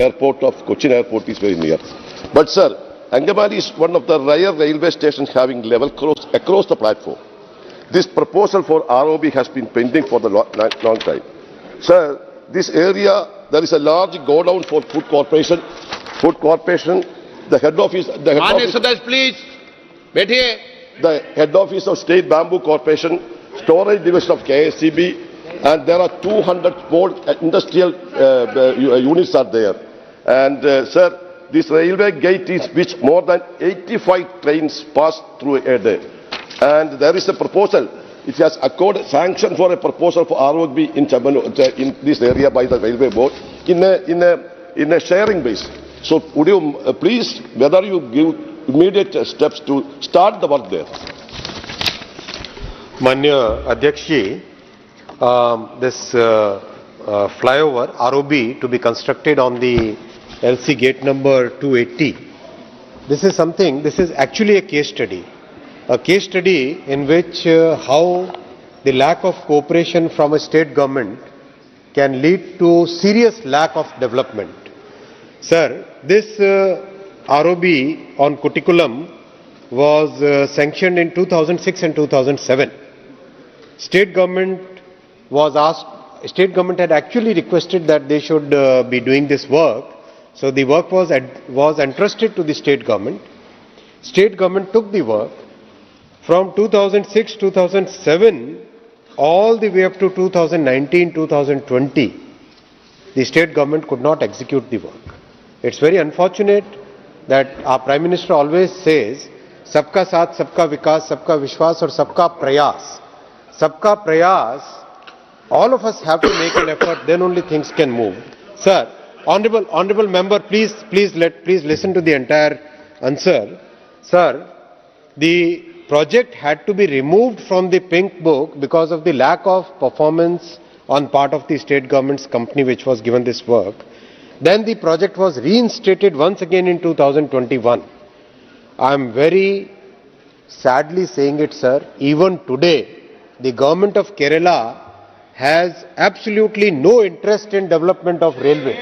airport of Cochin Airport is very near. But sir, Angamali is one of the rare railway stations having level cross across the platform. This proposal for ROB has been pending for the long time. Sir, this area, there is a large godown for food corporation. The head office, please. बैठिए. the head office of State Bamboo Corporation, storage division of KSCB, and there are 200 small industrial units are there. And sir, this railway gate is which more than 85 trains pass through a day. And there is a proposal. It has accorded sanction for a proposal for ROB in this area by the railway board in a sharing base. So would you please, whether you give immediate steps to start the work there? Manya Adhyakshi, this flyover ROB to be constructed on the LC gate number 280. This is actually a case study. A case study in which how the lack of cooperation from a state government can lead to serious lack of development. Sir, this ROB on Kutikulam was sanctioned in 2006 and 2007. State government had actually requested that they should be doing this work. So the work was entrusted to the state government. State government took the work. From 2006-2007 all the way up to 2019-2020, the state government could not execute the work. It's very unfortunate that our Prime Minister always says, "Sabka Saath, Sabka Vikas, Sabka Vishwas, or Sabka Prayas." Sabka Prayas, all of us have to make an effort, then only things can move. Sir, honorable member, please listen to the entire answer. Sir, the project had to be removed from the pink book because of the lack of performance on part of the state government's company which was given this work. Then the project was reinstated once again in 2021. I am very sadly saying it, sir, even today the government of Kerala has absolutely no interest in development of railways.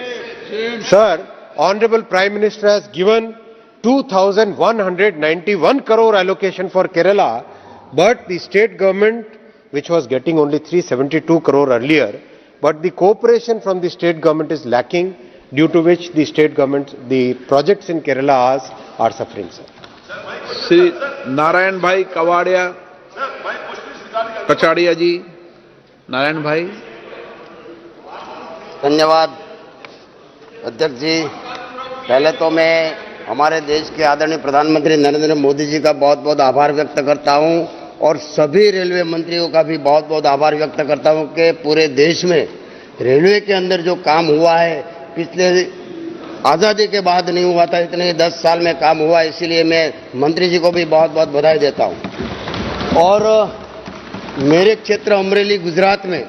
Sir, Honorable Prime Minister has given 2,191 crore allocation for Kerala, but the state government, which was getting only 372 crore earlier, but the cooperation from the state government is lacking, due to which the projects in Kerala are suffering, sir. Sri Narayan Bhai Kawadia, Kachadia ji, Narayan Bhai. धन्यवाद अध्यक्ष जी। पहले तो मैं हमारे देश के आदरणीय प्रधानमंत्री नरेंद्र मोदी जी का बहुत बहुत आभार व्यक्त करता हूं और सभी रेलवे मंत्रियों का भी बहुत बहुत आभार व्यक्त करता हूं कि पूरे देश में रेलवे के अंदर जो काम हुआ है पिछले आज़ादी के बाद नहीं हुआ था, इतने 10 साल में काम हुआ, इसीलिए मैं मंत्री जी को भी बहुत बहुत बधाई देता हूं। और मेरे क्षेत्र अमरेली गुजरात में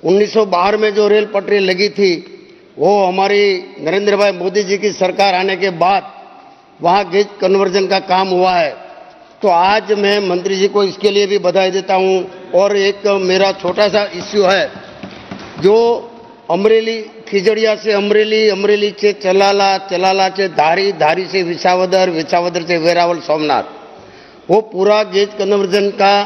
1912 में जो रेल पटरी लगी थी वो हमारी नरेंद्र भाई मोदी जी की सरकार आने के बाद वहाँ गेज कन्वर्जन का काम हुआ है। तो आज मैं मंत्री जी को इसके लिए भी बधाई देता हूँ। और एक मेरा छोटा सा इश्यू है जो अमरेली खिजड़िया से अमरेली, अमरेली से चलाला, चलाला से धारी, धारी से विसावदर, विसावदर से वेरावल सोमनाथ, वो पूरा गेज कन्वर्जन का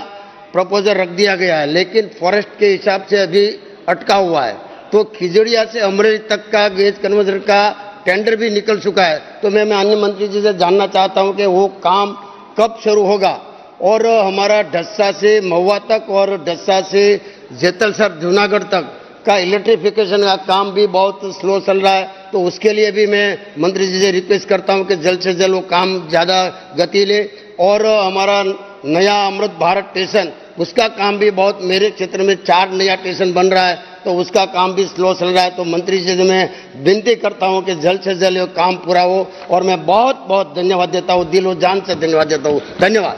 प्रपोजल रख दिया गया है, लेकिन फॉरेस्ट के हिसाब से अभी अटका हुआ है। तो खिजड़िया से अमरेली तक का गेज कन्वर्जन का टेंडर भी निकल चुका है। तो मैं अन्य मंत्री जी से जानना चाहता हूं कि वो काम कब शुरू होगा। और हमारा ढस्सा से महुआ तक और ढस्सा से जेतलसर जूनागढ़ तक का इलेक्ट्रिफिकेशन का काम भी बहुत स्लो चल रहा है। तो उसके लिए भी मैं मंत्री जी से रिक्वेस्ट करता हूं कि जल्द से जल्द वो काम ज़्यादा गति ले। और हमारा नया अमृत भारत स्टेशन, उसका काम भी बहुत, मेरे क्षेत्र में 4 नया स्टेशन बन रहा है, तो उसका काम भी स्लो चल रहा है। तो मंत्री जी से मैं विनती करता हूं कि जल्द से जल्द ये काम पूरा हो। और मैं बहुत बहुत धन्यवाद देता हूं, दिलो जान से धन्यवाद देता हूं। धन्यवाद।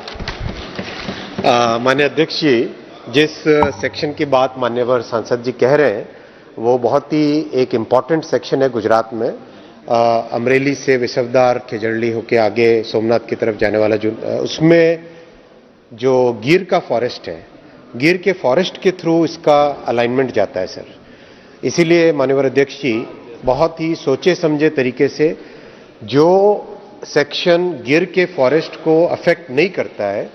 माननीय अध्यक्ष जी, जिस सेक्शन की बात माननीय सांसद जी कह रहे हैं वो बहुत ही एक इम्पॉर्टेंट सेक्शन है गुजरात में। अमरेली से विसवदार खिजड़ली होके आगे सोमनाथ की तरफ जाने वाला जो उसमें जो गिर का फॉरेस्ट है, गिर के फॉरेस्ट के थ्रू इसका अलाइनमेंट जाता है सर। इसीलिए माननीय अध्यक्ष जी, बहुत ही सोचे समझे तरीके से जो सेक्शन गिर के फॉरेस्ट को अफेक्ट नहीं करता है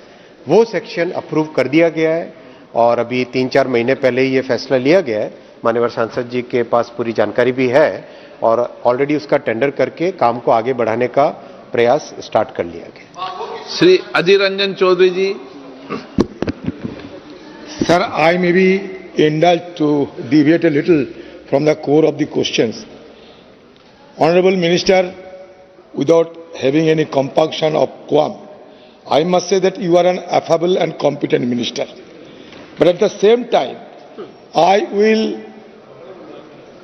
वो सेक्शन अप्रूव कर दिया गया है और अभी 3-4 महीने पहले ही ये फैसला लिया गया है। माननीय सांसद जी के पास पूरी जानकारी भी है और ऑलरेडी उसका टेंडर करके काम को आगे बढ़ाने का प्रयास स्टार्ट कर लिया गया। श्री अधीर रंजन चौधरी जी। Sir, I may be indulged to deviate a little from the core of the questions. Honorable Minister, without having any compunction of qualm, I must say that you are an affable and competent minister. But at the same time, I will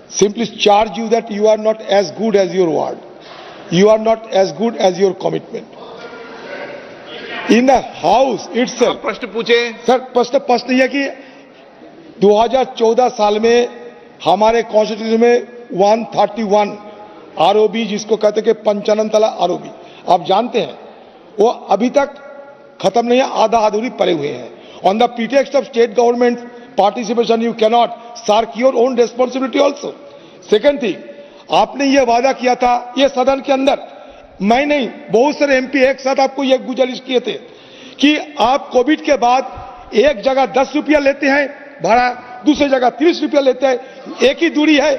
simply charge you that you are not as good as your word. You are not as good as your commitment. In the house itself, प्रश्न पूछे। Sir प्रश्न यह कि 2014 साल में हमारे constitution में 131 ROB जिसको कहते हैं कि 55 तला आरओबी आप जानते हैं वो अभी तक खत्म नहीं है, आधा अधूरी पड़े हुए हैं। On the pretext of state government participation you can not shirk your own responsibility also. Second thing, आपने ये वादा किया था ये सदन के अंदर, मैं नहीं बहुत सारे एमपी एक साथ आपको ये गुजारिश किए थे कि आप कोविड के बाद एक जगह 10 रुपया लेते हैं भाड़ा, दूसरी जगह 30 रुपया लेते हैं, एक ही दूरी है,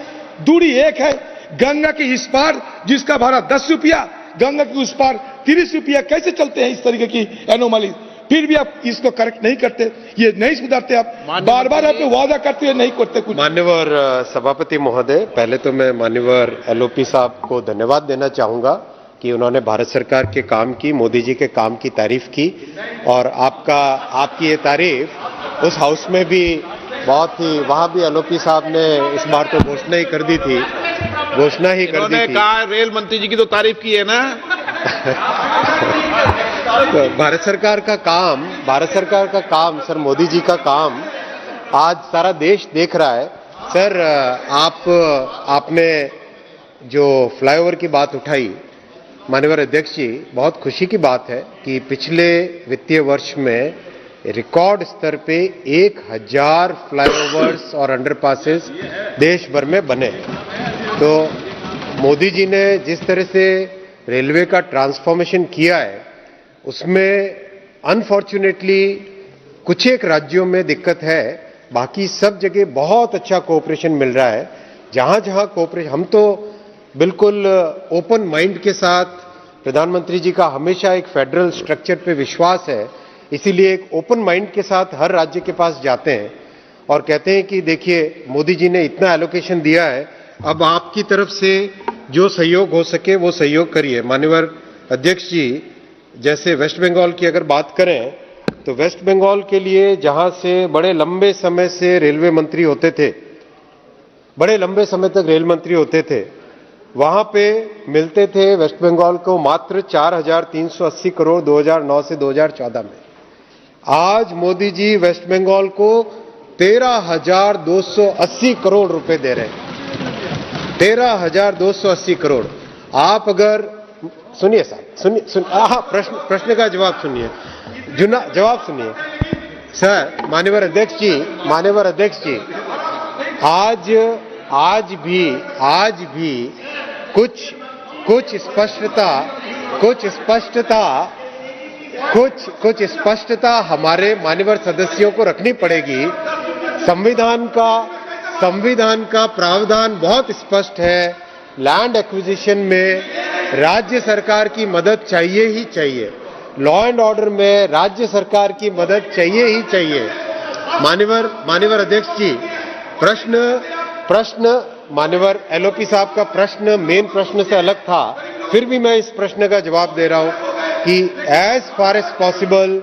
दूरी एक है। गंगा के इस पार जिसका भाड़ा 10 रुपया, गंगा के उस पार 30 रुपया, कैसे चलते हैं इस तरीके की एनोमली? फिर भी आप इसको करेक्ट नहीं करते, ये नहीं सुधारते, आप बार बार आप वादा करते हुए नहीं करते कुछ। मान्यवर सभापति महोदय, पहले तो मैं मान्यवर एलओपी साहब को धन्यवाद देना चाहूंगा कि उन्होंने भारत सरकार के काम की, मोदी जी के काम की तारीफ की और आपकी ये तारीफ उस हाउस में भी बहुत ही, वहां भी एलओपी साहब ने इस बार तो घोषणा ही कर दी थी, घोषणा ही कर दी थी। कहा रेल मंत्री जी की तो तारीफ की है ना। तो भारत सरकार का काम सर, मोदी जी का काम आज सारा देश देख रहा है। सर आपने जो फ्लाईओवर की बात उठाई माननीय अध्यक्ष जी, बहुत खुशी की बात है कि पिछले वित्तीय वर्ष में रिकॉर्ड स्तर पे 1000 फ्लाईओवर्स और अंडरपासेस देश भर में बने। तो मोदी जी ने जिस तरह से रेलवे का ट्रांसफॉर्मेशन किया है उसमें अनफॉर्चुनेटली कुछ एक राज्यों में दिक्कत है, बाकी सब जगह बहुत अच्छा कोऑपरेशन मिल रहा है। जहां जहां कोऑपरेशन, हम तो बिल्कुल ओपन माइंड के साथ, प्रधानमंत्री जी का हमेशा एक फेडरल स्ट्रक्चर पे विश्वास है, इसीलिए एक ओपन माइंड के साथ हर राज्य के पास जाते हैं और कहते हैं कि देखिए मोदी जी ने इतना एलोकेशन दिया है, अब आपकी तरफ से जो सहयोग हो सके वो सहयोग करिए। माननीय अध्यक्ष जी, जैसे वेस्ट बंगाल की अगर बात करें तो वेस्ट बंगाल के लिए जहां से बड़े लंबे समय से रेलवे मंत्री होते थे, बड़े लंबे समय तक रेल मंत्री होते थे, वहां पे मिलते थे वेस्ट बंगाल को मात्र 4380 करोड़ 2009 से 2014 में। आज मोदी जी वेस्ट बंगाल को 13,280 करोड़ रुपए दे रहे हैं, 13,280 करोड़। आप अगर सुनिए साहब, सुनिए प्रश्न का जवाब सुनिए, जवाब सुनिए सर। माननीय अध्यक्ष जी, आज भी कुछ स्पष्टता हमारे माननीय सदस्यों को रखनी पड़ेगी। संविधान का प्रावधान बहुत स्पष्ट है, लैंड एक्विजिशन में राज्य सरकार की मदद चाहिए ही चाहिए, लॉ एंड ऑर्डर में राज्य सरकार की मदद चाहिए ही चाहिए। माननीय अध्यक्ष जी, प्रश्न माननीय एलओपी साहब का प्रश्न मेन प्रश्न से अलग था, फिर भी मैं इस प्रश्न का जवाब दे रहा हूं कि एज फार एज पॉसिबल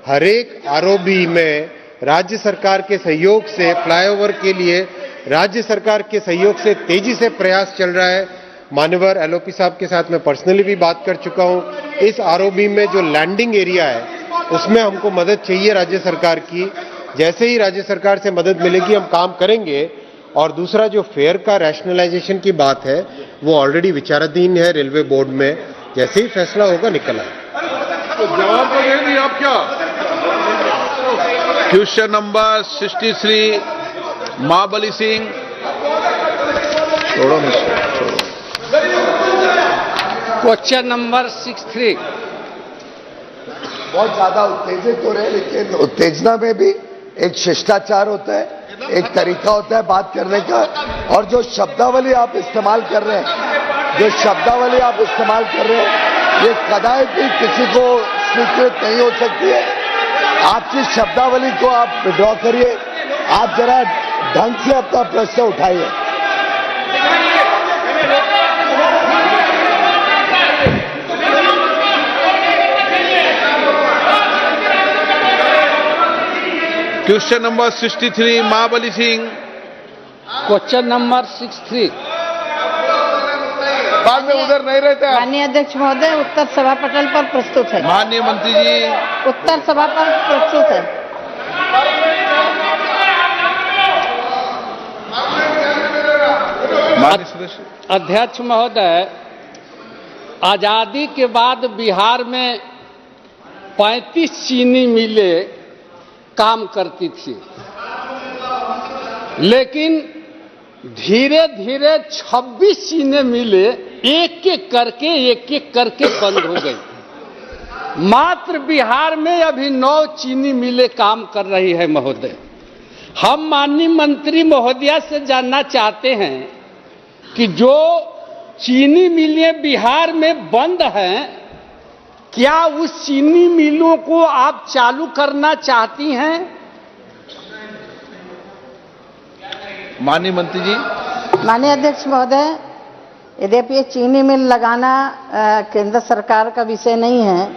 हर एक आरओबी में राज्य सरकार के सहयोग से, फ्लाईओवर के लिए राज्य सरकार के सहयोग से तेजी से प्रयास चल रहा है। माननीय एलओपी साहब के साथ मैं पर्सनली भी बात कर चुका हूं। इस आरओबी में जो लैंडिंग एरिया है उसमें हमको मदद चाहिए राज्य सरकार की, जैसे ही राज्य सरकार से मदद मिलेगी हम काम करेंगे। और दूसरा जो फेयर का रैशनलाइजेशन की बात है वो ऑलरेडी विचाराधीन है रेलवे बोर्ड में, जैसे ही फैसला होगा निकल आए। तो जवाब तो दे दिया आप क्या? Question number 63 Mahabali Singh. Question number 63। बहुत ज्यादा उत्तेजित हो रहे हैं, लेकिन उत्तेजना में भी एक शिष्टाचार होता है, एक तरीका होता है बात करने का। और जो शब्दावली आप इस्तेमाल कर रहे हैं, ये कदापि भी किसी को स्वीकृत नहीं हो सकती है। आपकी शब्दावली को आप विड्रॉ करिए। आप जरा ढंग से अपना प्रश्न उठाइए। Question number 63 Mahabali Singh. Question number 63। बाद में उधर नहीं रहते आप। माननीय अध्यक्ष महोदय, उत्तर सभा पटल पर प्रस्तुत है। माननीय मंत्री जी, उत्तर सभा पर प्रस्तुत है। माननीय सदस्य। अध्यक्ष महोदय, आजादी के बाद बिहार में 35 चीनी मिलें काम करती थी, लेकिन धीरे धीरे 26 चीनी मिलें एक एक करके बंद हो गई। मात्र बिहार में अभी 9 चीनी मिलें काम कर रही है महोदय। हम माननीय मंत्री महोदया से जानना चाहते हैं कि जो चीनी मिलें बिहार में बंद हैं, क्या उस चीनी मिलों को आप चालू करना चाहती हैं? माननीय मंत्री जी। माननीय अध्यक्ष महोदय, यद्यपि चीनी मिल लगाना केंद्र सरकार का विषय नहीं है,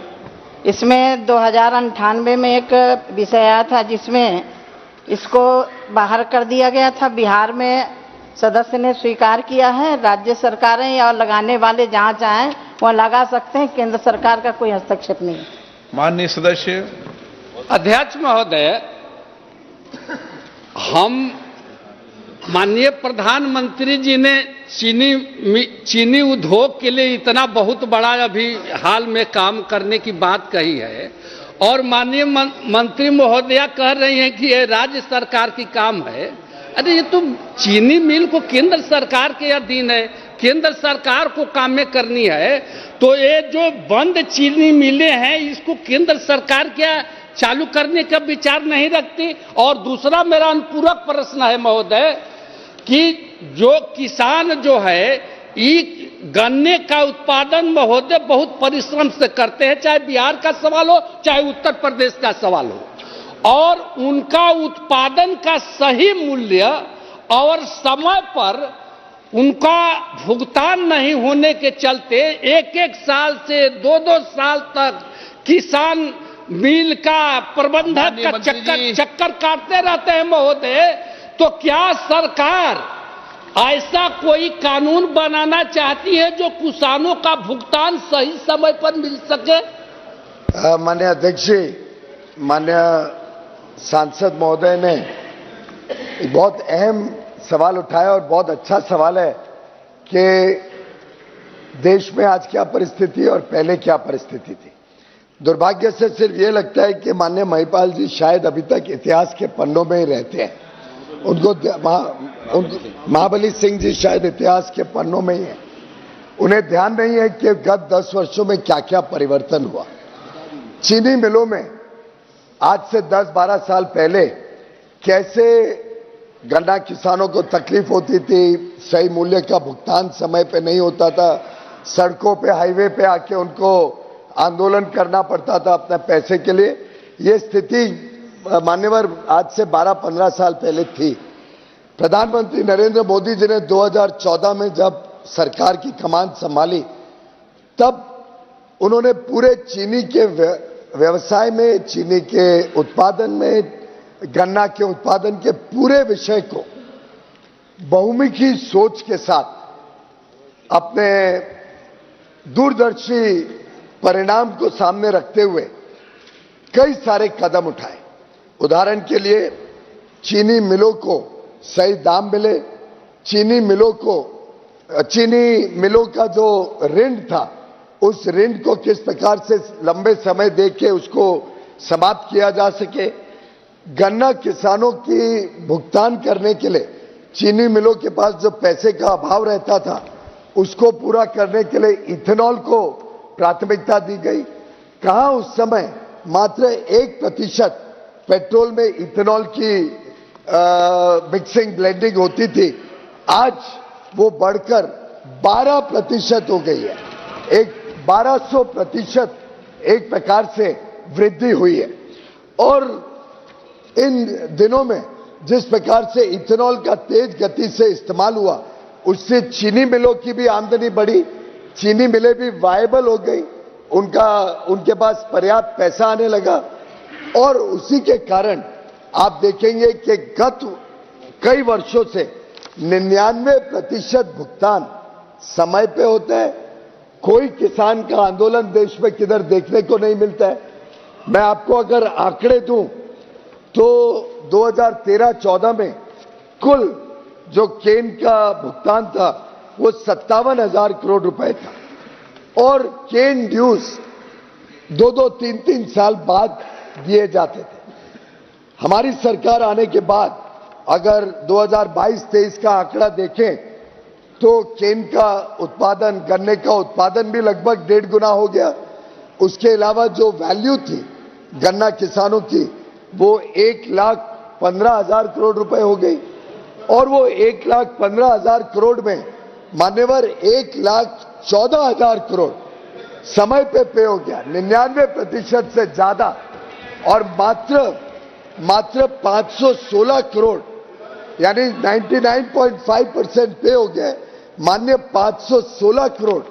इसमें 2098 में एक विषय आया था जिसमें इसको बाहर कर दिया गया था। बिहार में सदस्य ने स्वीकार किया है। राज्य सरकारें या लगाने वाले जहां चाहें वहां लगा सकते हैं। केंद्र सरकार का कोई हस्तक्षेप नहीं है। माननीय सदस्य। अध्यक्ष महोदय, हम माननीय प्रधानमंत्री जी ने चीनी उद्योग के लिए इतना बहुत बड़ा अभी हाल में काम करने की बात कही है, और माननीय मंत्री महोदया कह रही हैं कि यह राज्य सरकार की काम है। अरे ये तो चीनी मिल को केंद्र सरकार के अधीन है, केंद्र सरकार को काम में करनी है। तो ये जो बंद चीनी मिलें हैं, इसको केंद्र सरकार क्या चालू करने का विचार नहीं रखती? और दूसरा मेरा अनुपूरक प्रश्न है महोदय कि जो किसान जो है ये गन्ने का उत्पादन महोदय बहुत परिश्रम से करते हैं, चाहे बिहार का सवाल हो चाहे उत्तर प्रदेश का सवाल हो, और उनका उत्पादन का सही मूल्य और समय पर उनका भुगतान नहीं होने के चलते एक साल से 2 साल तक किसान मिल का प्रबंधक का चक्कर काटते रहते हैं महोदय। तो क्या सरकार ऐसा कोई कानून बनाना चाहती है जो किसानों का भुगतान सही समय पर मिल सके? माननीय अध्यक्ष जी, माननीय सांसद महोदय ने एक बहुत अहम सवाल उठाया और बहुत अच्छा सवाल है कि देश में आज क्या परिस्थिति और पहले क्या परिस्थिति थी। दुर्भाग्य से सिर्फ ये लगता है कि माननीय महिपाल जी शायद अभी तक इतिहास के पन्नों में ही रहते हैं। उनको महाबली सिंह जी शायद इतिहास के पन्नों में ही है। उन्हें ध्यान नहीं है कि गत 10 वर्षों में क्या क्या परिवर्तन हुआ। चीनी मिलों में आज से 10-12 साल पहले कैसे गन्ना किसानों को तकलीफ होती थी, सही मूल्य का भुगतान समय पे नहीं होता था, सड़कों पे हाईवे पे आके उनको आंदोलन करना पड़ता था अपने पैसे के लिए। ये स्थिति मान्यवर आज से 12-15 साल पहले थी। प्रधानमंत्री नरेंद्र मोदी जी ने 2014 में जब सरकार की कमान संभाली, तब उन्होंने पूरे चीनी के व्यवसाय में, चीनी के उत्पादन में, गन्ना के उत्पादन के पूरे विषय को बहुमुखी सोच के साथ अपने दूरदर्शी परिणाम को सामने रखते हुए कई सारे कदम उठाए। उदाहरण के लिए चीनी मिलों को सही दाम मिले, चीनी मिलों का जो ऋण था उस ऋण को किस प्रकार से लंबे समय देके उसको समाप्त किया जा सके, गन्ना किसानों की भुगतान करने के लिए चीनी मिलों के पास जो पैसे का अभाव रहता था उसको पूरा करने के लिए इथेनॉल को प्राथमिकता दी गई। कहां उस समय मात्र 1% पेट्रोल में इथेनॉल की मिक्सिंग ब्लेंडिंग होती थी, आज वो बढ़कर 12% हो गई है। एक 1200% एक प्रकार से वृद्धि हुई है। और इन दिनों में जिस प्रकार से इथेनॉल का तेज गति से इस्तेमाल हुआ, उससे चीनी मिलों की भी आमदनी बढ़ी, चीनी मिलें भी वायबल हो गई, उनके पास पर्याप्त पैसा आने लगा। और उसी के कारण आप देखेंगे कि गत कई वर्षों से 99% भुगतान समय पे होता है। कोई किसान का आंदोलन देश में किधर देखने को नहीं मिलता है। मैं आपको अगर आंकड़े दूं तो 2013-14 में कुल जो केन का भुगतान था वो 57,000 करोड़ रुपए था और केन ड्यूज 2-2, 3-3 साल बाद दिए जाते थे। हमारी सरकार आने के बाद अगर 2022-23 का आंकड़ा देखें तो केन का उत्पादन, गन्ने का उत्पादन भी लगभग 1.5 गुना हो गया। उसके अलावा जो वैल्यू थी गन्ना किसानों की वो 1,15,000 करोड़ रुपए हो गई और वो 1,15,000 करोड़ में मान्यवर 1,14,000 करोड़ समय पे हो गया, 99% से ज्यादा। और मात्र 516 करोड़ यानी 99.5% पे हो गए। मान्य 516 करोड़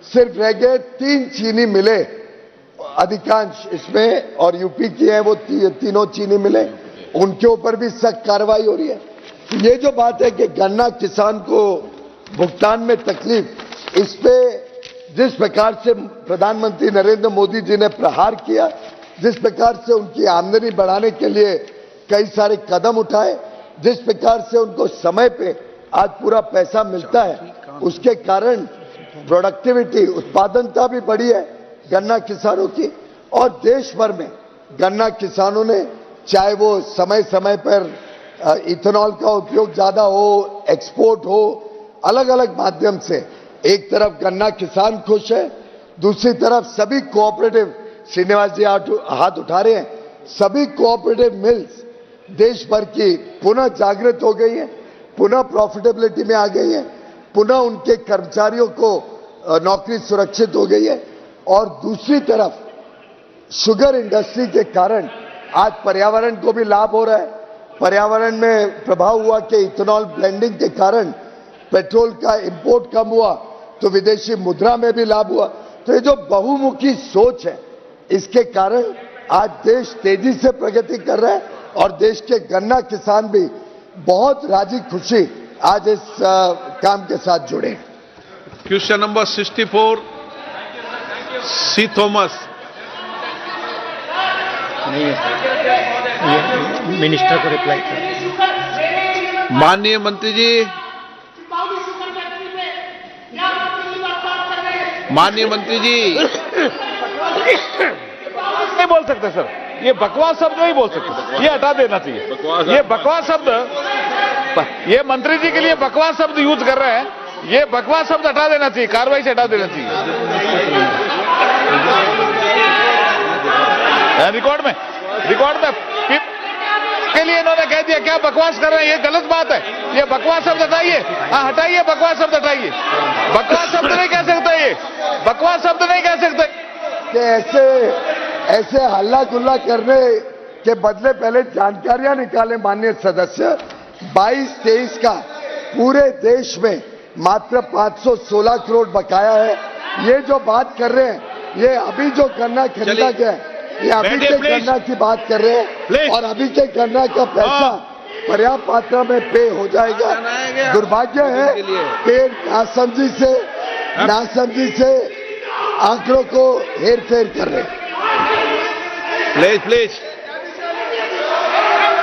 सिर्फ रह गए। 3 चीनी मिले अधिकांश इसमें और यूपी की है, वो तीनों चीनी मिले, उनके ऊपर भी सख्त कार्रवाई हो रही है। ये जो बात है कि गन्ना किसान को भुगतान में तकलीफ, इस पे जिस प्रकार से प्रधानमंत्री नरेंद्र मोदी जी ने प्रहार किया, जिस प्रकार से उनकी आमदनी बढ़ाने के लिए कई सारे कदम उठाए, जिस प्रकार से उनको समय पे आज पूरा पैसा मिलता है, उसके कारण प्रोडक्टिविटी, उत्पादनता भी बढ़ी है गन्ना किसानों की। और देश भर में गन्ना किसानों ने, चाहे वो समय समय पर इथेनॉल का उपयोग ज्यादा हो, एक्सपोर्ट हो, अलग अलग माध्यम से, एक तरफ गन्ना किसान खुश है, दूसरी तरफ सभी कोऑपरेटिव, श्रीनिवास जी हाथ उठा रहे हैं, सभी कोऑपरेटिव मिल्स देश भर की पुनः जागृत हो गई है, पुनः प्रॉफिटेबिलिटी में आ गई है, पुनः उनके कर्मचारियों को नौकरी सुरक्षित हो गई है। और दूसरी तरफ शुगर इंडस्ट्री के कारण आज पर्यावरण को भी लाभ हो रहा है। पर्यावरण में प्रभाव हुआ कि इथेनॉल ब्लेंडिंग के कारण पेट्रोल का इंपोर्ट कम हुआ तो विदेशी मुद्रा में भी लाभ हुआ। तो ये जो बहुमुखी सोच है, इसके कारण आज देश तेजी से प्रगति कर रहा है और देश के गन्ना किसान भी बहुत राजी खुशी आज इस काम के साथ जुड़े। क्वेश्चन नंबर 64 सी थॉमस। मिनिस्टर को रिप्लाई कर। माननीय मंत्री जी, माननीय मंत्री जी, नहीं बोल सकते सर, ये बकवास शब्द नहीं बोल सकते, ये हटा देना चाहिए। ये बकवास शब्द, ये मंत्री जी के लिए बकवास शब्द यूज कर रहे हैं, ये बकवास शब्द हटा देना चाहिए, कार्रवाई से हटा देना चाहिए। रिकॉर्ड में के लिए इन्होंने कह दिया, क्या बकवास कर रहे हैं, ये गलत बात है। ये बकवास शब्द हटाइए, हाँ हटाइए, बकवास शब्द हटाइए। बकवास शब्द नहीं कह सकता, ये बकवास शब्द नहीं कह सकते। कि ऐसे हल्ला गुल्ला करने के बदले पहले जानकारियां निकालें माननीय सदस्य। 22-23 का पूरे देश में मात्र 516 करोड़ बकाया है। ये जो बात कर रहे हैं, ये अभी जो गन्ना खरीदा गया है, ये अभी के गन्ना की बात कर रहे हैं और अभी के गन्ना का पैसा पर्याप्त मात्रा में पे हो जाएगा। दुर्भाग्य है कि नासमझी से आंकड़ों को हेर फेर कर रहे हैं। प्लीज।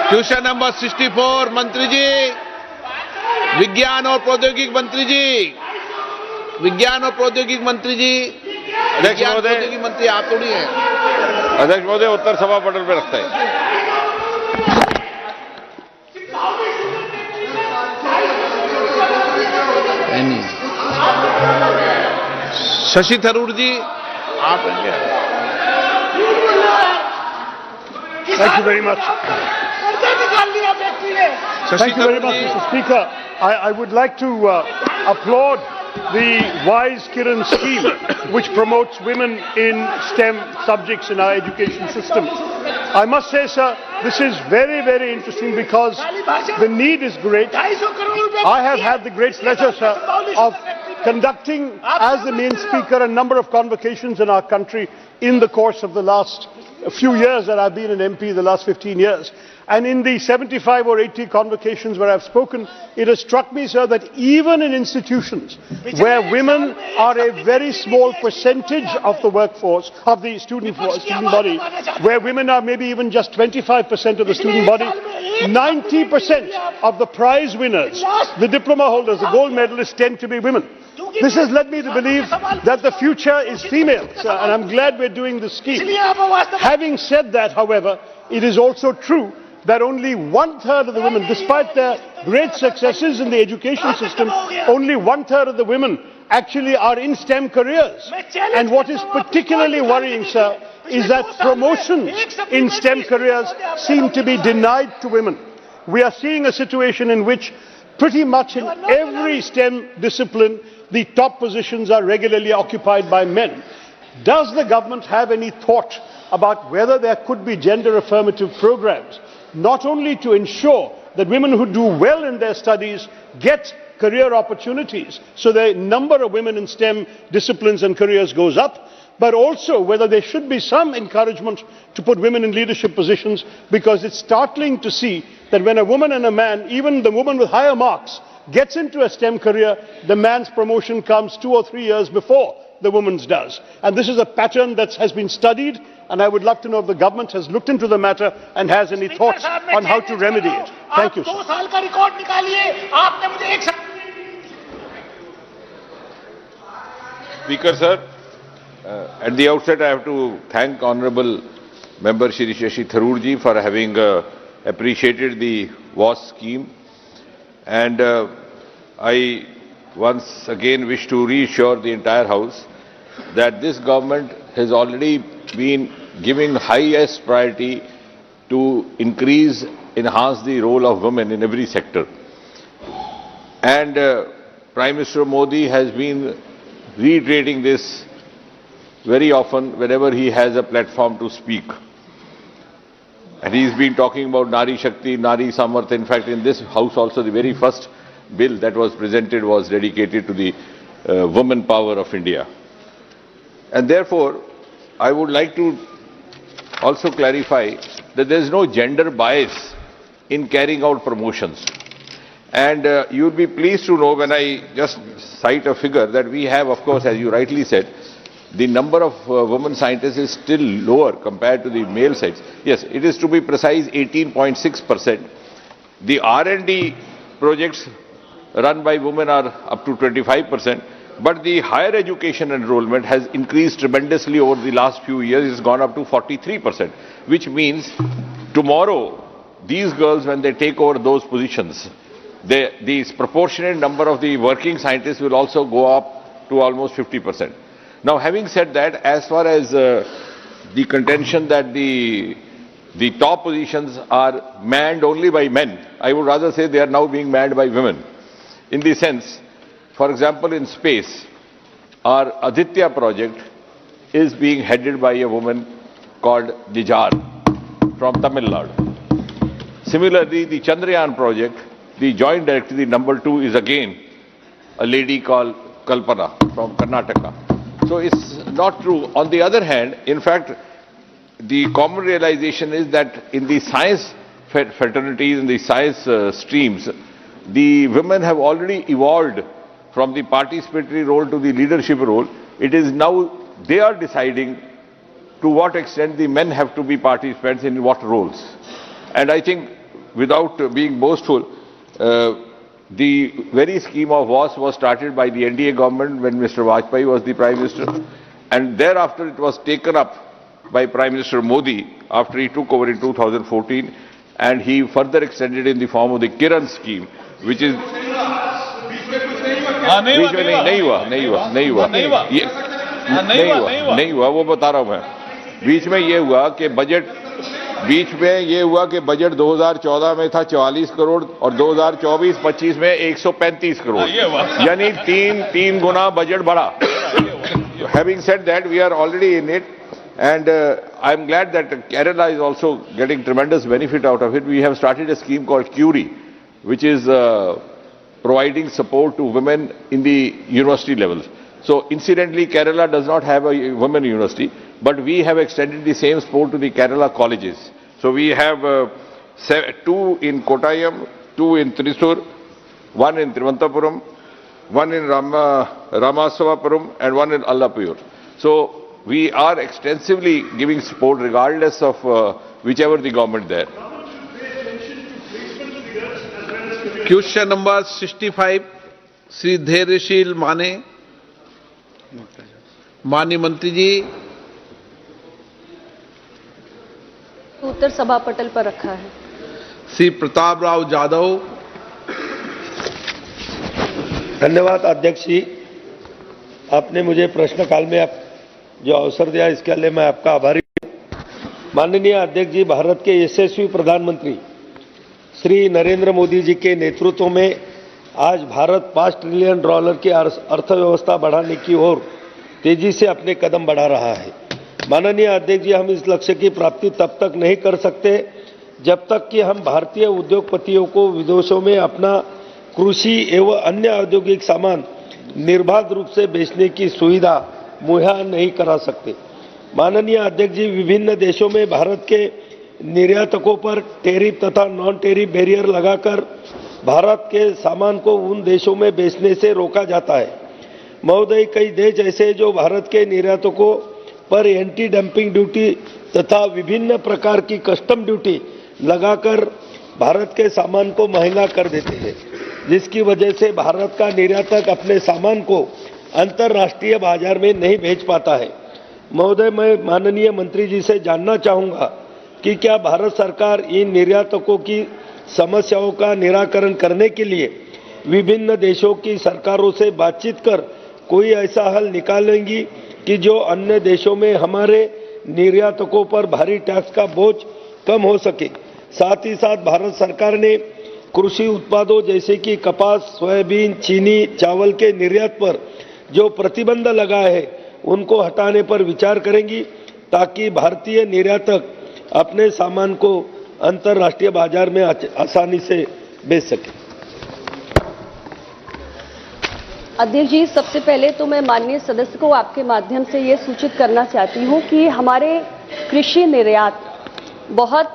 क्वेश्चन नंबर 64 मंत्री जी, विज्ञान और प्रौद्योगिकी मंत्री जी, विज्ञान और प्रौद्योगिकी मंत्री जी, विज्ञान प्रौद्योगिकी मंत्री आप थोड़ी है। अध्यक्ष महोदय, उत्तर सभा पटल पे रखते हैं। नहीं शशि थरूर जी, आप Thank you very much. Thank you very much, Mr. Speaker. I would like to applaud the WISE Kiran scheme, which promotes women in STEM subjects in our education system. I must say, sir, this is very, very interesting because the need is great. I have had the great pleasure, sir, of conducting, as the main speaker, a number of convocations in our country in the course of the last few years that I've been an MP, the last 15 years. And in the 75 or 80 convocations where I've spoken, it has struck me, sir, that even in institutions where women are a very small percentage of the workforce, of the student body, where women are maybe even just 25% of the student body, 90% of the prize winners, the diploma holders, the gold medalists tend to be women. This has led me to believe that the future is female, sir, and I'm glad we're doing this scheme. Having said that, however, it is also true that only 1/3 of the women, despite their great successes in the education system, only 1/3 of the women actually are in STEM careers. And what is particularly worrying, sir, is that promotions in STEM careers seem to be denied to women. We are seeing a situation in which pretty much in every STEM discipline, the top positions are regularly occupied by men. Does the government have any thought about whether there could be gender affirmative programs, not only to ensure that women who do well in their studies get career opportunities, so the number of women in STEM disciplines and careers goes up, but also whether there should be some encouragement to put women in leadership positions, because it's startling to see that when a woman and a man, even the woman with higher marks, gets into a STEM career, the man's promotion comes 2 or 3 years before the woman's does. And this is a pattern that has been studied, and I would love to know if the government has looked into the matter and has any thoughts on how to remedy it. Thank you, sir. Speaker, sir, at the outset I have to thank Honourable Member Shri Shashi Tharoor ji for having appreciated the WAS scheme, and I once again wish to reassure the entire House that this government has already been giving highest priority to enhance the role of women in every sector. And Prime Minister Modi has been reiterating this very often whenever he has a platform to speak. And he's been talking about Nari Shakti, Nari Samarth. In fact, in this House also, the very first bill that was presented was dedicated to the woman power of India. And therefore, I would like to also clarify that there is no gender bias in carrying out promotions. And you will be pleased to know when I just cite a figure that we have, of course, as you rightly said, the number of women scientists is still lower compared to the male sites. Yes, it is to be precise 18.6%. The R&D projects run by women are up to 25%, but the higher education enrollment has increased tremendously over the last few years. It's gone up to 43%, which means tomorrow these girls, when they take over those positions, the proportionate number of the working scientists will also go up to almost 50%. Now, having said that, as far as the contention that the top positions are manned only by men, I would rather say they are now being manned by women. In the sense, for example, in space, our Aditya project is being headed by a woman called Nijar from Tamil Nadu. Similarly, the Chandrayaan project, the joint director, the number 2, is again a lady called Kalpana from Karnataka. So it's not true. On the other hand, in fact, the common realization is that in the science fraternities, in the science streams, the women have already evolved from the participatory role to the leadership role. It is now they are deciding to what extent the men have to be participants in what roles. And I think, without being boastful, the very scheme of WAS was started by the NDA government when Mr. Vajpayee was the Prime Minister, and thereafter it was taken up by Prime Minister Modi after he took over in 2014, and he further extended in the form of the Kiran scheme, which is... नहीं हुआ नहीं हुआ, वो बता रहा हूं मैं। बीच में ये हुआ कि बजट 2014 में था 44 करोड़ और 2024-25 में 135 करोड़, यानी तीन गुना बजट बढ़ा। Having said that, we are already in it, and I am glad that Kerala is also getting tremendous benefit out of it. We have started a scheme called CURI, which is providing support to women in the university levels. So incidentally, Kerala does not have a women university, but we have extended the same support to the Kerala colleges. So we have 2 in Kottayam, 2 in Thrissur, 1 in Thiruvananthapuram, 1 in Ramaswamapuram, and 1 in Allapur. So we are extensively giving support regardless of whichever the government there. Question number 65, Sri Dhairyashil Mane. माननीय मंत्री जी, उत्तर सभा पटल पर रखा है। श्री प्रताप राव जाधव। धन्यवाद अध्यक्ष जी, आपने मुझे प्रश्नकाल में जो अवसर दिया इसके लिए मैं आपका आभारी हूं। माननीय अध्यक्ष जी, भारत के यशस्वी प्रधानमंत्री श्री नरेंद्र मोदी जी के नेतृत्व में आज भारत $5 ट्रिलियन की अर्थव्यवस्था बढ़ाने की ओर तेजी से अपने कदम बढ़ा रहा है। माननीय अध्यक्ष जी, हम इस लक्ष्य की प्राप्ति तब तक नहीं कर सकते जब तक कि हम भारतीय उद्योगपतियों को विदेशों में अपना कृषि एवं अन्य औद्योगिक सामान निर्बाध रूप से बेचने की सुविधा मुहैया नहीं करा सकते। माननीय अध्यक्ष जी, विभिन्न देशों में भारत के निर्यातकों पर टैरिफ तथा नॉन टैरिफ बैरियर लगाकर भारत के सामान को उन देशों में बेचने से रोका जाता है। महोदय, कई देश ऐसे जो भारत के निर्यातकों पर एंटी डंपिंग ड्यूटी तथा विभिन्न प्रकार की कस्टम ड्यूटी लगाकर भारत के सामान को महंगा कर देते हैं, जिसकी वजह से भारत का निर्यातक अपने सामान को अंतर्राष्ट्रीय बाजार में नहीं बेच पाता है। महोदय, मैं माननीय मंत्री जी से जानना चाहूँगा कि क्या भारत सरकार इन निर्यातकों की समस्याओं का निराकरण करने के लिए विभिन्न देशों की सरकारों से बातचीत कर कोई ऐसा हल निकालेंगी कि जो अन्य देशों में हमारे निर्यातकों पर भारी टैक्स का बोझ कम हो सके। साथ ही साथ भारत सरकार ने कृषि उत्पादों जैसे कि कपास, सोयाबीन, चीनी, चावल के निर्यात पर जो प्रतिबंध लगा है उनको हटाने पर विचार करेंगी ताकि भारतीय निर्यातक अपने सामान को अंतर्राष्ट्रीय बाजार में आसानी से बेच सके। अध्यक्ष जी, सबसे पहले तो मैं माननीय सदस्य को आपके माध्यम से ये सूचित करना चाहती हूँ कि हमारे कृषि निर्यात बहुत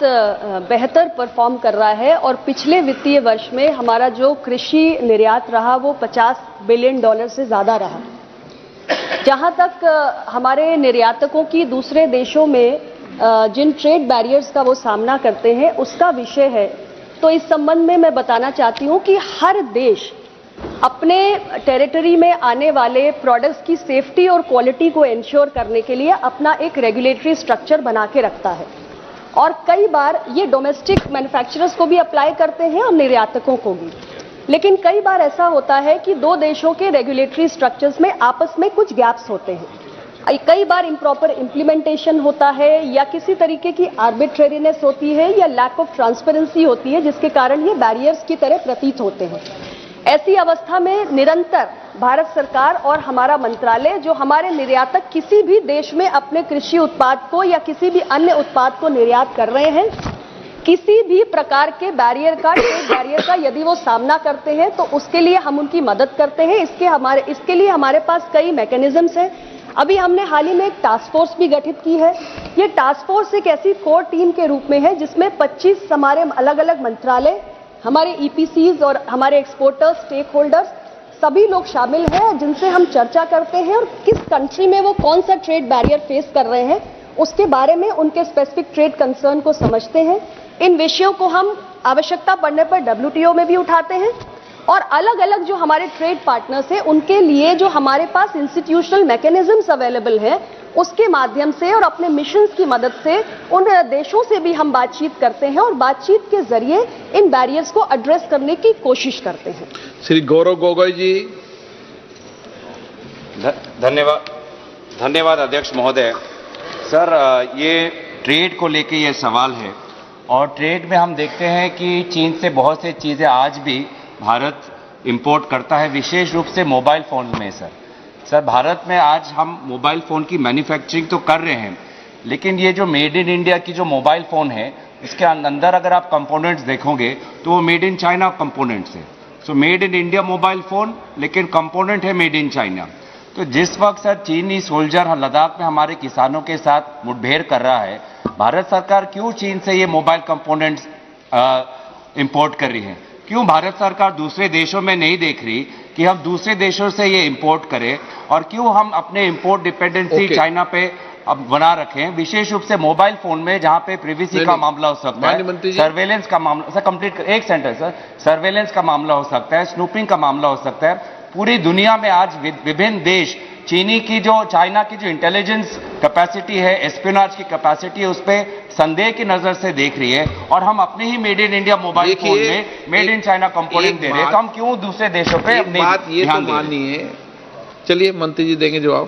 बेहतर परफॉर्म कर रहा है और पिछले वित्तीय वर्ष में हमारा जो कृषि निर्यात रहा वो $50 बिलियन से ज़्यादा रहा। जहाँ तक हमारे निर्यातकों की दूसरे देशों में जिन ट्रेड बैरियर्स का वो सामना करते हैं उसका विषय है, तो इस संबंध में मैं बताना चाहती हूँ कि हर देश अपने टेरिटरी में आने वाले प्रोडक्ट्स की सेफ्टी और क्वालिटी को इंश्योर करने के लिए अपना एक रेगुलेटरी स्ट्रक्चर बना के रखता है और कई बार ये डोमेस्टिक मैन्युफैक्चरर्स को भी अप्लाई करते हैं और निर्यातकों को भी। लेकिन कई बार ऐसा होता है कि दो देशों के रेगुलेटरी स्ट्रक्चर्स में आपस में कुछ गैप्स होते हैं, कई बार इम्प्रॉपर इम्प्लीमेंटेशन होता है या किसी तरीके की आर्बिट्रेरीनेस होती है या लैक ऑफ ट्रांसपेरेंसी होती है, जिसके कारण ये बैरियर्स की तरह प्रतीत होते हैं। ऐसी अवस्था में निरंतर भारत सरकार और हमारा मंत्रालय जो हमारे निर्यातक किसी भी देश में अपने कृषि उत्पाद को या किसी भी अन्य उत्पाद को निर्यात कर रहे हैं, किसी भी प्रकार के बैरियर का, ट्रेड बैरियर का यदि वो सामना करते हैं तो उसके लिए हम उनकी मदद करते हैं। इसके लिए हमारे पास कई मैकेनिज्म्स हैं। अभी हमने हाल ही में एक टास्क फोर्स भी गठित की है। ये टास्क फोर्स एक ऐसी कोर टीम के रूप में है जिसमें 25 हमारे अलग अलग मंत्रालय, हमारे ईपीसीज और हमारे एक्सपोर्टर्स, स्टेक होल्डर्स सभी लोग शामिल हैं, जिनसे हम चर्चा करते हैं और किस कंट्री में वो कौन सा ट्रेड बैरियर फेस कर रहे हैं उसके बारे में उनके स्पेसिफिक ट्रेड कंसर्न को समझते हैं। इन विषयों को हम आवश्यकता पड़ने पर WTO में भी उठाते हैं और अलग अलग जो हमारे ट्रेड पार्टनर्स हैं उनके लिए जो हमारे पास इंस्टीट्यूशनल मैकेनिज्म्स अवेलेबल हैं उसके माध्यम से और अपने मिशंस की मदद से उन देशों से भी हम बातचीत करते हैं और बातचीत के जरिए इन बैरियर्स को एड्रेस करने की कोशिश करते हैं। श्री गौरव गोगोई जी। धन्यवाद अध्यक्ष महोदय। सर, ये ट्रेड को लेके ये सवाल है और ट्रेड में हम देखते हैं कि चीन से बहुत सी चीज़ें आज भी भारत इंपोर्ट करता है, विशेष रूप से मोबाइल फ़ोन में। सर भारत में आज हम मोबाइल फ़ोन की मैन्युफैक्चरिंग तो कर रहे हैं, लेकिन ये जो मेड इन इंडिया की जो मोबाइल फ़ोन है इसके अंदर अगर आप कंपोनेंट्स देखोगे तो वो मेड इन चाइना कंपोनेंट्स है। So made in India mobile phone, लेकिन कंपोनेंट है मेड इन चाइना। तो जिस वक्त सर चीनी सोल्जर लद्दाख में हमारे किसानों के साथ मुठभेड़ कर रहा है, भारत सरकार क्यों चीन से ये मोबाइल कंपोनेंट्स इंपोर्ट कर रही है? क्यों भारत सरकार दूसरे देशों में नहीं देख रही कि हम दूसरे देशों से ये इंपोर्ट करें, और क्यों हम अपने इंपोर्ट डिपेंडेंसी चाइना पे अब बना रखें, विशेष रूप से मोबाइल फोन में, जहां पे प्रिवेसी का मामला हो सकता है, सर्वेलेंस का मामला, सर कंप्लीट एक सेंटेंस सर, सर्वेलेंस का मामला हो सकता है, स्नूपिंग का मामला हो सकता है। पूरी दुनिया में आज विभिन्न देश चाइना की जो इंटेलिजेंस कैपेसिटी है, एस्पियोनाज की कैपेसिटी है, उस पर संदेह की नजर से देख रही है, और हम अपने he made in India mobile phone में मेड इन चाइना कंपोनेंट दे रहे हैं, तो हम क्यों दूसरे देशों पे अपनी बात ये तो माननी है। चलिए मंत्री जी देंगे जवाब।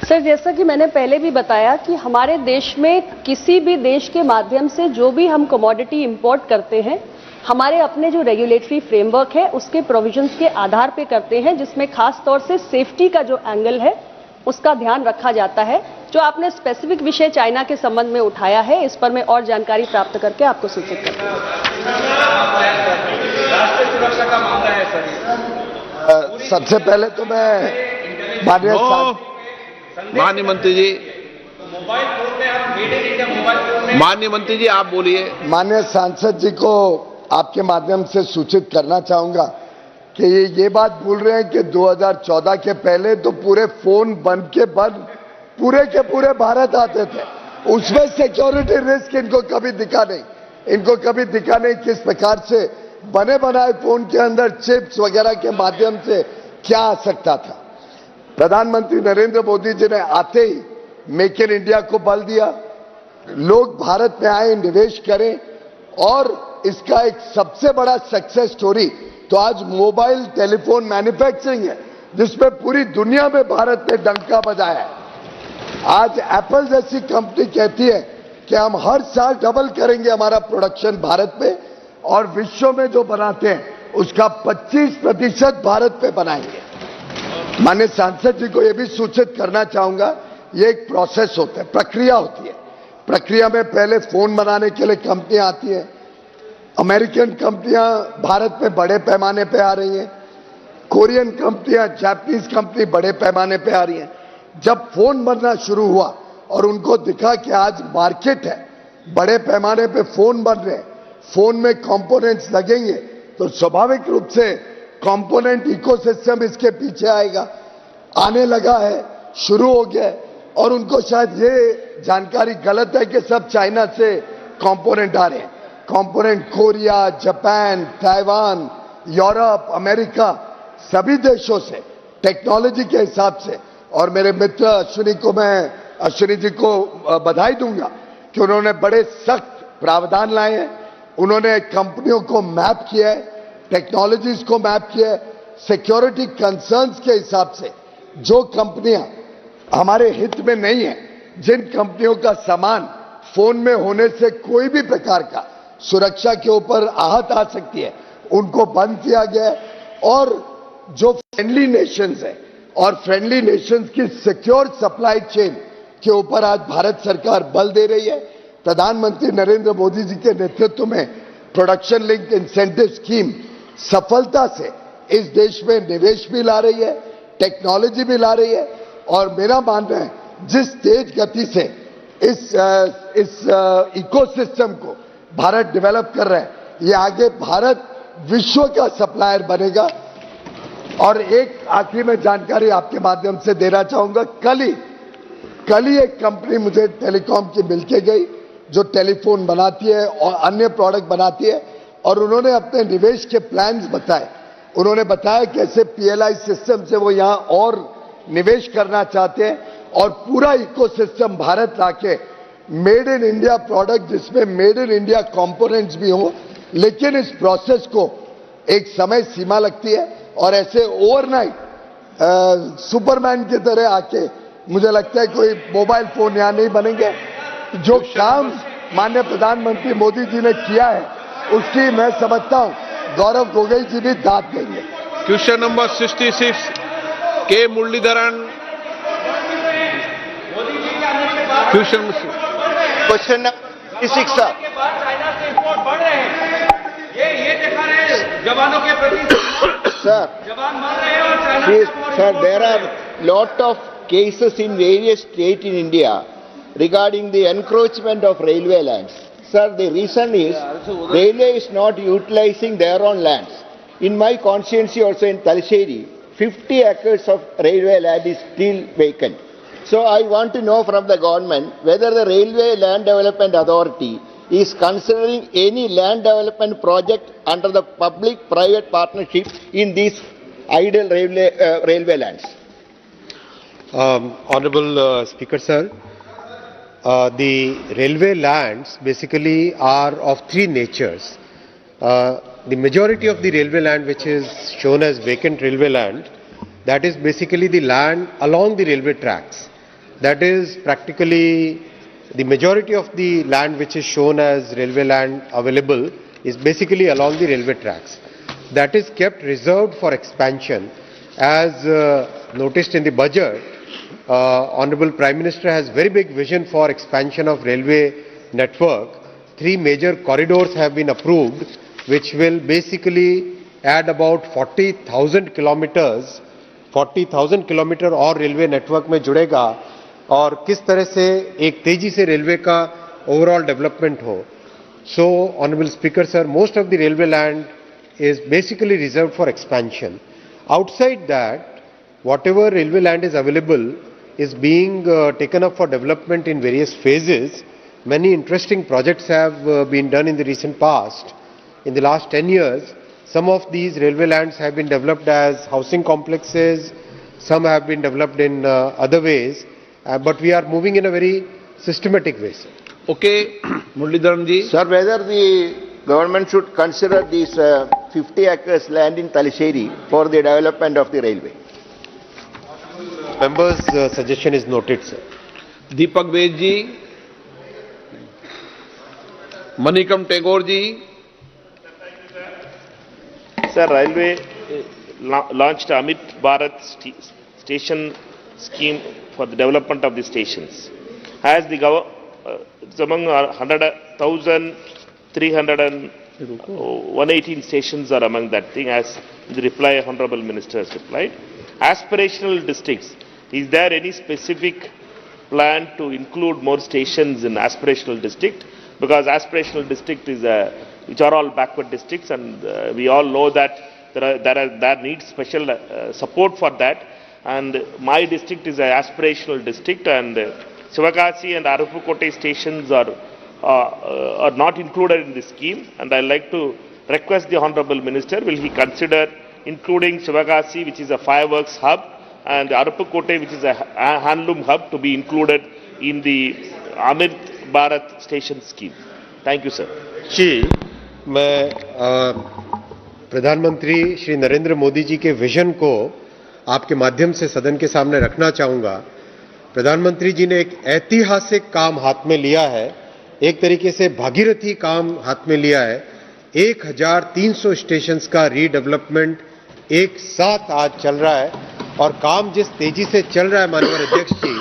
सर, जैसा कि मैंने पहले भी बताया कि हमारे देश में किसी भी देश के माध्यम से जो भी हम कमोडिटी इंपोर्ट करते हैं, हमारे अपने जो रेगुलेटरी फ्रेमवर्क है उसके प्रोविजंस के आधार पे करते हैं, जिसमें खास तौर से सेफ्टी का जो एंगल है उसका ध्यान रखा जाता है। जो आपने स्पेसिफिक विषय चाइना के संबंध में उठाया है, इस पर मैं और जानकारी प्राप्त करके आपको सूचित करता हूं। राष्ट्रीय सुरक्षा का मामला है सर। सबसे पहले तो मैं माननीय मंत्री जी, मोबाइल फोन में हम made in India mobile phone में, माननीय मंत्री जी आप बोलिए। माननीय सांसद जी को आपके माध्यम से सूचित करना चाहूंगा कि ये बात बोल रहे हैं कि 2014 के पहले तो पूरे फोन बंद के बंद पूरे के पूरे भारत आते थे, उसमें सिक्योरिटी रिस्क इनको कभी दिखा नहीं, इनको कभी दिखा नहीं किस प्रकार से बने बनाए फोन के अंदर चिप्स वगैरह के माध्यम से क्या आ सकता था। प्रधानमंत्री नरेंद्र मोदी जी ने आते ही मेक इन इंडिया को बल दिया, लोग भारत में आए, निवेश करें, और इसका एक सबसे बड़ा सक्सेस स्टोरी तो आज मोबाइल टेलीफोन मैन्युफैक्चरिंग है, जिसमें पूरी दुनिया में भारत ने डंका बजाया है। आज एप्पल जैसी कंपनी कहती है कि हम हर साल डबल करेंगे हमारा प्रोडक्शन भारत में, और विश्व में जो बनाते हैं उसका 25% भारत पे बनाएंगे। माननीय सांसद जी को यह भी सूचित करना चाहूंगा, ये एक प्रोसेस होता है, प्रक्रिया होती है। प्रक्रिया में पहले फोन बनाने के लिए कंपनियां आती हैं, अमेरिकन कंपनियां भारत में बड़े पैमाने पे आ रही हैं, कोरियन कंपनियां, जापानीज कंपनी बड़े पैमाने पे आ रही हैं। जब फोन बनना शुरू हुआ और उनको दिखा कि आज मार्केट है, बड़े पैमाने पे फोन बन रहे हैं, फोन में कंपोनेंट्स लगेंगे, तो स्वाभाविक रूप से कंपोनेंट इकोसिस्टम इसके पीछे आएगा, आने लगा है, शुरू हो गया है। और उनको शायद ये जानकारी गलत है कि सब चाइना से कंपोनेंट आ रहे हैं। Component Korea, Japan, Taiwan, Europe, America, सभी देशों से टेक्नोलॉजी के हिसाब से। और मेरे मित्र अश्विनी जी को बधाई दूंगा कि उन्होंने बड़े सख्त प्रावधान लाए हैं, उन्होंने कंपनियों को मैप किया है, टेक्नोलॉजीज को मैप किया है, सिक्योरिटी कंसर्न्स के हिसाब से जो कंपनियां हमारे हित में नहीं है, जिन कंपनियों का सामान फोन में होने से कोई भी प्रकार का सुरक्षा के ऊपर आहत आ सकती है, उनको बंद किया गया है। और जो फ्रेंडली नेशंस है और फ्रेंडली नेशंस की सिक्योर सप्लाई चेन के ऊपर आज भारत सरकार बल दे रही है। प्रधानमंत्री नरेंद्र मोदी जी के नेतृत्व में प्रोडक्शन लिंक्ड इंसेंटिव स्कीम सफलता से इस देश में निवेश भी ला रही है, टेक्नोलॉजी भी ला रही है। और मेरा मानना है जिस तेज गति से इस इकोसिस्टम को भारत डेवलप कर रहा है, ये आगे भारत विश्व का सप्लायर बनेगा। और एक आखिरी में जानकारी आपके माध्यम से देना चाहूंगा, कल ही एक कंपनी मुझे टेलीकॉम की मिलके गई जो टेलीफोन बनाती है और अन्य प्रोडक्ट बनाती है, और उन्होंने अपने निवेश के प्लान्स बताए। उन्होंने बताया कैसे पीएलआई सिस्टम से वो यहां और निवेश करना चाहते हैं और पूरा इकोसिस्टम भारत लाके मेड इन इंडिया प्रोडक्ट, जिसमें मेड इन इंडिया कंपोनेंट्स भी हो। लेकिन इस प्रोसेस को एक समय सीमा लगती है और ऐसे ओवरनाइट सुपरमैन की तरह आके मुझे लगता है कोई मोबाइल फोन यहाँ नहीं बनेंगे। जो काम माननीय प्रधानमंत्री मोदी जी ने किया है उसकी मैं समझता हूँ गौरव गोगोई जी भी दाद देंगे। क्वेश्चन नंबर 66 के मुरलीधरन। Question number 66 sir. ये दिखा रहे जवानों के प्रति Sir, sir, there are lot of cases in various states in India regarding the encroachment of railway lands. Sir, the reason is railway is not utilizing their own lands. In my constituency also in Talasheri, 50 acres of railway land is still vacant. So I want to know from the government whether the Railway Land Development Authority is considering any land development project under the public-private partnership in these idle railway lands. Honorable Speaker, sir, the railway lands basically are of three natures. The majority of the railway land which is shown as vacant railway land, that is basically the land along the railway tracks. That is practically the majority of the land which is shown as railway land available is basically along the railway tracks. That is kept reserved for expansion. As noticed in the budget, Honorable Prime Minister has very big vision for expansion of railway network. 3 major corridors have been approved which will basically add about 40,000 kilometers और railway network में जुड़ेगा और किस तरह से एक तेजी से रेलवे का ओवरऑल डेवलपमेंट हो. So, Honorable Speaker, sir, most of the railway land is basically reserved for expansion. Outside that, whatever railway land is available is being taken up for development in various phases. Many interesting projects have been done in the recent past. In the last 10 years, some of these railway lands have been developed as housing complexes, some have been developed in other ways, but we are moving in a very systematic way, sir. Okay, Muralidharan ji. Sir, whether the government should consider these 50 acres land in Talasheri for the development of the railway. Members' suggestion is noted, sir. Deepak Ved ji. Manikam Tagore ji. Sir, Railway launched Amit Bharat Station Scheme for the development of the stations. As the it's among 118 stations are among that thing, as the reply Honorable Minister has replied. Aspirational districts, is there any specific plan to include more stations in aspirational district? Because aspirational district is which are all backward districts, and we all know that there needs special support for that. And my district is an aspirational district, and Sivakasi and Arupukote stations are not included in this scheme. And I like to request the Honorable Minister, will he consider including Sivakasi, which is a fireworks hub, and Arupukote, which is a handloom hub, to be included in the Amit Bharat Station scheme. Thank you, sir. मैं प्रधानमंत्री श्री नरेंद्र मोदी जी के vision को आपके माध्यम से सदन के सामने रखना चाहूंगा. प्रधानमंत्री जी ने एक ऐतिहासिक काम हाथ में लिया है, एक तरीके से भागीरथी काम हाथ में लिया है. 1300 स्टेशंस का रीडेवलपमेंट एक साथ आज चल रहा है और काम जिस तेजी से चल रहा है, माननीय अध्यक्ष जी,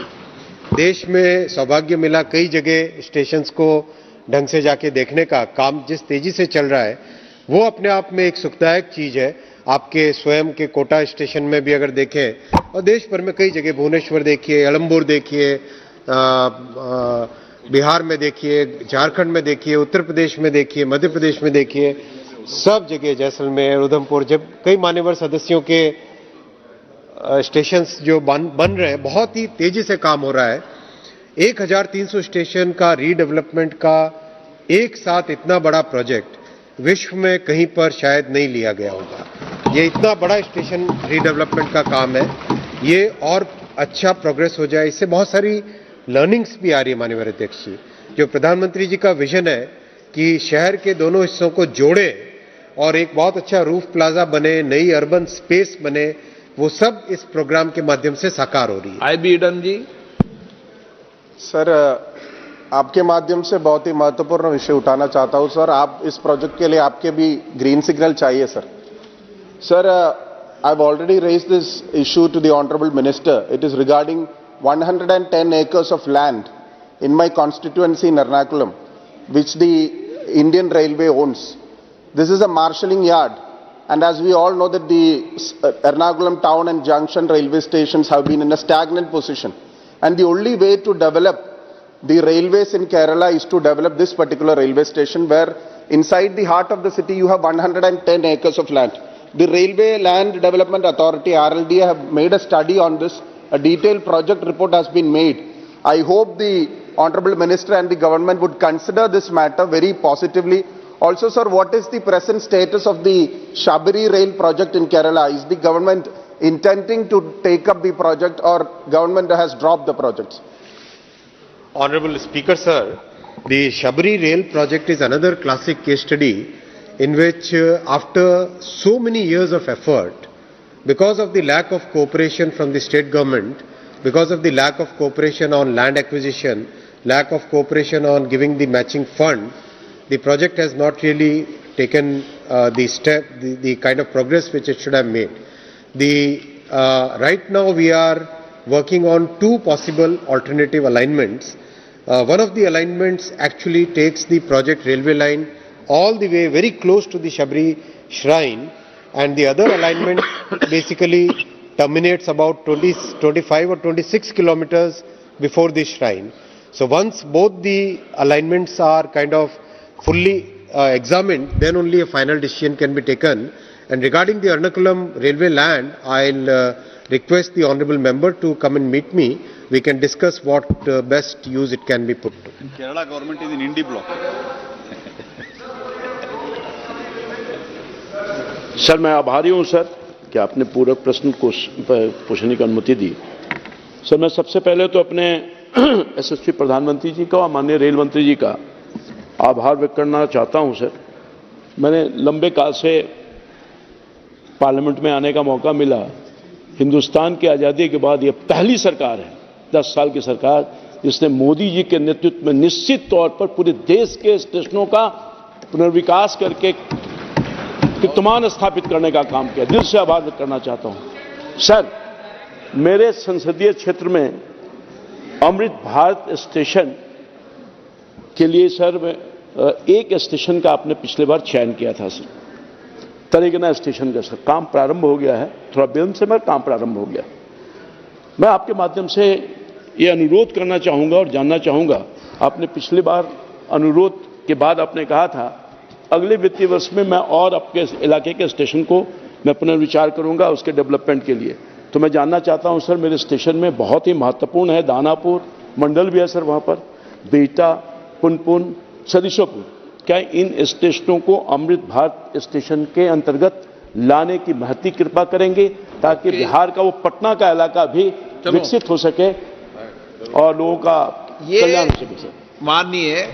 देश में सौभाग्य मिला कई जगह स्टेशंस को ढंग से जाके देखने का. काम जिस तेजी से चल रहा है वो अपने आप में एक सुखदायक चीज है. आपके स्वयं के कोटा स्टेशन में भी अगर देखें, और देश भर में कई जगह, भुवनेश्वर देखिए, अलमपुर देखिए, बिहार में देखिए, झारखंड में देखिए, उत्तर प्रदेश में देखिए, मध्य प्रदेश में देखिए, सब जगह जैसलमेर, उधमपुर, जब कई मान्यवर सदस्यों के स्टेशंस जो बन रहे हैं, बहुत ही तेजी से काम हो रहा है. 1300 स्टेशन का रीडेवलपमेंट का एक साथ इतना बड़ा प्रोजेक्ट विश्व में कहीं पर शायद नहीं लिया गया होगा. ये इतना बड़ा स्टेशन रीडेवलपमेंट का काम है, ये और अच्छा प्रोग्रेस हो जाए, इससे बहुत सारी लर्निंग्स भी आ रही है. माननीय अध्यक्ष जी, जो प्रधानमंत्री जी का विजन है कि शहर के दोनों हिस्सों को जोड़े और एक बहुत अच्छा रूफ प्लाजा बने, नई अर्बन स्पेस बने, वो सब इस प्रोग्राम के माध्यम से साकार हो रही है। आई बी ईडन जी। सर, आपके माध्यम से बहुत ही महत्वपूर्ण विषय उठाना चाहता हूं सर। आप इस प्रोजेक्ट के लिए आपके भी ग्रीन सिग्नल चाहिए sir. Sir, I have already raised this issue to the honourable minister. It is regarding 110 acres of land in my constituency in Ernakulam, which the Indian Railway owns. This is a marshalling yard, and as we all know that the Ernakulam town and junction railway stations have been in a stagnant position, and the only way to develop the railways in Kerala is to develop this particular railway station, where inside the heart of the city you have 110 acres of land. The Railway Land Development Authority, RLD, have made a study on this. A detailed project report has been made. I hope the Honorable Minister and the government would consider this matter very positively. Also, sir, what is the present status of the Shabari Rail project in Kerala? Is the government intending to take up the project, or government has dropped the projects? Honorable Speaker, sir, the Shabari Rail project is another classic case study in which after so many years of effort, because of the lack of cooperation from the state government, because of the lack of cooperation on land acquisition, lack of cooperation on giving the matching fund, the project has not really taken the kind of progress which it should have made. Right now we are working on two possible alternative alignments. One of the alignments actually takes the project railway line all the way very close to the Shabari shrine, and the other alignment basically terminates about 25 or 26 kilometers before the shrine. So once both the alignments are kind of fully examined, then only a final decision can be taken. And regarding the Ernakulam railway land, I'll request the honourable member to come and meet me. We can discuss what best use it can be put to. Kerala government is in Indie block. Sir, मैं आभारी हूं sir कि आपने पूरक प्रश्न को पूछने की अनुमति दी। सर, मैं सबसे पहले तो अपने एसएसपी प्रधानमंत्री जी का और माननीय रेल मंत्री जी का आभार व्यक्त करना चाहता हूं सर। मैंने लंबे काल से पार्लियामेंट में आने का मौका मिला। हिंदुस्तान की आज़ादी के बाद ये पहली सरकार है, 10 साल की सरकार, जिसने मोदी जी के नेतृत्व में निश्चित तौर पर पूरे देश के स्टेशनों का पुनर्विकास करके कीर्तिमान स्थापित करने का काम किया। दिल से आभार व्यक्त करना चाहता हूं। सर, मेरे संसदीय क्षेत्र में अमृत भारत स्टेशन के लिए सर एक स्टेशन का आपने पिछले बार चयन किया था सर, तरेगना स्टेशन का। सर, काम प्रारंभ हो गया है, थोड़ा विलंब से मगर काम प्रारंभ हो गया। मैं आपके माध्यम से ये अनुरोध करना चाहूंगा और जानना चाहूंगा, आपने पिछली बार अनुरोध के बाद आपने कहा था अगले वित्तीय वर्ष में मैं और आपके इलाके के स्टेशन को मैं पुनर्विचार करूंगा उसके डेवलपमेंट के लिए। तो मैं जानना चाहता हूं सर, मेरे स्टेशन में बहुत ही महत्वपूर्ण है दानापुर मंडल भी है सर, वहां पर बेटा, पुनपुन, सरिसोपुर, क्या इन स्टेशनों को अमृत भारत स्टेशन के अंतर्गत लाने की महती कृपा करेंगे ताकि बिहार का वो पटना का इलाका भी विकसित हो सके और लोगों का कल्याण हो सके सर। माननीय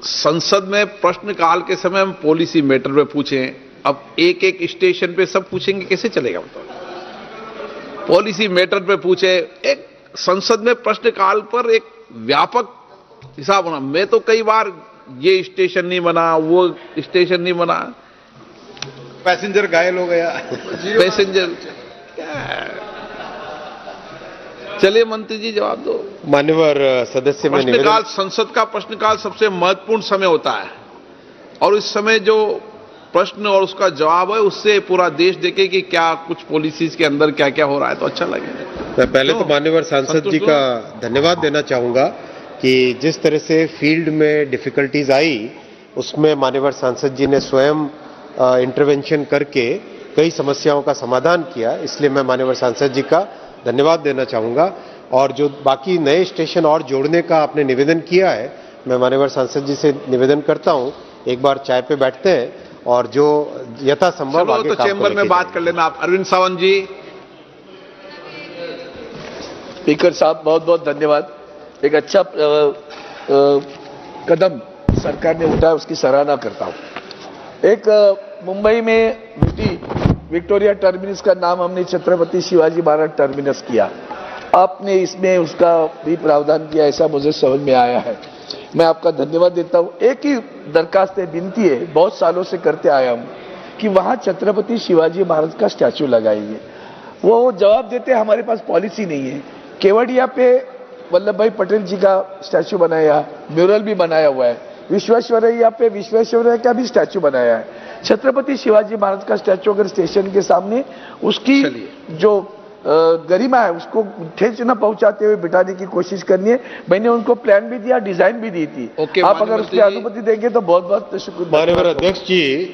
संसद में प्रश्नकाल के समय हम पॉलिसी मैटर पे पूछें, अब एक एक स्टेशन पे सब पूछेंगे कैसे चलेगा बताओ। पॉलिसी मैटर पे पूछे, एक संसद में प्रश्नकाल पर एक व्यापक हिसाब होना। मैं तो कई बार ये स्टेशन नहीं बना, वो स्टेशन नहीं बना, पैसेंजर घायल हो गया, पैसेंजर चलिए मंत्री जी जवाब दो। मान्यवर सदस्य, में प्रश्नकाल, संसद का प्रश्नकाल सबसे महत्वपूर्ण समय होता है और इस समय जो प्रश्न और उसका जवाब है उससे पूरा देश देखे कि क्या कुछ पॉलिसीज के अंदर क्या क्या हो रहा है, तो अच्छा लगेगा। मैं पहले तो मान्यवर सांसद जी का धन्यवाद देना चाहूंगा कि जिस तरह से फील्ड में डिफिकल्टीज आई उसमें मान्यवर सांसद जी ने स्वयं इंटरवेंशन करके कई समस्याओं का समाधान किया, इसलिए मैं मान्यवर सांसद जी का धन्यवाद देना चाहूंगा। और जो बाकी नए स्टेशन और जोड़ने का आपने निवेदन किया है, मैं माननीय सांसद जी से निवेदन करता हूं एक बार चाय पे बैठते हैं और जो यथासंभव आगे तो चेंबर में बात कर लेना आप। अरविंद सावंत जी। स्पीकर साहब बहुत बहुत धन्यवाद। एक अच्छा कदम सरकार ने उठाया, उसकी सराहना करता हूं। एक मुंबई में बेटी विक्टोरिया टर्मिनस का नाम हमने छत्रपति शिवाजी महाराज टर्मिनस किया। आपने इसमें उसका भी प्रावधान किया, ऐसा मुझे समझ में आया है। मैं आपका धन्यवाद देता हूँ। एक ही दरखास्त है, विनती है, बहुत सालों से करते आया हूँ कि वहाँ छत्रपति शिवाजी महाराज का स्टैचू लगाइए। वो जवाब देते हैं हमारे पास पॉलिसी नहीं है। केवड़िया पे वल्लभ भाई पटेल जी का स्टैचू बनाया, म्यूरल भी बनाया हुआ है। विश्वेश्वरैया पे विश्वेश्वरैया का भी स्टैचू बनाया है। छत्रपति शिवाजी महाराज का स्टैचू अगर स्टेशन के सामने, उसकी जो गरिमा है उसको ठेस न पहुंचाते हुए बिठाने की कोशिश करनी है। मैंने उनको प्लान भी दिया, डिजाइन भी दी थी। आप अगर उसकी अनुमति देंगे तो बहुत बहुत शुक्रिया। माननीय अध्यक्ष जी,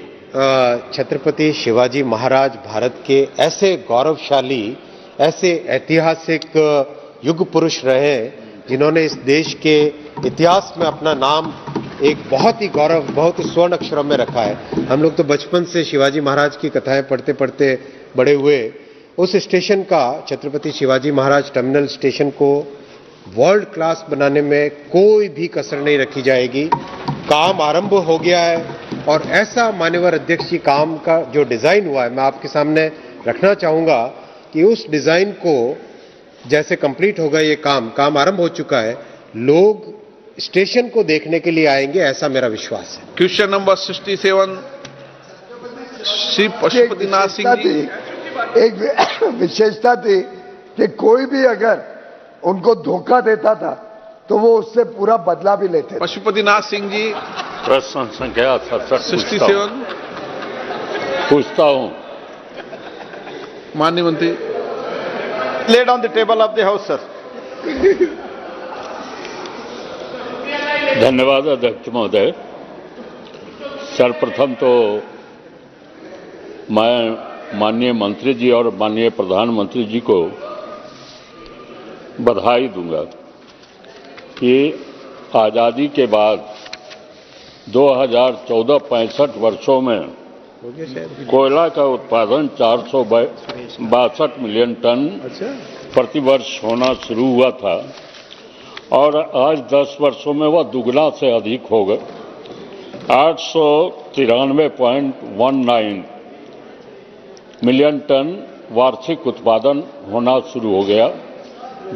छत्रपति शिवाजी महाराज भारत के ऐसे गौरवशाली, ऐसे ऐतिहासिक युग पुरुष रहे जिन्होंने इस देश के इतिहास में अपना नाम एक बहुत ही गौरव, बहुत ही स्वर्ण अक्षरों में रखा है। हम लोग तो बचपन से शिवाजी महाराज की कथाएं पढ़ते पढ़ते बड़े हुए। उस स्टेशन का, छत्रपति शिवाजी महाराज टर्मिनल स्टेशन को वर्ल्ड क्लास बनाने में कोई भी कसर नहीं रखी जाएगी। काम आरंभ हो गया है और ऐसा माननीय अध्यक्ष जी काम का जो डिजाइन हुआ है, मैं आपके सामने रखना चाहूंगा कि उस डिजाइन को जैसे कंप्लीट होगा ये काम आरंभ हो चुका है, लोग स्टेशन को देखने के लिए आएंगे, ऐसा मेरा विश्वास है। Question number 67 Shri Pashupatinath Singh ji. एक विशेषता थी कि कोई भी अगर उनको धोखा देता था तो वो उससे पूरा बदला भी लेते थे। पशुपतिनाथ सिंह जी, प्रश्न संख्या 67 पूछता हूं। माननीय मंत्री। Laid on the table of the house sir. धन्यवाद अध्यक्ष महोदय। सर्वप्रथम तो मैं माननीय मंत्री जी और माननीय प्रधानमंत्री जी को बधाई दूंगा कि आज़ादी के बाद 2014-65 वर्षों में कोयला का उत्पादन 462 मिलियन टन प्रतिवर्ष होना शुरू हुआ था और आज 10 वर्षों में वह दुगना से अधिक हो गए। 893.19 मिलियन टन वार्षिक उत्पादन होना शुरू हो गया।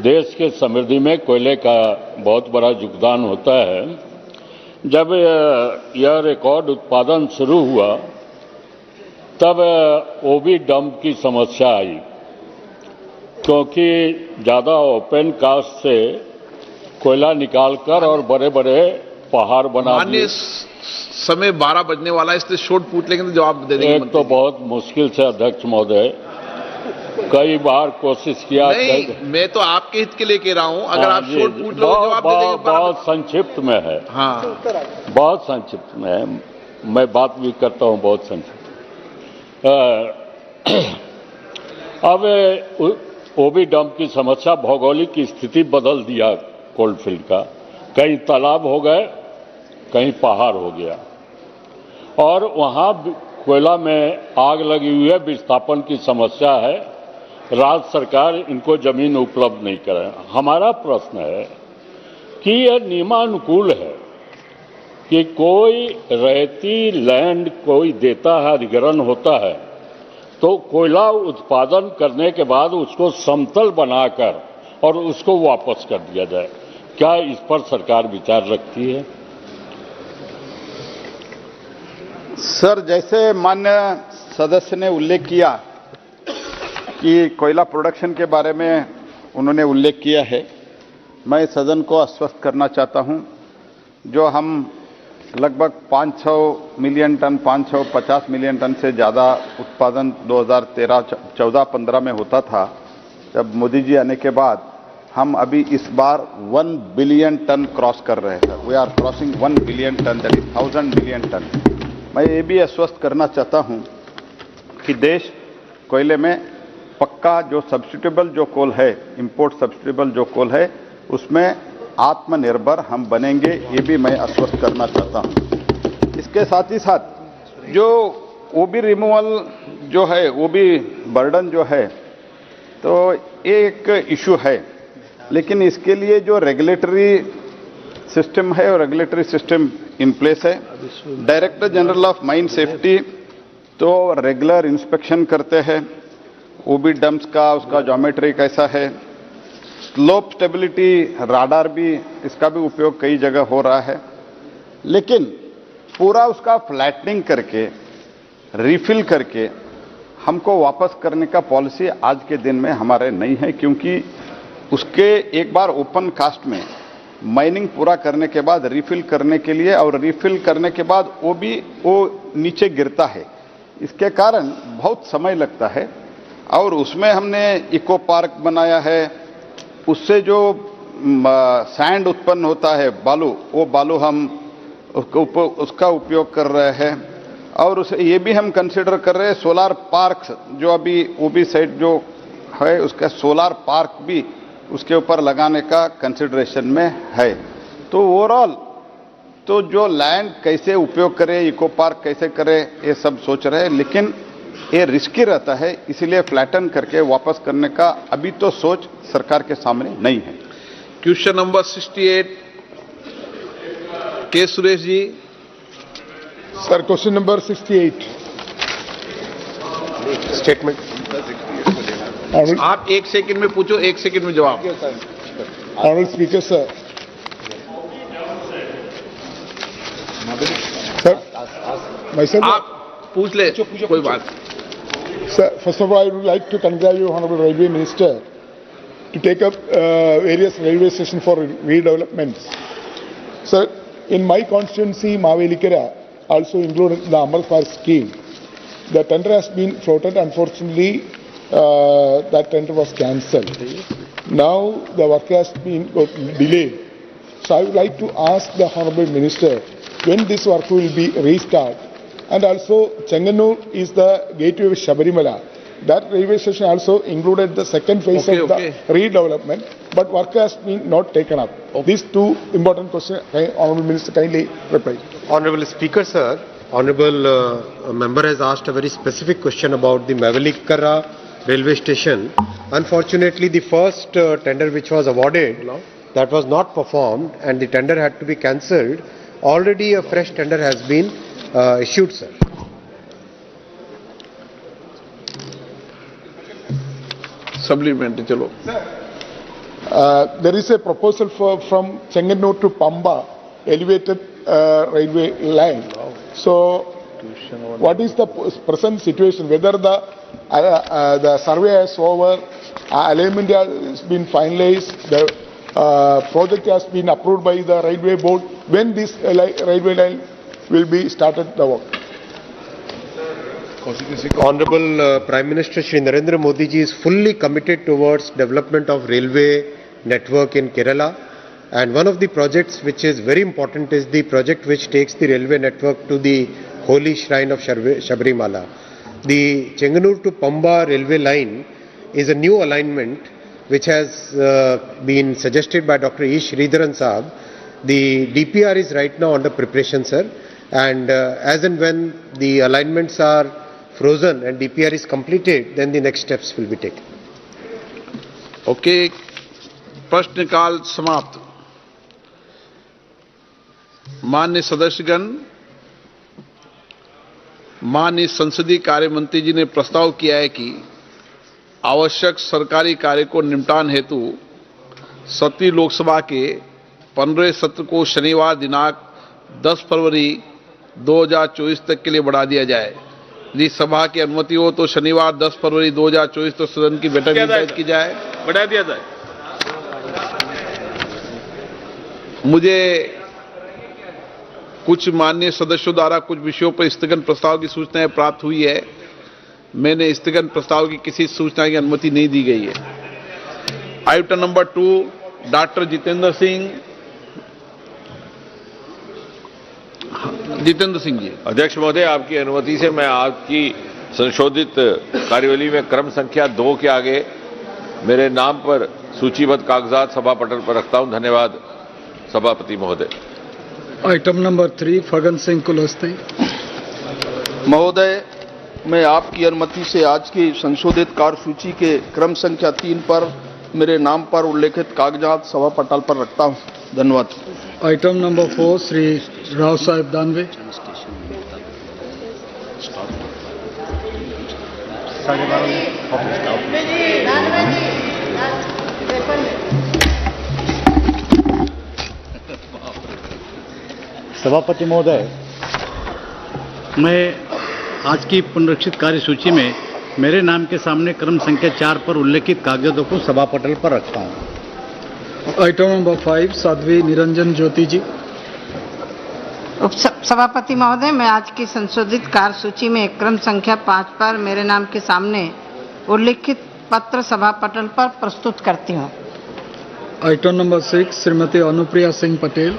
देश के समृद्धि में कोयले का बहुत बड़ा योगदान होता है। जब यह रिकॉर्ड उत्पादन शुरू हुआ तब ओबी डंप की समस्या आई, क्योंकि ज़्यादा ओपन कास्ट से कोयला निकालकर और बड़े बड़े पहाड़ बना दिए। समय 12 बजने वाला है, इसलिए शॉर्ट पूछ लेंगे तो जवाब दे देंगे। एक तो बहुत मुश्किल से अध्यक्ष महोदय, कई बार कोशिश किया। नहीं, मैं तो आपके हित के लिए कह रहा हूं, अगर आप शॉर्ट पूछ लो जवाब दे देंगे। बहुत संक्षिप्त में है। हाँ, बहुत संक्षिप्त में है। मैं बात भी करता हूं बहुत संक्षिप्त। अब ओबी डंप की समस्या, भौगोलिक स्थिति बदल दिया कोलफील्ड का। कहीं तालाब हो गए, कहीं पहाड़ हो गया और वहां कोयला में आग लगी हुई है, विस्थापन की समस्या है। राज्य सरकार इनको जमीन उपलब्ध नहीं करे। हमारा प्रश्न है कि यह नियमानुकूल है कि कोई रहती लैंड कोई देता है, अधिग्रहण होता है, तो कोयला उत्पादन करने के बाद उसको समतल बनाकर और उसको वापस कर दिया जाए। क्या इस पर सरकार विचार रखती है? सर, जैसे मान्य सदस्य ने उल्लेख किया कि कोयला प्रोडक्शन के बारे में उन्होंने उल्लेख किया है, मैं सदन को आश्वस्त करना चाहता हूं। जो हम लगभग 500 मिलियन टन, 550 मिलियन टन से ज़्यादा उत्पादन 2013-14-15 में होता था, जब मोदी जी आने के बाद हम अभी इस बार 1 बिलियन टन क्रॉस कर रहे हैं। We are crossing 1 billion ton, that is 1000 million ton. मैं ये भी आश्वस्त करना चाहता हूं कि देश कोयले में पक्का जो सब्स्टिट्यूएबल जो कोल है, इंपोर्ट सब्स्टिट्यूएबल जो कोल है, उसमें आत्मनिर्भर हम बनेंगे, ये भी मैं आश्वस्त करना चाहता हूं। इसके साथ ही साथ जो ओबी रिमूवल जो है, ओबी बर्डन जो है, तो एक इशू है, लेकिन इसके लिए जो रेगुलेटरी सिस्टम है और रेगुलेटरी सिस्टम इन प्लेस है। Director general of mine safety तो रेगुलर इंस्पेक्शन करते हैं, ओबी डम्प्स का उसका ज्योमेट्री कैसा है, स्लोप स्टेबिलिटी राडार भी, इसका भी उपयोग कई जगह हो रहा है, लेकिन पूरा उसका फ्लैटनिंग करके रिफिल करके हमको वापस करने का पॉलिसी आज के दिन में हमारे नहीं है, क्योंकि उसके एक बार ओपन कास्ट में माइनिंग पूरा करने के बाद रिफिल करने के लिए, और रिफिल करने के बाद वो नीचे गिरता है, इसके कारण बहुत समय लगता है। और उसमें हमने इको पार्क बनाया है, उससे जो सैंड उत्पन्न होता है बालू, वो बालू हम उसका उपयोग कर रहे हैं। और उसे ये भी हम कंसिडर कर रहे हैं सोलार पार्क, जो अभी ओबी साइड जो है उसका सोलार पार्क भी उसके ऊपर लगाने का कंसिडरेशन में है। तो ओवरऑल तो जो लैंड कैसे उपयोग करें, इको पार्क कैसे करें, ये सब सोच रहे हैं, लेकिन ये रिस्की रहता है, इसीलिए फ्लैटन करके वापस करने का अभी तो सोच सरकार के सामने नहीं है। क्वेश्चन नंबर 68 के Suresh ji. Sir question number 68 statement. आप 1 सेकंड में पूछो, 1 सेकंड में जवाब। ऑनरेबल स्पीकर सर, आप पूछ ले, कोई बात। Sir, first of all, I would like to congratulate Honorable Railway Minister to take up various railway stations for redevelopments. Sir, in my constituency, Mavelikara, also included in the Amrit Bharat scheme, the tender has been floated. Unfortunately, that tender was cancelled. Now the work has been delayed. So I would like to ask the Honorable Minister when this work will be restarted. And also, Chenganur is the gateway of Shabarimala. That railway station also included the second phase of the redevelopment, but work has been not taken up. These two important questions, Honourable Minister kindly reply. Honourable Speaker, sir, Honourable member has asked a very specific question about the Mavelikara railway station. Unfortunately, the first tender which was awarded, that was not performed, and the tender had to be cancelled. Already a fresh tender has been issued, sir. Supplementary, chalo. There is a proposal from Chenganur to Pamba elevated railway line. So, what is the present situation? Whether the survey is over, alignment has been finalized, the project has been approved by the railway board. When this railway line will be started the work? Honorable Prime Minister Shri Narendra Modi ji is fully committed towards development of railway network in Kerala, and one of the projects which is very important is the project which takes the railway network to the holy shrine of Shabarimala. The Chenganur to Pamba railway line is a new alignment which has been suggested by Dr. E. Sridharan Saab. The DPR is right now under preparation, sir, and as and when the alignments are frozen and DPR is completed, then the next steps will be taken. Okay, प्रश्नकाल समाप्त। माननीय सदस्यगण, माननीय संसदीय कार्य मंत्री जी ने प्रस्ताव किया है कि आवश्यक सरकारी कार्य को निपटान हेतु 7वीं लोकसभा के 15वें सत्र को शनिवार दिनांक 10 फरवरी 2024 तक के लिए बढ़ा दिया जाए। यदि सभा की अनुमति हो तो शनिवार 10 फरवरी 2024 तक सदन की बैठक निर्धारित की जाए, बढ़ा दिया जाए। मुझे कुछ माननीय सदस्यों द्वारा कुछ विषयों पर स्थगन प्रस्ताव की सूचनाएं प्राप्त हुई है। मैंने स्थगन प्रस्ताव की किसी सूचना की अनुमति नहीं दी गई है। Item number 2, doctor Jitendra Singh ji. अध्यक्ष महोदय, आपकी अनुमति से मैं आपकी संशोधित कार्यवली में क्रम संख्या 2 के आगे मेरे नाम पर सूचीबद्ध कागजात सभा पटल पर रखता हूं। धन्यवाद सभापति महोदय। Item number 3, Phagan Singh Kulaste. महोदय, मैं आपकी अनुमति से आज की संशोधित कार्यसूची के क्रम संख्या 3 पर मेरे नाम पर उल्लेखित कागजात सभा पटल पर रखता हूं। धन्यवाद। आइटम नंबर 4, श्री राव साहेब दानवे। सभापति महोदय, मैं आज की पुनरीक्षित कार्यसूची में मेरे नाम के सामने क्रम संख्या 4 पर उल्लेखित कागजातों को सभा पटल पर रखता हूं। आइटम नंबर 5 साध्वी निरंजन ज्योति जी। सभापति महोदय, मैं आज की संशोधित कार्यसूची में क्रम संख्या 5 पर मेरे नाम के सामने उल्लेखित पत्र सभा पटल पर प्रस्तुत करती हूँ। Item number 6 Shrimati Anupriya Singh Patel.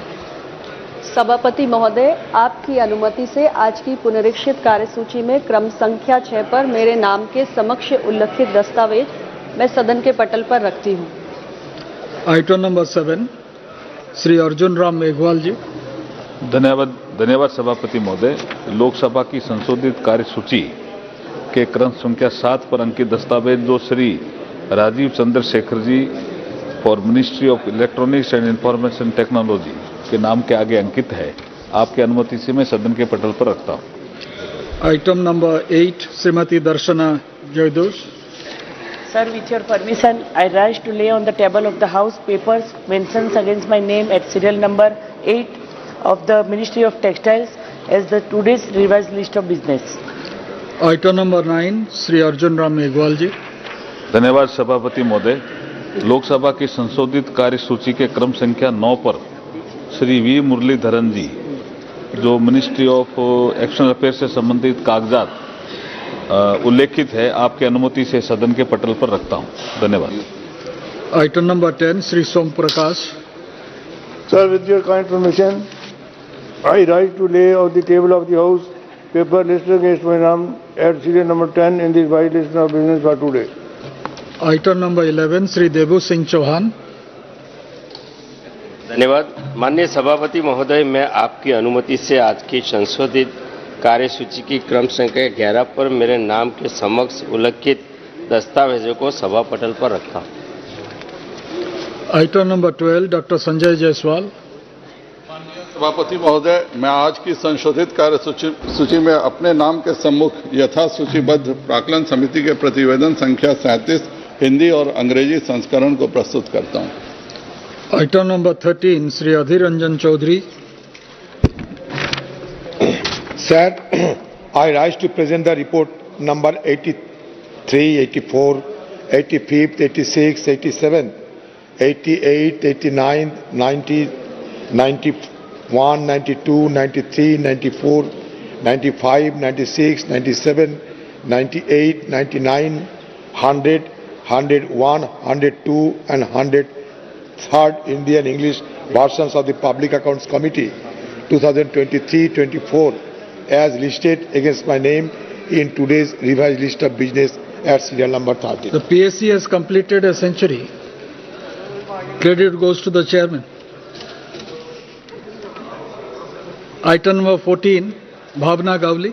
सभापति महोदय, आपकी अनुमति से आज की पुनरीक्षित कार्यसूची में क्रम संख्या 6 पर मेरे नाम के समक्ष उल्लेखित दस्तावेज मैं सदन के पटल पर रखती हूँ। Item number 7 Shri Arjun Ram Meghwal ji. धन्यवाद सभापति महोदय। लोकसभा की संशोधित कार्यसूची के क्रम संख्या 7 पर अंकित दस्तावेज जो Shri Rajeev Chandrasekhar ji for ministry of electronics and information technology के नाम के आगे अंकित है, आपकी अनुमति से मैं सदन के पटल पर रखता हूं। Item number 8 Shrimati Darshana Jardosh. Sir, with your permission, I rise to lay on the table of the House papers mentions against my name at serial number 8 of the Ministry of Textiles as the today's revised list of business. Item number 9 Shri Arjun Ram Meghwal ji. धन्यवाद सभापति महोदय। लोकसभा की संशोधित कार्यसूची के क्रम संख्या 9 पर श्री वी मुरलीधरन जी जो मिनिस्ट्री ऑफ एक्सटर्नल अफेयर्स से संबंधित कागजात उल्लेखित है, आपकी अनुमति से सदन के पटल पर रखता हूं। धन्यवाद। Item number 10 Shri Som Prakash. Sir, with your kind permission, I rise to lay on the table of the House paper listed against my name at serial number 10 in the revised list of business for today. Item number 11 Shri Debu Singh Chauhan. धन्यवाद। माननीय सभापति महोदय, मैं आपकी अनुमति से आज की संशोधित कार्यसूची की क्रम संख्या 11 पर मेरे नाम के समक्ष उल्लेखित दस्तावेजों को सभा पटल पर रखा। Item number 12 doctor Sanjay Jaiswal. सभापति महोदय, मैं आज की संशोधित कार्यसूची में अपने नाम के सम्मुख यथा सूचीबद्ध प्राक्कलन समिति के प्रतिवेदन संख्या 37 हिंदी और अंग्रेजी संस्करण को प्रस्तुत करता हूं। Item number 13 Shri Adhir Ranjan Chowdhury. Sir, I rise to present the report number 83, 84, 85, 86, 87, 88, 89, 90, 91, 92, 93, 94, 95, 96, 97, 98, 99, 100, 101, 102 and 103rd Indian English versions of the Public Accounts Committee 2023-24 as listed against my name in today's revised list of business at serial number 30. The PSC has completed a century. Credit goes to the chairman. Item number 14 भावना गावली।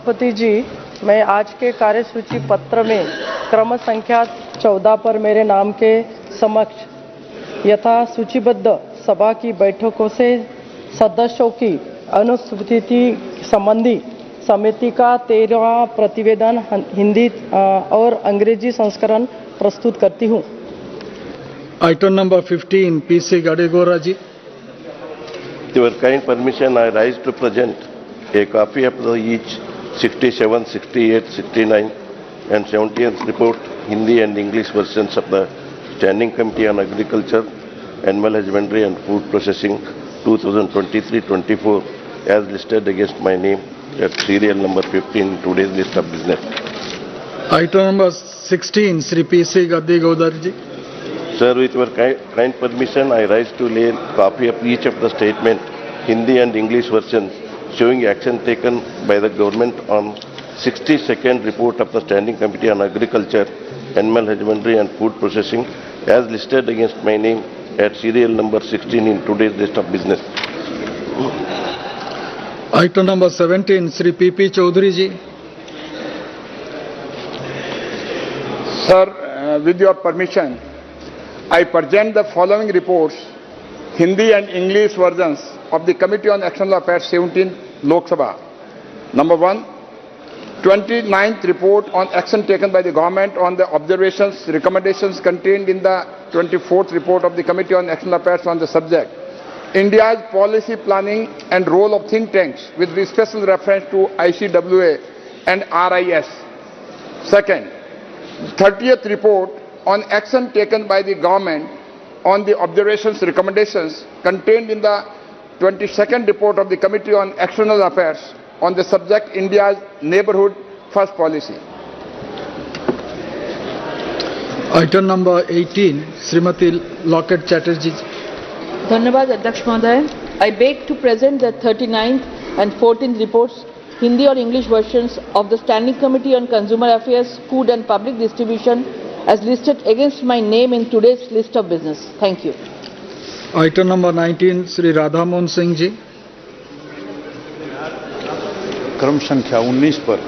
पति जी, मैं आज के कार्यसूची पत्र में क्रम संख्या 14 पर मेरे नाम के समक्ष यथा सूचीबद्ध सभा की बैठकों से सदस्यों की अनुपस्थिति संबंधी समिति का 13वां प्रतिवेदन हिंदी और अंग्रेजी संस्करण प्रस्तुत करती हूँ। Item number 15 PC Gaddigoudar ji. With your kind permission, I rise to present a copy of the each 67, 68, 69 and 70th report, Hindi and English versions of the Standing Committee on Agriculture, Animal Husbandry and Food Processing 2023-24 as listed against my name at serial number 15 in today's list of business. Item number 16 Sri PC Gaddi Gaudar ji. Sir, with your kind permission, I rise to lay a copy of each of the statement, Hindi and English versions, showing action taken by the government on 62nd report of the Standing Committee on Agriculture, Animal Husbandry and Food Processing, as listed against my name at serial number 16 in today's list of business. Item number 17 Sri PP Chaudhary ji. Sir, with your permission, I present the following reports, Hindi and English versions of the Committee on External Affairs 17 Lok Sabha. Number 1, 29th report on action taken by the government on the observations, recommendations contained in the 24th report of the Committee on External Affairs on the subject. India's policy planning and role of think tanks with special reference to ICWA and RIS. Second, 30th report on action taken by the government on the observations, recommendations contained in the 22nd report of the Committee on External Affairs on the subject India's neighborhood first policy. Item number 18, Srimati Locket Chatterjee. धन्यवाद अध्यक्ष महोदय. I beg to present the 39th and 14th reports, Hindi or English versions of the Standing Committee on Consumer Affairs, Food and Public Distribution as listed against my name in today's list of business. Thank you. Item number 19, Sri Radha Mohan Singh ji. क्रम संख्या 19 पर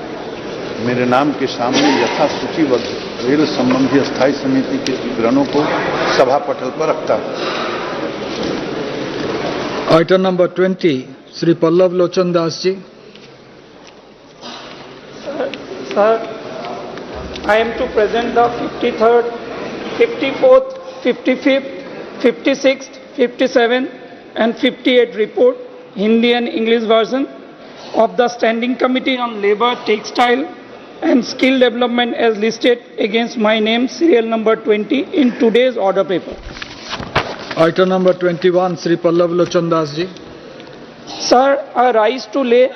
मेरे नाम के सामने यथा सूचीबद्ध rail संबंधी स्थायी समिति के विवरणों को सभा पटल पर रखता हूं. Item number 20, Sri Pallav Lochan Das ji. Sir, I am to present the 53rd, 54th, 55th, 56th, 57th and 58th report, Hindi and English version of the Standing Committee on Labour, Textile and Skill Development as listed against my name, serial number 20 in today's order paper. Item number 21, Sri Pallav Lochan Das ji. Sir, I rise to lay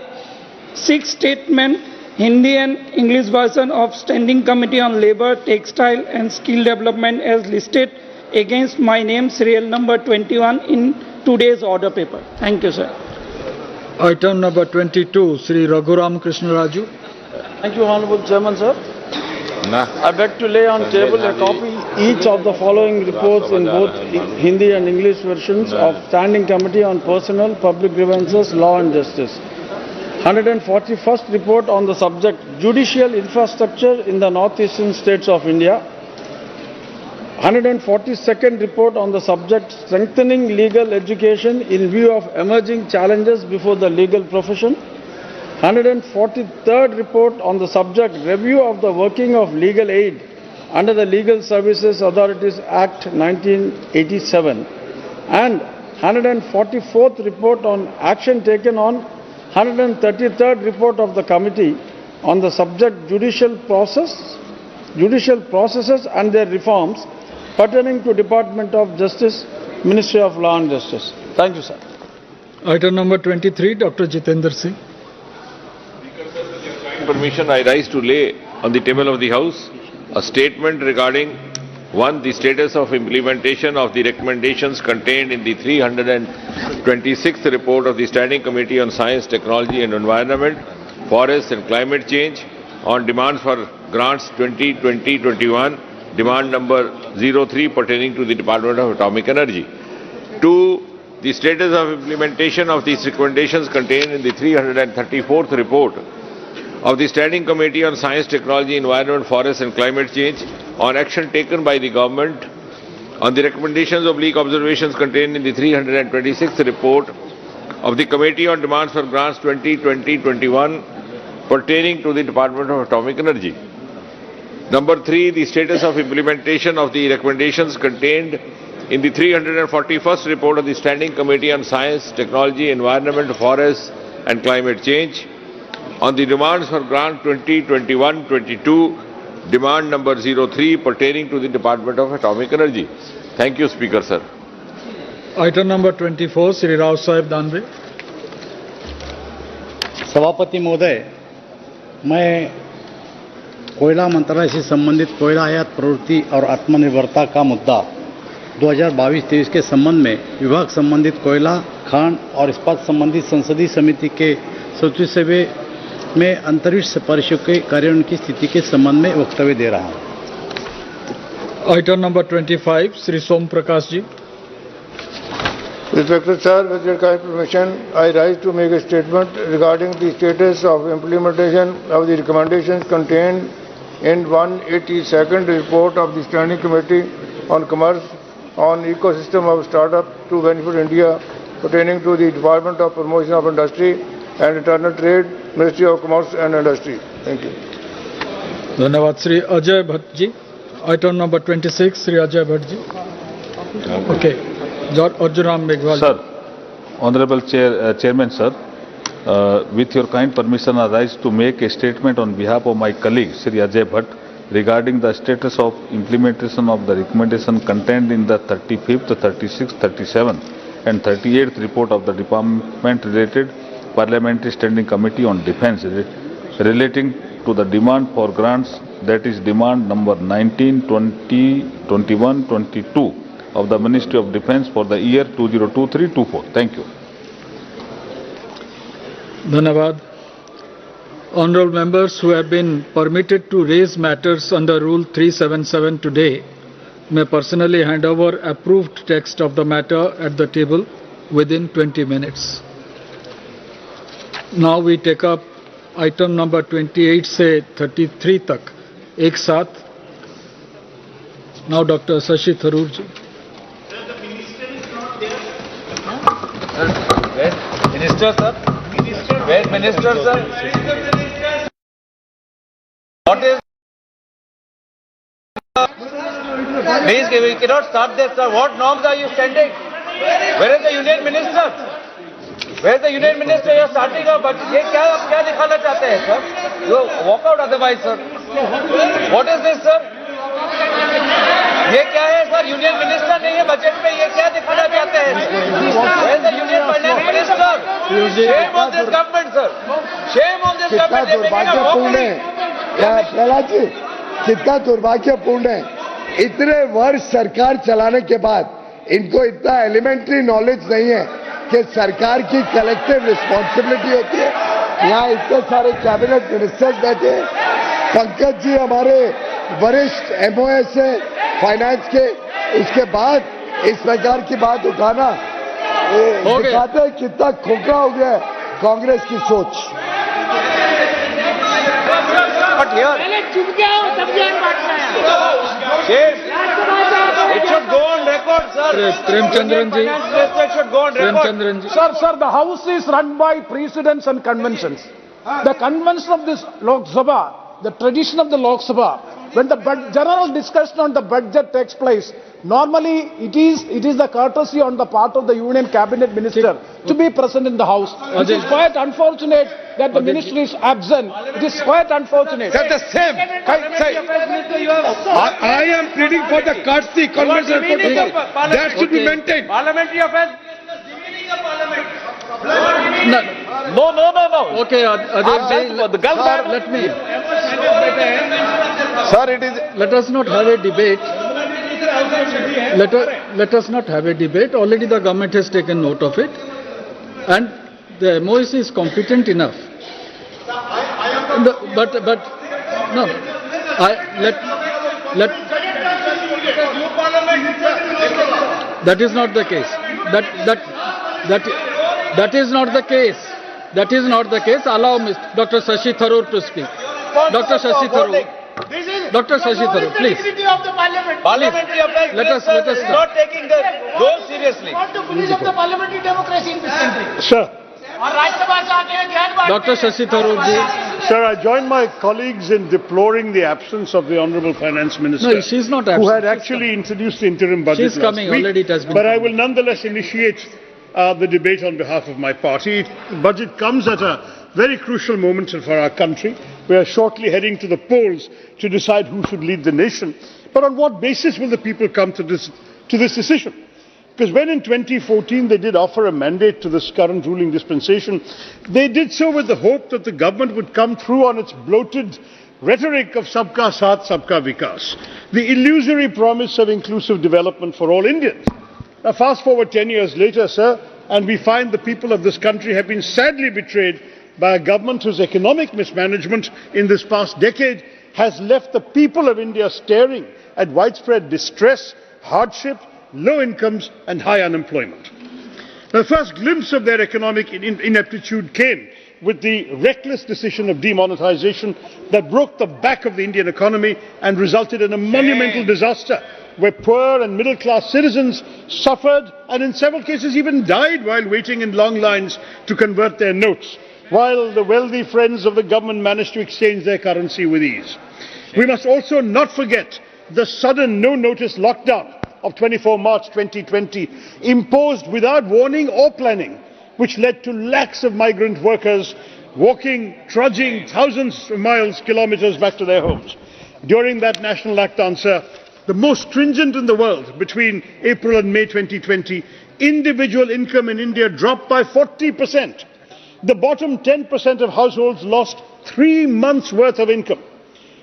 6 statement, Hindi and English version of Standing Committee on Labour, Textile and Skill Development as listed against my name, serial number 21 in today's order paper. Thank you, sir. Item number 22, Sri Raghuram Krishna Raju. Thank you, Honorable Chairman, sir. I beg to lay on table a copy each of the following reports in both Hindi and English versions of Standing Committee on Personnel, Public Grievances, Law and Justice. 141st report on the subject Judicial Infrastructure in the Northeastern States of India. 142nd report on the subject Strengthening Legal Education in view of emerging challenges before the legal profession. 143rd report on the subject Review of the Working of Legal Aid under the Legal Services Authorities Act 1987. And 144th report on action taken on 133rd report of the committee on the subject judicial processes and their reforms pertaining to Department of Justice, Ministry of Law and Justice. Thank you, sir. Item number 23, Dr. Jitendra Singh. Permission, I rise to lay on the table of the House a statement regarding 1. The status of implementation of the recommendations contained in the 326th report of the Standing Committee on Science, Technology and Environment, Forests and Climate Change on demands for grants 2020-21, demand number 03 pertaining to the Department of Atomic Energy. 2. The status of implementation of these recommendations contained in the 334th report of the Standing Committee on Science, Technology, Environment, Forests and Climate Change on action taken by the government on the recommendations oblique observations contained in the 326th report of the Committee on Demands for Grants 2020-21 pertaining to the Department of Atomic Energy. Number 3, the status of implementation of the recommendations contained in the 341st report of the Standing Committee on Science, Technology, Environment, Forests and Climate Change on the demands for grant 2021-22, demand number 03 pertaining to the Department of Atomic Energy. Thank you, Speaker, sir. Item number 24, Sri Rao Sahib Danve. सभापति महोदय, मैं कोयला मंत्रालय से संबंधित कोयला आयात प्रवृत्ति और आत्मनिर्भरता का मुद्दा 2022-23 के संबंध में विभाग संबंधित कोयला, खान और इस्पात संबंधित संसदीय समिति के सचिव में अंतरिक्ष परिषद के कार्यान्वयन की स्थिति के संबंध में वक्तव्य दे रहा हूं। Item number 25, Sri Som Prakash ji. Respected Sir, with your kind permission, I rise to make a statement regarding the status of implementation of the recommendations contained in 182nd report of the Standing Committee on Commerce on Ecosystem of Startup to Benefit India pertaining to the Department of Promotion of Industry and Internal Trade, Ministry of Commerce and Industry. Thank you. धन्यवाद Shri Ajay Bhatt ji. Item number 26, Shri Ajay Bhatt ji. Okay. Arjun Ram Meghwal. Sir, Honorable Chairman, sir, with your kind permission, I rise to make a statement on behalf of my colleague, Shri Ajay Bhatt, regarding the status of implementation of the recommendation contained in the 35th, 36th, 37th and 38th report of the department-related Parliamentary Standing Committee on Defence relating to the demand for grants, that is demand number 19, 20, 21, 22 of the Ministry of Defence for the year 2023-24. Thank you. Dhanyavad. Honorable members who have been permitted to raise matters under Rule 377 today may personally hand over approved text of the matter at the table within 20 minutes. Now we take up item number 28 से 33 तक एक साथ. Now Dr. Shashi Tharoor ji. Minister, sir? Where Minister, sir? What is... Please, we cannot start this, sir. What norms are you standing? Where is the Union Minister? Where is the Union Minister? You are starting up, but ये क्या दिखाना चाहते हैं, sir? You walk out otherwise, sir. What is this, sir? ये क्या है, sir? Union Minister नहीं है बजट में, ये क्या दिखाना चाहते हैं? Where is the Union Finance Minister? Shame on this government, sir. Shame on this government. Prahlad ji, कितना दुर्भाग्यपूर्ण है, इतने वर्ष सरकार चलाने के बाद इनको इतना एलिमेंट्री नॉलेज नहीं है कि सरकार की कलेक्टिव रिस्पॉन्सिबिलिटी होती है. यहाँ इतने सारे कैबिनेट मिनिस्टर्स बैठे हैं. पंकज जी हमारे वरिष्ठ MOS है फाइनेंस के, उसके बाद इस प्रकार की बात उठाना दिखाते हैं कितना खोखला हो गया है कांग्रेस की सोच. It should go on record, sir. Premchandran ji. It should go on record. Premchandran ji. Sir, the House is run by precedents and conventions. The convention of this Lok Sabha, the tradition of the Lok Sabha, when the general discussion on the budget takes place, normally it is the courtesy on the part of the Union Cabinet Minister to be present in the House. It is quite unfortunate that the ministry is absent. It is quite unfortunate. That's the same. I am pleading for the courtesy convention protocol. That should be maintained. Parliamentary affairs. No. Okay, let me. Sir, it is. Let us not have a debate. Let us not have a debate. Already the government has taken note of it, and the MOEC is competent enough. But no, that is not the case. That is not the case. That is not the case. Allow Dr. Shashi Tharoor to speak. Dr. Shashi Tharoor. Dr. Shashi Tharoor, please. Of the Parliament. Parliamentary affairs. Let us not taking the role seriously. Not to police of the parliamentary democracy in this country. Sir. Dr. Shashi Tharoor ji. Sir, I join my colleagues in deploring the absence of the Honourable Finance Minister. No, she's not absent. Who had actually introduced the interim budget She's coming, last week. already it has been. But I will nonetheless initiate the debate on behalf of my party. The budget comes at a very crucial moment for our country. We are shortly heading to the polls to decide who should lead the nation. But on what basis will the people come to this decision? Because when in 2014 they did offer a mandate to this current ruling dispensation, they did so with the hope that the government would come through on its bloated rhetoric of Sabka Saath, Sabka Vikas, the illusory promise of inclusive development for all Indians. Now fast forward 10 years later, sir, and we find the people of this country have been sadly betrayed by a government whose economic mismanagement in this past decade has left the people of India staring at widespread distress, hardship, low incomes and high unemployment. The first glimpse of their economic ineptitude came with the reckless decision of demonetization that broke the back of the Indian economy and resulted in a monumental disaster where poor and middle-class citizens suffered and in several cases even died while waiting in long lines to convert their notes. while the wealthy friends of the government managed to exchange their currency with ease. We must also not forget the sudden no-notice lockdown of 24 March 2020, imposed without warning or planning, which led to lakhs of migrant workers walking, trudging thousands of miles, kilometers back to their homes. During that national lockdown, sir, the most stringent in the world, between April and May 2020, individual income in India dropped by 40%. The bottom 10% of households lost 3 months' worth of income.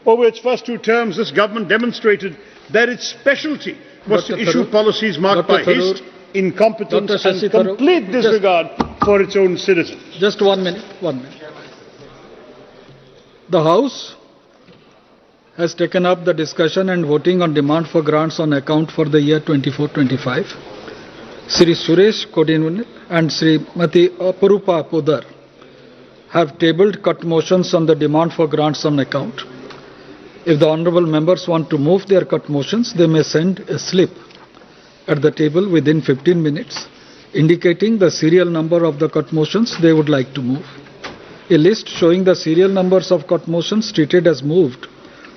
Over its first 2 terms, this government demonstrated that its specialty was to issue policies marked by haste, incompetence and complete disregard for its own citizens. Just 1 minute. The House has taken up the discussion and voting on demand for grants on account for the year 24-25. Sri Suresh Kodinunil and Srimati Aparupa Podar have tabled cut motions on the demand for grants on account. If the honourable members want to move their cut motions, they may send a slip at the table within 15 minutes, indicating the serial number of the cut motions they would like to move. A list showing the serial numbers of cut motions treated as moved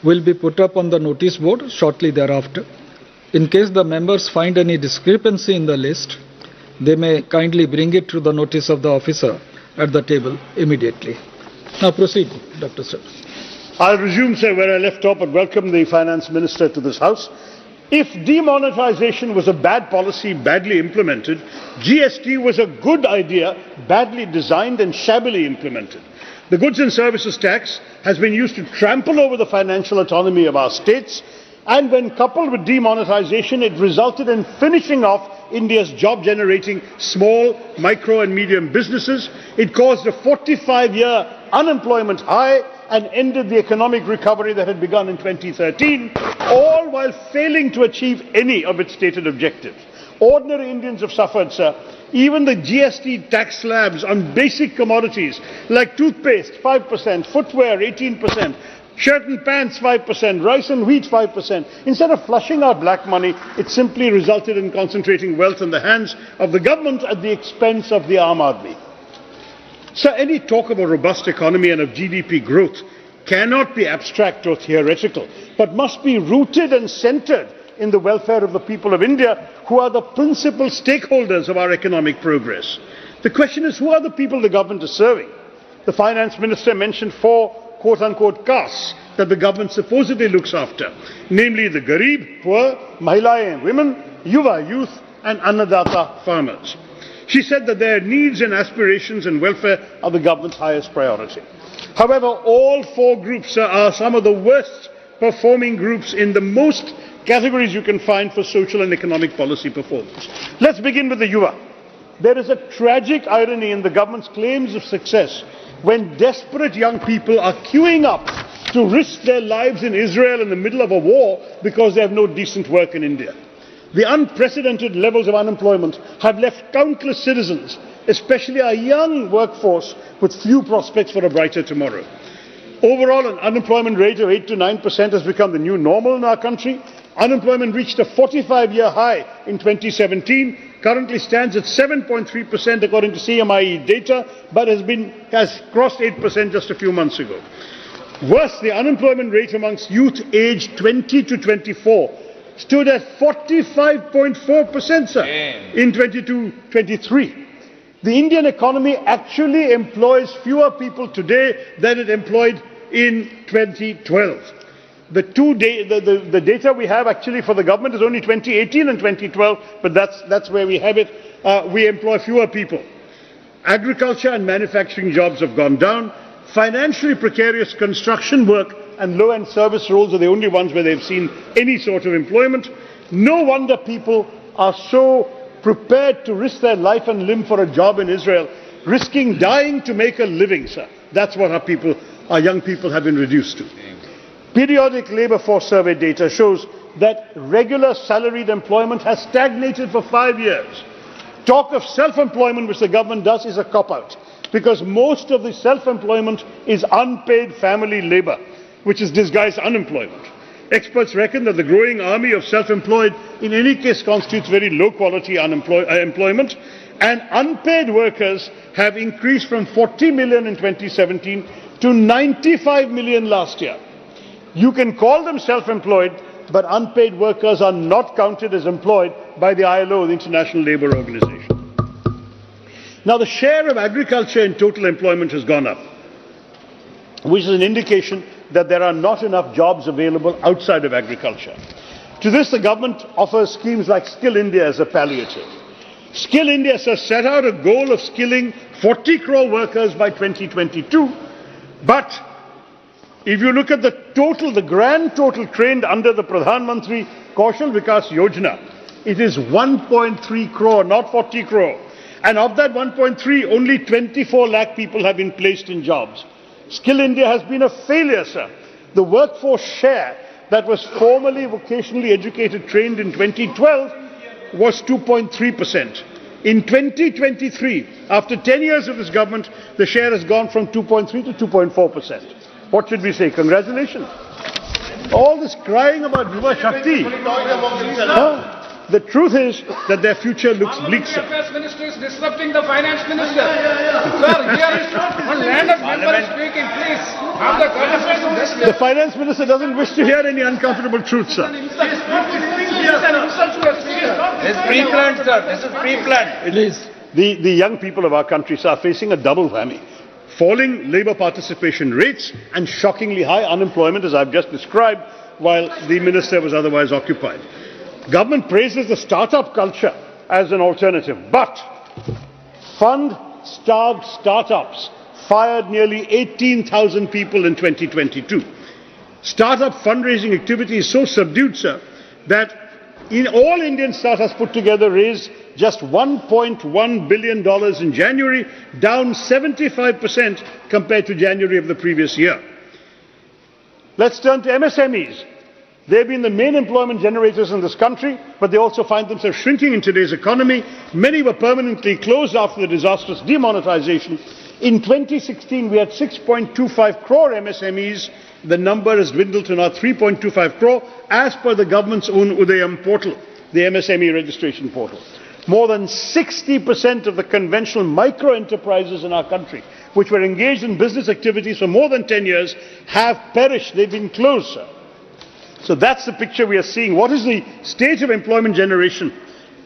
will be put up on the notice board shortly thereafter. In case the members find any discrepancy in the list, they may kindly bring it to the notice of the officer at the table immediately. Now proceed, Dr. Sir. I'll resume, sir, where I left off and welcome the Finance Minister to this House. If demonetization was a bad policy, badly implemented, GST was a good idea, badly designed and shabbily implemented. The goods and services tax has been used to trample over the financial autonomy of our states, and when coupled with demonetization, it resulted in finishing off India's job-generating small, micro and medium businesses. It caused a 45-year unemployment high and ended the economic recovery that had begun in 2013, all while failing to achieve any of its stated objectives. Ordinary Indians have suffered, sir. Even the GST tax slabs on basic commodities like toothpaste, 5%, footwear, 18%, shirt and pants, 5%, rice and wheat, 5%. Instead of flushing out black money, it simply resulted in concentrating wealth in the hands of the government at the expense of the Aam Aadmi. So any talk of a robust economy and of GDP growth cannot be abstract or theoretical, but must be rooted and centred in the welfare of the people of India, who are the principal stakeholders of our economic progress. The question is, who are the people the government is serving? The Finance Minister mentioned 4 quote-unquote castes that the government supposedly looks after, namely the Garib, poor, Mahilayen, women, Yuva, youth, and Annadata, farmers. She said that their needs and aspirations and welfare are the government's highest priority. However, all 4 groups are some of the worst performing groups in the most categories you can find for social and economic policy performance. Let's begin with the Yuva. There is a tragic irony in the government's claims of success when desperate young people are queuing up to risk their lives in Israel in the middle of a war because they have no decent work in India. The unprecedented levels of unemployment have left countless citizens, especially our young workforce, with few prospects for a brighter tomorrow. Overall, an unemployment rate of 8 to 9% has become the new normal in our country. Unemployment reached a 45-year high in 2017, currently stands at 7.3% according to CMIE data, but has crossed 8% just a few months ago. Worse, the unemployment rate amongst youth aged 20 to 24 stood at 45.4%, sir, in 22-23. The Indian economy actually employs fewer people today than it employed in 2012. The data we have actually for the government is only 2018 and 2012, but that's where we have it. We employ fewer people. Agriculture and manufacturing jobs have gone down. Financially precarious construction work and low-end service roles are the only ones where they've seen any sort of employment. No wonder people are so prepared to risk their life and limb for a job in Israel, risking dying to make a living, sir. That's what our young people have been reduced to. Periodic labour force survey data shows that regular salaried employment has stagnated for 5 years. Talk of self-employment, which the government does, is a cop-out, because most of the self-employment is unpaid family labour, which is disguised unemployment. Experts reckon that the growing army of self-employed in any case constitutes very low-quality employment, And unpaid workers have increased from 40 million in 2017 to 95 million last year. You can call them self-employed, but unpaid workers are not counted as employed by the ILO, the International Labour Organization. Now, the share of agriculture in total employment has gone up, which is an indication that there are not enough jobs available outside of agriculture. To this, the government offers schemes like Skill India as a palliative. Skill India has set out a goal of skilling 40 crore workers by 2022, but if you look at the grand total trained under the Pradhan Mantri Kaushal Vikas Yojana, it is 1.3 crore, not 40 crore. And of that 1.3, only 24 lakh people have been placed in jobs. Skill India has been a failure, sir. The workforce share that was formerly vocationally educated trained in 2012 was 2.3%. In 2023, after 10 years of this government, the share has gone from 2.3 to 2.4%. What should we say? Congratulations. All this crying about Yuva Shakti. The truth is that their future looks bleak, sir. The Affairs Minister is disrupting the Finance Minister. Sir, here is on land of member speaking, please. Have the courtesy to this. The Finance Minister doesn't wish to hear any uncomfortable truth, sir. This is an insult to a speaker. This is pre-planned, sir. This is pre-planned. The young people of our country, sir, are facing a double whammy. Falling labour participation rates and shockingly high unemployment, as I've just described, while the minister was otherwise occupied. Government praises the start-up culture as an alternative, but fund-starved start-ups fired nearly 18,000 people in 2022. Start-up fundraising activity is so subdued, sir, that in all Indian start-ups put together raised just $1.1 billion in January, down 75% compared to January of the previous year. Let's turn to MSMEs. They've been the main employment generators in this country, but they also find themselves shrinking in today's economy. Many were permanently closed after the disastrous demonetization. In 2016, we had 6.25 crore MSMEs. The number has dwindled to now 3.25 crore, as per the government's own Udayam portal, the MSME registration portal. More than 60% of the conventional micro-enterprises in our country, which were engaged in business activities for more than 10 years, have perished. They've been closed, sir. So that's the picture we are seeing. What is the state of employment generation?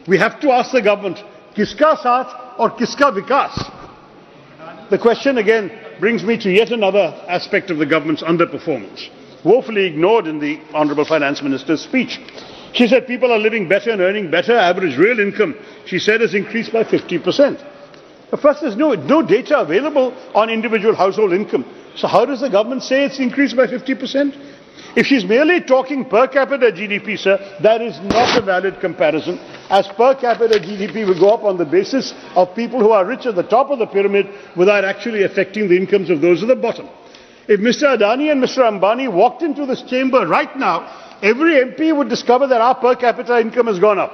We have to ask the government, kiska saath or kiska vikas? The question again brings me to yet another aspect of the government's underperformance, woefully ignored in the Honourable Finance Minister's speech. She said people are living better and earning better. Average real income, she said, has increased by 50%. But first, there's no data available on individual household income. So how does the government say it's increased by 50%? If she's merely talking per capita GDP, sir, that is not a valid comparison, as per capita GDP will go up on the basis of people who are rich at the top of the pyramid without actually affecting the incomes of those at the bottom. If Mr. Adani and Mr. Ambani walked into this chamber right now, every MP would discover that our per capita income has gone up.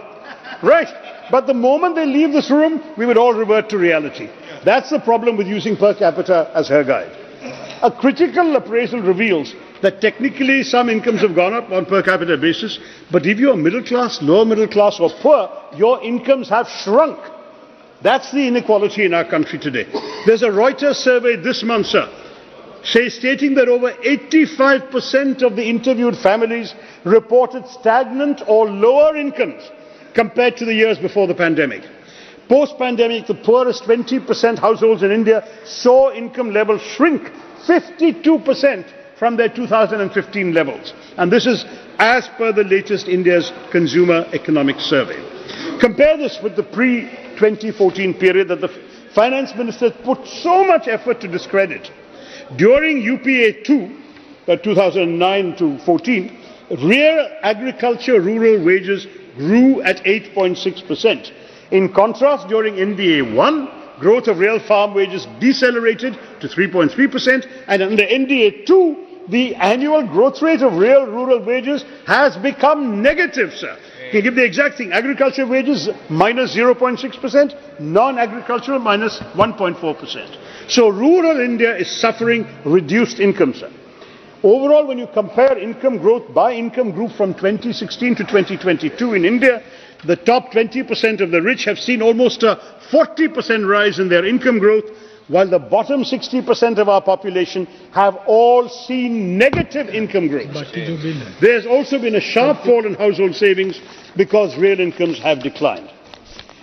Right? But the moment they leave this room, we would all revert to reality. That's the problem with using per capita as her guide. A critical appraisal reveals that technically some incomes have gone up on per capita basis, but if you are middle class, lower middle class or poor, your incomes have shrunk. That's the inequality in our country today. There's a Reuters survey this month, sir, stating that over 85% of the interviewed families reported stagnant or lower incomes compared to the years before the pandemic. Post-pandemic, the poorest 20% households in India saw income levels shrink 52% from their 2015 levels. And this is as per the latest India's Consumer Economic Survey. Compare this with the pre-2014 period that the Finance Minister put so much effort to discredit. During UPA 2, 2009 to 14, real agriculture rural wages grew at 8.6%. In contrast, during NDA 1, growth of real farm wages decelerated to 3.3%, and under NDA 2, the annual growth rate of real rural wages has become negative, sir. Can you give the exact thing? Agriculture wages minus 0.6%, non-agricultural minus 1.4%. So rural India is suffering reduced income, sir. Overall, when you compare income growth by income group from 2016 to 2022 in India, The top 20% of the rich have seen almost a 40% rise in their income growth, while the bottom 60% of our population have all seen negative income growth. There has also been a sharp fall in household savings because real incomes have declined.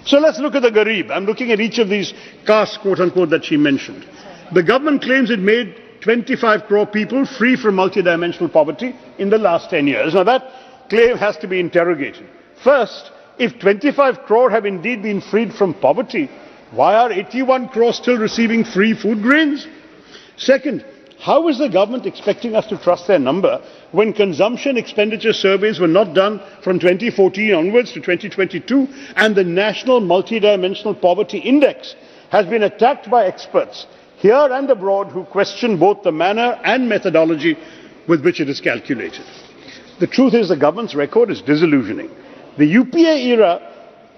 So let's look at the Garib. I'm looking at each of these castes, quote-unquote, that she mentioned. The government claims it made 25 crore people free from multidimensional poverty in the last 10 years. Now that claim has to be interrogated. First, if 25 crore have indeed been freed from poverty, why are 81 crore still receiving free food grains? Second, how is the government expecting us to trust their number when consumption expenditure surveys were not done from 2014 onwards to 2022 and the National Multidimensional Poverty Index has been attacked by experts here and abroad who question both the manner and methodology with which it is calculated? The truth is the government's record is disillusioning. The UPA era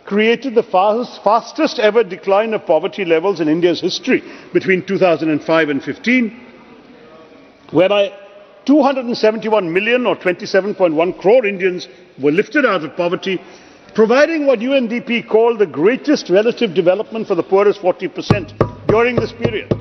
created the fastest ever decline of poverty levels in India's history between 2005 and 15, whereby 271 million or 27.1 crore Indians were lifted out of poverty, providing what UNDP called the greatest relative development for the poorest 40% during this period.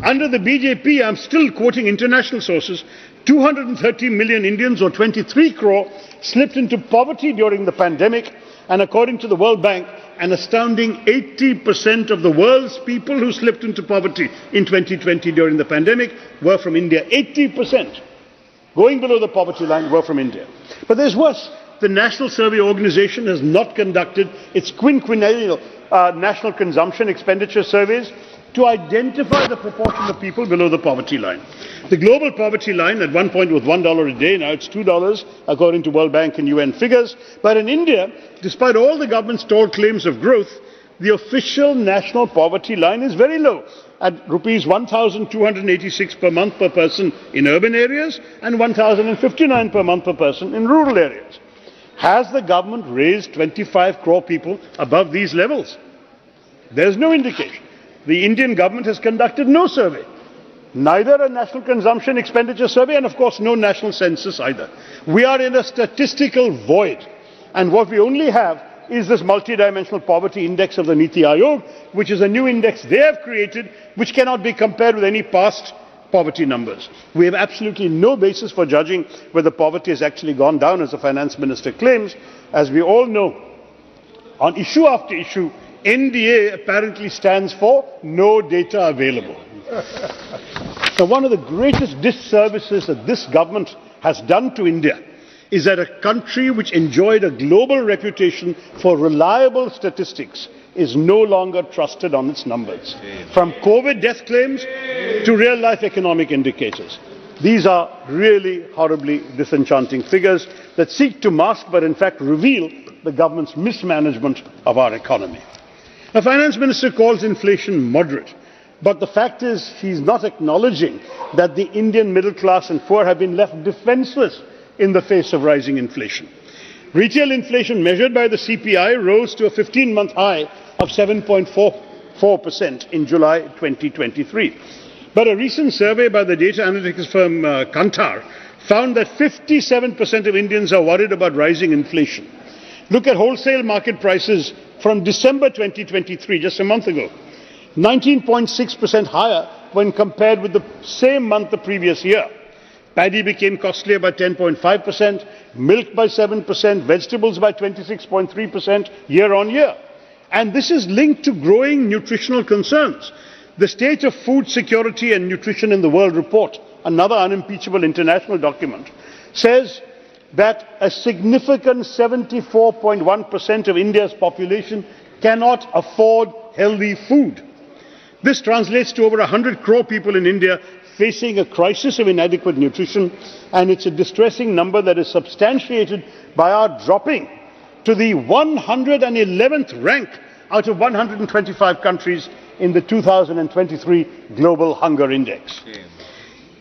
Under the BJP, I'm still quoting international sources, 230 million Indians or 23 crore slipped into poverty during the pandemic, and according to the World Bank, an astounding 80% of the world's people who slipped into poverty in 2020 during the pandemic were from India. 80% going below the poverty line were from India. But there's worse. The National Survey Organization has not conducted its quinquennial national consumption expenditure surveys to identify the proportion of people below the poverty line. The global poverty line at one point was $1 a day, now it's $2 according to World Bank and UN figures. But in India, despite all the government's tall claims of growth, the official national poverty line is very low at rupees 1,286 per month per person in urban areas and 1,059 per month per person in rural areas. Has the government raised 25 crore people above these levels? There's no indication. The Indian government has conducted no survey, neither a national consumption expenditure survey and of course no national census either. We are in a statistical void, and what we only have is this multidimensional poverty index of the Niti Aayog, which is a new index they have created, which cannot be compared with any past poverty numbers. We have absolutely no basis for judging whether poverty has actually gone down, as the finance minister claims. As we all know, on issue after issue, NDA apparently stands for no data available. So one of the greatest disservices that this government has done to India is that a country which enjoyed a global reputation for reliable statistics is no longer trusted on its numbers. From COVID death claims to real-life economic indicators. These are really horribly disenchanting figures that seek to mask but in fact reveal the government's mismanagement of our economy. The finance minister calls inflation moderate, but the fact is he is not acknowledging that the Indian middle class and poor have been left defenseless in the face of rising inflation. Retail inflation measured by the CPI rose to a 15-month high of 7.44% in July 2023. But a recent survey by the data analytics firm Kantar found that 57% of Indians are worried about rising inflation. Look at wholesale market prices from December 2023, just a month ago, 19.6% higher when compared with the same month the previous year. Paddy became costlier by 10.5%, milk by 7%, vegetables by 26.3% year on year. And this is linked to growing nutritional concerns. The State of Food Security and Nutrition in the World report, another unimpeachable international document, says that a significant 74.1% of India's population cannot afford healthy food. This translates to over 100 crore people in India facing a crisis of inadequate nutrition, and it's a distressing number that is substantiated by our dropping to the 111th rank out of 125 countries in the 2023 Global Hunger Index.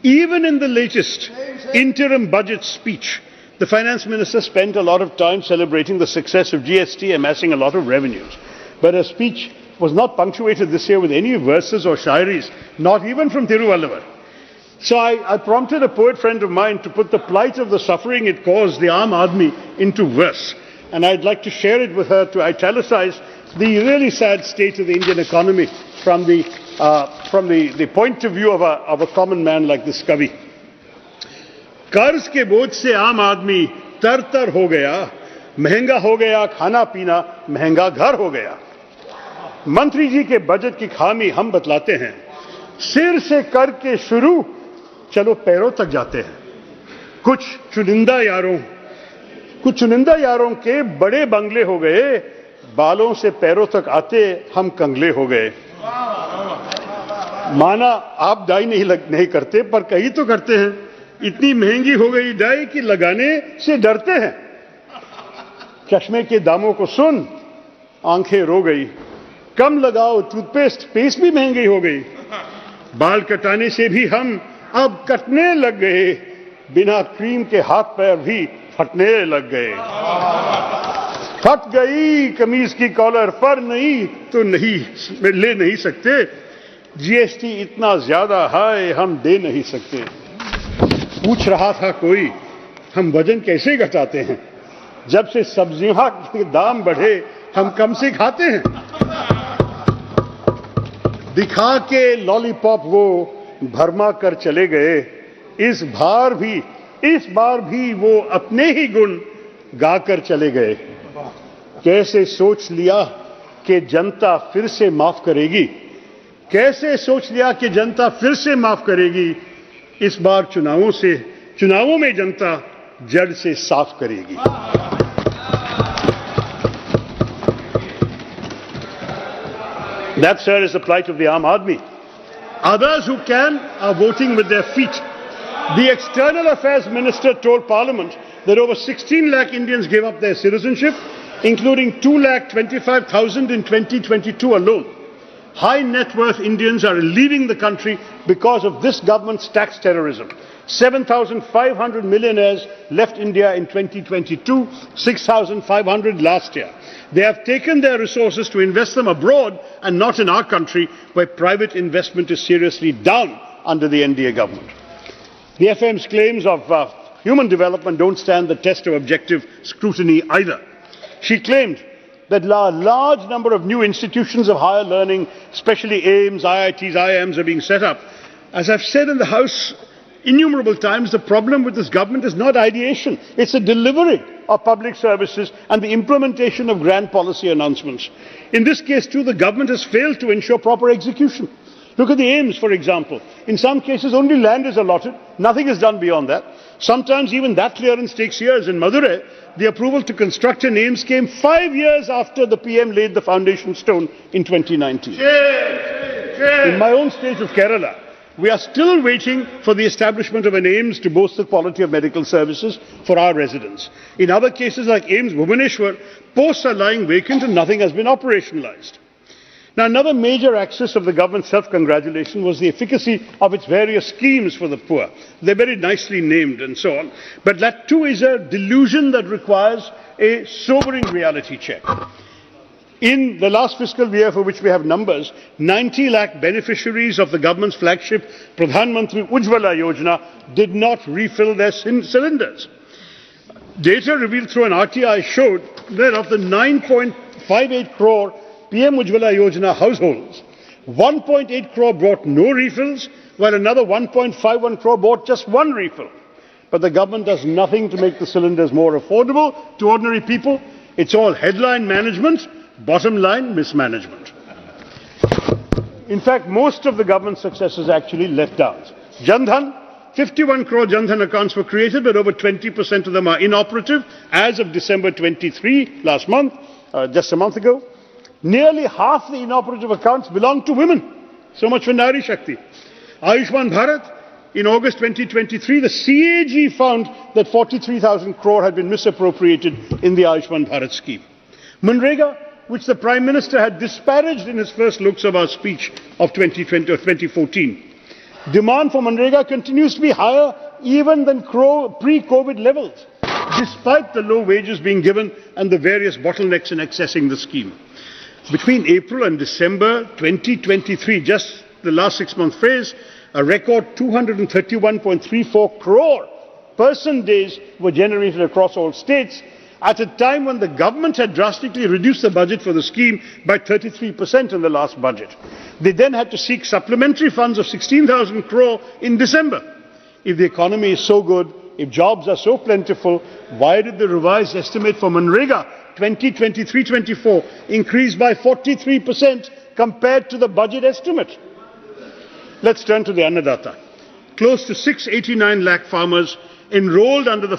Even in the latest interim budget speech, the finance minister spent a lot of time celebrating the success of GST, amassing a lot of revenues. But her speech was not punctuated this year with any verses or shairis, not even from Tiruvalluvar. So I prompted a poet friend of mine to put the plight of the suffering it caused the Aam Aadmi into verse. and I'd like to share it with her to italicize the really sad state of the Indian economy from the point of view of a common man like this Kavi. कर्ज के बोझ से आम आदमी तर-तर हो गया, महंगा हो गया खाना पीना, महंगा घर हो गया। मंत्री जी के बजट की खामी हम बतलाते हैं, सिर से करके शुरू चलो पैरों तक जाते हैं। कुछ चुनिंदा यारों के बड़े बंगले हो गए, बालों से पैरों तक आते हम कंगले हो गए। माना आप डाई नहीं करते, पर कहीं तो करते हैं। इतनी महंगी हो गई डाई कि लगाने से डरते हैं। चश्मे के दामों को सुन आंखें रो गई, कम लगाओ टूथपेस्ट, पेस्ट भी महंगी हो गई। बाल कटाने से भी हम अब कटने लग गए, बिना क्रीम के हाथ पैर भी फटने लग गए। फट गई कमीज की कॉलर, पर नहीं तो नहीं ले नहीं सकते। जीएसटी इतना ज्यादा है हम दे नहीं सकते। पूछ रहा था कोई, हम वजन कैसे घटाते हैं? जब से सब्जियों के दाम बढ़े हम कम से खाते हैं। दिखा के लॉलीपॉप वो भरमा कर चले गए, इस बार भी वो अपने ही गुण गाकर चले गए। कैसे सोच लिया कि जनता फिर से माफ करेगी, कैसे सोच लिया कि जनता फिर से माफ करेगी। इस बार चुनावों में जनता जड़ से साफ करेगी। That, sir, is the plight of the Aam Aadmi. Others who can are voting with their feet. The External Affairs Minister told Parliament that over 16 lakh Indians gave up their citizenship, including 2,25,000 in 2022 alone. High net worth Indians are leaving the country because of this government's tax terrorism. 7,500 millionaires left India in 2022, 6,500 last year. They have taken their resources to invest them abroad and not in our country, where private investment is seriously down under the NDA government. The FM's claims of human development don't stand the test of objective scrutiny either. She claimed that a large number of new institutions of higher learning, especially AIIMS, IITs, IIMs, are being set up. As I've said in the House innumerable times, the problem with this government is not ideation, it's the delivery of public services and the implementation of grand policy announcements. In this case too, the government has failed to ensure proper execution. Look at the AIIMS, for example. In some cases, only land is allotted, nothing is done beyond that. Sometimes even that clearance takes years. In Madurai, the approval to construct an AIIMS came 5 years after the PM laid the foundation stone in 2019. In my own state of Kerala, we are still waiting for the establishment of an AIIMS to boost the quality of medical services for our residents. In other cases like AIIMS Bhubaneswar, posts are lying vacant and nothing has been operationalized. Now, another major axis of the government's self-congratulation was the efficacy of its various schemes for the poor. They're very nicely named and so on. But that too is a delusion that requires a sobering reality check. In the last fiscal year, for which we have numbers, 90 lakh beneficiaries of the government's flagship Pradhan Mantri Ujjwala Yojana did not refill their cylinders. Data revealed through an RTI showed that of the 9.58 crore PM Ujjwala Yojana households, 1.8 crore brought no refills, while another 1.51 crore bought just one refill. But the government does nothing to make the cylinders more affordable to ordinary people. It's all headline management, bottom line mismanagement. In fact, most of the government's successes actually left out. Jan Dhan, 51 crore Jan Dhan accounts were created, but over 20% of them are inoperative as of December 23, last month, just a month ago. Nearly half the inoperative accounts belong to women. So much for Nari Shakti. Ayushman Bharat, in August 2023, the CAG found that 43,000 crore had been misappropriated in the Ayushman Bharat scheme. Manrega, which the Prime Minister had disparaged in his first Lok Sabha speech of 2014. Demand for Manrega continues to be higher even than pre-COVID levels, despite the low wages being given and the various bottlenecks in accessing the scheme. Between April and December 2023, just the last 6-month phase, a record 231.34 crore person days were generated across all states, at a time when the government had drastically reduced the budget for the scheme by 33% in the last budget. They then had to seek supplementary funds of 16,000 crore in December. If the economy is so good, if jobs are so plentiful, why did the revised estimate for Manrega 2023-24 increase by 43% compared to the budget estimate? Let's turn to the Annadatta. Close to 689 lakh farmers enrolled under the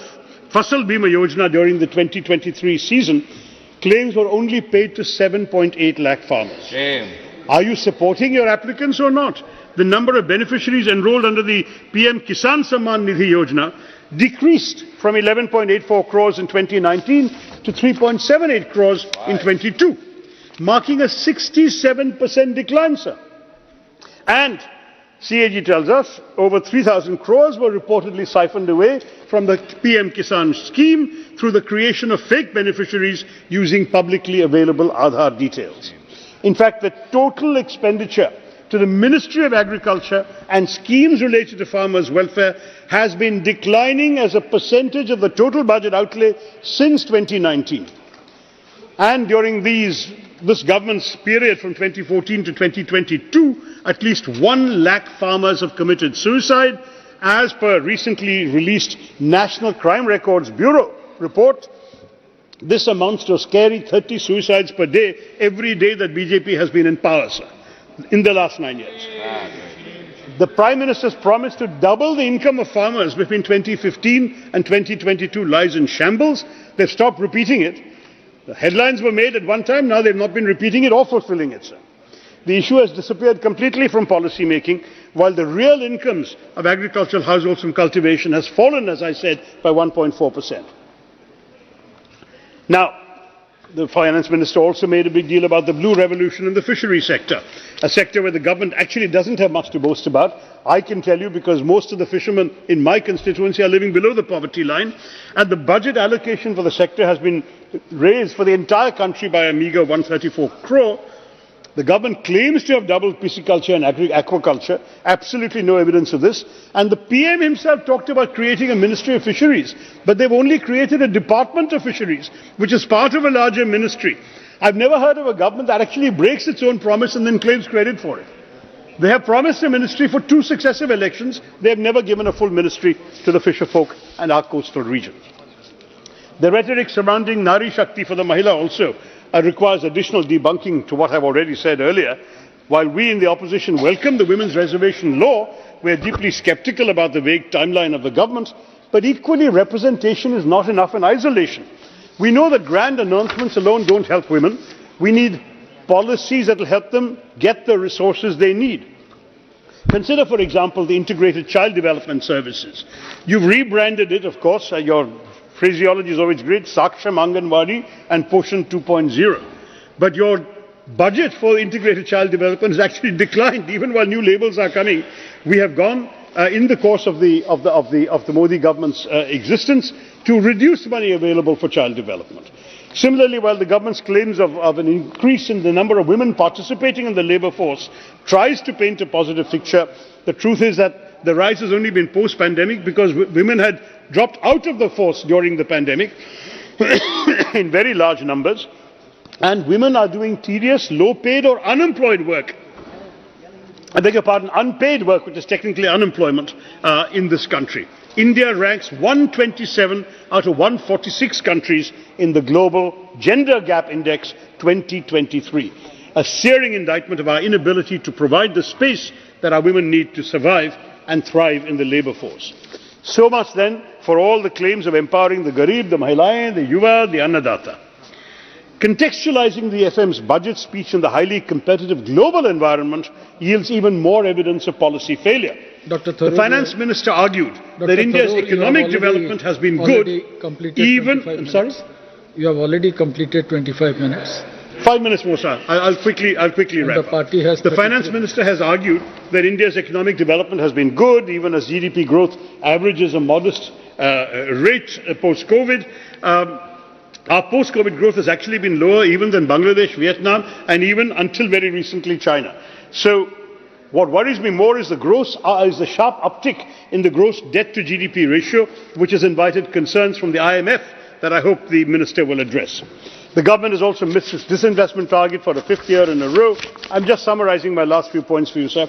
Fasal Bima Yojana during the 2023 season. Claims were only paid to 7.8 lakh farmers. Shame. Are you supporting your applicants or not? The number of beneficiaries enrolled under the PM Kisan Samman Nidhi Yojana decreased from 11.84 crores in 2019 to 3.78 crores in 22, marking a 67% decline, sir. And CAG tells us over 3,000 crores were reportedly siphoned away from the PM Kisan scheme through the creation of fake beneficiaries using publicly available Aadhaar details. In fact, the total expenditure to the Ministry of Agriculture and schemes related to farmers' welfare has been declining as a percentage of the total budget outlay since 2019. And during this government's period from 2014 to 2022, at least 1 lakh farmers have committed suicide, as per recently released National Crime Records Bureau report. This amounts to a scary 30 suicides per day, every day that BJP has been in power, sir, in the last 9 years. The Prime Minister's promise to double the income of farmers between 2015 and 2022 lies in shambles. They've stopped repeating it. The headlines were made at one time, now they've not been repeating it or fulfilling it, sir. The issue has disappeared completely from policy making, while the real incomes of agricultural households from cultivation has fallen, as I said, by 1.4%. Now, the Finance Minister also made a big deal about the blue revolution in the fishery sector, a sector where the government actually doesn't have much to boast about. I can tell you because most of the fishermen in my constituency are living below the poverty line, and the budget allocation for the sector has been raised for the entire country by a meagre 134 crore. The government claims to have doubled pisciculture and aquaculture. Absolutely no evidence of this. And the PM himself talked about creating a Ministry of Fisheries, but they've only created a Department of Fisheries, which is part of a larger ministry. I've never heard of a government that actually breaks its own promise and then claims credit for it. They have promised a ministry for 2 successive elections. They have never given a full ministry to the fisher folk and our coastal region. The rhetoric surrounding Nari Shakti for the Mahila also requires additional debunking to what I've already said earlier. While we in the opposition welcome the women's reservation law, we are deeply sceptical about the vague timeline of the government, but equally representation is not enough in isolation. We know that grand announcements alone don't help women. We need policies that will help them get the resources they need. Consider, for example, the Integrated Child Development Services. You've rebranded it, of course, your phraseology is always great, Saksham Anganwadi and Poshan 2.0. But your budget for integrated child development has actually declined, even while new labels are coming. We have gone in the course of the Modi government's existence to reduce money available for child development. Similarly, while the government's claims of an increase in the number of women participating in the labour force tries to paint a positive picture, the truth is that the rise has only been post-pandemic because women had dropped out of the force during the pandemic in very large numbers, and women are doing tedious, low-paid or unemployed work. I beg your pardon, unpaid work, which is technically unemployment in this country. India ranks 127 out of 146 countries in the Global Gender Gap Index 2023, a searing indictment of our inability to provide the space that our women need to survive and thrive in the labour force. So much then for all the claims of empowering the Garib, the Mahilayen, the Yuva, the Annadatta. Contextualizing the FM's budget speech in the highly competitive global environment yields even more evidence of policy failure. Dr. Tharoor, the Finance Minister argued that India's economic development has been good, even... I'm sorry? You have already completed 25 minutes. 5 minutes more, sir. I'll quickly wrap up. The Finance Minister has argued that India's economic development has been good, even as GDP growth averages a modest rate post-COVID. Our post-COVID growth has actually been lower even than Bangladesh, Vietnam, and even until very recently China. So what worries me more is the sharp uptick in the gross debt to GDP ratio, which has invited concerns from the IMF that I hope the Minister will address. The government has also missed its disinvestment target for the 5th year in a row. I'm just summarizing my last few points for you, sir.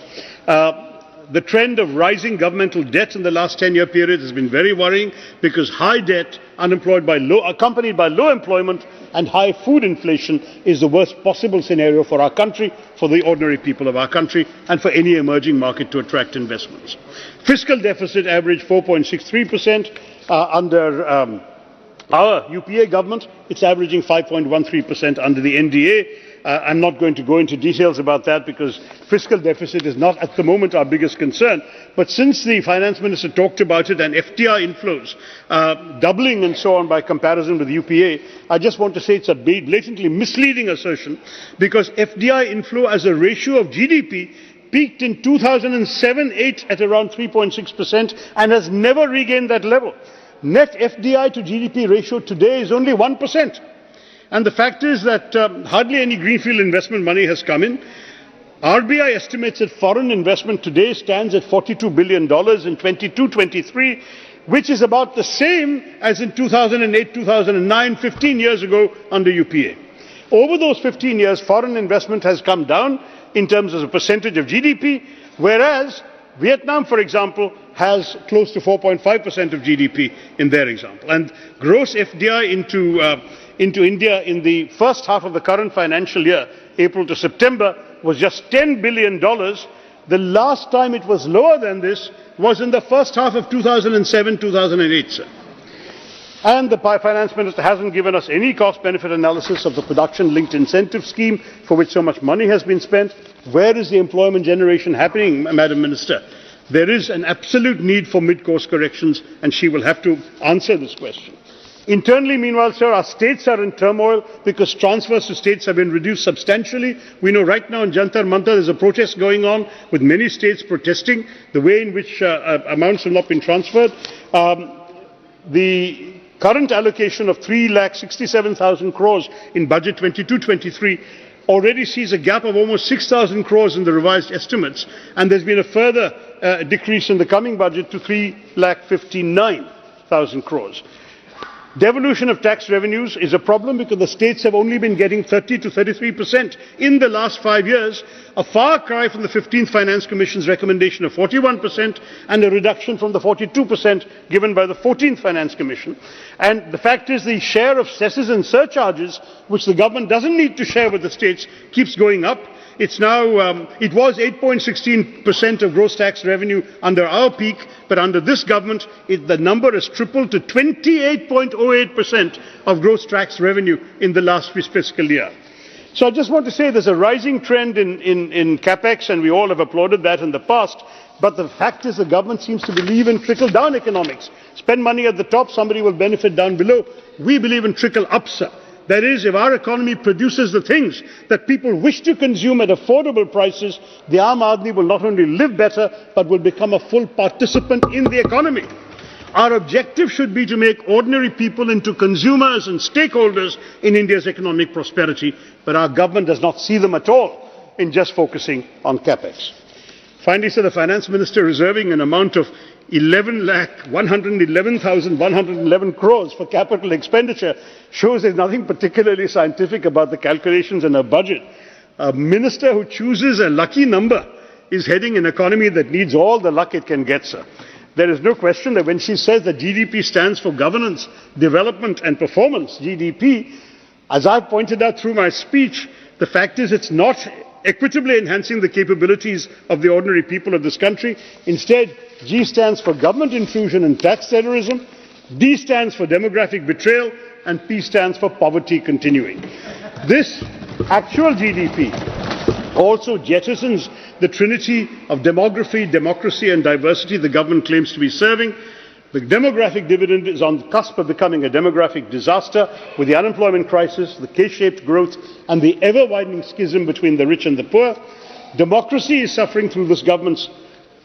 The trend of rising governmental debt in the last 10-year period has been very worrying because high debt, accompanied by low employment and high food inflation is the worst possible scenario for our country, for the ordinary people of our country, and for any emerging market to attract investments. Fiscal deficit averaged 4.63% under our UPA government. It's averaging 5.13% under the NDA. I'm not going to go into details about that because fiscal deficit is not at the moment our biggest concern. But since the finance minister talked about it and FDI inflows doubling and so on by comparison with UPA, I just want to say it's a blatantly misleading assertion because FDI inflow as a ratio of GDP peaked in 2007-8 at around 3.6% and has never regained that level. Net FDI to GDP ratio today is only 1%. And the fact is that hardly any greenfield investment money has come in. RBI estimates that foreign investment today stands at $42 billion in 22-23, which is about the same as in 2008-2009, 15 years ago under UPA. Over those 15 years, foreign investment has come down in terms of a percentage of GDP, whereas Vietnam, for example, has close to 4.5% of GDP in their example. And gross FDI into India in the first half of the current financial year, April to September, was just $10 billion. The last time it was lower than this was in the first half of 2007-2008, sir. And the finance minister hasn't given us any cost-benefit analysis of the production-linked incentive scheme for which so much money has been spent. Where is the employment generation happening, Madam Minister? There is an absolute need for mid-course corrections, and she will have to answer this question. Internally, meanwhile, sir, our states are in turmoil because transfers to states have been reduced substantially. We know right now in Jantar Mantar there's a protest going on with many states protesting the way in which amounts have not been transferred. The current allocation of 3,67,000 crores in budget 22-23 already sees a gap of almost 6,000 crores in the revised estimates, and there's been a further decrease in the coming budget to 3,59,000 crores. Devolution of tax revenues is a problem because the states have only been getting 30 to 33% in the last 5 years, a far cry from the 15th Finance Commission's recommendation of 41% and a reduction from the 42% given by the 14th Finance Commission. And the fact is the share of cesses and surcharges, which the government doesn't need to share with the states, keeps going up. It's now, it was 8.16% of gross tax revenue under our peak, but under this government, the number has tripled to 28.08% of gross tax revenue in the last fiscal year. So I just want to say there's a rising trend in capex, and we all have applauded that in the past, but the fact is the government seems to believe in trickle-down economics. Spend money at the top, somebody will benefit down below. We believe in trickle-up, sir. That is, if our economy produces the things that people wish to consume at affordable prices, the Aam Aadmi will not only live better, but will become a full participant in the economy. Our objective should be to make ordinary people into consumers and stakeholders in India's economic prosperity, but our government does not see them at all in just focusing on capex. Finally, sir, the finance minister reserving an amount of 11,111,111 crores for capital expenditure shows there's nothing particularly scientific about the calculations in a budget. A minister who chooses a lucky number is heading an economy that needs all the luck it can get, sir. There is no question that when she says that GDP stands for governance, development and performance, GDP, as I've pointed out through my speech, the fact is it's not equitably enhancing the capabilities of the ordinary people of this country. Instead, G stands for government intrusion and tax terrorism, D stands for demographic betrayal, and P stands for poverty continuing. This actual GDP also jettisons the trinity of demography, democracy and diversity the government claims to be serving. The demographic dividend is on the cusp of becoming a demographic disaster with the unemployment crisis, the K-shaped growth and the ever-widening schism between the rich and the poor. Democracy is suffering through this government's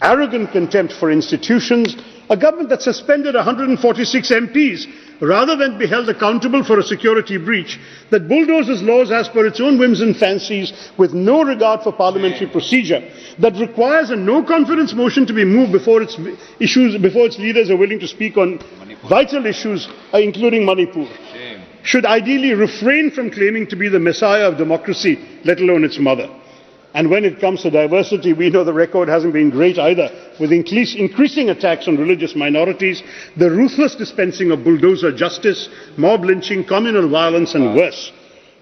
arrogant contempt for institutions, a government that suspended 146 MPs rather than be held accountable for a security breach, that bulldozes laws as per its own whims and fancies with no regard for parliamentary procedure, that requires a no-confidence motion to be moved before its leaders are willing to speak on vital issues, including Manipur, should ideally refrain from claiming to be the messiah of democracy, let alone its mother. And when it comes to diversity, we know the record hasn't been great either, with increasing attacks on religious minorities, the ruthless dispensing of bulldozer justice, mob lynching, communal violence and worse,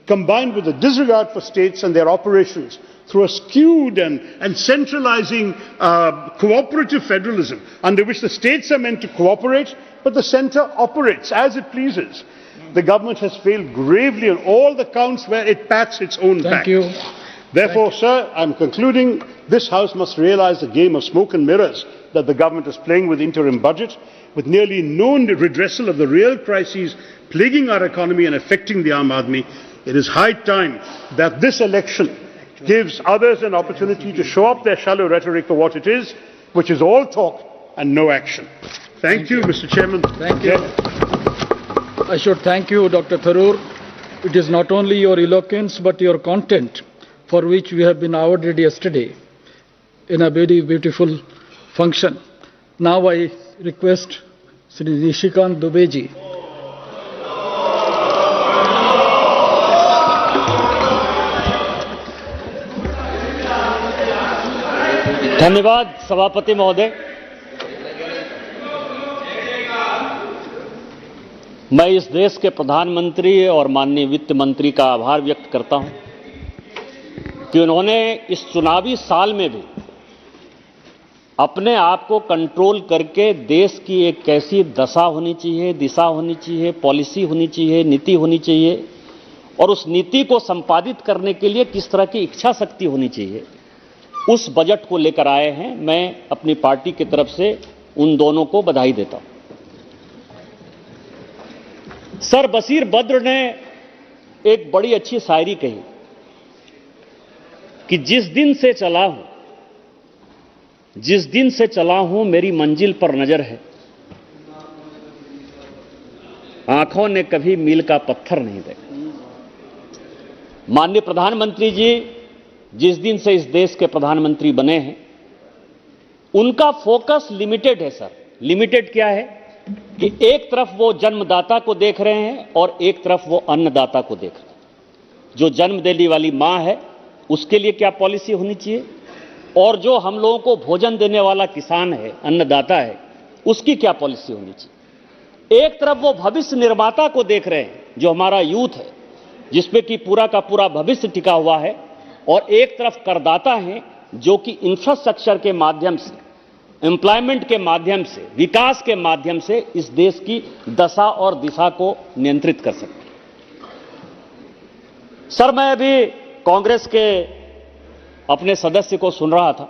combined with the disregard for states and their operations through a skewed and centralizing cooperative federalism, under which the states are meant to cooperate, but the centre operates as it pleases. The government has failed gravely on all the counts where it pats its own back. Thank you. Therefore, sir, I am concluding, this House must realize the game of smoke and mirrors that the government is playing with the interim budget, with nearly no redressal of the real crises plaguing our economy and affecting the Aam Aadmi. It is high time that this election gives others an opportunity to show up their shallow rhetoric for what it is, which is all talk and no action. Thank you, Mr. Chairman. Thank you. I should thank you, Dr. Tharoor. It is not only your eloquence but your content, for which we have been awarded yesterday in a very beautiful function. Now I request Sri Nishikant Dubey ji. धन्यवाद सभापति महोदय। मैं इस देश के प्रधानमंत्री और माननीय वित्त मंत्री का आभार व्यक्त करता हूं कि उन्होंने इस चुनावी साल में भी अपने आप को कंट्रोल करके देश की एक कैसी दशा होनी चाहिए, दिशा होनी चाहिए, पॉलिसी होनी चाहिए, नीति होनी चाहिए और उस नीति को संपादित करने के लिए किस तरह की इच्छा शक्ति होनी चाहिए, उस बजट को लेकर आए हैं। मैं अपनी पार्टी की तरफ से उन दोनों को बधाई देता हूं। सर बशीर बद्र ने एक बड़ी अच्छी शायरी कही कि जिस दिन से चला हूं मेरी मंजिल पर नजर है, आंखों ने कभी मील का पत्थर नहीं देखा। माननीय प्रधानमंत्री जी जिस दिन से इस देश के प्रधानमंत्री बने हैं, उनका फोकस लिमिटेड है सर। लिमिटेड क्या है कि एक तरफ वो जन्मदाता को देख रहे हैं और एक तरफ वो अन्नदाता को देख रहे हैं। जो जन्म देने वाली मां है उसके लिए क्या पॉलिसी होनी चाहिए और जो हम लोगों को भोजन देने वाला किसान है, अन्नदाता है, उसकी क्या पॉलिसी होनी चाहिए। एक तरफ वो भविष्य निर्माता को देख रहे हैं जो हमारा यूथ है, जिसपे कि पूरा का पूरा भविष्य टिका हुआ है, और एक तरफ करदाता हैं जो कि इंफ्रास्ट्रक्चर के माध्यम से, एम्प्लॉयमेंट के माध्यम से, विकास के माध्यम से इस देश की दशा और दिशा को नियंत्रित कर सकते हैं। सर मैं अभी कांग्रेस के अपने सदस्य को सुन रहा था।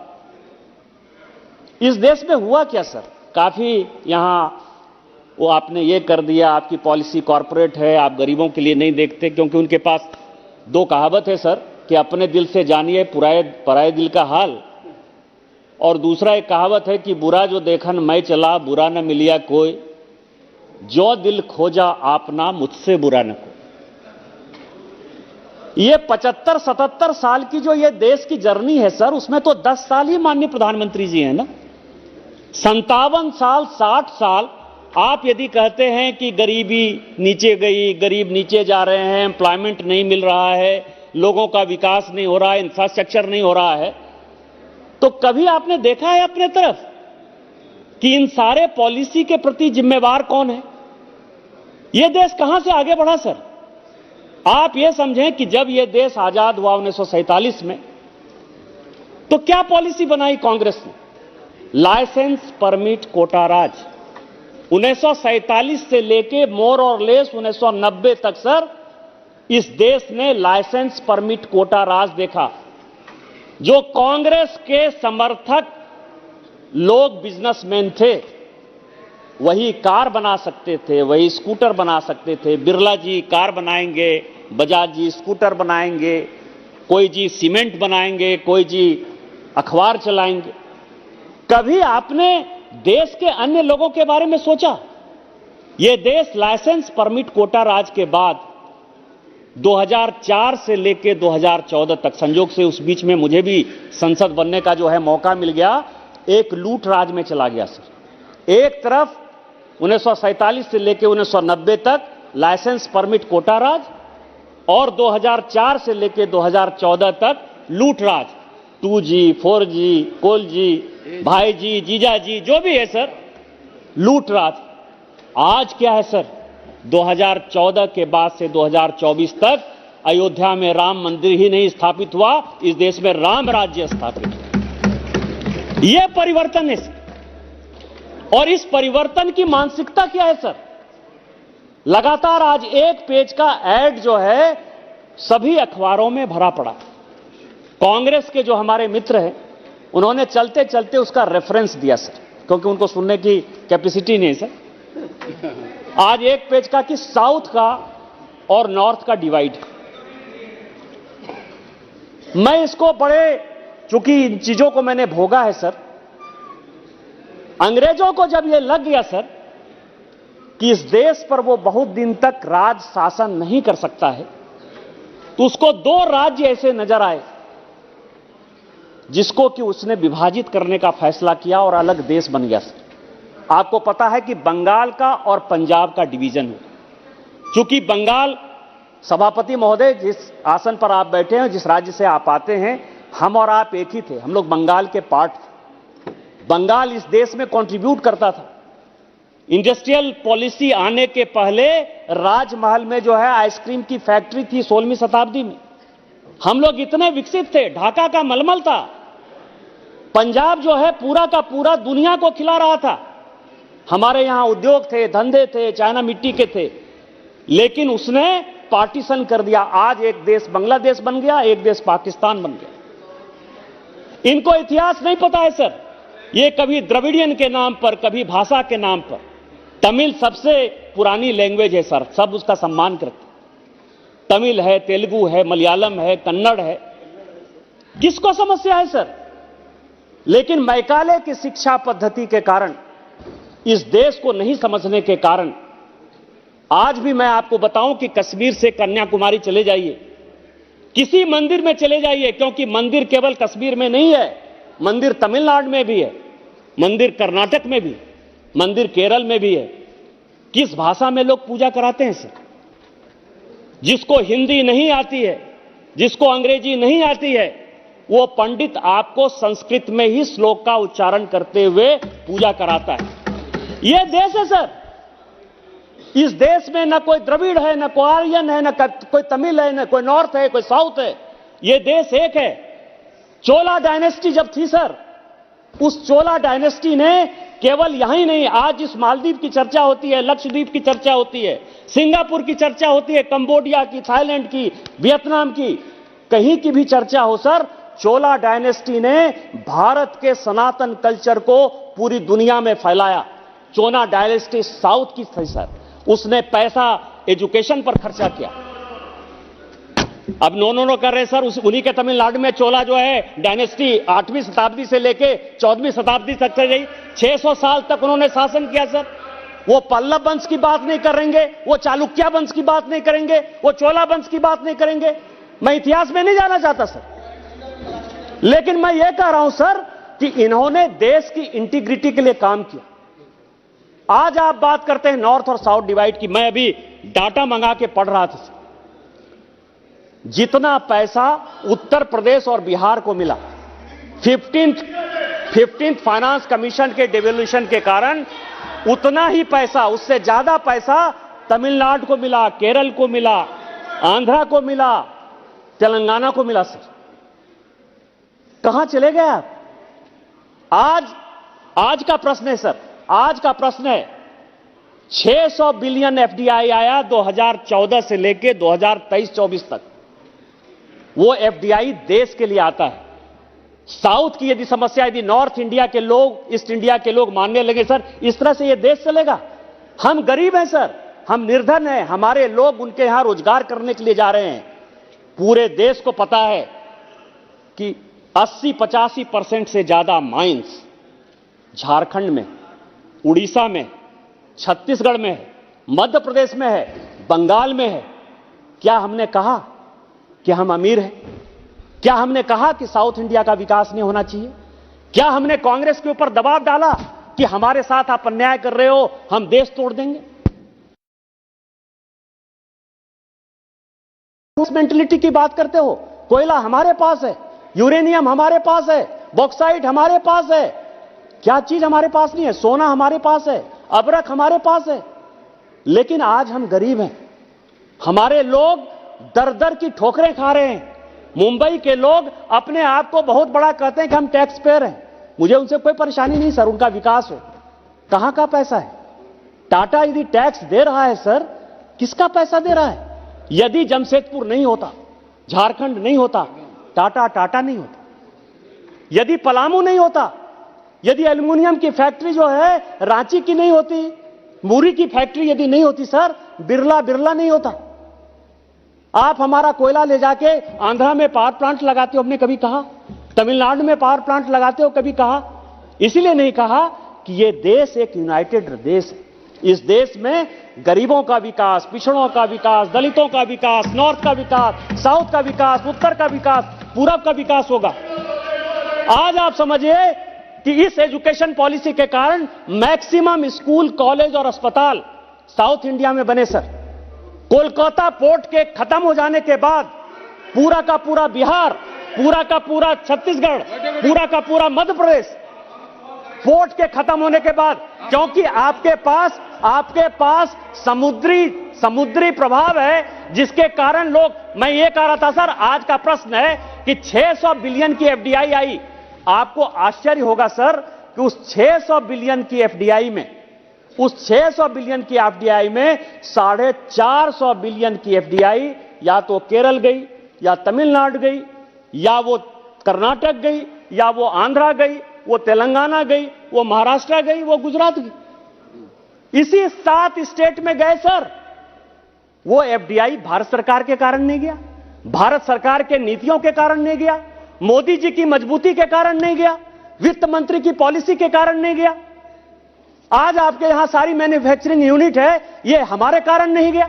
इस देश में हुआ क्या सर, काफी यहां वो आपने ये कर दिया, आपकी पॉलिसी कॉर्पोरेट है, आप गरीबों के लिए नहीं देखते, क्योंकि उनके पास दो कहावत है सर कि अपने दिल से जानिए पराये दिल का हाल, और दूसरा एक कहावत है कि बुरा जो देखन मैं चला बुरा न मिलिया कोई, जो दिल खोजा आपना मुझसे बुरा न कोई। ये 75-77 साल की जो ये देश की जर्नी है सर, उसमें तो 10 साल ही माननीय प्रधानमंत्री जी हैं ना। 57 साल 60 साल आप यदि कहते हैं कि गरीबी नीचे गई, गरीब नीचे जा रहे हैं, एम्प्लॉयमेंट नहीं मिल रहा है, लोगों का विकास नहीं हो रहा है, इंफ्रास्ट्रक्चर नहीं हो रहा है, तो कभी आपने देखा है अपने तरफ कि इन सारे पॉलिसी के प्रति जिम्मेवार कौन है? यह देश कहां से आगे बढ़ा सर? आप यह समझें कि जब यह देश आजाद हुआ 1947 में, तो क्या पॉलिसी बनाई कांग्रेस ने? लाइसेंस परमिट कोटा राज। 1947 से लेके मोर और लेस 1990 तक सर इस देश ने लाइसेंस परमिट कोटा राज देखा। जो कांग्रेस के समर्थक लोग बिजनेसमैन थे, वही कार बना सकते थे, वही स्कूटर बना सकते थे। बिरला जी कार बनाएंगे, बजाज जी स्कूटर बनाएंगे, कोई जी सीमेंट बनाएंगे, कोई जी अखबार चलाएंगे। कभी आपने देश के अन्य लोगों के बारे में सोचा? यह देश लाइसेंस परमिट कोटा राज के बाद 2004 से लेकर 2014 तक, संयोग से उस बीच में मुझे भी संसद बनने का जो है मौका मिल गया, एक लूट राज में चला गया सर। एक तरफ 1947 से लेकर 1990 तक लाइसेंस परमिट कोटा राज और 2004 से लेकर 2014 तक लूट राज, 2G, 4G, कोल जी, भाई जी, जीजा जी, जो भी है सर, लूट राज। आज क्या है सर? 2014 के बाद से 2024 तक अयोध्या में राम मंदिर ही नहीं स्थापित हुआ, इस देश में राम राज्य स्थापित हुआ। यह परिवर्तन है सर। और इस परिवर्तन की मानसिकता क्या है सर? लगातार आज एक पेज का एड जो है सभी अखबारों में भरा पड़ा। कांग्रेस के जो हमारे मित्र हैं उन्होंने चलते चलते उसका रेफरेंस दिया सर, क्योंकि उनको सुनने की कैपेसिटी नहीं सर। आज एक पेज का कि साउथ का और नॉर्थ का डिवाइड। मैं इसको बड़े, चूंकि इन चीजों को मैंने भोगा है सर, अंग्रेजों को जब यह लग गया सर कि इस देश पर वो बहुत दिन तक राज शासन नहीं कर सकता है, तो उसको दो राज्य ऐसे नजर आए जिसको कि उसने विभाजित करने का फैसला किया और अलग देश बन गया सर। आपको पता है कि बंगाल का और पंजाब का डिवीजन हो। चूंकि बंगाल, सभापति महोदय जिस आसन पर आप बैठे हैं, जिस राज्य से आप आते हैं, हम और आप एक ही थे, हम लोग बंगाल के पार्ट थे। बंगाल इस देश में कंट्रीब्यूट करता था। इंडस्ट्रियल पॉलिसी आने के पहले राजमहल में जो है आइसक्रीम की फैक्ट्री थी 16वीं शताब्दी में। हम लोग इतने विकसित थे, ढाका का मलमल था। पंजाब जो है पूरा का पूरा दुनिया को खिला रहा था। हमारे यहां उद्योग थे, धंधे थे, चाइना मिट्टी के थे, लेकिन उसने पार्टीशन कर दिया। आज एक देश बांग्लादेश बन गया, एक देश पाकिस्तान बन गया। इनको इतिहास नहीं पता है सर। ये कभी द्रविडियन के नाम पर, कभी भाषा के नाम पर। तमिल सबसे पुरानी लैंग्वेज है सर, सब उसका सम्मान करते। तमिल है, तेलुगु है, मलयालम है, कन्नड़ है, किसको समस्या है सर? लेकिन मैकाले की शिक्षा पद्धति के कारण, इस देश को नहीं समझने के कारण, आज भी मैं आपको बताऊं कि कश्मीर से कन्याकुमारी चले जाइए, किसी मंदिर में चले जाइए, क्योंकि मंदिर केवल कश्मीर में नहीं है, मंदिर तमिलनाडु में भी है, मंदिर कर्नाटक में भी, मंदिर केरल में भी है। किस भाषा में लोग पूजा कराते हैं सर? जिसको हिंदी नहीं आती है, जिसको अंग्रेजी नहीं आती है, वो पंडित आपको संस्कृत में ही श्लोक का उच्चारण करते हुए पूजा कराता है। यह देश है सर। इस देश में न कोई द्रविड़ है, न कोई आर्यन है, न कोई तमिल है, न कोई नॉर्थ है, कोई साउथ है। यह देश एक है। चोला डायनेस्टी जब थी सर, उस चोला डायनेस्टी ने केवल यहीं नहीं, आज इस मालदीव की चर्चा होती है, लक्षद्वीप की चर्चा होती है, सिंगापुर की चर्चा होती है, कंबोडिया की, थाईलैंड की, वियतनाम की, कहीं की भी चर्चा हो सर, चोला डायनेस्टी ने भारत के सनातन कल्चर को पूरी दुनिया में फैलाया। चोला डायनेस्टी साउथ की थी सर, उसने पैसा एजुकेशन पर खर्चा किया। अब नो कर रहे सर, उन्हीं के तमिलनाडु में चोला जो है डायनेस्टी 8वीं शताब्दी से लेके 14वीं शताब्दी तक चल गई। 600 साल तक उन्होंने शासन किया सर। वो पल्लव वंश की बात नहीं करेंगे, वो चालुक्य वंश की बात नहीं करेंगे, वो चोला वंश की बात नहीं करेंगे। मैं इतिहास में नहीं जाना चाहता सर, लेकिन मैं ये कह रहा हूं सर कि इन्होंने देश की इंटीग्रिटी के लिए काम किया। आज आप बात करते हैं नॉर्थ और साउथ डिवाइड की। मैं अभी डाटा मंगा के पढ़ रहा था, जितना पैसा उत्तर प्रदेश और बिहार को मिला 15th फाइनेंस कमीशन के डेवल्यूशन के कारण, उतना ही पैसा, उससे ज्यादा पैसा तमिलनाडु को मिला, केरल को मिला, आंध्रा को मिला, तेलंगाना को मिला सर। कहां चले गए आप? आज का प्रश्न है सर, आज का प्रश्न है 600 बिलियन एफडीआई आया 2014 से लेके 2023-24 तक। वो एफडीआई देश के लिए आता है। साउथ की यदि समस्या, यदि नॉर्थ इंडिया के लोग, ईस्ट इंडिया के लोग मानने लगे सर इस तरह से ये देश चलेगा। हम गरीब हैं सर, हम निर्धन हैं, हमारे लोग उनके यहां रोजगार करने के लिए जा रहे हैं। पूरे देश को पता है कि 80-85% से ज्यादा माइंस झारखंड में, उड़ीसा में, छत्तीसगढ़ में है, मध्य प्रदेश में है, बंगाल में है। क्या हमने कहा कि हम अमीर हैं? क्या हमने कहा कि साउथ इंडिया का विकास नहीं होना चाहिए? क्या हमने कांग्रेस के ऊपर दबाव डाला कि हमारे साथ आप अन्याय कर रहे हो, हम देश तोड़ देंगे? उस मेंटलिटी की बात करते हो। कोयला हमारे पास है, यूरेनियम हमारे पास है, बॉक्साइट हमारे पास है। क्या चीज हमारे पास नहीं है? सोना हमारे पास है, अबरक हमारे पास है। लेकिन आज हम गरीब हैं, हमारे लोग दर दर की ठोकरें खा रहे हैं। मुंबई के लोग अपने आप को बहुत बड़ा कहते हैं कि हम टैक्स पेयर हैं। मुझे उनसे कोई परेशानी नहीं सर, उनका विकास हो। कहां का पैसा है? टाटा यदि टैक्स दे रहा है सर, किसका पैसा दे रहा है? यदि जमशेदपुर नहीं होता, झारखंड नहीं होता, टाटा नहीं होता। यदि पलामू नहीं होता, यदि एल्युमिनियम की फैक्ट्री जो है रांची की नहीं होती, मुरी की फैक्ट्री यदि नहीं होती सर, बिरला नहीं होता। आप हमारा कोयला ले जाके आंध्रा में पावर प्लांट लगाते हो, हमने कभी कहा? तमिलनाडु में पावर प्लांट लगाते हो, कभी कहा? इसलिए नहीं कहा कि यह देश एक यूनाइटेड देश है। इस देश में गरीबों का विकास, पिछड़ों का विकास, दलितों का विकास, नॉर्थ का विकास, साउथ का विकास, उत्तर का विकास, पूरब का विकास होगा। आज आप समझिए कि इस एजुकेशन पॉलिसी के कारण मैक्सिमम स्कूल, कॉलेज और अस्पताल साउथ इंडिया में बने सर। कोलकाता पोर्ट के खत्म हो जाने के बाद पूरा का पूरा बिहार, पूरा का पूरा छत्तीसगढ़, पूरा का पूरा मध्य प्रदेश पोर्ट के खत्म होने के बाद, क्योंकि आपके पास समुद्री प्रभाव है, जिसके कारण लोग, मैं ये कह रहा था सर, आज का प्रश्न है कि 600 बिलियन की एफडीआई आई। आपको आश्चर्य होगा सर कि उस 600 बिलियन की एफडीआई में, उस 600 बिलियन की एफडीआई में 450 बिलियन की एफडीआई या तो केरल गई, या तमिलनाडु गई, या वो कर्नाटक गई, या वो आंध्रा गई, वो तेलंगाना गई, वो महाराष्ट्र गई, वो गुजरात गई। इसी 7 स्टेट में गए सर। वो एफडीआई भारत सरकार के कारण नहीं गया, भारत सरकार के नीतियों के कारण नहीं गया, मोदी जी की मजबूती के कारण नहीं गया, वित्त मंत्री की पॉलिसी के कारण नहीं गया। आज आपके यहां सारी मैन्युफैक्चरिंग यूनिट है, ये हमारे कारण नहीं गया।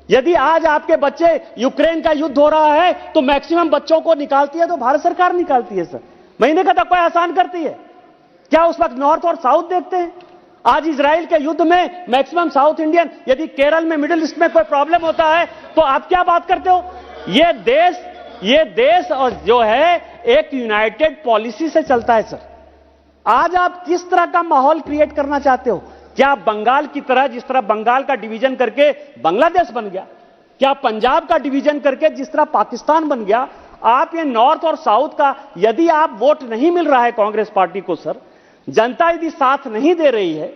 यदि आज आपके बच्चे, यूक्रेन का युद्ध हो रहा है तो मैक्सिमम बच्चों को निकालती है तो भारत सरकार निकालती है सर। महीने का तक कोई आसान करती है क्या? उस वक्त नॉर्थ और साउथ देखते हैं। आज इजराइल के युद्ध में मैक्सिमम साउथ इंडियन, यदि केरल में, मिडिल ईस्ट में कोई प्रॉब्लम होता है तो आप क्या बात करते हो? ये देश और जो है एक यूनाइटेड पॉलिसी से चलता है सर। आज आप किस तरह का माहौल क्रिएट करना चाहते हो? क्या बंगाल की तरह, जिस तरह बंगाल का डिवीजन करके बांग्लादेश बन गया, क्या पंजाब का डिवीजन करके जिस तरह पाकिस्तान बन गया, आप ये नॉर्थ और साउथ का, यदि आप वोट नहीं मिल रहा है कांग्रेस पार्टी को सर, जनता यदि साथ नहीं दे रही है,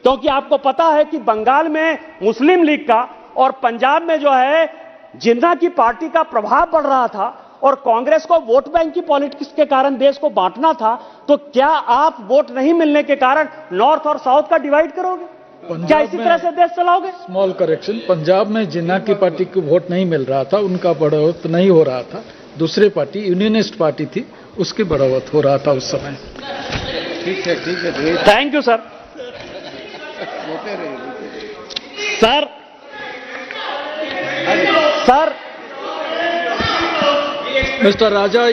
क्योंकि आपको पता है कि बंगाल में मुस्लिम लीग का और पंजाब में जो है जिन्ना की पार्टी का प्रभाव बढ़ रहा था और कांग्रेस को वोट बैंक की पॉलिटिक्स के कारण देश को बांटना था, तो क्या आप वोट नहीं मिलने के कारण नॉर्थ और साउथ का डिवाइड करोगे? क्या इसी तरह से देश चलाओगे? स्मॉल करेक्शन, पंजाब में जिन्ना की पार्टी को वोट नहीं मिल रहा था, उनका बढ़ोत नहीं हो रहा था। दूसरी पार्टी, यूनियनिस्ट पार्टी थी, उसकी बढ़ोत हो रहा था उस समय। ठीक है। Thank you sir. Sir mister Raja, I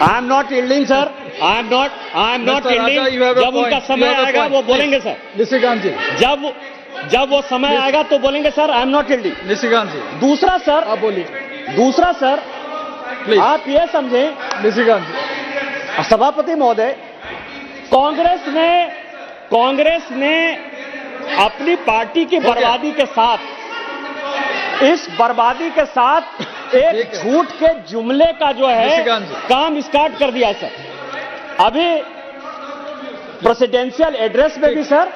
am not yielding sir, I am not yielding. जब उनका समय आएगा वो बोलेंगे सर। निशिकांत जी, जब वो समय आएगा तो बोलेंगे sir, I am not yielding. Nishikant ji, दूसरा सर, आप बोलिए। दूसरा सर, आप ये समझें, निशिकांत जी, सभापति महोदय, कांग्रेस ने अपनी पार्टी की बर्बादी के साथ, इस बर्बादी के साथ एक झूठ के जुमले का जो है काम स्टार्ट कर दिया सर। अभी प्रेसिडेंशियल एड्रेस में भी सर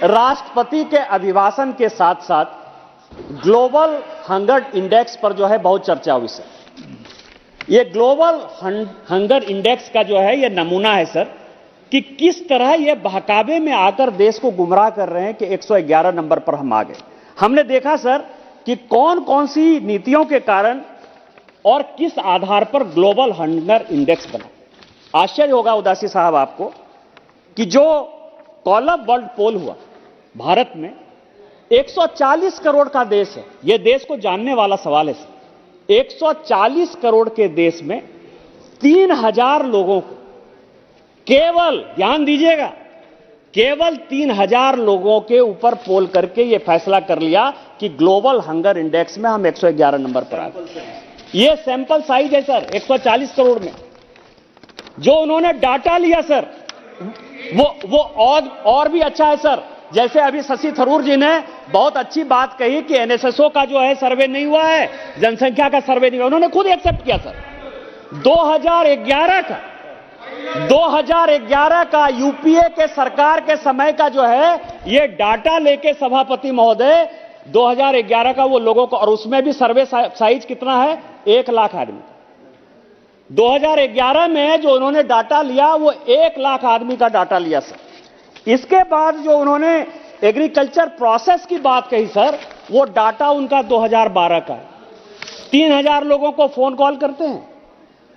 राष्ट्रपति के अभिभाषण के साथ साथ ग्लोबल हंगर इंडेक्स पर जो है बहुत चर्चा हुई सर। ये ग्लोबल हंगर इंडेक्स का जो है ये नमूना है सर कि किस तरह ये बहकावे में आकर देश को गुमराह कर रहे हैं कि 111 नंबर पर हम आ गए। हमने देखा सर कि कौन कौन सी नीतियों के कारण और किस आधार पर ग्लोबल हंगर इंडेक्स बना। आश्चर्य होगा उदासी साहब आपको कि जो कॉलम वर्ल्ड पोल हुआ भारत में, 140 करोड़ का देश है, यह देश को जानने वाला सवाल है। 140 करोड़ के देश में 3000 लोगों को, केवल ध्यान दीजिएगा, केवल 3000 लोगों के ऊपर पोल करके यह फैसला कर लिया कि ग्लोबल हंगर इंडेक्स में हम 111 नंबर पर आ गए। यह सैंपल साइज है सर, 140 करोड़ में। जो उन्होंने डाटा लिया सर, वो और भी अच्छा है सर। जैसे अभी शशि थरूर जी ने बहुत अच्छी बात कही कि एनएसएसओ का जो है सर्वे नहीं हुआ है, जनसंख्या का सर्वे नहीं हुआ, उन्होंने खुद एक्सेप्ट किया सर। 2011 का यूपीए के सरकार के समय का जो है ये डाटा लेके सभापति महोदय 2011 का वो लोगों को, और उसमें भी सर्वे साइज कितना है, 1 लाख आदमी। 2011 में जो उन्होंने डाटा लिया वो 1 लाख आदमी का डाटा लिया सर। इसके बाद जो उन्होंने एग्रीकल्चर प्रोसेस की बात कही सर, वो डाटा उनका 2012 का है। 3000 लोगों को फोन कॉल करते हैं,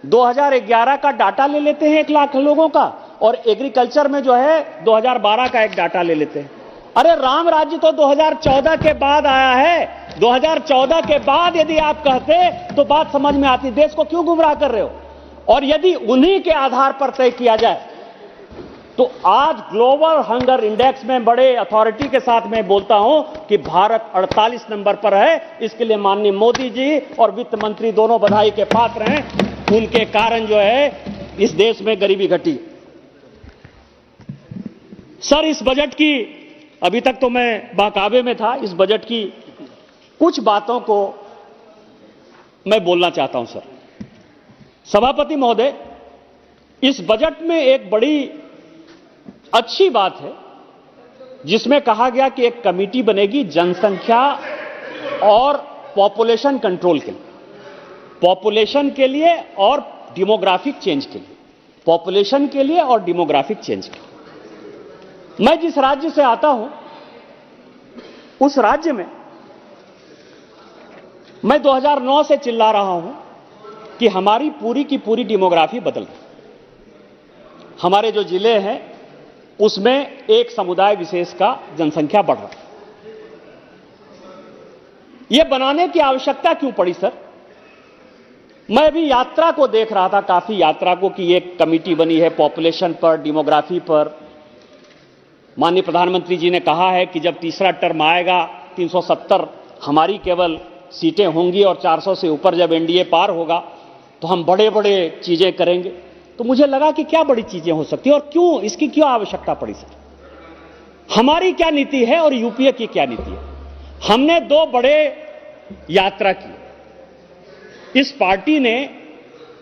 2011 का डाटा ले लेते हैं 1 लाख लोगों का, और एग्रीकल्चर में जो है 2012 का एक डाटा ले लेते हैं। अरे राम राज्य तो 2014 के बाद आया है। 2014 के बाद यदि आप कहते तो बात समझ में आती। देश को क्यों गुमराह कर रहे हो? और यदि उन्हीं के आधार पर तय किया जाए तो आज ग्लोबल हंगर इंडेक्स में बड़े अथॉरिटी के साथ मैं बोलता हूं कि भारत 48 नंबर पर है। इसके लिए माननीय मोदी जी और वित्त मंत्री दोनों बधाई के पात्र हैं। उनके कारण जो है इस देश में गरीबी घटी। सर, इस बजट की, अभी तक तो मैं बाकावे में था, इस बजट की कुछ बातों को मैं बोलना चाहता हूं सर। सभापति महोदय, इस बजट में एक बड़ी अच्छी बात है जिसमें कहा गया कि एक कमेटी बनेगी जनसंख्या और पॉपुलेशन कंट्रोल के लिए, पॉपुलेशन के लिए और डेमोग्राफिक चेंज के लिए, पॉपुलेशन के लिए और डेमोग्राफिक चेंज के लिए। मैं जिस राज्य से आता हूं उस राज्य में मैं 2009 से चिल्ला रहा हूं कि हमारी पूरी की पूरी डेमोग्राफी बदल गई। हमारे जो जिले हैं उसमें एक समुदाय विशेष का जनसंख्या बढ़ रहा है। यह बनाने की आवश्यकता क्यों पड़ी सर? मैं भी यात्रा को देख रहा था, काफी यात्रा को, कि एक कमेटी बनी है पॉपुलेशन पर, डेमोग्राफी पर। माननीय प्रधानमंत्री जी ने कहा है कि जब तीसरा टर्म आएगा 370 हमारी केवल सीटें होंगी और 400 से ऊपर जब एनडीए पार होगा तो हम बड़े बड़े चीजें करेंगे। तो मुझे लगा कि क्या बड़ी चीजें हो सकती है और क्यों, इसकी क्यों आवश्यकता पड़ी सर? हमारी क्या नीति है और यूपीए की क्या नीति है? हमने 2 बड़े यात्रा की। इस पार्टी ने,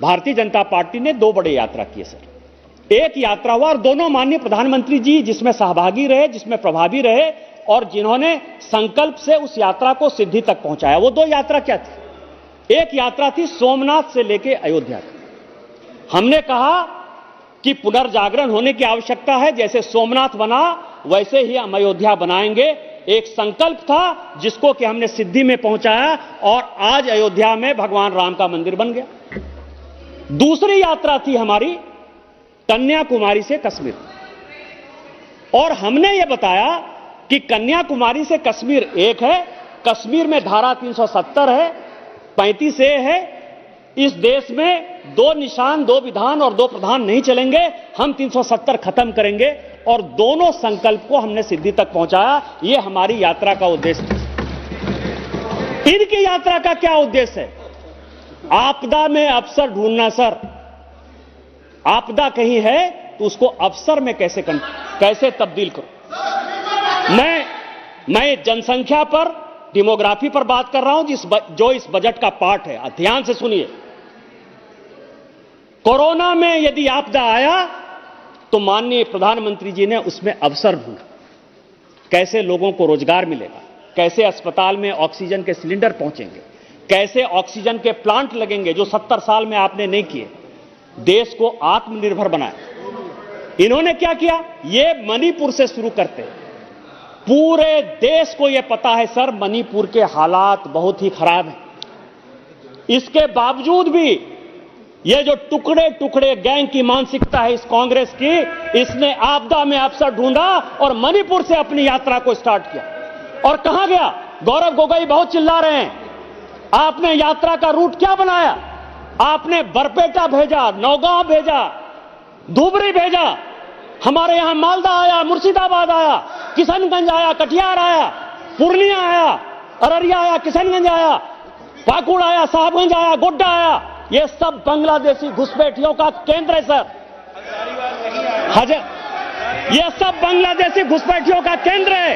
भारतीय जनता पार्टी ने 2 बड़े यात्रा किए सर। एक यात्रा हुआ और दोनों माननीय प्रधानमंत्री जी जिसमें सहभागी रहे, जिसमें प्रभावी रहे और जिन्होंने संकल्प से उस यात्रा को सिद्धि तक पहुंचाया। वो 2 यात्रा क्या थी? एक यात्रा थी सोमनाथ से लेके अयोध्या तक। हमने कहा कि पुनर्जागरण होने की आवश्यकता है, जैसे सोमनाथ बना वैसे ही हम अयोध्या बनाएंगे। एक संकल्प था जिसको कि हमने सिद्धि में पहुंचाया और आज अयोध्या में भगवान राम का मंदिर बन गया। दूसरी यात्रा थी हमारी कन्याकुमारी से कश्मीर, और हमने यह बताया कि कन्याकुमारी से कश्मीर एक है, कश्मीर में धारा 370 है, 35 ए है। इस देश में 2 निशान, 2 विधान और 2 प्रधान नहीं चलेंगे। हम 370 खत्म करेंगे और दोनों संकल्प को हमने सिद्धि तक पहुंचाया। यह हमारी यात्रा का उद्देश्य है। इनकी यात्रा का क्या उद्देश्य है? आपदा में अवसर ढूंढना सर। आपदा कहीं है तो उसको अवसर में कैसे तब्दील करो। मैं जनसंख्या पर, डेमोग्राफी पर बात कर रहा हूं जो इस बजट का पार्ट है। ध्यान से सुनिए। कोरोना में यदि आपदा आया तो माननीय प्रधानमंत्री जी ने उसमें अवसर ढूंढा। कैसे लोगों को रोजगार मिलेगा, कैसे अस्पताल में ऑक्सीजन के सिलेंडर पहुंचेंगे, कैसे ऑक्सीजन के प्लांट लगेंगे जो 70 साल में आपने नहीं किए। देश को आत्मनिर्भर बनाया। इन्होंने क्या किया? ये मणिपुर से शुरू करते हैं। पूरे देश को यह पता है सर, मणिपुर के हालात बहुत ही खराब हैं। इसके बावजूद भी ये जो टुकड़े टुकड़े गैंग की मानसिकता है इस कांग्रेस की, इसने आपदा में अवसर ढूंढा और मणिपुर से अपनी यात्रा को स्टार्ट किया। और कहां गया? गौरव गोगोई बहुत चिल्ला रहे हैं, आपने यात्रा का रूट क्या बनाया? आपने बरपेटा भेजा, नौगांव भेजा, धुबरी भेजा, हमारे यहां मालदा आया, मुर्शिदाबाद आया, किशनगंज आया, कटिहार आया, पूर्णिया आया, अररिया आया, किशनगंज आया, पाकुड़ आया, साहबगंज आया, गोड्डा आया। ये सब बांग्लादेशी घुसपैठियों का केंद्र है सर। ये सब बांग्लादेशी घुसपैठियों का केंद्र है।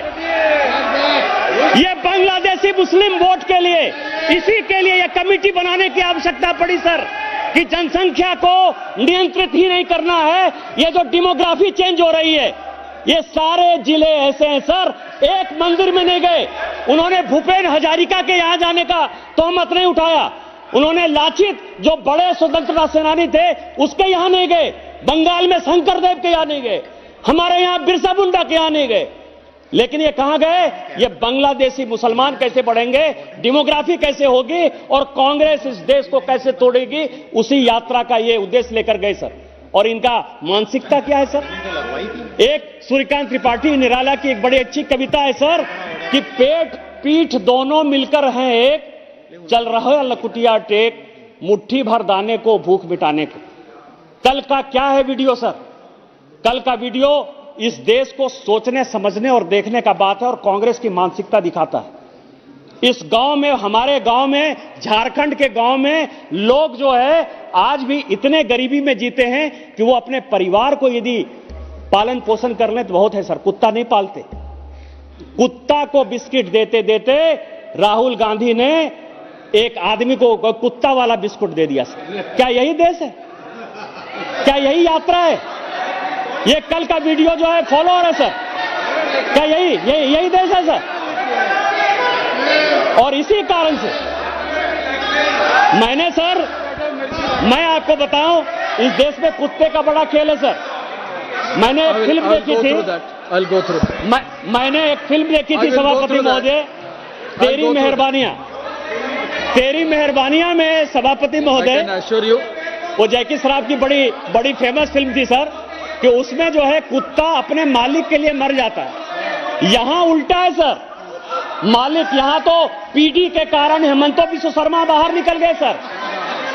ये बांग्लादेशी मुस्लिम वोट के लिए, इसी के लिए ये कमेटी बनाने की आवश्यकता पड़ी सर, कि जनसंख्या को नियंत्रित ही नहीं करना है। ये जो डेमोग्राफी चेंज हो रही है, ये सारे जिले ऐसे हैं सर, एक मंदिर में नहीं गए। उन्होंने भूपेन हजारिका के यहां जाने का तोहमत नहीं उठाया। उन्होंने लाचित, जो बड़े स्वतंत्रता सेनानी थे, उसके यहां नहीं गए। बंगाल में शंकरदेव के यहां नहीं गए। हमारे यहां बिरसा मुंडा के यहां नहीं गए। लेकिन ये कहां गए? ये बांग्लादेशी मुसलमान कैसे बढ़ेंगे, डेमोग्राफी कैसे होगी और कांग्रेस इस देश को कैसे तोड़ेगी, उसी यात्रा का ये उद्देश्य लेकर गए सर। और इनका मानसिकता क्या है सर? एक सूर्यकांत त्रिपाठी निराला की एक बड़ी अच्छी कविता है सर, कि पेट पीठ दोनों मिलकर हैं एक, चल रहा लकुटिया टेक, मुट्ठी भर दाने को भूख मिटाने को। कल का क्या है वीडियो सर? कल का वीडियो इस देश को सोचने समझने और देखने का बात है और कांग्रेस की मानसिकता दिखाता है। इस गांव में, हमारे गांव में, झारखंड के गांव में लोग जो है आज भी इतने गरीबी में जीते हैं कि वो अपने परिवार को यदि पालन पोषण कर लें तो बहुत है सर, कुत्ता नहीं पालते। कुत्ता को बिस्किट देते देते राहुल गांधी ने एक आदमी को कुत्ता वाला बिस्कुट दे दिया सर। क्या यही देश है? क्या यही यात्रा है? ये कल का वीडियो जो है फॉलोअर है सर। क्या यही देश है सर? और इसी कारण से मैं आपको बताऊं, इस देश में कुत्ते का बड़ा खेल है सर। मैंने एक फिल्म देखी थी, मैंने एक फिल्म देखी थी सभापति महोदय, तेरी मेहरबानियां। तेरी मेहरबानियां में सभापति महोदय, वो जैकी श्रॉफ की बड़ी फेमस फिल्म थी सर, कि उसमें जो है कुत्ता अपने मालिक के लिए मर जाता है। यहां उल्टा है सर, मालिक यहां तो पीडी के कारण हेमंतो बिश्व शर्मा बाहर निकल गए सर,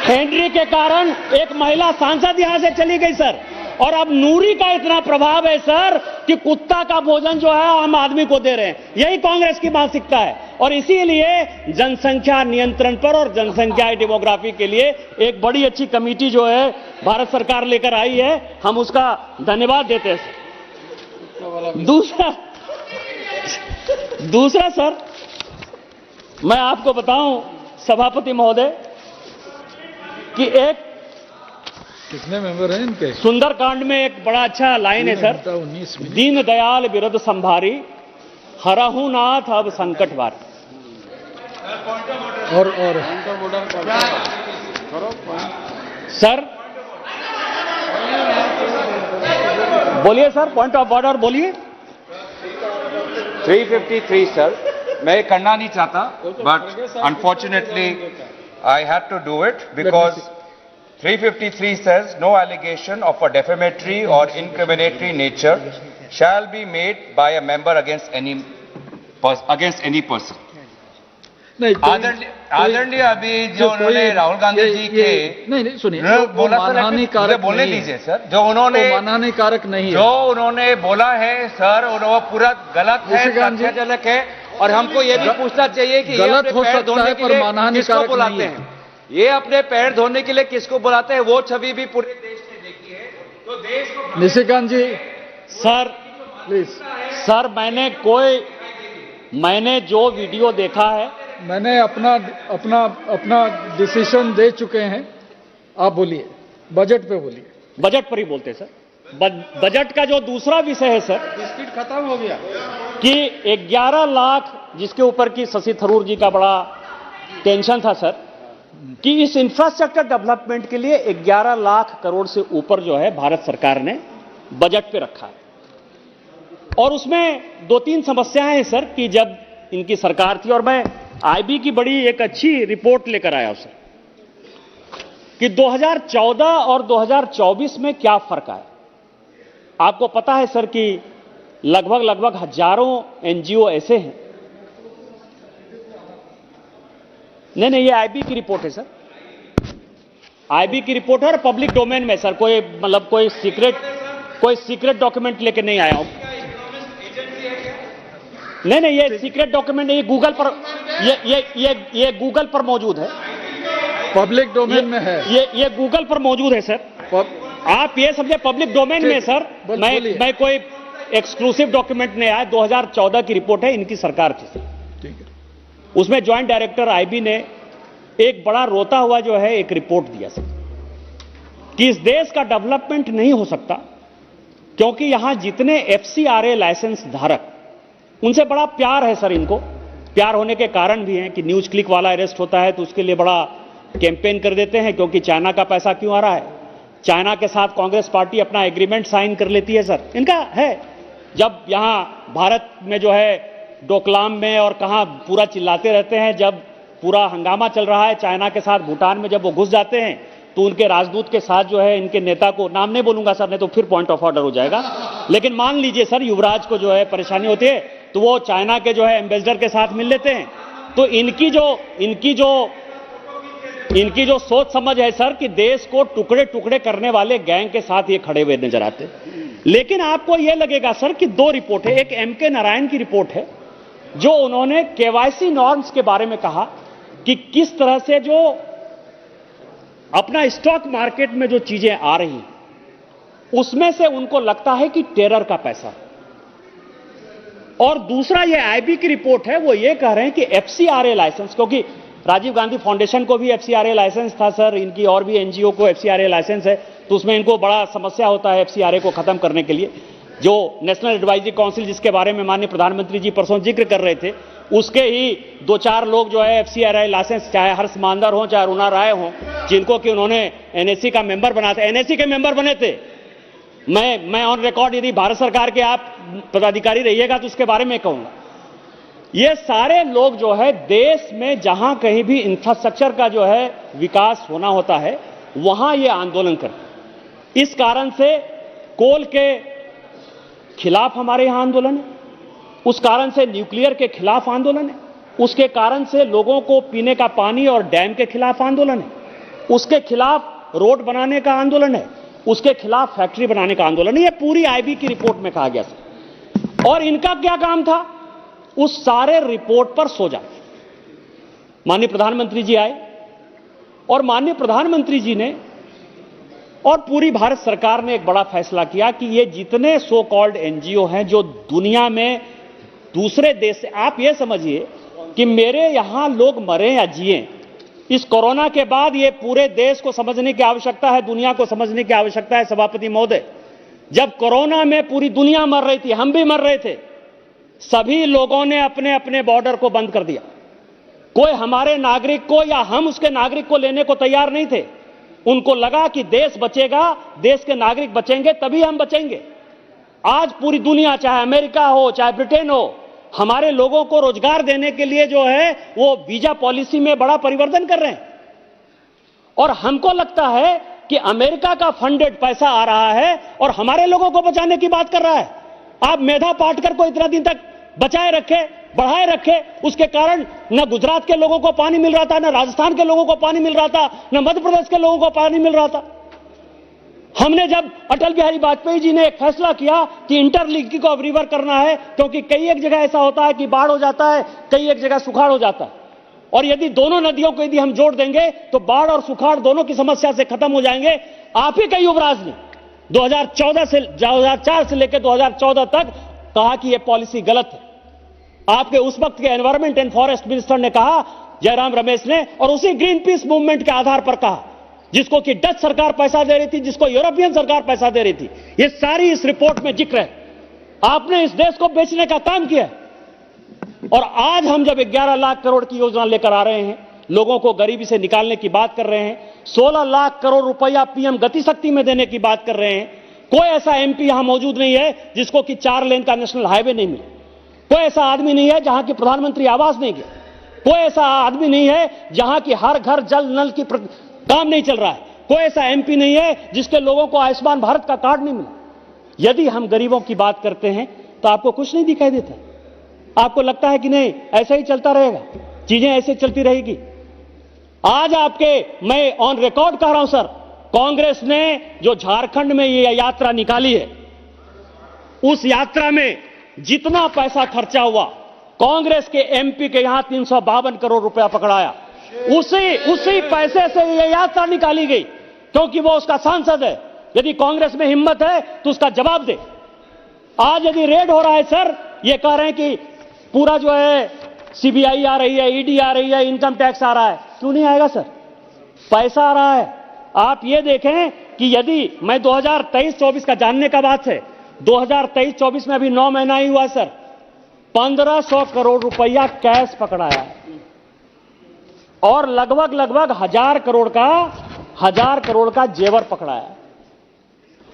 हेनरी के कारण एक महिला सांसद यहां से चली गई सर, और अब नूरी का इतना प्रभाव है सर कि कुत्ता का भोजन जो है आम आदमी को दे रहे हैं। यही कांग्रेस की मानसिकता है। और इसीलिए जनसंख्या नियंत्रण पर और जनसंख्या डेमोग्राफी के लिए एक बड़ी अच्छी कमेटी जो है भारत सरकार लेकर आई है, हम उसका धन्यवाद देते हैं सर। दूसरा सर, मैं आपको बताऊं सभापति महोदय कि एक कितने मेंबर हैं इनके? सुंदरकांड में एक बड़ा अच्छा लाइन है सर, दीन दयाल बिरद संभारी, हरहु नाथ अब संकट बार। और सर बोलिए सर, पॉइंट ऑफ ऑर्डर बोलिए। 353 सर, मैं करना नहीं चाहता, but unfortunately I had to do it because 353 says no allegation of a defamatory or incriminatory nature shall be made by a member against any person. आदरणीय अभी जो उन्होंने राहुल गांधी जी के नहीं सुनिए, बोला मानहानिकारक बोलने दीजिए सर, जो उन्होंने मानहानिकारक नहीं है, जो उन्होंने बोला है सर, वो पूरा गलत है, तथ्यजनक है। और हमको ये भी पूछना चाहिए कि गलत हो सकता है पर मानहानिकारक नहीं है। ये अपने पैर धोने के लिए किसको बुलाते हैं, वो छवि भी पूरे देश ने देखी है। तो देश को निशिकांत जी सर प्लीज सर, मैंने जो वीडियो देखा है, मैंने अपना डिसीजन दे चुके हैं। आप बोलिए, बजट पे बोलिए। बजट पर ही बोलते सर। बजट का जो दूसरा विषय है सर, बिस्किट खत्म हो गया, कि 11 लाख, जिसके ऊपर की शशि थरूर जी का बड़ा टेंशन था सर, कि इस इंफ्रास्ट्रक्चर डेवलपमेंट के लिए 11 लाख करोड़ से ऊपर जो है भारत सरकार ने बजट पे रखा है। और उसमें 2-3 समस्याएं हैं सर, कि जब इनकी सरकार थी, और मैं आईबी की बड़ी एक अच्छी रिपोर्ट लेकर आया सर, कि 2014 और 2024 में क्या फर्क आया। आपको पता है सर कि लगभग हजारों एनजीओ ऐसे हैं। नहीं, ये आईबी की रिपोर्ट है सर, आईबी की रिपोर्ट है और पब्लिक डोमेन में सर, कोई मतलब कोई सीक्रेट डॉक्यूमेंट लेके नहीं आया हूं। नहीं, ये सीक्रेट डॉक्यूमेंट नहीं, ये गूगल पर ये गूगल पर मौजूद है, पब्लिक डोमेन में है, ये गूगल पर मौजूद है सर। आप ये समझे पब्लिक डोमेन में सर। मैं कोई एक्सक्लूसिव डॉक्यूमेंट नहीं आया, 2014 की रिपोर्ट है, इनकी सरकार की सर। ठीक है। उसमें ज्वाइंट डायरेक्टर आईबी ने एक बड़ा रोता हुआ जो है एक रिपोर्ट दिया सर कि इस देश का डेवलपमेंट नहीं हो सकता क्योंकि यहां जितने एफसीआरए लाइसेंस धारक, उनसे बड़ा प्यार है सर इनको। प्यार होने के कारण भी है कि न्यूज क्लिक वाला अरेस्ट होता है तो उसके लिए बड़ा कैंपेन कर देते हैं, क्योंकि चाइना का पैसा क्यों आ रहा है। चाइना के साथ कांग्रेस पार्टी अपना एग्रीमेंट साइन कर लेती है सर, इनका है। जब यहां भारत में जो है डोकलाम में और कहां पूरा चिल्लाते रहते हैं, जब पूरा हंगामा चल रहा है चाइना के साथ, भूटान में जब वो घुस जाते हैं तो उनके राजदूत के साथ जो है इनके नेता को, नाम नहीं बोलूंगा सर नहीं तो फिर पॉइंट ऑफ ऑर्डर हो जाएगा, लेकिन मान लीजिए सर युवराज को जो है परेशानी होती है तो वो चाइना के जो है एम्बेसडर के साथ मिल लेते हैं। तो इनकी जो सोच समझ है सर कि देश को टुकड़े टुकड़े करने वाले गैंग के साथ ये खड़े हुए नजर आते हैं। लेकिन आपको यह लगेगा सर कि दो रिपोर्ट है, एक एमके नारायण की रिपोर्ट है जो उन्होंने केवाईसी नॉर्म्स के बारे में कहा कि किस तरह से जो अपना स्टॉक मार्केट में जो चीजें आ रही उसमें से उनको लगता है कि टेरर का पैसा। और दूसरा ये आईबी की रिपोर्ट है, वो ये कह रहे हैं कि एफसीआरए लाइसेंस, क्योंकि राजीव गांधी फाउंडेशन को भी एफसीआरए लाइसेंस था सर, इनकी और भी एनजीओ को एफसीआरए लाइसेंस है, तो उसमें इनको बड़ा समस्या होता है एफसीआरए को खत्म करने के लिए। जो नेशनल एडवाइजरी काउंसिल जिसके बारे में माननीय प्रधानमंत्री जी परसों जिक्र कर रहे थे, उसके ही 2-4 लोग जो है एफसीआरए लाइसेंस, चाहे हर्ष मांदर हो चाहे रुना राय हो, जिनको कि उन्होंने एनएससी का मेंबर बना था, एनएससी के मेंबर बने थे। मैं ऑन रिकॉर्ड यदि भारत सरकार के आप पदाधिकारी रहिएगा तो उसके बारे में कहूंगा। ये सारे लोग जो है देश में जहां कहीं भी इंफ्रास्ट्रक्चर का जो है विकास होना होता है वहां ये आंदोलन करते। इस कारण से कोल के खिलाफ हमारे यहां आंदोलन है, उस कारण से न्यूक्लियर के खिलाफ आंदोलन है, उसके कारण से लोगों को पीने का पानी और डैम के खिलाफ आंदोलन है, उसके खिलाफ रोड बनाने का आंदोलन है, उसके खिलाफ फैक्ट्री बनाने का आंदोलन है। ये पूरी आईबी की रिपोर्ट में कहा गया सर। और इनका क्या काम था, उस सारे रिपोर्ट पर सो जाए। माननीय प्रधानमंत्री जी आए और माननीय प्रधानमंत्री जी ने और पूरी भारत सरकार ने एक बड़ा फैसला किया कि ये जितने सो कॉल्ड एनजीओ हैं जो दुनिया में दूसरे देश से, आप ये समझिए कि मेरे यहां लोग मरे या जिए, इस कोरोना के बाद ये पूरे देश को समझने की आवश्यकता है, दुनिया को समझने की आवश्यकता है सभापति महोदय। जब कोरोना में पूरी दुनिया मर रही थी, हम भी मर रहे थे, सभी लोगों ने अपने अपने बॉर्डर को बंद कर दिया। कोई हमारे नागरिक को या हम उसके नागरिक को लेने को तैयार नहीं थे। उनको लगा कि देश बचेगा, देश के नागरिक बचेंगे तभी हम बचेंगे। आज पूरी दुनिया, चाहे अमेरिका हो चाहे ब्रिटेन हो, हमारे लोगों को रोजगार देने के लिए जो है वो वीजा पॉलिसी में बड़ा परिवर्तन कर रहे हैं। और हमको लगता है कि अमेरिका का फंडेड पैसा आ रहा है और हमारे लोगों को बचाने की बात कर रहा है। आप मेधा पाटकर को इतना दिन तक बचाए रखे, बढ़ाए रखे, उसके कारण न गुजरात के लोगों को पानी मिल रहा था, न राजस्थान के लोगों को पानी मिल रहा था, न मध्य प्रदेश के लोगों को पानी मिल रहा था। हमने जब अटल बिहारी वाजपेयी जी ने एक फैसला किया कि इंटरलिंकिंग को रिवर करना है, क्योंकि कई एक जगह ऐसा होता है कि बाढ़ हो जाता है, कई एक जगह सुखाड़ हो जाता है, और यदि दोनों नदियों को यदि हम जोड़ देंगे तो बाढ़ और सुखाड़ दोनों की समस्या से खत्म हो जाएंगे। आप ही कई युवराज ने 2004 से लेकर 2014 तक कहा कि यह पॉलिसी गलत है। आपके उस वक्त के एनवायरमेंट एंड फॉरेस्ट मिनिस्टर ने कहा, जयराम रमेश ने, और उसी ग्रीन पीस मूवमेंट के आधार पर कहा, जिसको कि डच सरकार पैसा दे रही थी, जिसको यूरोपियन सरकार पैसा दे रही थी। ये सारी इस रिपोर्ट में जिक्र है। आपने इस देश को बेचने का काम किया है। और आज हम जब 11 लाख करोड़ की योजना लेकर आ रहे हैं, लोगों को गरीबी से निकालने की बात कर रहे हैं, 16 लाख करोड़ रुपया पीएम गति शक्ति में देने की बात कर रहे हैं, कोई ऐसा एमपी यहां मौजूद नहीं है जिसको कि 4 लेन का नेशनल हाईवे नहीं मिले। कोई ऐसा आदमी नहीं है जहां की प्रधानमंत्री आवास नहीं गया। कोई ऐसा आदमी नहीं है जहां की हर घर जल नल की काम नहीं चल रहा है। कोई ऐसा एमपी नहीं है जिसके लोगों को आयुष्मान भारत का कार्ड नहीं मिला। यदि हम गरीबों की बात करते हैं तो आपको कुछ नहीं दिखाई देता, आपको लगता है कि नहीं ऐसा ही चलता रहेगा, चीजें ऐसे चलती रहेगी। आज मैं ऑन रिकॉर्ड कह रहा हूं सर, कांग्रेस ने जो झारखंड में ये यात्रा निकाली है, उस यात्रा में जितना पैसा खर्चा हुआ, कांग्रेस के एमपी के यहां 352 करोड़ रुपया पकड़ाया, उसी पैसे से ये यात्रा निकाली गई, क्योंकि वो उसका सांसद है। यदि कांग्रेस में हिम्मत है तो उसका जवाब दे। आज यदि रेड हो रहा है सर, ये कह रहे हैं कि पूरा जो है सीबीआई आ रही है, ईडी आ रही है, इनकम टैक्स आ रहा है। क्यों नहीं आएगा सर? पैसा आ रहा है। आप ये देखें कि यदि मैं 2023-24 का जानने का बात है, 2023-24 में अभी 9 महीना ही हुआ सर, 1500 करोड़ रुपया कैश पकड़ाया है और लगभग 1000 करोड़ का जेवर पकड़ाया है।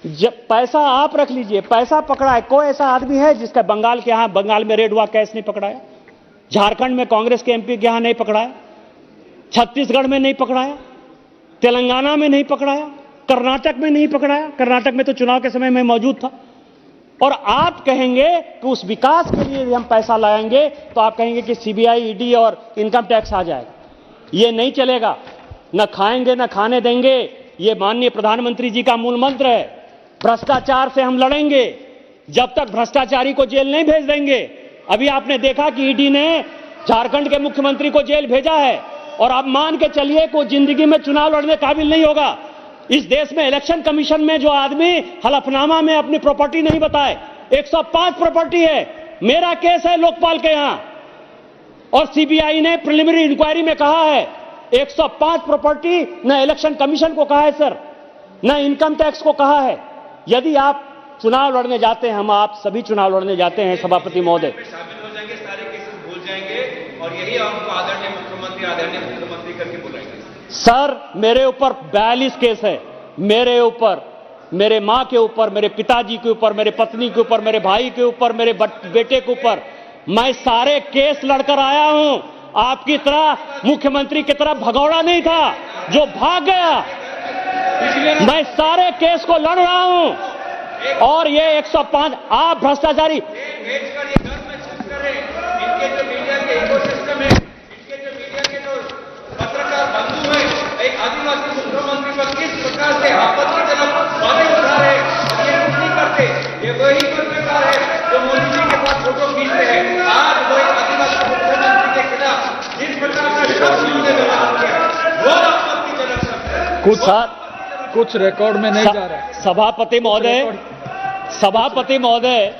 जब पैसा आप रख लीजिए, पैसा पकड़ा है। कोई ऐसा आदमी है जिसका बंगाल में रेड हुआ कैश नहीं पकड़ाया? झारखंड में कांग्रेस के एमपी के यहां नहीं पकड़ाया? छत्तीसगढ़ में नहीं पकड़ाया? तेलंगाना में नहीं पकड़ाया? कर्नाटक में नहीं पकड़ाया? कर्नाटक में तो चुनाव के समय में मौजूद था। और आप कहेंगे कि उस विकास के लिए हम पैसा लाएंगे तो आप कहेंगे कि सीबीआई, ईडी और इनकम टैक्स आ जाएगा। ये नहीं चलेगा, न खाएंगे न खाने देंगे। ये माननीय प्रधानमंत्री जी का मूल मंत्र है। भ्रष्टाचार से हम लड़ेंगे जब तक भ्रष्टाचारी को जेल नहीं भेज देंगे। अभी आपने देखा कि ईडी ने झारखंड के मुख्यमंत्री को जेल भेजा है और आप मान के चलिए कि वो जिंदगी में चुनाव लड़ने काबिल नहीं होगा। इस देश में इलेक्शन कमीशन में जो आदमी हलफनामा में अपनी प्रॉपर्टी नहीं बताए, 105 प्रॉपर्टी है। मेरा केस है लोकपाल के यहां और सीबीआई ने प्रिलिमिनरी इंक्वायरी में कहा है 105 प्रॉपर्टी न इलेक्शन कमीशन को कहा है सर, न इनकम टैक्स को कहा है। यदि आप चुनाव लड़ने जाते हैं, हम आप सभी चुनाव लड़ने जाते हैं सभापति महोदय, शामिल हो जाएंगे, सारे केसेस भूल जाएंगे और यही हमको आदरणीय मुख्यमंत्री करके बुलाएंगे। सर मेरे ऊपर 42 केस है, मेरे ऊपर, मेरे मां के ऊपर, मेरे पिताजी के ऊपर, मेरे पत्नी के ऊपर, मेरे भाई के ऊपर, मेरे बेटे के ऊपर। मैं सारे केस लड़कर आया हूं। आपकी तरह मुख्यमंत्री की तरह भगौड़ा नहीं था जो भाग गया। मैं सारे केस को लड़ रहा हूं और ये 105 आप भ्रष्टाचारी पत्रकार बंधु है, एक आदिवासी मुख्यमंत्री पर किस प्रकार से आपत्तिजनक बातें उठा रहे, ये कुछ नहीं करते। ये वही पत्रकार है जो मोदी जी के साथ फोटो खींचते हैं। आज वो एक आदिवासी मुख्यमंत्री के खिलाफ जिस प्रकार का शब्द उन्होंने व्यवहार किया, वो आपत्तिजनक शब्द है। कुछ रिकॉर्ड में नहीं जा रहा है। सभापति महोदय,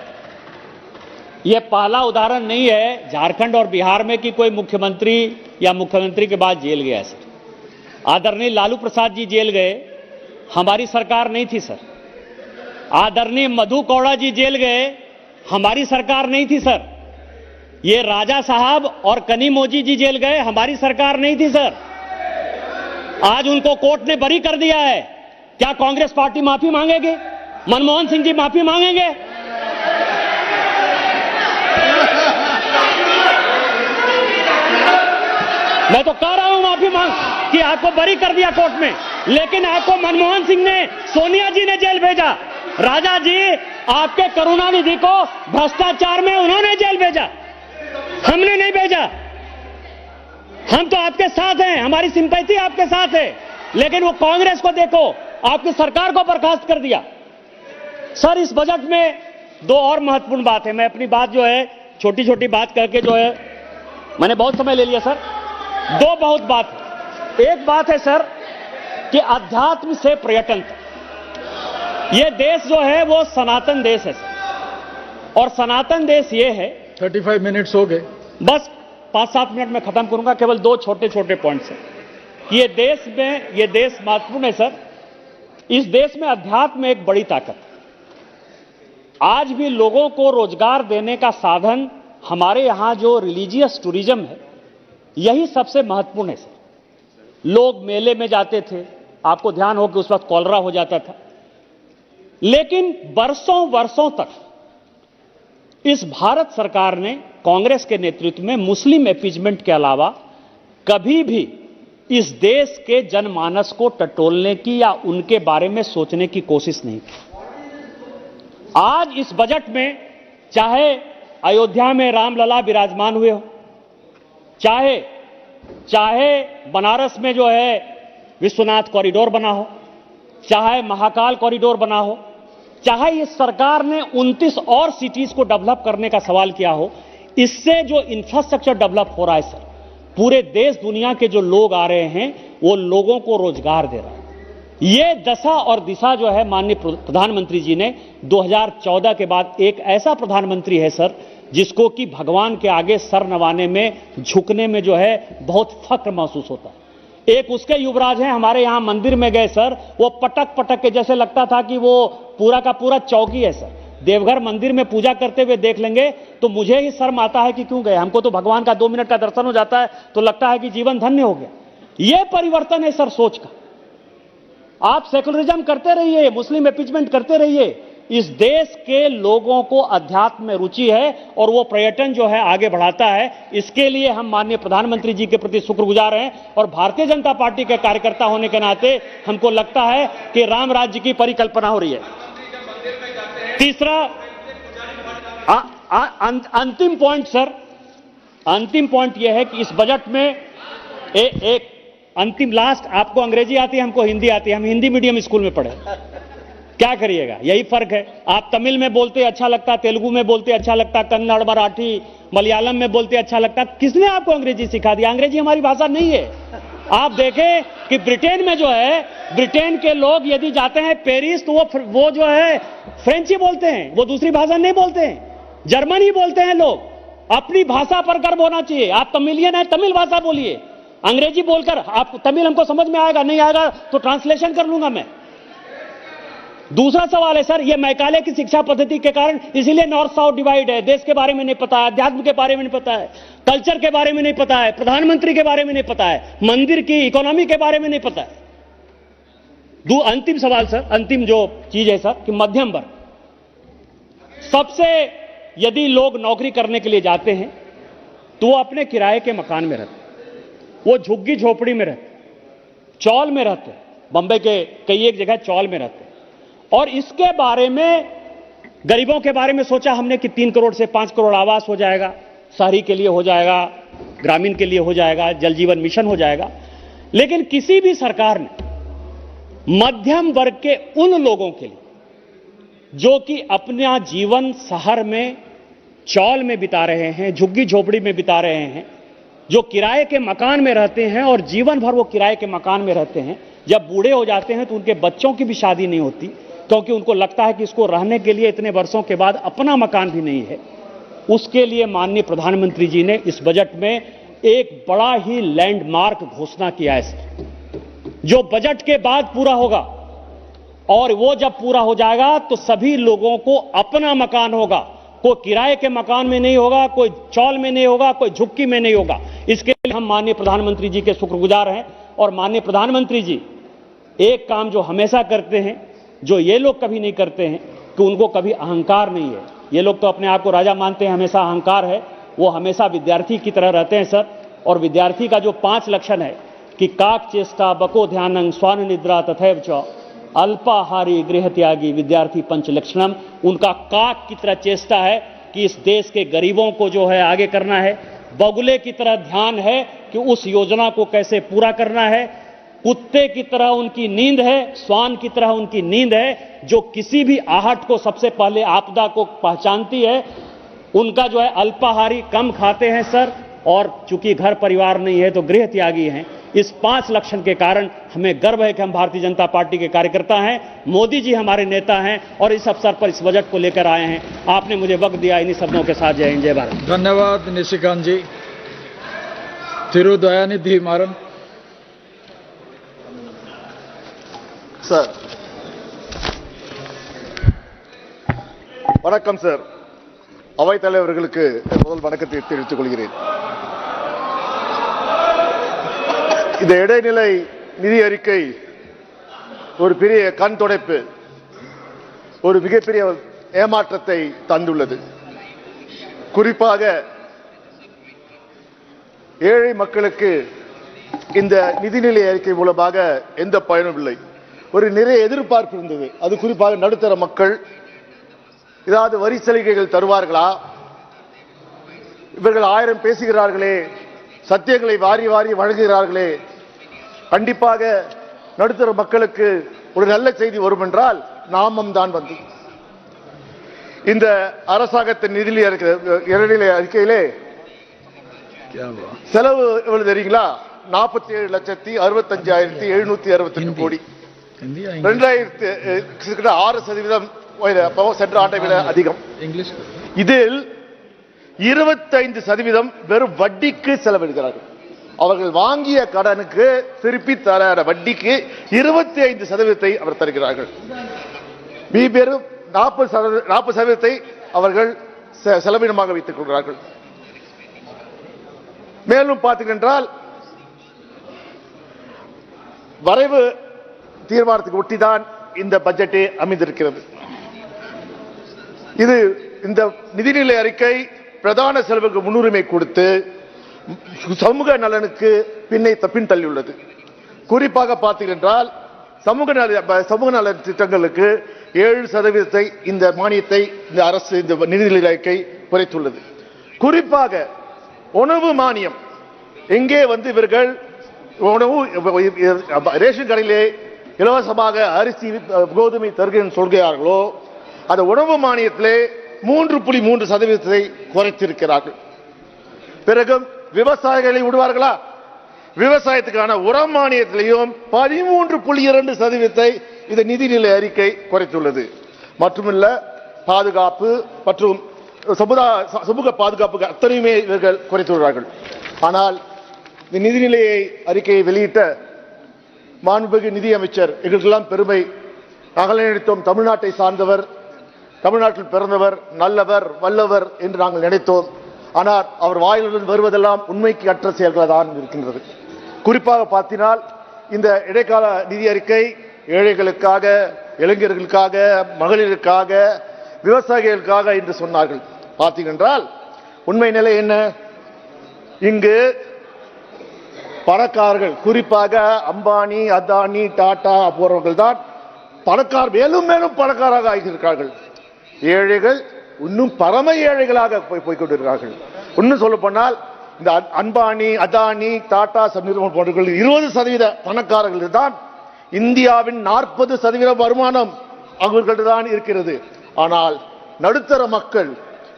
यह पहला उदाहरण नहीं है झारखंड और बिहार में कि कोई मुख्यमंत्री या मुख्यमंत्री के बाद जेल गया सर। आदरणीय लालू प्रसाद जी जेल गए, हमारी सरकार नहीं थी सर। आदरणीय मधु कौड़ा जी जेल गए, हमारी सरकार नहीं थी सर। ये राजा साहब और कनीमोजी जी जेल गए, हमारी सरकार नहीं थी सर। आज उनको कोर्ट ने बरी कर दिया है। क्या कांग्रेस पार्टी माफी मांगेगी? मनमोहन सिंह जी माफी मांगेंगे? मैं तो कह रहा हूं माफी मांग कि आपको बरी कर दिया कोर्ट में, लेकिन आपको मनमोहन सिंह ने, सोनिया जी ने जेल भेजा। राजा जी आपके करुणानिधि को भ्रष्टाचार में उन्होंने जेल भेजा, हमने नहीं भेजा। हम तो आपके साथ हैं, हमारी सिंपैथी आपके साथ है, लेकिन वो कांग्रेस को देखो, आपकी सरकार को बर्खास्त कर दिया। सर इस बजट में दो और महत्वपूर्ण बात है। मैं अपनी बात जो है छोटी छोटी बात करके जो है, मैंने बहुत समय ले लिया सर। दो बहुत बात है। एक बात है सर कि अध्यात्म से पर्यटन तक, ये देश जो है वो सनातन देश है सर। और सनातन देश ये है, 35 मिनट्स हो गए, बस 5-7 मिनट में खत्म करूंगा। केवल दो छोटे छोटे पॉइंट्स हैं। ये देश महत्वपूर्ण है सर। इस देश में अध्यात्म एक बड़ी ताकत है। आज भी लोगों को रोजगार देने का साधन हमारे यहां जो रिलीजियस टूरिज्म है, यही सबसे महत्वपूर्ण है सर। लोग मेले में जाते थे, आपको ध्यान हो कि उस वक्त कॉलरा हो जाता था, लेकिन वर्षों तक इस भारत सरकार ने कांग्रेस के नेतृत्व में मुस्लिम एपीजमेंट के अलावा कभी भी इस देश के जनमानस को टटोलने की या उनके बारे में सोचने की कोशिश नहीं की। आज इस बजट में चाहे अयोध्या में रामलला विराजमान हुए हो, चाहे बनारस में जो है विश्वनाथ कॉरिडोर बना हो, चाहे महाकाल कॉरिडोर बना हो, चाहे इस सरकार ने 29 और सिटीज को डेवलप करने का सवाल किया हो, इससे जो इंफ्रास्ट्रक्चर डेवलप हो रहा है सर, पूरे देश दुनिया के जो लोग आ रहे हैं वो लोगों को रोजगार दे रहा है। ये दशा और दिशा जो है माननीय प्रधानमंत्री जी ने 2014 के बाद एक ऐसा प्रधानमंत्री है सर जिसको कि भगवान के आगे सर नवाने में, झुकने में जो है बहुत फक्र महसूस होता है। एक उसके युवराज हैं, हमारे यहां मंदिर में गए सर, वो पटक पटक के जैसे लगता था कि वो पूरा का पूरा चौकी है सर। देवघर मंदिर में पूजा करते हुए देख लेंगे तो मुझे ही शर्म आता है कि क्यों गए। हमको तो भगवान का 2 मिनट का दर्शन हो जाता है तो लगता है कि जीवन धन्य हो गया। यह परिवर्तन है सर सोच का। आप सेकुलरिज्म करते रहिए, मुस्लिम एपीचमेंट करते रहिए, इस देश के लोगों को अध्यात्म में रुचि है और वो पर्यटन जो है आगे बढ़ाता है। इसके लिए हम माननीय प्रधानमंत्री जी के प्रति शुक्रगुजार हैं और भारतीय जनता पार्टी के कार्यकर्ता होने के नाते हमको लगता है कि राम राज्य की परिकल्पना हो रही है। तीसरा अंतिम पॉइंट सर, अंतिम पॉइंट यह है कि इस बजट में एक अंतिम लास्ट, आपको अंग्रेजी आती है, हमको हिंदी आती है, हम हिंदी मीडियम स्कूल में पढ़े, क्या करिएगा, यही फर्क है। आप तमिल में बोलते अच्छा लगता, तेलुगु में बोलते अच्छा लगता, कन्नड़, मराठी, मलयालम में बोलते अच्छा लगता। किसने आपको अंग्रेजी सिखा दिया? अंग्रेजी हमारी भाषा नहीं है। आप देखें कि ब्रिटेन में जो है, ब्रिटेन के लोग यदि जाते हैं पेरिस तो वो जो है फ्रेंच ही बोलते हैं, वो दूसरी भाषा नहीं बोलते हैं, जर्मन ही बोलते हैं लोग। अपनी भाषा पर गर्व होना चाहिए। आप तमिलियन है, तमिल भाषा बोलिए। अंग्रेजी बोलकर आप तमिल हमको समझ में आएगा, नहीं आएगा तो ट्रांसलेशन कर लूंगा मैं। दूसरा सवाल है सर, ये मैकाले की शिक्षा पद्धति के कारण इसीलिए नॉर्थ साउथ डिवाइड है। देश के बारे में नहीं पता है, अध्यात्म के बारे में नहीं पता है, कल्चर के बारे में नहीं पता है, प्रधानमंत्री के बारे में नहीं पता है, मंदिर की इकोनॉमी के बारे में नहीं पता है। अंतिम सवाल सर, अंतिम जो चीज है सर कि मध्यम वर्ग, सबसे यदि लोग नौकरी करने के लिए जाते हैं तो वो अपने किराए के मकान में रहते, वो झुग्गी झोपड़ी में रहते, चौल में रहते, बंबई के कई एक जगह चौल में रहते। और इसके बारे में, गरीबों के बारे में सोचा हमने कि 3 करोड़ से 5 करोड़ आवास हो जाएगा, शहरी के लिए हो जाएगा, ग्रामीण के लिए हो जाएगा, जल जीवन मिशन हो जाएगा। लेकिन किसी भी सरकार ने मध्यम वर्ग के उन लोगों के लिए जो कि अपना जीवन शहर में चौल में बिता रहे हैं, झुग्गी झोपड़ी में बिता रहे हैं, जो किराए के मकान में रहते हैं और जीवन भर वो किराए के मकान में रहते हैं, जब बूढ़े हो जाते हैं तो उनके बच्चों की भी शादी नहीं होती क्योंकि उनको लगता है कि इसको रहने के लिए इतने वर्षों के बाद अपना मकान भी नहीं है। उसके लिए माननीय प्रधानमंत्री जी ने इस बजट में एक बड़ा ही लैंडमार्क घोषणा किया है जो बजट के बाद पूरा होगा। और वो जब पूरा हो जाएगा तो सभी लोगों को अपना मकान होगा, कोई किराए के मकान में नहीं होगा, कोई चौल में नहीं होगा, कोई झुग्गी में नहीं होगा। इसके लिए हम माननीय प्रधानमंत्री जी के शुक्रगुजार हैं। और माननीय प्रधानमंत्री जी एक काम जो हमेशा करते हैं, जो ये लोग कभी नहीं करते हैं, कि उनको कभी अहंकार नहीं है। ये लोग तो अपने आप को राजा मानते हैं, हमेशा अहंकार है। वो हमेशा विद्यार्थी की तरह रहते हैं सर। और विद्यार्थी का जो 5 लक्षण है कि काक चेष्टा, बको ध्यानं, स्वान निद्रा तथैव च, अल्पाहारी गृह त्यागी विद्यार्थी पंच लक्षणम। उनका काक की तरह चेष्टा है कि इस देश के गरीबों को जो है आगे करना है। बगुले की तरह ध्यान है कि उस योजना को कैसे पूरा करना है। कुत्ते की तरह उनकी नींद है, श्वान की तरह उनकी नींद है, जो किसी भी आहट को सबसे पहले आपदा को पहचानती है। उनका जो है अल्पाहारी, कम खाते हैं सर, और चूंकि घर परिवार नहीं है तो गृह त्यागी हैं। इस 5 लक्षण के कारण हमें गर्व है कि हम भारतीय जनता पार्टी के कार्यकर्ता हैं। मोदी जी हमारे नेता हैं और इस अवसर पर इस बजट को लेकर आए हैं। आपने मुझे वक्त दिया, इन्हीं शब्दों के साथ जय हिंद, जय भारत। धन्यवाद निशिकांत जी। तिरुदयानिधि मारन சார். வணக்கம் சார். அவைத் தலைவர்களுக்கு முதல் வணக்கத்தை தெரிவித்துக் கொள்கிறேன். இந்த இடைநிலை நிதி அறிக்கை ஒரு பெரிய கண் துடைப்பு, ஒரு மிகப்பெரிய ஏமாற்றத்தை தந்துள்ளது. குறிப்பாக ஏழை மக்களுக்கு இந்த நிதிநிலை அறிக்கை மூலமாக எந்த பயனும் இல்லை. ஒரு நிறைய எதிர்பார்ப்பு இருந்தது. அது குறிப்பாக நடுத்தர மக்கள் ஏதாவது வரி சலுகைகள் தருவார்களா, இவர்கள் 1000 பேசுகிறார்களே, சத்தியங்களை வாரி வாரி வழங்குகிறார்களே, கண்டிப்பாக நடுத்தர மக்களுக்கு ஒரு நல்ல செய்தி வரும் என்றால் நாமம் தான் வந்து இந்த அரசாங்கத்தின் நிதிநிலை அறிக்கையிலே செலவு எவ்வளவு தெரியுங்களா? 47,65,768 கோடி. 6% சென்ற ஆண்டை விட அதிகம். இதில் 25% வெறும் வட்டிக்கு செலவிடுகிறார்கள். அவர்கள் வாங்கிய கடனுக்கு திருப்பி தர வட்டிக்கு 25% அவர் தருகிறார்கள். வெறும் 40% அவர்கள் செலவினமாக வைத்துக் கொள்கிறார்கள். மேலும் பார்த்தீங்கன்றால் வரைவு தீர்மானத்துக்கு ஒட்டிதான் இந்த பட்ஜெட்டே அமைந்திருக்கிறது. இது இந்த நிதிநிலை அறிக்கை பிரதான செலவுக்கு முன்னுரிமை கொடுத்து சமூக நலனுக்கு பின் தள்ளியுள்ளது. குறிப்பாக பார்த்தீங்கன்றால் சமூக நல திட்டங்களுக்கு 7% இந்த மானியத்தை இந்த அரசு இந்த நிதிநிலை அறிக்கை குறைத்துள்ளது. குறிப்பாக உணவு மானியம் எங்கே இவர்கள் உணவு ரேஷன் கடையிலே இலவசமாக அரிசி கோதுமை தருகிறேன் சொல்கிறார்களோ அந்த உணவு மானியத்திலே 3.3% குறைத்திருக்கிறார்கள். பிறகு விவசாயிகளை விடுவார்களா? விவசாயத்துக்கான உரம் மானியத்திலையும் 13.2% இந்த நிதிநிலை அறிக்கை குறைத்துள்ளது. மட்டுமல்ல, பாதுகாப்பு மற்றும் சமூக பாதுகாப்புக்கு அத்தனையுமே இவர்கள் குறைத்துள்ளார்கள். ஆனால் இந்த நிதிநிலை அறிக்கையை வெளியிட்ட மாண்புமிகு நிதியமைச்சர் எங்களுக்கெல்லாம் பெருமை. நாங்கள் நினைத்தோம் தமிழ்நாட்டை சார்ந்தவர், தமிழ்நாட்டில் பிறந்தவர், நல்லவர், வல்லவர் என்று நாங்கள் நினைத்தோம். ஆனால் அவர் வாயிலிருந்து வருவதெல்லாம் உண்மைக்கு அற்ற செயல்கள் தான் இருக்கின்றது. குறிப்பாக பார்த்தினால் இந்த இடைக்கால நிதி அறிக்கை ஏழைகளுக்காக, இளைஞர்களுக்காக, மகளிருக்காக, விவசாயிகளுக்காக என்று சொன்னார்கள். பார்த்தீங்கன்றால் உண்மை நிலை என்ன? இங்கு பணக்காரர்கள், குறிப்பாக அம்பானி, அதானி, டாடா போன்றவர்கள் தான் மேலும் மேலும் பணக்காரராக ஆகியிருக்கிறார்கள். ஏழைகள் இன்னும் பரம ஏழைகளாக போய்கொண்டிருக்கிறார்கள். இன்னும் சொல்ல போனால் இந்த அம்பானி, அதானி, டாடா நிறுவனம் போன்றவர்கள் 20% பணக்காரர்கள் தான் இந்தியாவின் 40% வருமானம் அவர்கள்தான் தான் இருக்கிறது. ஆனால் நடுத்தர மக்கள்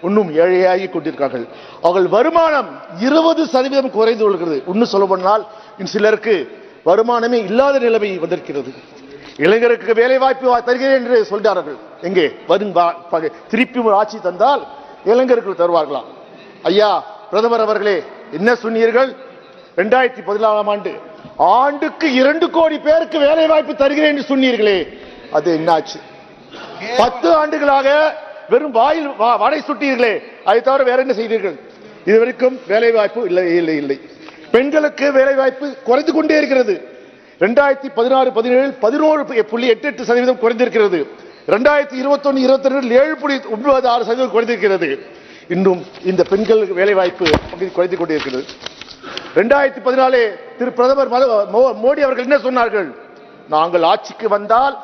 இன்னும் ஏழையாகி கொண்டிருக்கிறார்கள். அவர்கள் வருமானம் 20% குறைந்து கொள்கிறது. இன்னும் சொல்ல போனால் சிலருக்கு வருமானமே இல்லாத நிலைமை வந்திருக்கிறது. இளைஞருக்கு வேலை வாய்ப்பு தருகிறேன் என்று சொல்கிறார்கள். எங்கே வரும் திருப்பி ஆட்சி தந்தால் இளைஞருக்கு தருவார்களா? ஐயா பிரதமர் அவர்களே, என்ன சொன்னீர்கள்? 2014ஆம் ஆண்டு ஆண்டுக்கு 2 கோடி பேருக்கு வேலை வாய்ப்பு தருகிறேன் என்று சொன்னீர்களே, அது என்னாச்சு? 10 ஆண்டுகளாக வெறும் வாயில் வடை சுட்டீர்களே, அதை தவிர வேற என்ன செய்தீர்கள்? இதுவரைக்கும் வேலை வாய்ப்பு இல்லை. பெண்களுக்கு வேலை வாய்ப்பு குறைந்து கொண்டே இருக்கிறது. 2016-17 11.88% குறைந்திருக்கிறது. 2021-22 7.96% குறைந்திருக்கிறது. இன்னும் இந்த பெண்களுக்கு வேலை வாய்ப்பு குறைந்து கொண்டிருக்கிறது. 2014 திரு பிரதமர் மோடி அவர்கள் என்ன சொன்னார்கள்? நாங்கள் ஆட்சிக்கு வந்தால்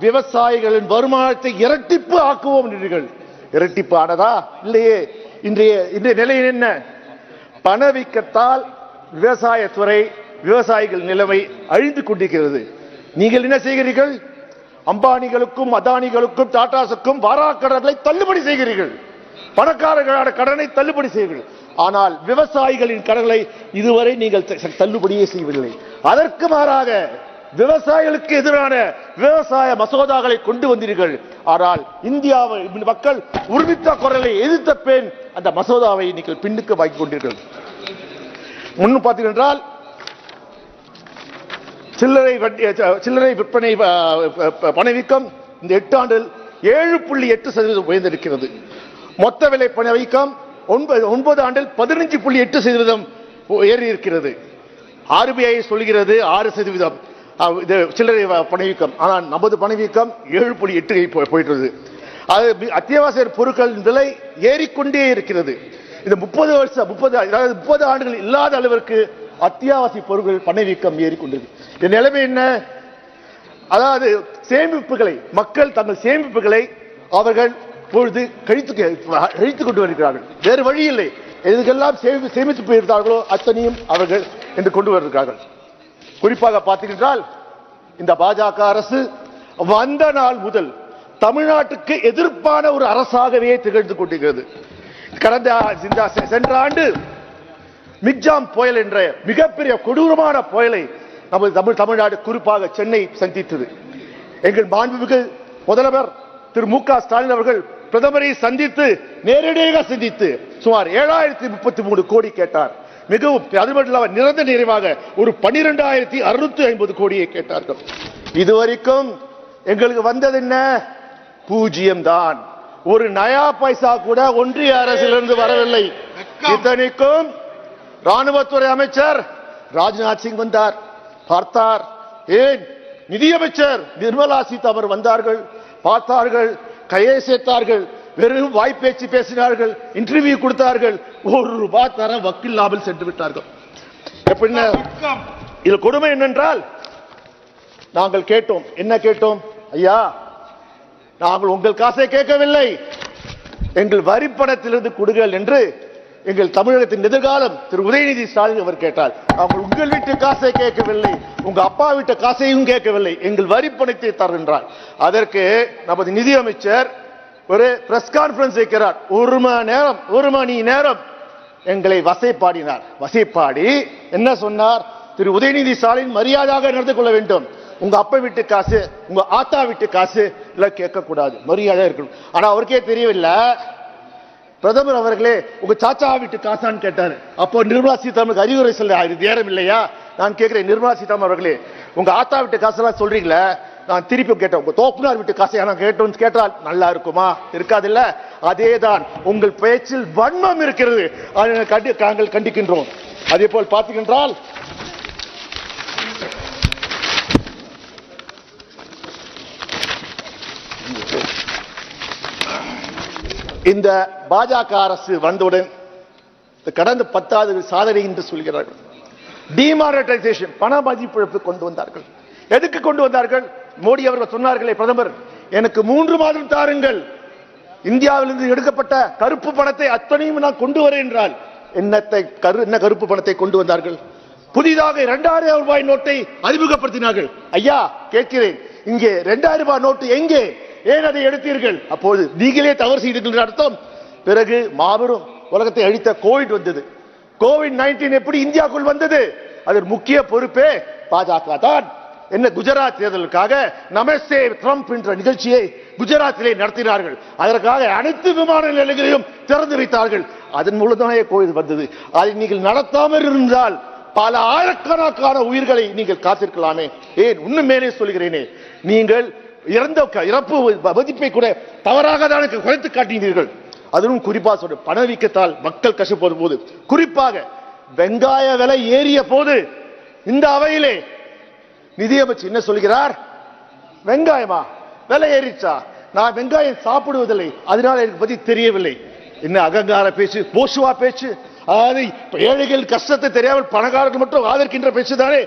விவசாயிகளின் வருமானத்தை இரட்டிப்பு ஆக்குவோம் என்றீர்கள். இரட்டிப்பு ஆனதா? இல்லையே. இன்றைய நிலை என்ன? பணவீக்கத்தால் விவசாயத்துறை, விவசாயிகள் நிலைமை அழிந்து கொண்டிருக்கிறது. நீங்கள் என்ன செய்கிறீர்கள்? அம்பானிகளுக்கும், அதானிகளுக்கும், டாடாஸுக்கும் வாராக்கடன்களை தள்ளுபடி செய்கிறீர்கள். பணக்காரர்களான கடனை தள்ளுபடி செய்கிறீர்கள். ஆனால் விவசாயிகளின் கடன்களை இதுவரை நீங்கள் தள்ளுபடியே செய்யவில்லை. அதற்கு மாறாக விவசாயிகளுக்கு எதிரான விவசாய மசோதாக்களை கொண்டு வந்தீர்கள். ஆனால் இந்தியாவை மக்கள் உரிமைத்த குரலை எதிர்த்த பெண் அந்த மசோதாவை நீங்கள் பின்னுக்கு வாங்கிக் கொண்டீர்கள். முன்னும் பார்த்தீர்கள் சில்லறை விற்பனை பணவீக்கம் இந்த 8 ஆண்டில் 7.8% உயர்ந்திருக்கிறது. மொத்த விலை பணவீக்கம் 9 ஆண்டில் 15.8% உயர்த்தி இருக்கிறது. RBI சொல்கிறது 6% சில்லறை பணவீக்கம். ஆனால் நமது பணவீக்கம் 7.8 போயிட்டது. அது அத்தியாவசிய பொருட்களின் விலை ஏறிக்கொண்டே இருக்கிறது. இந்த 30 ஆண்டுகள் இல்லாத அளவிற்கு அத்தியாவசிய பொருட்கள் பணவீக்கம் ஏறிக்கொண்டிருக்கு. நிலைமை என்ன? அதாவது சேமிப்புகளை மக்கள் தங்கள் சேமிப்புகளை அவர்கள் பொழுது கழித்துக் கொண்டு வருகிறார்கள். வேறு வழி இல்லை. எதுக்கெல்லாம் சேமித்து போயிருந்தார்களோ அத்தனையும் அவர்கள் என்று கொண்டு வருகிறார்கள். குறிப்பாக பார்த்தீர்கள், இந்த பாஜக அரசு வந்த நாள் முதல் தமிழ்நாட்டுக்கு எதிர்ப்பான ஒரு அரசாகவே திகழ்ந்து கொண்டிருக்கிறது. சென்ற ஆண்டு மிக்ஜாம் புயல் என்ற மிகப்பெரிய கொடூரமான புயலை நமது தமிழ்நாடு குறிப்பாக சென்னை சந்தித்தது. எங்கள் மாண்புமிகு முதல்வர் திரு மு க ஸ்டாலின் அவர்கள் பிரதமரை சந்தித்து நேரடியாக சந்தித்து சுமார் 7033 கோடி கேட்டார். மிகவும் அது மட்டும் நிரந்தர நிறைவாக ஒரு 12,650 கோடியை கேட்டார்கள். இதுவரைக்கும் எங்களுக்கு வந்தது என்ன? 0 தான். ஒரு நயா பைசா கூட ஒன்றிய அரசிலிருந்து வரவில்லை. இத்தனைக்கும் ராணுவத்துறை அமைச்சர் ராஜ்நாத் சிங் வந்தார், பார்த்தார். ஏன் நிதியமைச்சர் நிர்மலா சீதாராமன் வந்தார்கள், பார்த்தார்கள், கையை சேர்த்தார்கள், வெறும் வாய்ப்பேச்சு பேசினார்கள், இன்டர்வியூ கொடுத்தார்கள், ₹1 தர வக்கில்லாமல் சென்று விட்டார்கள். இது கொடுமை என்னென்றால், நாங்கள் கேட்டோம், என்ன கேட்டோம்? ஐயா, நாங்கள் உங்கள் காசை கேட்கவில்லை, எங்கள் வரிப்பணத்திலிருந்து கொடுங்கள் என்று எங்கள் தமிழகத்தின் எதிர்காலம் திரு உதயநிதி ஸ்டாலின் அவர் கேட்டார். நாங்கள் உங்கள் வீட்டு காசை கேட்கவில்லை, உங்க அப்பா வீட்டு காசையும் கேட்கவில்லை, எங்கள் வரிப்பணத்தை தருகின்றார். அதற்கு நமது நிதியமைச்சர் ஒரு பிரஸ் கான்பரன்ஸ் வைக்கிறார். 1 மணி நேரம் எங்களை வசைப்பாடினார். வசைப்பாடி என்ன சொன்னார்? திரு உதயநிதி ஸ்டாலின் மரியாதையாக நடந்து கொள்ள வேண்டும், உங்க அப்பா வீட்டு காசு உங்க ஆத்தா வீட்டு காசு இல்ல கேட்க கூடாது, மரியாதை இருக்கணும். ஆனா அவருக்கே தெரியவில்லை, பிரதமர் அவர்களே உங்க சாச்சா வீட்டு காசான்னு கேட்டாரு. அப்போ நிர்மலா சீதாராமனுக்கு அறிவுரை சொல்ல நேரம் இல்லையா? நான் கேட்கிறேன், நிர்மலா சீதாராமன் அவர்களே, உங்க ஆத்தா வீட்டு காசெல்லாம் சொல்றீங்களே, நான் திருப்பி கேட்டேன், உங்க தோப்புனார் வீட்டு காசை நான் கேட்டோம்னு கேட்டால் நல்லா இருக்குமா? இருக்காது இல்ல? அதேதான், உங்கள் பேச்சில் வன்மம் இருக்கிறது, நாங்கள் கண்டிக்கின்றோம். அதே போல் பார்த்தீங்கன்றால் இந்த பாஜக அரசு வந்தவுடன் கடந்த 10 சாதனை என்று சொல்கிறார்கள். டிமானிட்டைசேஷன், பண மதிப்பிழப்பு கொண்டு வந்தார்கள். எதுக்கு கொண்டு வந்தார்கள்? மோடி அவர்கள் சொன்னார்களே, பிரதமர் எனக்கு 3 மாதம் தாருங்கள், இந்தியாவிலிருந்து எடுக்கப்பட்ட கருப்பு பணத்தை அத்தனையும் நான் கொண்டு வரேன் என்றால் என்ன கருப்பு பணத்தை கொண்டு வந்தார்கள்? புதிதாக 2000 ரூபாய் நோட்டை அறிமுகப்படுத்தினார்கள். ஐயா கேட்கிறேன், இங்கே 2000 ரூபாய் நோட்டு எங்கே? ஏன் அதை எடுத்தீர்கள்? அப்போது நீங்களே தவறு செய்தீர்கள் அர்த்தம். பிறகு மாபெரும் உலகத்தை அழித்த கோவிட் வந்தது. கோவிட்-19 எப்படி இந்தியாவுக்குள் வந்தது? அதற்கு முக்கிய பொறுப்பே பாஜக தான். என்ன, குஜராத் தேர்தலுக்காக நமஸ்தே ட்ரம்ப் என்ற நிகழ்ச்சியை குஜராத்திலே நடத்தினார்கள். அதற்காக அனைத்து விமான நிலையங்களையும் திறந்து வைத்தார்கள். அதன் மூலம்தானே கோவிட் வந்தது. அதை நீங்கள் நடத்தாமல் இருந்தால் பல ஆயிரக்கணக்கான உயிர்களை நீங்கள் காத்திருக்கலாமே. ஏன், இன்னும் மேலே சொல்கிறேனே, நீங்கள் இறப்பு மதிப்பை கூட தவறாக தான் குறைத்து காட்டினீர்கள். அதுவும் குறிப்பாக சொல்ற பணவீக்கத்தால் மக்கள் கஷ்டப்படும் போது, குறிப்பாக வெங்காய விலை ஏறிய போது இந்த அவையிலே நிதியமைச்சர் என்ன சொல்கிறார்? வெங்காயமா விலை ஏறிச்சா? நான் வெங்காயம் சாப்பிடுவதில்லை, அதனால எனக்கு பத்தி தெரியவில்லை. என்ன அகங்கார பேச்சு, போஷுவா பேச்சு, அதாவது ஏழைகள் கஷ்டத்தை தெரியாமல் பணக்காரர்கள் மட்டும் ஆதரிக்கின்ற பேச்சு தானே.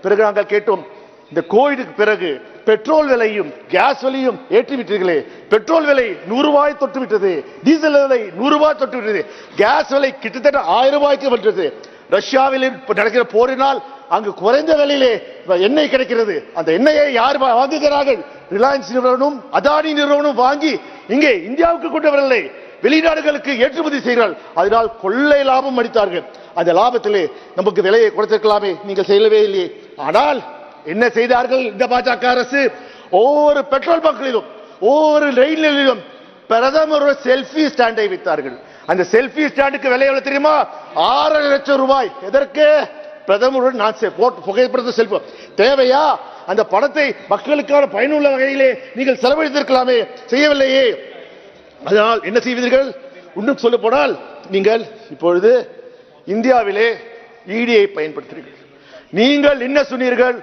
பிறகு நாங்கள் கேட்டோம், இந்த கோவிடுக்கு பிறகு பெட்ரோல் விலையும் கேஸ் விலையும் ஏற்றிவிட்டீர்களே, பெட்ரோல் விலை 100 ரூபாய் தொட்டுவிட்டது, டீசல் விலை 100 ரூபாய் தொட்டுவிட்டது, கேஸ் விலை கிட்டத்தட்ட 1000 ரூபாய்க்கு வந்தது. ரஷ்யாவில் நடக்கிற போரினால் அங்கு குறைந்த விலையிலே எண்ணெய் கிடைக்கிறது. அந்த எண்ணெயை யார் வாங்குகிறார்கள்? ரிலையன்ஸ் நிறுவனம், அதானி நிறுவனம் வாங்கி இங்கே இந்தியாவுக்கு கொண்டு வரவில்லை, வெளிநாடுகளுக்கு ஏற்றுமதி செய்கிறார்கள். அதனால் கொள்ளை லாபம் அடித்தார்கள். அந்த லாபத்திலே நமக்கு விலையை குறைத்திருக்கலாமே, நீங்கள் செய்யவே இல்லையே. ஆனால் என்ன செய்தார்கள் இந்த பாஜக அரசு? ஒவ்வொரு பெட்ரோல் பங்கிலும் ஒவ்வொரு ரயில் நிலையிலும் பிரதமர் செல்ஃபி ஸ்டாண்டை வைத்தார்கள். அந்த செல்ஃபி ஸ்டாண்டுக்கு விலை எவ்வளவு தெரியுமா? 6 லட்சம் ரூபாய். எதற்கு? பிரதமருடன் நான் புகைப்படத்தை செல்ஃபி தேவையா? அந்த பணத்தை மக்களுக்கான பயனுள்ள வகையிலே நீங்கள் செலவழித்திருக்கலாமே, செய்யவில்லையே. அதனால் என்ன செய்வீர்கள்? இன்னும் சொல்ல போனால், நீங்கள் இப்பொழுது இந்தியாவிலே இடியை பயன்படுத்துகிறீர்கள். நீங்கள் என்ன சொன்னீர்கள்?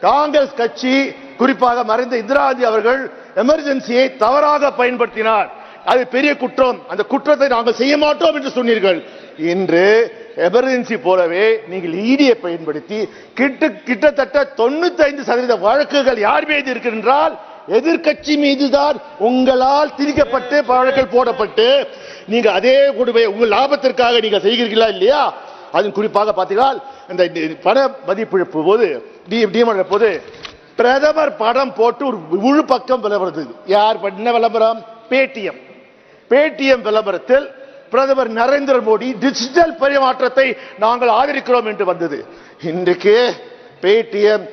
காங்கிரஸ் கட்சி, குறிப்பாக மறைந்த இந்திரா காந்தி அவர்கள் எமர்ஜென்சியை தவறாக பயன்படுத்தினார், அது பெரிய குற்றம், அந்த குற்றத்தை நாங்கள் செய்ய மாட்டோம் என்று சொன்னீர்கள். இன்று எமர்ஜென்சி போலவே நீங்கள் ஈடியை பயன்படுத்தி கிட்டத்தட்ட 95% வழக்குகள் யார் மீது இருக்கின்றால் எதிர்க்கட்சி மீதுதான் உங்களால் திணிக்கப்பட்டு வழக்குகள் போடப்பட்டு நீங்க அதே கொடுமை உங்கள் லாபத்திற்காக நீங்க செய்கிறீர்களா இல்லையா? அது குறிப்பாக பார்த்தீங்கன்னா இந்த பண மதிப்பிழப்பு போது போது பிரதமர் படம் போட்டு ஒரு முழு பக்கம் விளம்பரம். யார் என்ன விளம்பரம்? பேடிஎம் விளம்பரத்தில் பிரதமர் நரேந்திர மோடி டிஜிட்டல் பரிமாற்றத்தை நாங்கள் ஆதரிக்கிறோம் என்று வந்தது. இன்றைக்கு பேடிஎம்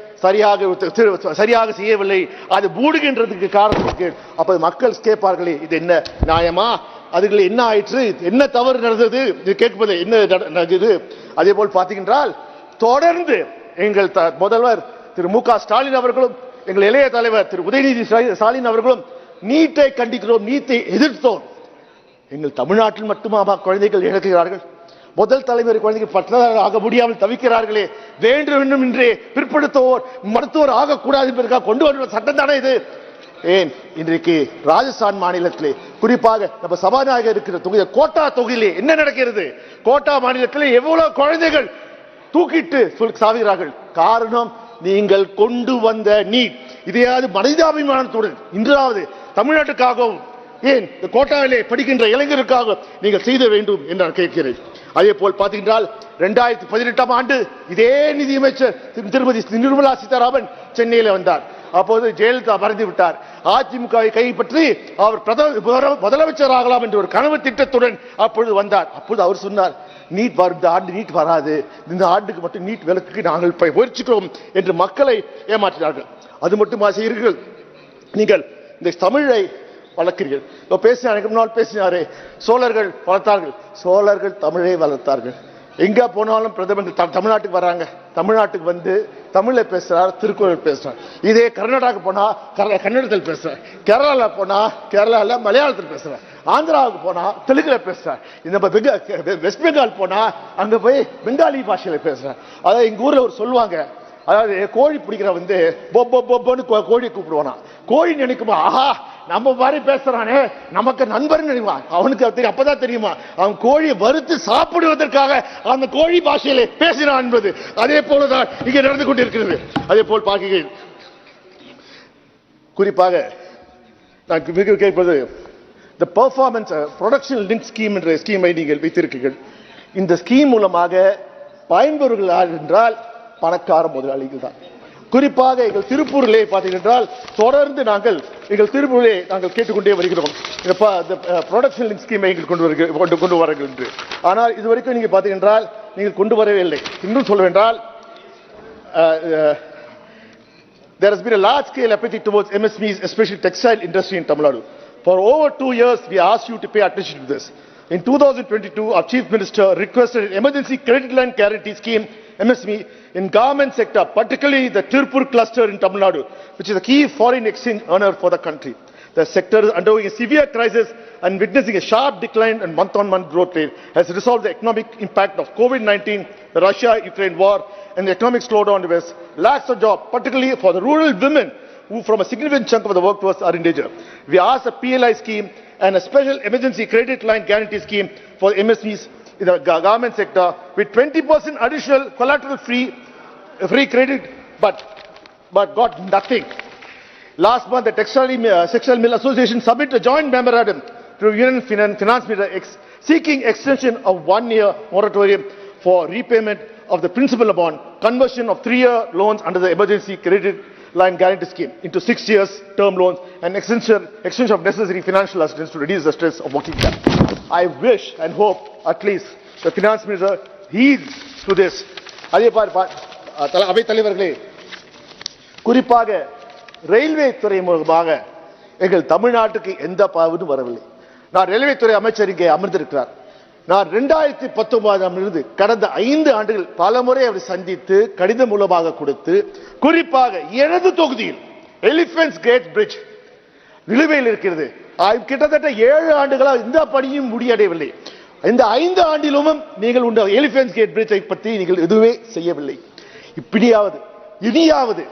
சரியாக செய்யவில்லை, அது மூடுகின்றதுக்கு காரணத்துக்கு அப்ப மக்கள் கேட்பார்களே இது என்ன நியாயமா? அதுல என்ன ஆயிற்று, என்ன தவறு நடந்தது கேட்பது என்ன நடந்தது? அதே போல் பார்த்தீங்கன்றால் தொடர்ந்து எங்கள் முதல்வர் திரு மு.க. ஸ்டாலின் அவர்களும் எங்கள் இளைய தலைவர் திரு உதயநிதி ஸ்டாலின் அவர்களும் நீட்டை கண்டிக்கிறோம், நீட்டை எதிர்த்தோம். எங்கள் தமிழ்நாட்டில் மட்டுமா குழந்தைகள் இழக்கிறார்கள்? முதல் தலைமுறை குழந்தைகள் பட்டதாரிகள் ஆக முடியாமல் தவிக்கிறார்களே, வேண்டும் என்றே பிற்படுத்துவோர் மருத்துவர் ஆகக்கூடாது என்பதற்காக கொண்டு வந்த சட்டம் தானே இது? ஏன் இன்றைக்கு ராஜஸ்தான் மாநிலத்திலே குறிப்பாக நம்ம சபாநாயகர் இருக்கிற தொகுதி கோட்டா தொகுதியிலே என்ன நடக்கிறது? கோட்டா மாநிலத்திலே எவ்வளவு குழந்தைகள் தூக்கிட்டு சாவுகிறார்கள். காரணம் நீங்கள் கொண்டு வந்த நீட். இதையாவது மனிதாபிமானத்துடன் இன்றாவது தமிழ்நாட்டுக்காகவும் ஏன் இந்த கோட்டாவிலே படிக்கின்ற இளைஞருக்காக நீங்கள் செய்த வேண்டும் என்று நான் கேட்கிறேன். அதே போல் பார்த்தீங்கன்றால் 2018ஆம் ஆண்டு இதே நிதியமைச்சர் திருமதி நிர்மலா சீதாராமன் சென்னையில் வந்தார். அப்போது ஜெயலலிதா மறைந்து விட்டார். அதிமுகவை கைப்பற்றி அவர் முதலமைச்சர் ஆகலாம் என்ற ஒரு கனவு திட்டத்துடன் அப்பொழுது வந்தார். அப்பொழுது அவர் சொன்னார், நீட் இந்த ஆண்டு நீட் வராது, இந்த ஆண்டுக்கு மட்டும் நீட் விலக்குக்கு நாங்கள் முயற்சிக்கிறோம் என்று மக்களை ஏமாற்றினார்கள். அது மட்டுமா செய்கிறீர்கள்? நீங்கள் இந்த தமிழை வளர்க்கிறீர்கள். பேசினாரே சோழர்கள் வளர்த்தார்கள், சோழர்கள் தமிழை வளர்த்தார்கள். எங்க போனாலும் பிரதமர் தமிழ்நாட்டுக்கு வர்றாங்க, தமிழ்நாட்டுக்கு வந்து தமிழ்ல பேசுறார், திருக்குறள் பேசுறார். இதே கர்நாடகாவுக்கு போனா கன்னடத்தில் பேசுறார், கேரளால போனா கேரளால மலையாளத்தில் பேசுறார், ஆந்திராவுக்கு போனா தெலுங்குல பேசுறார், இந்த வெஸ்ட் பெங்கால் போனா அங்க போய் பெங்காலி பாஷையில பேசுறார். அதாவது எங்க ஊர்ல ஒரு சொல்லுவாங்க, அதாவது கோழி பிடிக்கிற வந்து பொப்பொன்னு கோழி கூப்பிடுவானா, கோழி நினைக்குமா ஆஹா நம்ம மாதிரி பேசுறானே நமக்கு நண்பர் நினைவான், அவனுக்கு அப்பதான் தெரியுமா அவன் கோழியை வறுத்து சாப்பிடுவதற்காக அந்த கோழி பாஷையிலே பேசினான் என்பது. அதே போலதான் இங்கே நடந்து கொண்டிருக்கிறது. அதே போல் பார்க்கிறேன். குறிப்பாக நான் கேட்பது இந்த பெர்ஃபார்மன்ஸ் ப்ரொடக்ஷன் லிங்க் ஸ்கீம் என்ற ஸ்கீமை நீங்கள் வைத்திருக்கிறீர்கள். இந்த ஸ்கீம் மூலமாக பயன்பெறுகள் யார் என்றால் பணக்கார முதலாளிகள் தான். குறிப்பாக எங்கள் திருப்பூரிலே பார்த்தீங்கன்றால் தொடர்ந்து நாங்கள் எங்கள் திருப்பூரிலே நாங்கள் கேட்டுக்கொண்டே வருகிறோம் ப்ரொடக்ஷன் லிங்க் ஸ்கீமை எங்கள் கொண்டு வாருங்கள் என்று. ஆனால் இதுவரைக்கும் நீங்கள் பார்த்தீங்கன்றால் நீங்கள் கொண்டு வரவே இல்லை. இன்னும் சொல்வென்றால் there has been a large scale apathy towards MSMEs, especially textile industry in Tamil Nadu. For over 2 years we asked you to pay attention to this. In 2022 our chief minister requested an emergency credit line guarantee scheme MSME in garment sector, particularly the Tirupur cluster in Tamil Nadu, which is a key foreign exchange earner for the country. The sector is undergoing a severe crisis and witnessing a sharp decline in month-on-month growth rate as a result of the economic impact of COVID-19, the Russia-Ukraine war, and the economic slowdown in the West. Lacks of jobs, particularly for the rural women, who from a significant chunk of the workforce are in danger. We asked a PLI scheme and a special emergency credit line guarantee scheme for MSMEs in the garment sector with 20% additional collateral free credit, but got nothing. Last month, the Textile Mill Association submitted a joint memorandum to Union Finance Minister seeking extension of 1-year moratorium for repayment of the principal upon conversion of 3-year loans under the emergency credit line guarantee scheme into 6 years term loans and extension of necessary financial assistance to reduce the stress of working capital. I wish and hope at least the finance minister heeds to this. அவை தலைவர்களே, குறிப்பாக railway துறை மூலமாக எங்கள் தமிழ்நாட்டுக்கு எந்த பாவமும் வரவில்லை. நான் ரயில்வே துறை அமைச்சர் இங்கே அமர்ந்திருக்கிறார். நான் 2019ஆம் இருந்து கடந்த 5 ஆண்டுகள் பல முறை அவர் சந்தித்து கடிதம் மூலமாக கொடுத்து, குறிப்பாக எனது தொகுதியில் எலிபென்ட்ஸ் கேட் பிரிட்ஜ் நிலுவையில் இருக்கிறது. கிட்டத்தட்ட 7 ஆண்டுகளாக இந்த பணியும் முடியடையவில்லை. இந்த 5 ஆண்டிலும் நீங்கள் உண்ட எலிபென்ட்ஸ் கேட் பிரிட்ஜை பற்றி நீங்கள் எதுவே செய்யவில்லை. இப்படியாவது இனியாவது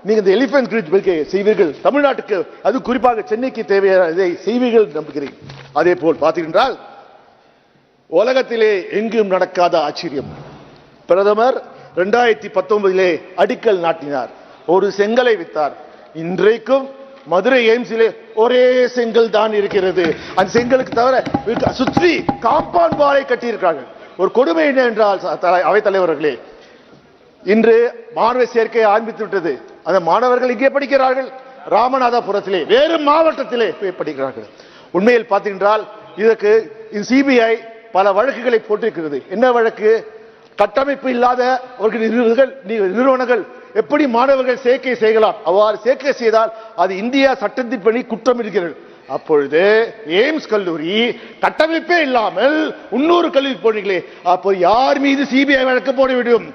நீங்கள் இந்த எலிபென்ட் பிரிட்ஜ் செய்வீர்கள், தமிழ்நாட்டுக்கு அது குறிப்பாக சென்னைக்கு தேவையான இதை செய்வீர்கள் நம்புகிறேன். அதே போல் பார்த்தீர்கள் உலகத்திலே எங்கும் நடக்காத ஆச்சரியம். பிரதமர் 2019 அடிக்கல் நாட்டினார், ஒரு செங்கலை வித்தார். இன்றைக்கும் மதுரை எய்ம்ஸிலே ஒரே செங்கல் தான் இருக்கிறது. அந்த செங்கலுக்கு தவிர சுற்றி காம்பவுண்ட் வாலை கட்டியிருக்கிறார்கள். ஒரு கொடுமை என்ன என்றால் அவைத் தலைவர்களே, இன்று மாணவர் சேர்க்கை ஆரம்பித்து விட்டது. அந்த மாணவர்கள் இங்கே படிக்கிறார்கள், ராமநாதபுரத்திலே வேறு மாவட்டத்திலே போய் படிக்கிறார்கள். உண்மையில் பார்த்தீங்கன்றால் இதற்கு சிபிஐ பல வழக்குகளை போட்டிருக்கிறது. என்ன வழக்கு? கட்டமைப்பு இல்லாத நிறுவனங்கள் எப்படி மாணவர்கள் சேர்க்கை செய்யலாம், அவ்வாறு சேர்க்கை செய்தால் அது இந்தியா சட்டத்தின்படி குற்றம் இருக்கிறது. அப்பொழுது எய்ம்ஸ் கல்லூரி கட்டமைப்பே இல்லாமல் 300 கல்லூரி போனீங்களே, அப்போ யார் மீது சிபிஐ வழக்கு போட வேண்டும்?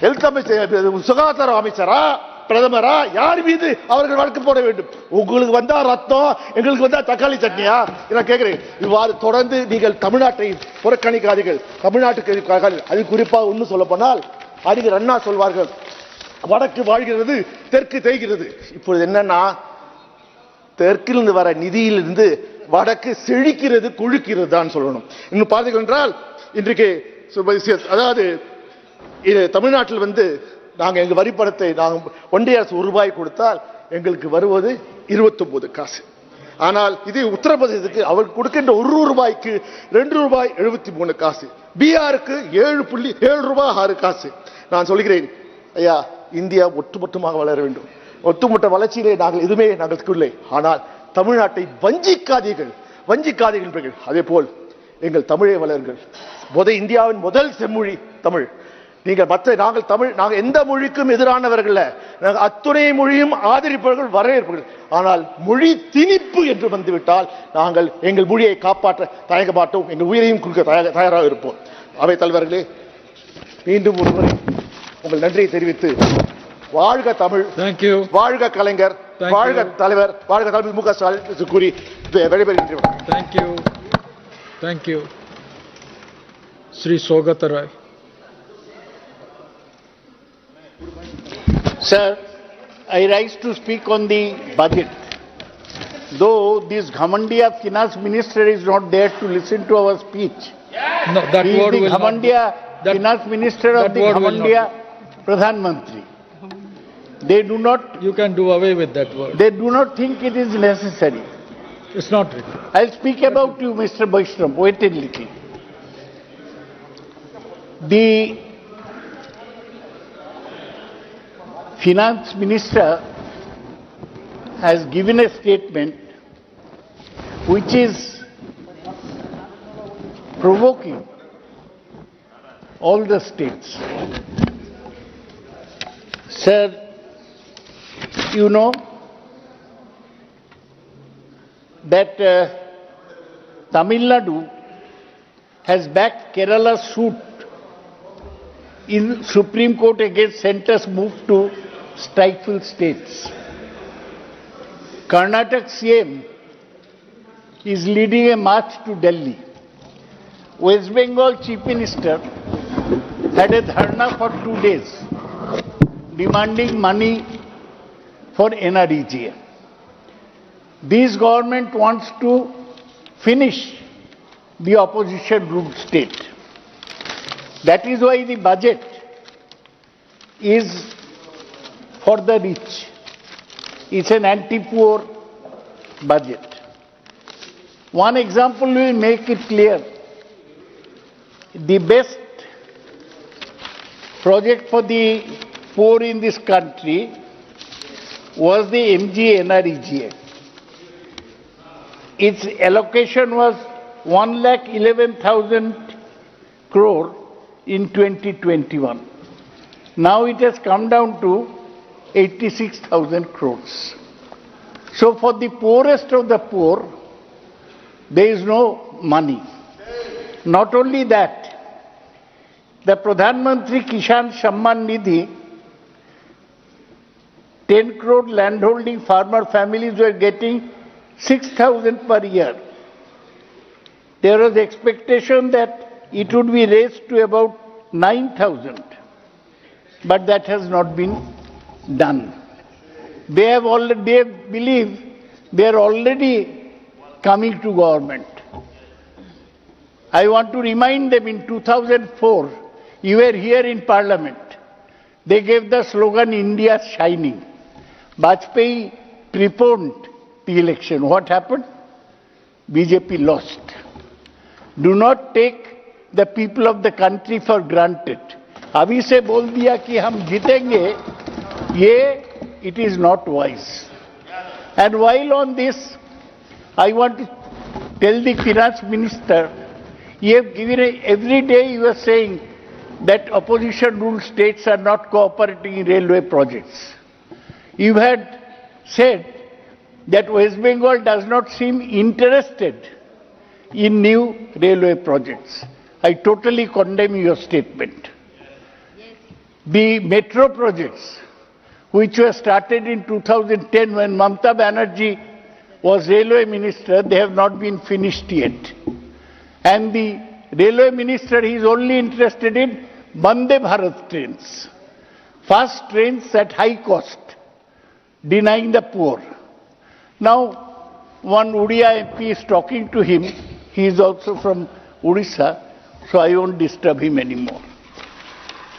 ஹெல்த் அமைச்சர், சுகாதார அமைச்சரா, பிரதமரா, யார் மீது அவர்கள் வழக்கு போட வேண்டும்? உங்களுக்கு வந்தா ரத்தம், எங்களுக்கு வந்தா தக்காளி சட்னியா? நான் கேட்கிறேன். இவ்வாறு தொடர்ந்து நீங்கள் தமிழ்நாட்டை புறக்கணிக்காதீர்கள். தமிழ்நாட்டுக்கு அது குறிப்பாக ஒன்று சொல்ல போனால் அறிஞர் அண்ணா சொல்வார்கள், வடக்கு வாழ்கிறது தெற்கு தேய்கிறது. இப்பொழுது என்னன்னா, தெற்கிலிருந்து வர நிதியிலிருந்து வடக்கு செழிக்கிறது, கொழுக்கிறது தான் சொல்லணும். இன்னும் பார்த்தீர்கள் என்றால் இன்றைக்கு அதாவது தமிழ்நாட்டில் நாங்கள் எங்கள் வரிப்பணத்தை நாங்கள் ஒன்றிய அரசு ₹1 கொடுத்தால் எங்களுக்கு வருவது 29 காசு. ஆனால் இது உத்தரப்பிரதேசத்துக்கு அவர் கொடுக்கின்ற ₹1 ₹2.73 காசு, பீகாருக்கு ₹7.06 நான் சொல்கிறேன், ஐயா, இந்தியா ஒட்டுமொத்தமாக வளர வேண்டும். ஒட்டுமொத்த வளர்ச்சியிலே நாங்கள் எதுவுமே நாங்கள் இல்லை. ஆனால் தமிழ்நாட்டை வஞ்சிக்காதீர்கள். அதே போல் எங்கள் தமிழை வளர்கள். இந்தியாவின் முதல் செம்மொழி தமிழ். நாங்கள் எந்த மொழிக்கும் எதிரானவர்கள், நாங்கள் அத்துணை மொழியும் ஆதரிப்பவர்கள், வரவேற்பவர்கள். ஆனால் மொழி திணிப்பு என்று வந்துவிட்டால் நாங்கள் எங்கள் மொழியை காப்பாற்ற தயங்க மாட்டோம், எங்கள் உயிரையும் கொடுக்க தயாராக இருப்போம். அவைத் தலைவர்களே, மீண்டும் ஒருமுறை உங்கள் நன்றியை தெரிவித்து, வாழ்க தமிழ், வாழ்க கலைஞர், வாழ்க தலைவர், வாழ்க தலைவர் மு க ஸ்டாலின் கூறி விடைபெறுகின்றேன். Thank you. Sri Saugata Roy. Sir, I rise to speak on the budget. Though this Ghamandia finance minister is not there to listen to our speech. No, that he word is the will Ghamandia finance minister of the Ghamandia Pradhan Mantri. They do not. You can do away with that word. They do not think it is necessary. It's not written. I'll speak about you, Mr. Vaishnav. Wait a little. The finance minister has given a statement which is provoking all the states. Sir, you know that Tamil Nadu has backed Kerala's suit in Supreme Court against centre's move to stifle states. Karnataka CM is leading a march to Delhi. West Bengal Chief Minister had a dharna for 2 days demanding money for NREGA. This government wants to finish the opposition-ruled state. That is why the budget is for the rich. It's an anti-poor budget. One example will make it clear. The best project for the poor in this country was the MGNREGA. Its allocation was 1,11,000 crore in 2021. Now it has come down to 86,000 crores. So for the poorest of the poor, there is no money. Not only that, the Pradhan Mantri Kisan Samman Nidhi, 10 crore landholding farmer families were getting 6,000 per year. There was expectation that it would be raised to about 9,000, but that has not been done. They believe they are already coming to government. I want to remind them in 2004, you were here in Parliament. They gave the slogan, India Shining. Vajpayee preponed the election. What happened? BJP lost. Do not take the people of the country for granted. अभी से बोल दिया कि हम जीतेंगे, ये it is not wise. And while on this, I want to tell the finance minister, you have given every day you are saying that opposition ruled states are not cooperating in railway projects. You had said that West Bengal does not seem interested in new railway projects. I totally condemn your statement. The metro projects, which were started in 2010 when Mamata Banerjee was railway minister, they have not been finished yet. And the railway minister is only interested in Vande Bharat trains, fast trains at high cost, denying the poor. Now, one Odia MP is talking to him. He is also from Odisha, so I won't disturb him anymore.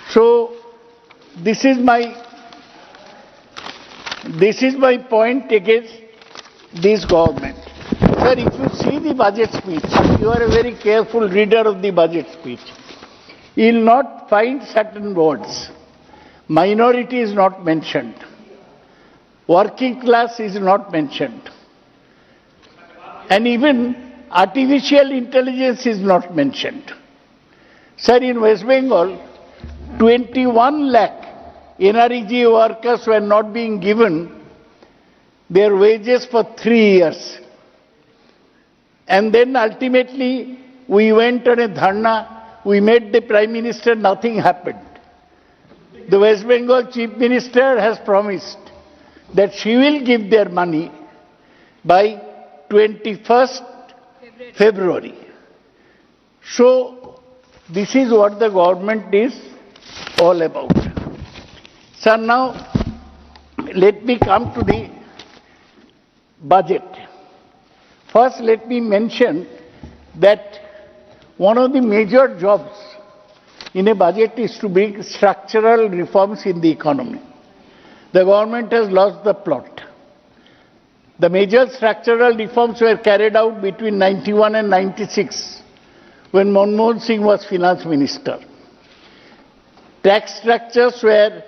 So, this is my point against this government. Sir, if you see the budget speech, you are a very careful reader of the budget speech. You will not find certain words. Minority is not mentioned. Working class is not mentioned. And even artificial intelligence is not mentioned. Sir, in West Bengal, 21 lakh NREG workers were not being given their wages for 3 years. And then ultimately we went on a dharna, we met the Prime Minister, nothing happened. The West Bengal Chief Minister has promised that she will give their money by 21st February. So this is what the government is all about. Sir, now let me come to the budget. First, let me mention that one of the major jobs in a budget is to bring structural reforms in the economy. The government has lost the plot. The major structural reforms were carried out between 91 and 96 when Manmohan Singh was finance minister. Tax structures were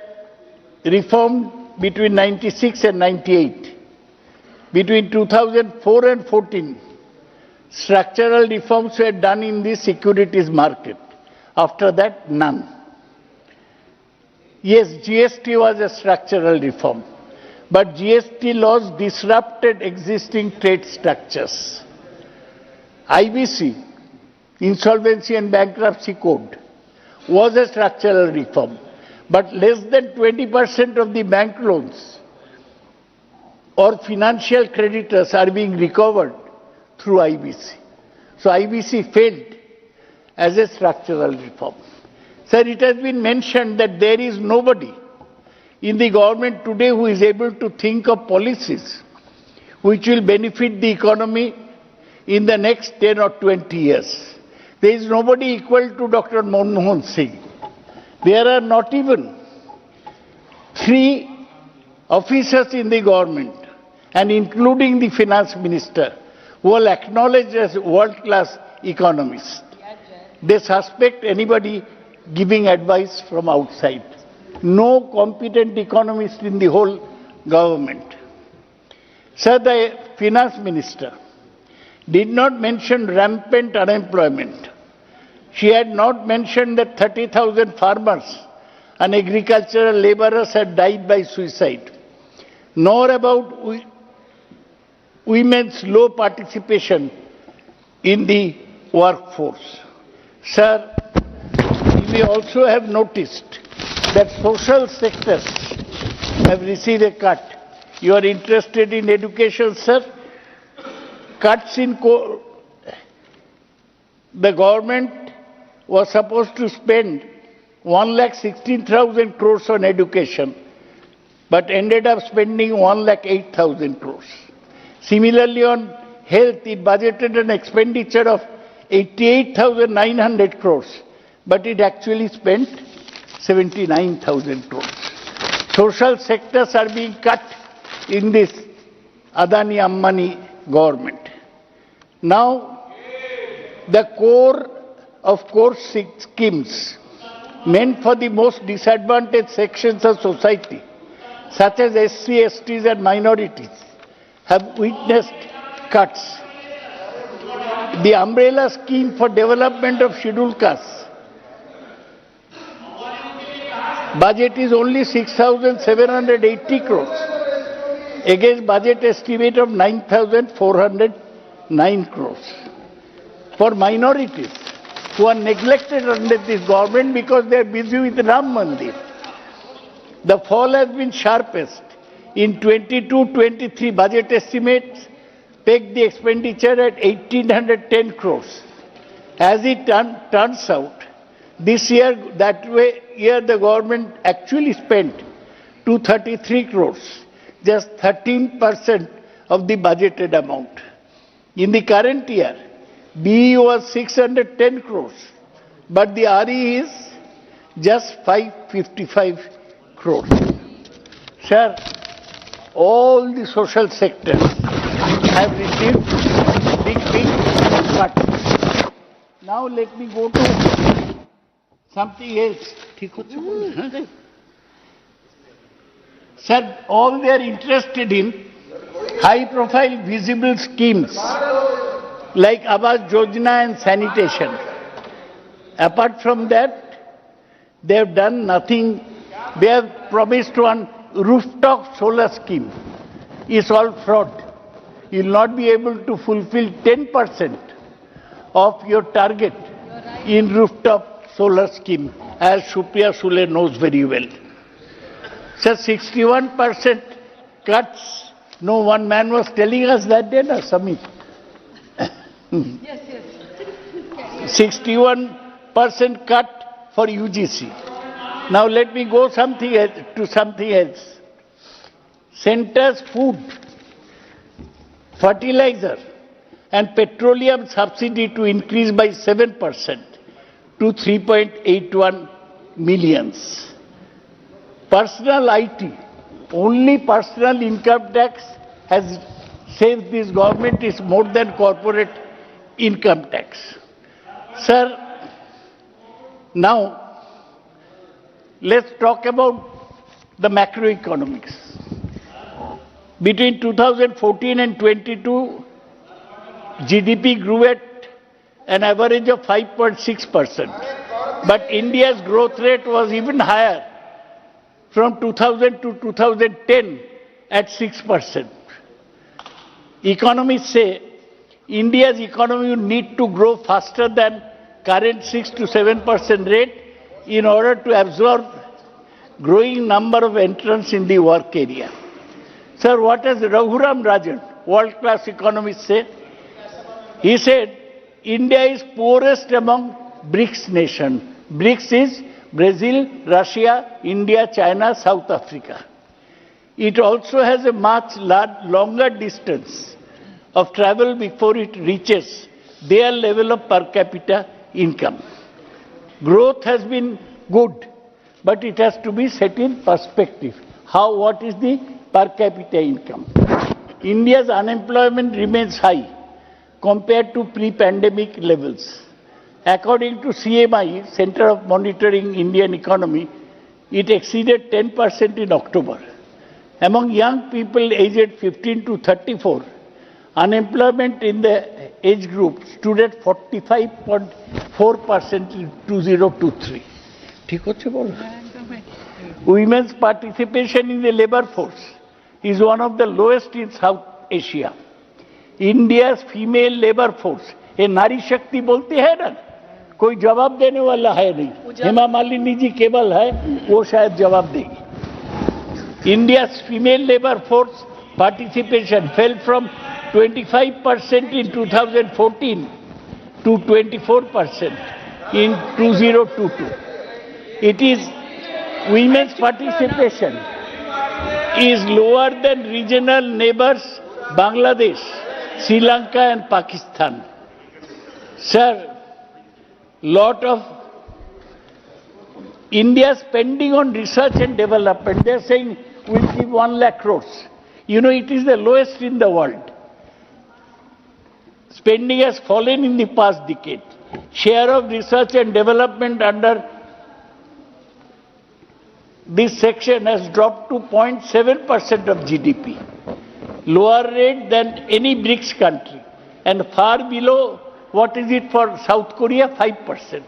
reformed between 96 and 98. Between 2004 and 14, structural reforms were done in the securities market. After that, none. Yes, GST was a structural reform, but GST laws disrupted existing trade structures. IBC, Insolvency and Bankruptcy Code, was a structural reform, but less than 20% of the bank loans or financial creditors are being recovered through IBC. So IBC failed as a structural reform. Sir, it has been mentioned that there is nobody in the government today who is able to think of policies which will benefit the economy in the next 10 or 20 years. There is nobody equal to Dr. Manmohan Singh. There are not even 3 officers in the government, and including the finance minister, who are acknowledged as world-class economists. They suspect anybody giving advice from outside. No competent economist in the whole government. Sir, the finance minister did not mention rampant unemployment. She had not mentioned that 30,000 farmers and agricultural laborers had died by suicide, nor about women's low participation in the workforce. Sir, you may also have noticed that social sectors have received a cut. You are interested in education, sir? Cuts in the government was supposed to spend 1,16,000 crores on education, but ended up spending 1,08,000 crores. Similarly, on health, it budgeted an expenditure of 88,900 crores, but it actually spent 79,000 crores. Social sectors are being cut in this Adani Ambani government. Now, the core of core schemes meant for the most disadvantaged sections of society, such as SC, STs and minorities, have witnessed cuts. The umbrella scheme for development of scheduled castes budget is only 6,780 crores against budget estimate of 9,409 crores. For minorities who are neglected under this government because they are busy with Ram Mandir, the fall has been sharpest. In 22-23 budget estimates pegged the expenditure at 1,810 crores. As it turns out, this year, the government actually spent 233 crores, just 13% of the budgeted amount. In the current year, BE was 610 crores, but the RE is just 555 crores. Sir, all the social sectors have received big cuts. Now let me go to something else. Sir, all they are interested in high-profile visible schemes like Awas Yojana and sanitation. Apart from that, they have done nothing. They have promised one rooftop solar scheme. It's all fraud. You will not be able to fulfill 10% of your target in rooftop solar scheme, as Supriya Sule knows very well. So 61% cuts. No, one man was telling us that day, na, Samit. Yes. 61% cut for UGC. Now let me go to something else. Centre's food, fertilizer and petroleum subsidy to increase by 7% to 3.81 millions. Personal IT, only personal income tax has saved this government is more than corporate income tax. Sir, now let's talk about the macroeconomics. Between 2014 and 22, GDP grew at an average of 5.6%. But India's growth rate was even higher from 2000 to 2010 at 6%. Economists say India's economy will need to grow faster than current 6 to 7% rate in order to absorb growing number of entrants in the work area. Sir, what does Raghuram Rajan, world-class economist, say? He said, India is poorest among BRICS nations. BRICS is Brazil, Russia, India, China, South Africa. It also has a much longer distance of travel before it reaches their level of per capita income. Growth has been good, but it has to be set in perspective. What is the per capita income? India's unemployment remains high compared to pre-pandemic levels. According to CMI, Center of Monitoring Indian Economy, it exceeded 10% in October. Among young people aged 15 to 34, unemployment in the age group stood at 45.4% in 2023. Women's participation in the labor force is one of the lowest in South Asia. India's female labor force, ये नारी शक्ति बोलती है ना, कोई जवाब देने वाला है नहीं. हेमा मालिनी जी केवल है, वो शायद जवाब देगी. India's female labor force participation fell from 25% in 2014 to 24% in 2022. Women's participation is lower than regional neighbors Bangladesh, Sri Lanka and Pakistan. Sir, lot of India spending on research and development. They are saying we'll give 1 lakh crores. You know, it is the lowest in the world. Spending has fallen in the past decade. Share of research and development under this section has dropped to 0.7% of GDP, lower rate than any BRICS country, and far below what is it for South Korea, 5%,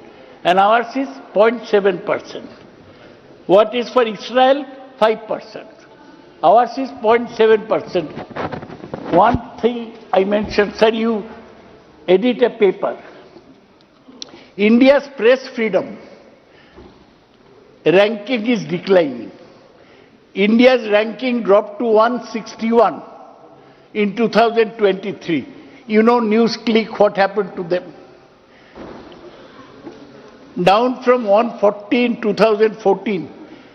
and ours is 0.7%. What is for Israel, 5%. Ours is 0.7%. One thing I mentioned, sir, you edit a paper. India's press freedom ranking is declining. India's ranking dropped to 161 in 2023. You know, NewsClick, what happened to them? Down from 140 in 2014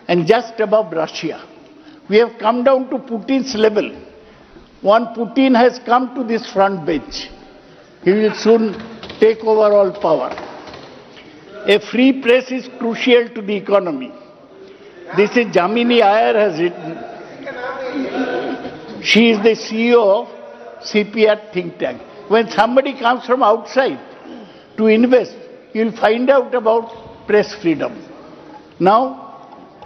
and just above Russia. We have come down to Putin's level. One Putin has come to this front bench. He will soon take over all power. A free press is crucial to the economy. This is Jamini Iyer has written. She is the CEO of CPR think tank. When somebody comes from outside to invest, you will find out about press freedom. Now,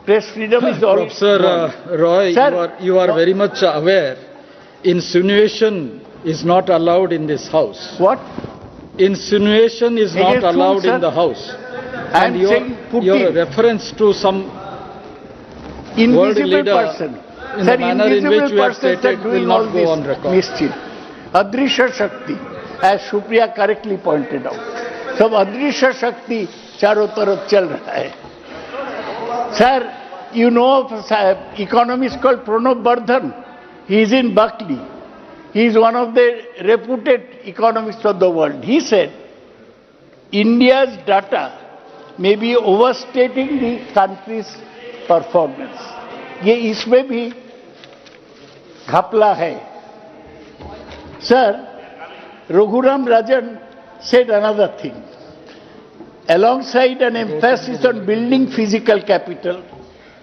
press freedom is all. Professor Roy, Sir, you are very much aware. Insinuation is not allowed in this house. What? Insinuation is not Against whom, allowed sir? in the house. I am And saying your reference to some world invisible leader person. in Sir, the manner in which you have persons are stated will doing not all go on record. mischief. Adrisha Shakti, as Supriya correctly pointed out. सब अदृश्य शक्ति चारों तरफ चल रहा है. Sir, you know of economist called Pranab Bardhan. He is in Berkeley. He is one of the reputed economists of the world. He said, India's data may be overstating the country's performance. ये इसमें भी घपला है. Sir, Raghuram Rajan said another thing. Alongside an emphasis on building physical capital,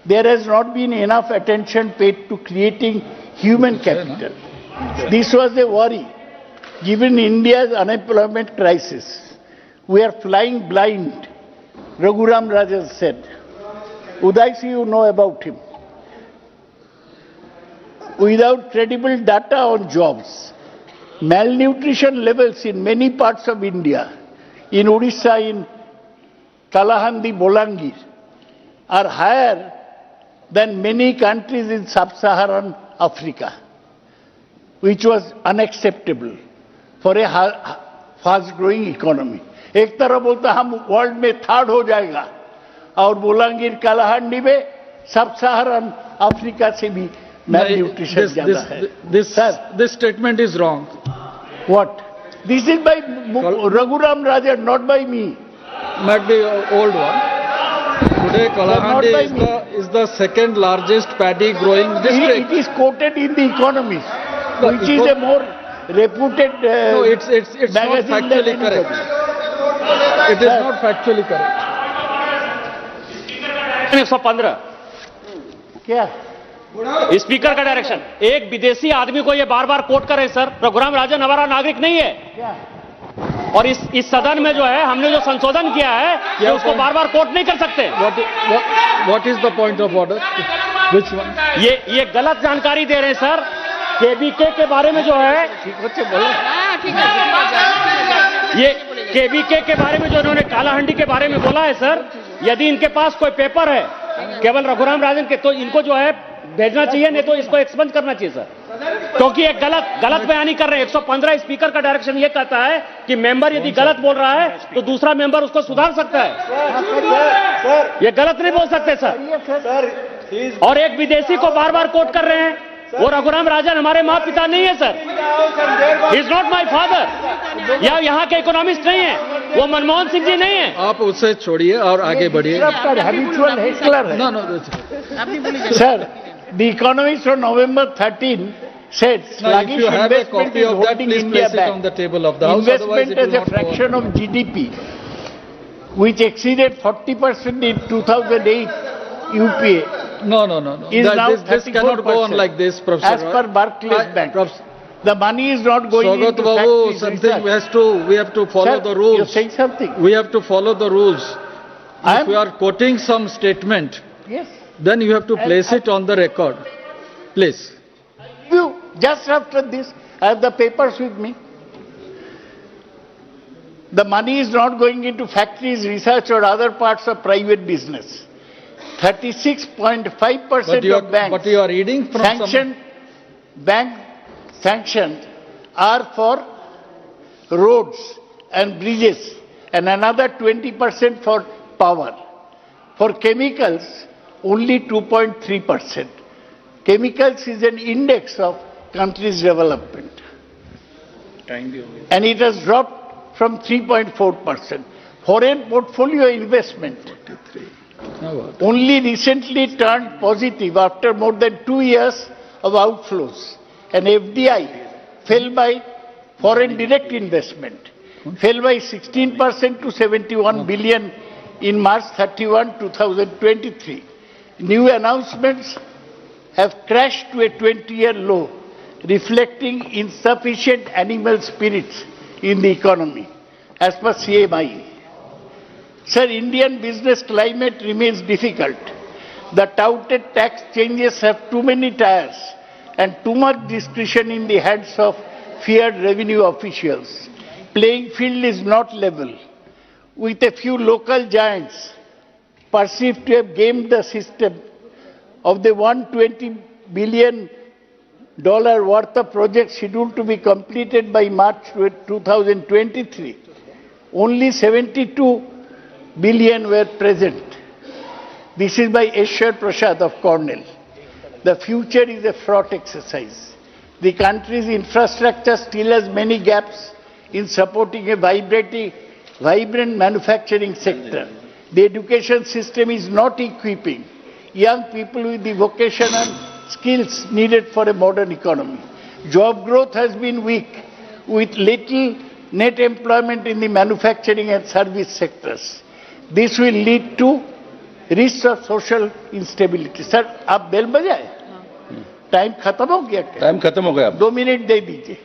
there has not been enough attention paid to creating human capital. This was a worry, given India's unemployment crisis. We are flying blind, Raghuram Rajan said. Uday, you know about him. Without credible data on jobs, malnutrition levels in many parts of India, in Odisha, in Kalahandi, Bolangir, are higher than many countries in sub-Saharan Africa, which was unacceptable for a fast-growing economy. एक तरफ बोलता हम world में third हो जाएगा और बोलांगीर कालाहांडी में सब-Saharan Africa से भी malnutrition ज्यादा है. This statement is wrong. What? This is by Raghuram Rajan, not by me. Might be an old one. Today, Kalahandi is the second largest paddy growing district. It is quoted in the Economist, which is a more reputed no, it's not factually correct. It is not factually correct. 115 क्या? Speaker का direction. एक विदेशी आदमी को ये बार बार coat करे sir. Raghuram Rajan हमारा नागरिक नहीं है. और इस सदन में जो है हमने जो संशोधन किया है ये उसको बार बार कोट नहीं कर सकते. What is the point of order? Which one? ये गलत जानकारी दे रहे हैं सर. केबीके के बारे में जो है ये केबीके के बारे में जो इन्होंने कालाहंडी के बारे में बोला है सर, यदि इनके पास कोई पेपर है केवल रघुराम राजन के तो इनको जो है भेजना चाहिए, नहीं तो इसको एक्सपंज करना चाहिए सर, क्योंकि एक गलत बयानी कर रहे हैं. 115 स्पीकर का डायरेक्शन ये कहता है कि मेंबर यदि गलत बोल रहा है तो दूसरा मेंबर उसको सुधार सकता है. ये गलत नहीं बोल सकते सर. और एक विदेशी को बार बार कोट कर रहे हैं. वो रघुराम राजन हमारे माँ पिता नहीं है sir. He is not my father. या यहाँ के इकोनॉमिस्ट नहीं है. वो मनमोहन सिंह जी नहीं है. आप उसे छोड़िए और आगे बढ़िए. Sir, The Economist on November 13 said Now, if sluggish you have a investment copy is of that, holding please India place it back. on the table of the House. Otherwise, Investment it will as a not go on. fraction of GDP, which exceeded 40% in 2008 UPA, No. is now This cannot go on 34%. like this, Professor. As per Barclays Bank. The money is not going Swagat into Babu, factories something research. we have to follow Sir, the rules. you're saying something. We have to follow the rules. If we are quoting some statement, Yes. then you have to place it on the record. Please. You, just after this, I have the papers with me. The money is not going into factories, research or other parts of private business. 36.5% of banks But you are reading from sanctioned are for roads and bridges and another 20% for power. For chemicals, only 2.3%. Chemicals is an index of country's development. And it has dropped from 3.4%. Foreign portfolio investment only recently turned positive after more than 2 years of outflows. And FDI fell by foreign direct investment, fell by 16% to 71 billion in March 31, 2023. New announcements have crashed to a 20-year low, reflecting insufficient animal spirits in the economy, as per CMI. Sir, Indian business climate remains difficult. The touted tax changes have too many tires and too much discretion in the hands of feared revenue officials. Playing field is not level, with a few local giants perceived to have gamed the system. Of the $120 billion worth of projects scheduled to be completed by March 2023, only 72 billion were present. This is by Eshwar Prasad of Cornell. The future is a fraught exercise. The country's infrastructure still has many gaps in supporting a vibrant manufacturing sector. The education system is not equipping young people with the vocational skills needed for a modern economy. Job growth has been weak, with little net employment in the manufacturing and service sectors. This will lead to risks of social instability. Sir, आप bell बजाए? Time खत्म हो गया क्या? Time खत्म हो गया। 2 minute दे दीजिए।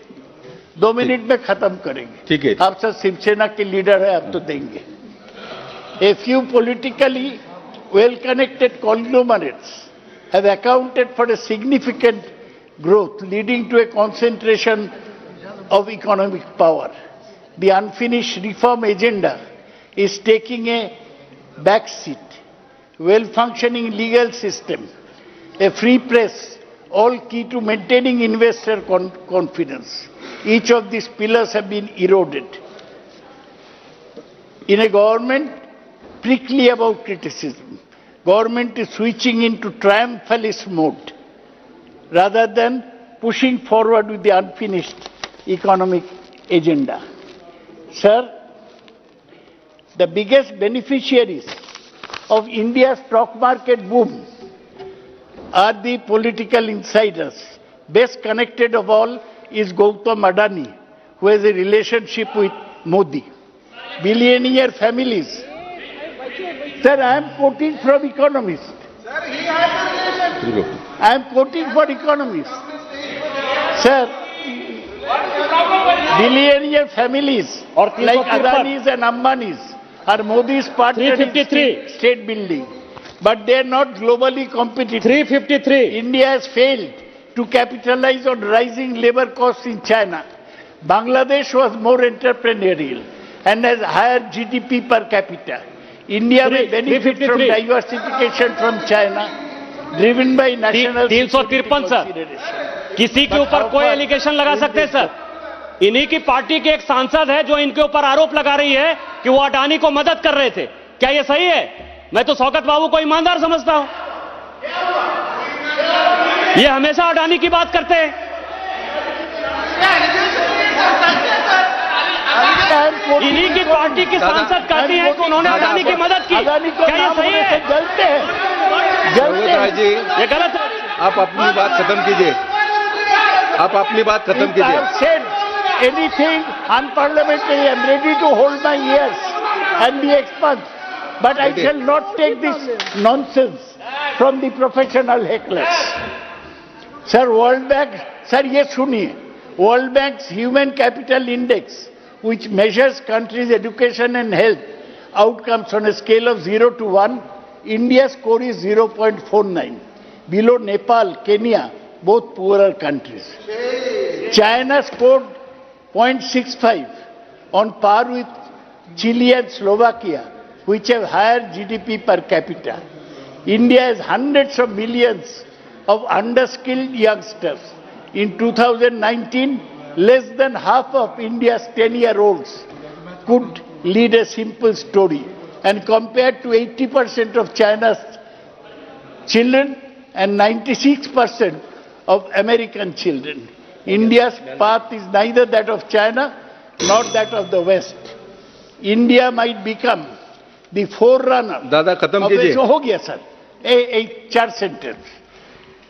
2 मिनट में खत्म करेंगे। ठीक है। आप सर शिवसेना के लीडर है, आप तो देंगे। A few politically well-connected conglomerates have accounted for a significant growth, leading to a concentration of economic power. The unfinished reform agenda is taking a back seat. Well-functioning legal system, a free press, all key to maintaining investor confidence. Each of these pillars have been eroded. In a government prickly about criticism, government is switching into triumphalist mode rather than pushing forward with the unfinished economic agenda. Sir, the biggest beneficiaries of India's stock market boom are the political insiders. Best connected of all is Gautam Adani, who has a relationship with Modi. Billionaire families. Sir, I am quoting from Economist. I am quoting for Economist. Sir, billionaire families like Adanis and Ambanis are Modi's partners in state building. But they are not globally competitive. 353. India has failed to capitalize on rising labor costs in China. Bangladesh was more entrepreneurial and has higher GDP per capita. India may benefit from diversification from China, driven by national 353 sir, किसी के ऊपर कोई allegation लगा सकते हैं sir? इन्हीं की party के एक सांसद है जो इनके ऊपर आरोप लगा रही है कि वो अडानी को मदद कर रहे थे। क्या ये सही है? मैं तो शौकत बाबू को ईमानदार समझता हूं। ये हमेशा अडानी की बात करते हैं। इन्हीं की पार्टी की सांसद कहती है कि उन्होंने अडानी की मदद की। क्या ये सही है? जलते हैं। ये गलत है। आप अपनी बात खत्म कीजिए। आप अपनी बात खत्म If I कीजिए। have said anything unparliamentary, I am ready to hold my ears and be expunged. But I shall not take this nonsense from the professional hecklers. Sir, World Bank, sir, ये सुनिए, World Bank's Human Capital Index, which measures countries' education and health outcomes on a scale of 0 to 1, India's score is 0.49. Below Nepal, Kenya, both poorer countries. China scored 0.65, on par with Chile and Slovakia, which have higher GDP per capita. India has hundreds of millions of underskilled youngsters. In 2019, less than half of India's 10-year-olds could lead a simple story, and compared to 80% of China's children and 96% of American children. India's path is neither that of China nor that of the West. India might become the forerunner दादा खत्म of कीजिए। हो गया sir, a 4 sentence,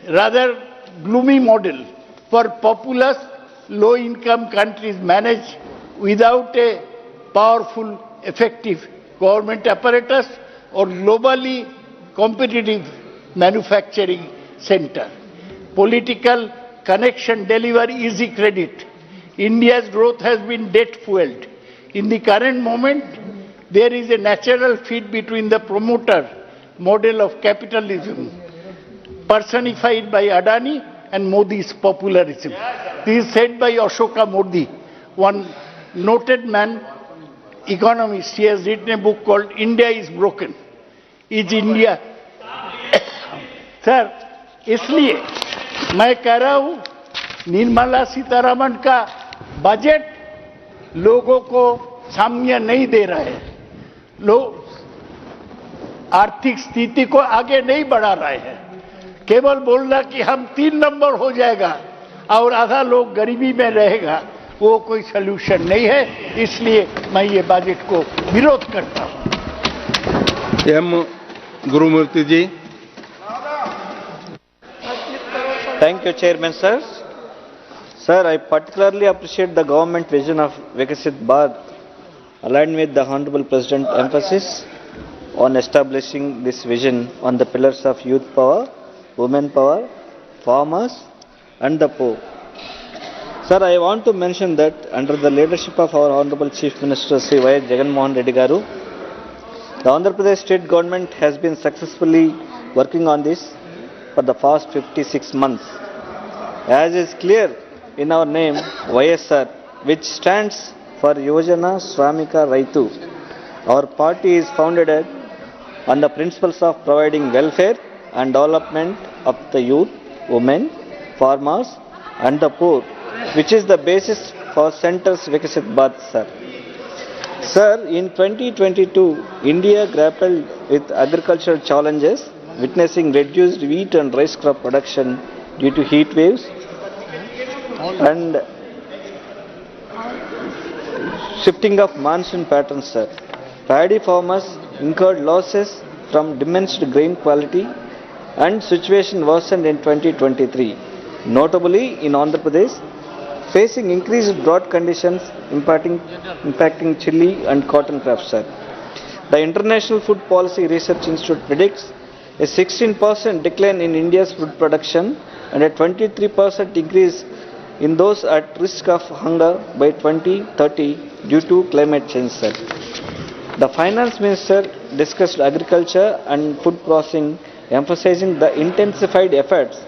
rather gloomy model for populous, low-income countries managed without a powerful, effective government apparatus or globally competitive manufacturing center. Political connection deliver easy credit. India's growth has been debt-fueled. In the current moment, there is a natural fit between the promoter model of capitalism, personified by Adani, and Modi's popularism. This is said by Ashoka Modi, one noted man, economist. He has written a book called India is Broken. Is India? Sir, इसलिए मैं कह रहा हूं, निर्मला सीतारमण का budget लोगों को साम्य नहीं दे रहा है, लोग आर्थिक स्थिति को आगे नहीं बढ़ा रहे हैं, केवल बोलना कि हम 3 नंबर हो जाएगा और आधा लोग गरीबी में रहेगा, वो कोई सलूशन नहीं है। इसलिए मैं ये बजट को विरोध करता हूं। M Gurumurthy ji. Thank you, Chairman, sir. Sir, I particularly appreciate the government vision of Vikasit Bharat, aligned with the Honorable President's emphasis on establishing this vision on the pillars of youth power, women power, farmers, and the poor. Sir, I want to mention that under the leadership of our Honorable Chief Minister Sri Y. Jagan Mohan Reddy Garu, the Andhra Pradesh state government has been successfully working on this for the past 56 months. As is clear in our name, YSR, which stands for Yojana Shramika Raitu, our party is founded on the principles of providing welfare and development of the youth, women, farmers, and the poor, which is the basis for Center's Vikasit Bharat, sir. Sir, in 2022, India grappled with agricultural challenges, witnessing reduced wheat and rice crop production due to heat waves and shifting of monsoon patterns, sir. Paddy farmers incurred losses from diminished grain quality, and situation worsened in 2023. Notably, in Andhra Pradesh, facing increased drought conditions impacting chili and cotton crops, sir. The International Food Policy Research Institute predicts a 16% decline in India's food production and a 23% increase in those at risk of hunger by 2030 due to climate change, sir. The Finance Minister discussed agriculture and food processing, emphasizing the intensified efforts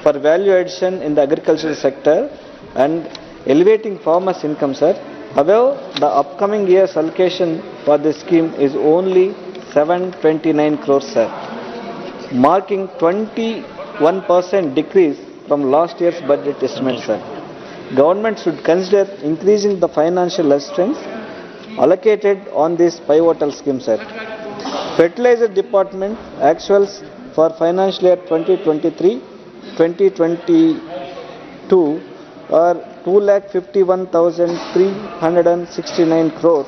for value addition in the agricultural sector and elevating farmers' income, sir. However, the upcoming year's allocation for this scheme is only 729 crores, sir, marking 21% decrease from last year's budget estimate, sir. Government should consider increasing the financial assistance allocated on this pivotal scheme, sir. Fertilizer Department actuals for financial year 2023-2022 are 2,51,369 crores.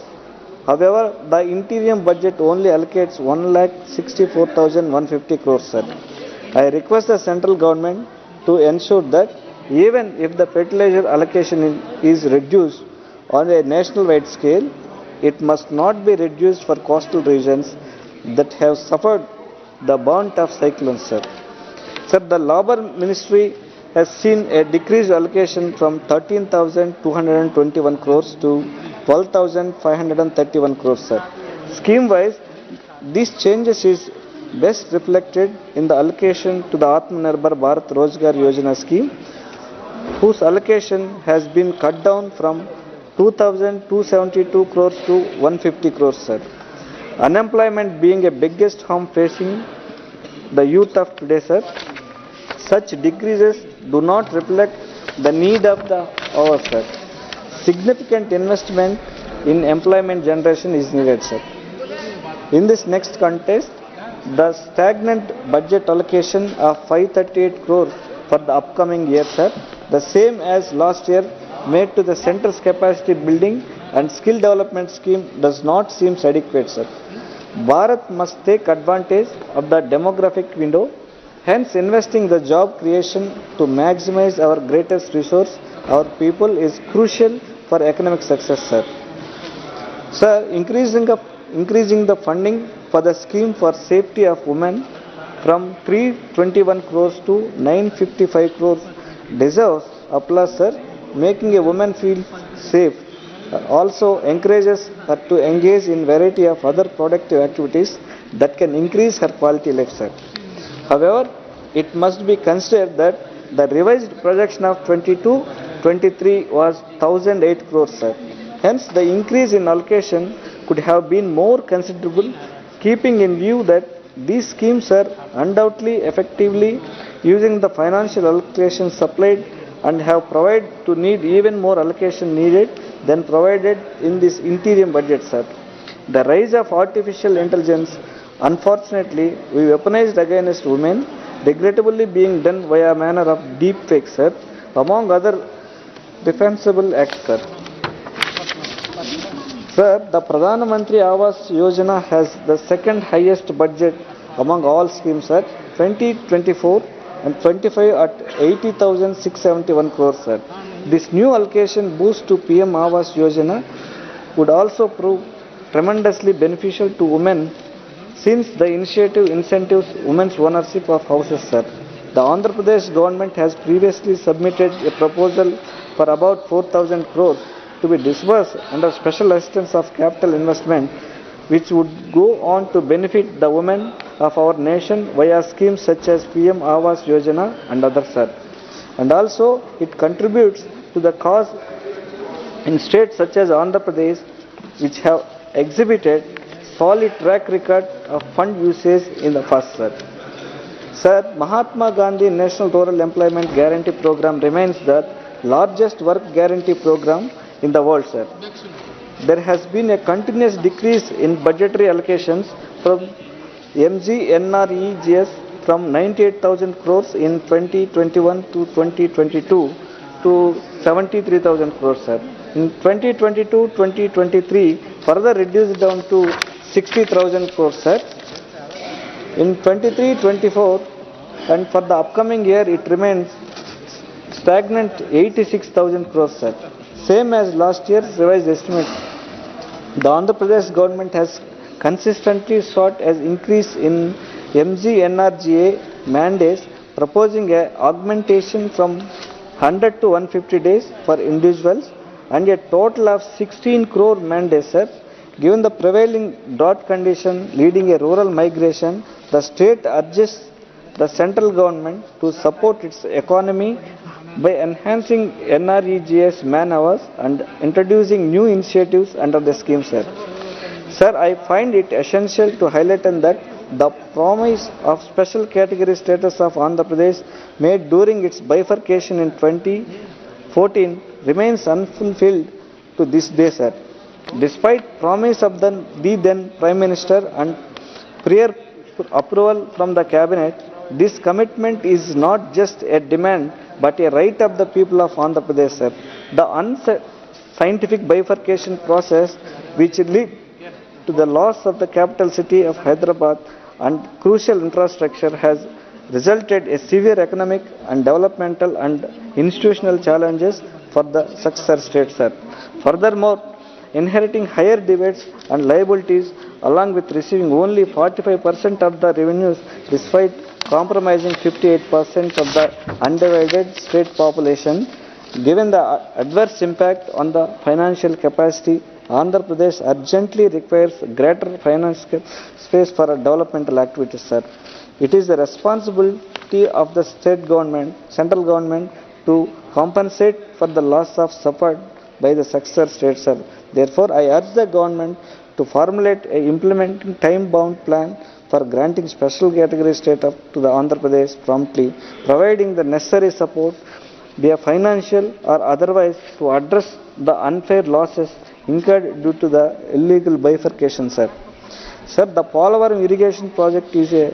However, the interim budget only allocates 1,64,150 crores, sir. I request the central government to ensure that even if the fertilizer allocation is reduced on a national-wide scale, it must not be reduced for coastal regions that have suffered the brunt of cyclones, sir. Sir, the Labour Ministry has seen a decreased allocation from 13,221 crores to 12,531 crores, sir. Scheme-wise, these changes is best reflected in the allocation to the Atmanirbhar Bharat Rozgar Yojana scheme, whose allocation has been cut down from 2,272 crores to 150 crores, sir. Unemployment being a biggest harm facing the youth of today, sir, such decreases do not reflect the need of the hour, sir. Significant investment in employment generation is needed, sir. In this next context, the stagnant budget allocation of 538 crores for the upcoming year, sir, the same as last year, made to the center's capacity building and skill development scheme does not seem adequate, sir. Bharat must take advantage of the demographic window, hence investing the job creation to maximize our greatest resource, our people, is crucial for economic success, sir. Sir, increasing the funding for the scheme for safety of women from 321 crores to 955 crores deserves applause, sir. Making a woman feel safe also encourages her to engage in variety of other productive activities that can increase her quality life, sir. However, it must be considered that the revised projection of 22-23 was 1,008 crores, sir. Hence, the increase in allocation could have been more considerable, keeping in view that these schemes are undoubtedly effectively using the financial allocation supplied and have provided to need even more allocation needed than provided in this interim budget, sir. The rise of artificial intelligence, unfortunately, we weaponized against women, regrettably being done via a manner of deep fake, sir, among other defensible acts, sir. Sir, the Pradhan Mantri Awas Yojana has the second highest budget among all schemes, sir, 2024 and 25 at 80,671 crores, sir. This new allocation boost to PM Awas Yojana would also prove tremendously beneficial to women, since the initiative incentives women's ownership of houses, sir. The Andhra Pradesh government has previously submitted a proposal for about 4,000 crores to be disbursed under special assistance of capital investment, which would go on to benefit the women of our nation via schemes such as PM Awas Yojana and others, sir. And also, it contributes to the cause in states such as Andhra Pradesh, which have exhibited solid track record of fund usage in the past, sir. Sir, Mahatma Gandhi National Rural Employment Guarantee Program remains the largest work guarantee program in the world, sir. There has been a continuous decrease in budgetary allocations from MGNREGS from 98,000 crores in 2021 to 2022 to 73,000 crores, sir. In 2022-2023, further reduced down to 60,000 crores, sir. In 23-24 and for the upcoming year, it remains stagnant 86,000 crores, sir. Same as last year's revised estimate. The Andhra Pradesh government has consistently sought as increase in MGNRGA mandates, proposing a augmentation from 100 to 150 days for individuals and a total of 16 crore mandates, sir. Given the prevailing drought condition leading a rural migration, the state urges the central government to support its economy by enhancing NREGS man hours and introducing new initiatives under the scheme, sir. Sir, I find it essential to highlight on that the promise of special category status of Andhra Pradesh made during its bifurcation in 2014 remains unfulfilled to this day, sir. Despite promise of the then Prime Minister and prior approval from the Cabinet, this commitment is not just a demand but a right of the people of Andhra Pradesh, sir. The unscientific bifurcation process, which led to the loss of the capital city of Hyderabad and crucial infrastructure, has resulted in severe economic and developmental and institutional challenges for the successor state, sir. Furthermore, inheriting higher debates and liabilities along with receiving only 45% of the revenues despite compromising 58% of the undivided state population, given the adverse impact on the financial capacity, Andhra Pradesh urgently requires greater financial space for developmental activities, sir. It is the responsibility of the state government, central government, to compensate for the loss of suffered by the successor state, sir. Therefore, I urge the government to formulate a implementing time-bound plan for granting special category status to the Andhra Pradesh promptly, providing the necessary support, be a financial or otherwise, to address the unfair losses incurred due to the illegal bifurcation, sir. Sir, the Polavaram irrigation project is a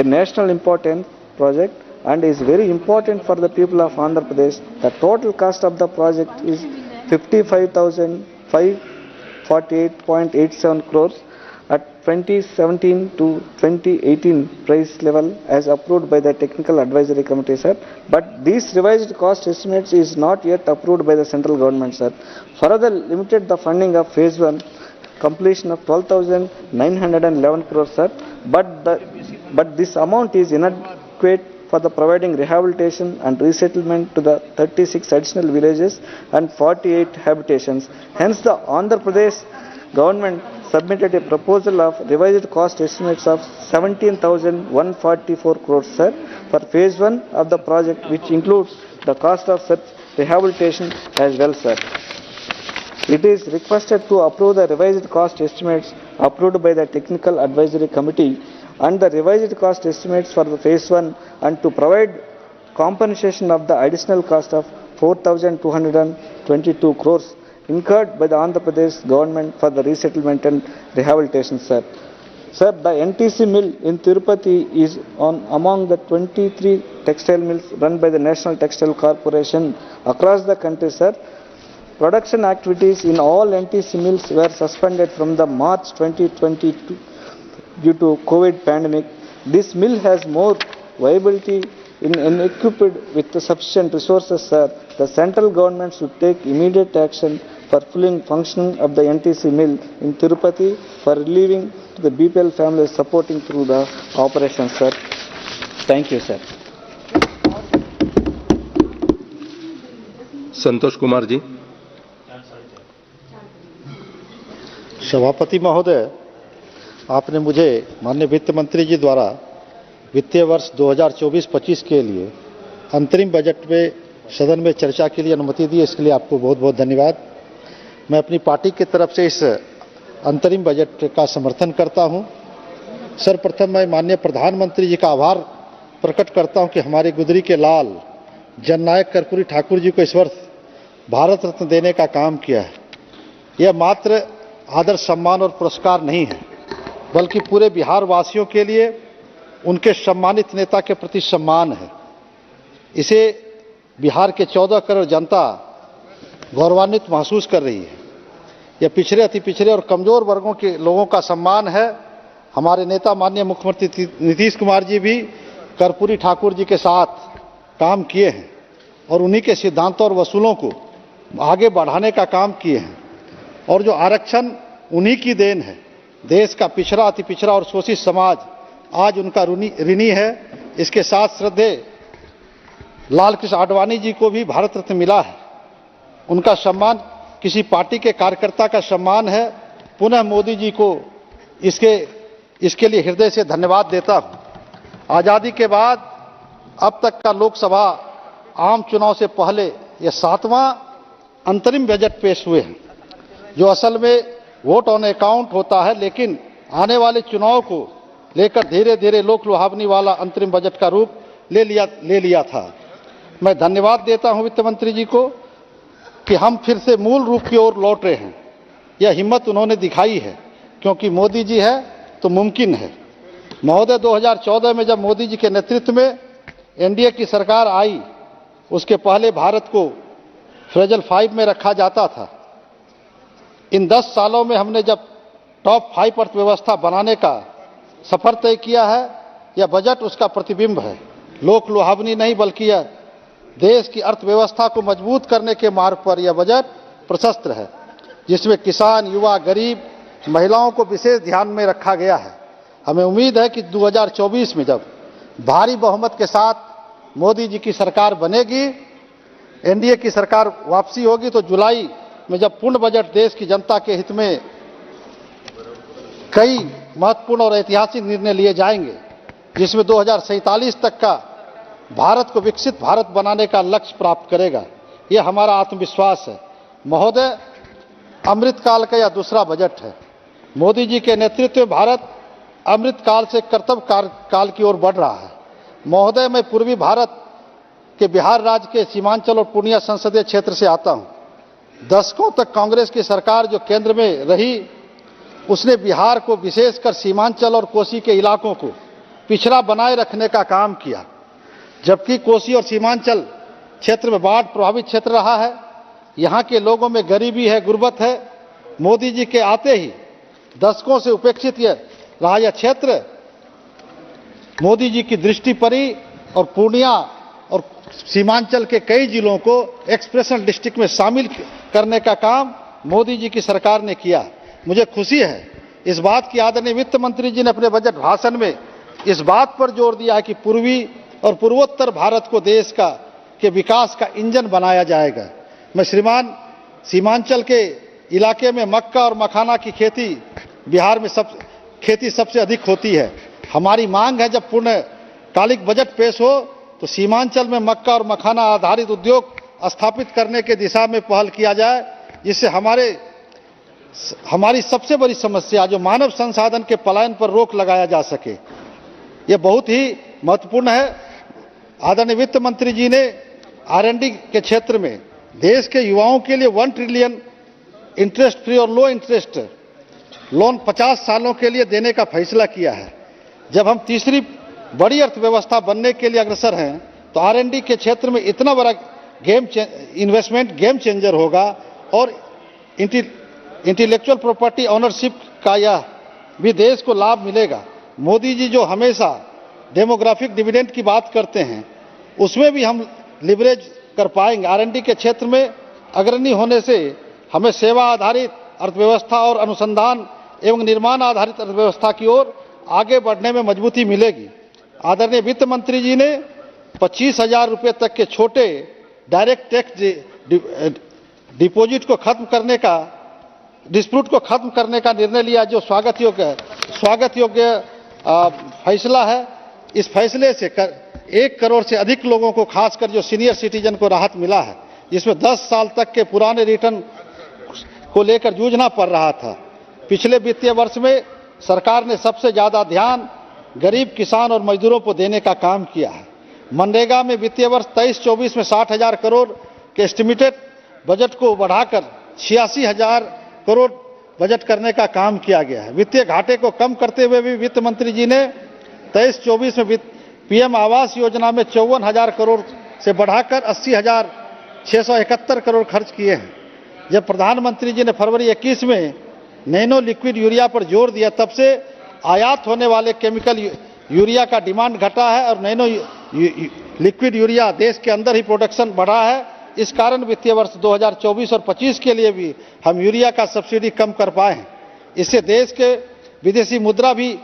national important project and is very important for the people of Andhra Pradesh. The total cost of the project is 55,548.87 crores at 2017 to 2018 price level as approved by the Technical Advisory Committee, sir. But these revised cost estimates is not yet approved by the central government, sir. Further limited the funding of phase 1 completion of 12,911 crores, sir. But this amount is inadequate for the providing rehabilitation and resettlement to the 36 additional villages and 48 habitations. Hence, the Andhra Pradesh government submitted a proposal of revised cost estimates of 17,144 crores, sir, for phase 1 of the project, which includes the cost of such rehabilitation as well, sir. It is requested to approve the revised cost estimates approved by the Technical Advisory Committee and the revised cost estimates for the phase 1 and to provide compensation of the additional cost of 4,222 crores incurred by the Andhra Pradesh government for the resettlement and rehabilitation, sir. Sir, the NTC mill in Tirupati is among the 23 textile mills run by the National Textile Corporation across the country, sir. Production activities in all NTC mills were suspended from the March 2022 due to COVID pandemic. This mill has more viability in equipped with sufficient resources, sir. The central government should take immediate action for fully functioning of the NTC mill in Tirupati for relieving to the BPL families supporting through the operation, sir. Thank you, sir. Santosh Kumar ji. सभापति महोदय, आपने मुझे माननीय वित्त मंत्री जी द्वारा वित्तीय वर्ष 2024-25 के लिए अंतरिम बजट में सदन में चर्चा के लिए अनुमति दी, इसके लिए आपको बहुत बहुत धन्यवाद। मैं अपनी पार्टी की तरफ से इस अंतरिम बजट का समर्थन करता हूं। सर्वप्रथम मैं माननीय प्रधानमंत्री जी का आभार प्रकट करता हूं कि हमारे गुदरी के लाल जननायक कर्पूरी ठाकुर जी को इस वर्ष भारत रत्न देने का काम किया है। यह मात्र आदर सम्मान और पुरस्कार नहीं है, बल्कि पूरे बिहार वासियों के लिए उनके सम्मानित नेता के प्रति सम्मान है। इसे बिहार के 14 करोड़ जनता गौरवान्वित महसूस कर रही है। यह पिछड़े, अति पिछड़े और कमजोर वर्गों के लोगों का सम्मान है। हमारे नेता माननीय मुख्यमंत्री नीतीश कुमार जी भी कर्पूरी ठाकुर जी के साथ काम किए हैं और उन्हीं के सिद्धांतों और वसूलों को आगे बढ़ाने का काम किए हैं। और जो आरक्षण उन्हीं की देन है। देश का पिछड़ा, अति पिछड़ा और शोषित समाज आज उनका ऋणी है। इसके साथ श्रद्धेय लाल कृष्ण आडवाणी जी को भी भारत रत्न मिला है। उनका सम्मान किसी पार्टी के कार्यकर्ता का सम्मान है। पुनः मोदी जी को इसके लिए हृदय से धन्यवाद देता हूं। आजादी के बाद अब तक का लोकसभा आम चुनाव से पहले यह 7वां अंतरिम बजट पेश हुए हैं, जो असल में वोट ऑन अकाउंट होता है, लेकिन आने वाले चुनाव को लेकर धीरे धीरे लोक लुभावनी वाला अंतरिम बजट का रूप ले लिया था। मैं धन्यवाद देता हूं वित्त मंत्री जी को कि हम फिर से मूल रूप की ओर लौट रहे हैं। यह हिम्मत उन्होंने दिखाई है, क्योंकि मोदी जी है तो मुमकिन है। महोदय, 2014 में जब मोदी जी के नेतृत्व में एनडीए की सरकार आई, उसके पहले भारत को फ्रेजल 5 में रखा जाता था। इन 10 सालों में हमने जब टॉप 5 अर्थव्यवस्था बनाने का सफर तय किया है, यह बजट उसका प्रतिबिंब है। लोक लुभावनी नहीं बल्कि यह देश की अर्थव्यवस्था को मजबूत करने के मार्ग पर यह बजट प्रशस्त है, जिसमें किसान, युवा, गरीब, महिलाओं को विशेष ध्यान में रखा गया है। हमें उम्मीद है कि 2024 में जब भारी बहुमत के साथ मोदी जी की सरकार बनेगी, एनडीए की सरकार वापसी होगी, तो जुलाई में जब पूर्ण बजट देश की जनता के हित में कई महत्वपूर्ण और ऐतिहासिक निर्णय लिए जाएंगे, जिसमें 2047 तक का भारत को विकसित भारत बनाने का लक्ष्य प्राप्त करेगा। यह हमारा आत्मविश्वास है। महोदय, अमृतकाल का यह दूसरा बजट है। मोदी जी के नेतृत्व में भारत अमृतकाल से कर्तव्य काल की ओर बढ़ रहा है। महोदय, मैं पूर्वी भारत के बिहार राज्य के सीमांचल और पूर्णिया संसदीय क्षेत्र से आता हूं। दशकों तक कांग्रेस की सरकार जो केंद्र में रही, उसने बिहार को, विशेषकर सीमांचल और कोसी के इलाकों को पिछड़ा बनाए रखने का काम किया, जबकि कोसी और सीमांचल क्षेत्र में बाढ़ प्रभावित क्षेत्र रहा है। यहाँ के लोगों में गरीबी है, गुर्बत है। मोदी जी के आते ही दशकों से उपेक्षित रहा यह क्षेत्र मोदी जी की दृष्टि पड़ी और पूर्णिया और सीमांचल के कई जिलों को एक्सप्रेशन डिस्ट्रिक्ट में शामिल करने का काम मोदी जी की सरकार ने किया। मुझे खुशी है इस बात की, आदरणीय वित्त मंत्री जी ने अपने बजट भाषण में इस बात पर जोर दिया है कि पूर्वी और पूर्वोत्तर भारत को देश के विकास का इंजन बनाया जाएगा। मैं श्रीमान, सीमांचल के इलाके में मक्का और मखाना की खेती बिहार में खेती सबसे अधिक होती है। हमारी मांग है जब पूर्णकालिक बजट पेश हो तो सीमांचल में मक्का और मखाना आधारित उद्योग स्थापित करने के दिशा में पहल किया जाए, जिससे हमारी सबसे बड़ी समस्या जो मानव संसाधन के पलायन पर रोक लगाया जा सके। यह बहुत ही महत्वपूर्ण है। आदरणीय वित्त मंत्री जी ने R&D के क्षेत्र में देश के युवाओं के लिए 1 ट्रिलियन इंटरेस्ट फ्री और लो इंटरेस्ट लोन 50 सालों के लिए देने का फैसला किया है। जब हम तीसरी बड़ी अर्थव्यवस्था बनने के लिए अग्रसर हैं, तो R&D के क्षेत्र में इतना बड़ा इन्वेस्टमेंट गेम चेंजर होगा और इंटेलेक्चुअल प्रॉपर्टी ओनरशिप का यह भी देश को लाभ मिलेगा। मोदी जी जो हमेशा डेमोग्राफिक डिविडेंड की बात करते हैं, उसमें भी हम लिवरेज कर पाएंगे। R&D के क्षेत्र में अग्रणी होने से हमें सेवा आधारित अर्थव्यवस्था और अनुसंधान एवं निर्माण आधारित अर्थव्यवस्था की ओर आगे बढ़ने में मजबूती मिलेगी। आदरणीय वित्त मंत्री जी ने 25,000 रुपये तक के छोटे डायरेक्ट टैक्स डिपॉजिट को खत्म करने का, डिस्प्यूट को खत्म करने का निर्णय लिया, जो स्वागत योग्य फैसला है। इस फैसले से 1 करोड़ से अधिक लोगों को, खासकर जो सीनियर सिटीजन को राहत मिला है, जिसमें 10 साल तक के पुराने रिटर्न को लेकर जूझना पड़ रहा था। पिछले वित्तीय वर्ष में सरकार ने सबसे ज्यादा ध्यान गरीब किसान और मजदूरों को देने का काम किया है। मनरेगा में वित्तीय वर्ष 23-24 में 60,000 करोड़ के एस्टिमेटेड बजट को बढ़ाकर 86,000 करोड़ बजट करने का काम किया गया है। वित्तीय घाटे को कम करते हुए भी वित्त मंत्री जी ने 23-24 में PM आवास योजना में 54,000 करोड़ से बढ़ाकर 80,671 करोड़ खर्च किए हैं। जब प्रधानमंत्री जी ने फरवरी 21 में नैनो लिक्विड यूरिया पर जोर दिया, तब से आयात होने वाले केमिकल यूरिया का डिमांड घटा है और नैनो लिक्विड यूरिया देश के अंदर ही प्रोडक्शन बढ़ा है। इस कारण वित्तीय वर्ष 2024 और 25 के लिए भी हम यूरिया का सब्सिडी कम कर पाए हैं। इससे देश के विदेशी मुद्रा भी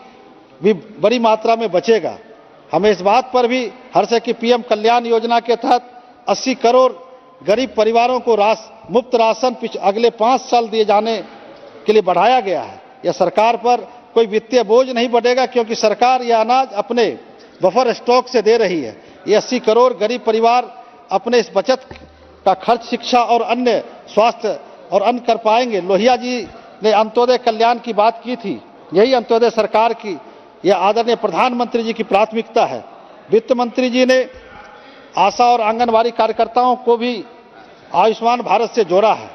बड़ी मात्रा में बचेगा। हमें इस बात पर भी हर्ष है कि PM कल्याण योजना के तहत 80 करोड़ गरीब परिवारों को मुफ्त राशन अगले 5 साल दिए जाने के लिए बढ़ाया गया है। यह सरकार पर कोई वित्तीय बोझ नहीं बढ़ेगा, क्योंकि सरकार यह अनाज अपने बफर स्टॉक से दे रही है। ये 80 करोड़ गरीब परिवार अपने इस बचत का खर्च शिक्षा और अन्य स्वास्थ्य और अन्न कर पाएंगे। लोहिया जी ने अंत्योदय कल्याण की बात की थी, यही अंत्योदय सरकार की, यह आदरणीय प्रधानमंत्री जी की प्राथमिकता है। वित्त मंत्री जी ने आशा और आंगनबाड़ी कार्यकर्ताओं को भी आयुष्मान भारत से जोड़ा है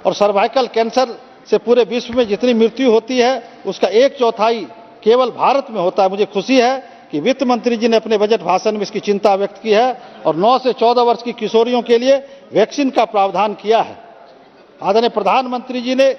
और सर्वाइकल कैंसर से पूरे विश्व में जितनी मृत्यु होती है उसका 1/4 केवल भारत में होता है। मुझे खुशी है कि वित्त मंत्री जी ने अपने बजट भाषण में इसकी चिंता व्यक्त की है और 9 से 14 वर्ष की किशोरियों के लिए वैक्सीन का प्रावधान किया है। आदरणीय प्रधानमंत्री जी ने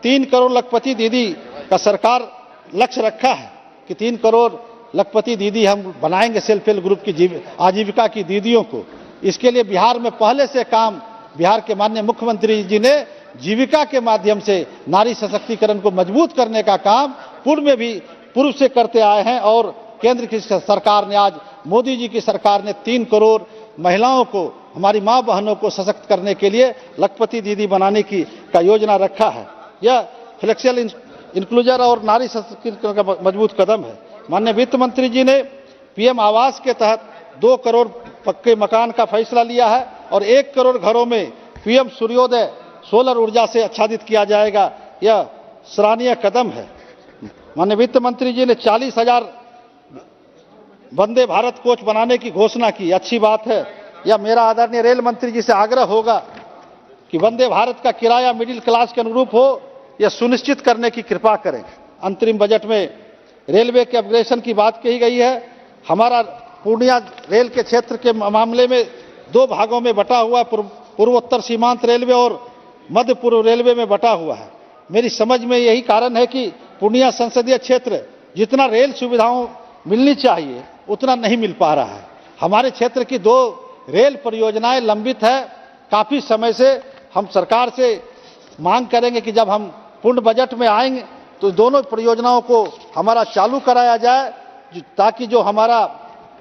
3 करोड़ लखपति दीदी का सरकार लक्ष्य रखा है कि 3 करोड़ लखपति दीदी हम बनाएंगे सेल्फ हेल्प ग्रुप की आजीविका की दीदियों को। इसके लिए बिहार में पहले से काम बिहार के माननीय मुख्यमंत्री जी ने जीविका के माध्यम से नारी सशक्तिकरण को मजबूत करने का काम पूर्व से करते आए हैं और केंद्र की सरकार ने, आज मोदी जी की सरकार ने 3 करोड़ महिलाओं को, हमारी मां बहनों को सशक्त करने के लिए लखपति दीदी बनाने का योजना रखा है। यह फ्लेक्सिबल इंक्लूजन और नारी सशक्तिकरण का मजबूत कदम है। माननीय वित्त मंत्री जी ने पीएम आवास के तहत 2 करोड़ पक्के मकान का फैसला लिया है और 1 करोड़ घरों में पीएम सूर्योदय सोलर ऊर्जा से आच्छादित किया जाएगा। यह सराहनीय कदम है। माननीय वित्त मंत्री जी ने 40,000 वंदे भारत कोच बनाने की घोषणा की, अच्छी बात है। यह मेरा आदरणीय रेल मंत्री जी से आग्रह होगा कि वंदे भारत का किराया मिडिल क्लास के अनुरूप हो, यह सुनिश्चित करने की कृपा करें। अंतरिम बजट में रेलवे के अपग्रेडेशन की बात कही गई है। हमारा पूर्णिया रेल के क्षेत्र के मामले में 2 भागों में बटा हुआ, पूर्वोत्तर सीमांत रेलवे और मध्य पूर्व रेलवे में बटा हुआ है। मेरी समझ में यही कारण है कि पूर्णिया संसदीय क्षेत्र जितना रेल सुविधाओं मिलनी चाहिए उतना नहीं मिल पा रहा है। हमारे क्षेत्र की 2 रेल परियोजनाएं लंबित है। काफी समय से हम सरकार से मांग करेंगे कि जब हम पूर्ण बजट में आएंगे तो दोनों परियोजनाओं को हमारा चालू कराया जाए, ताकि जो हमारा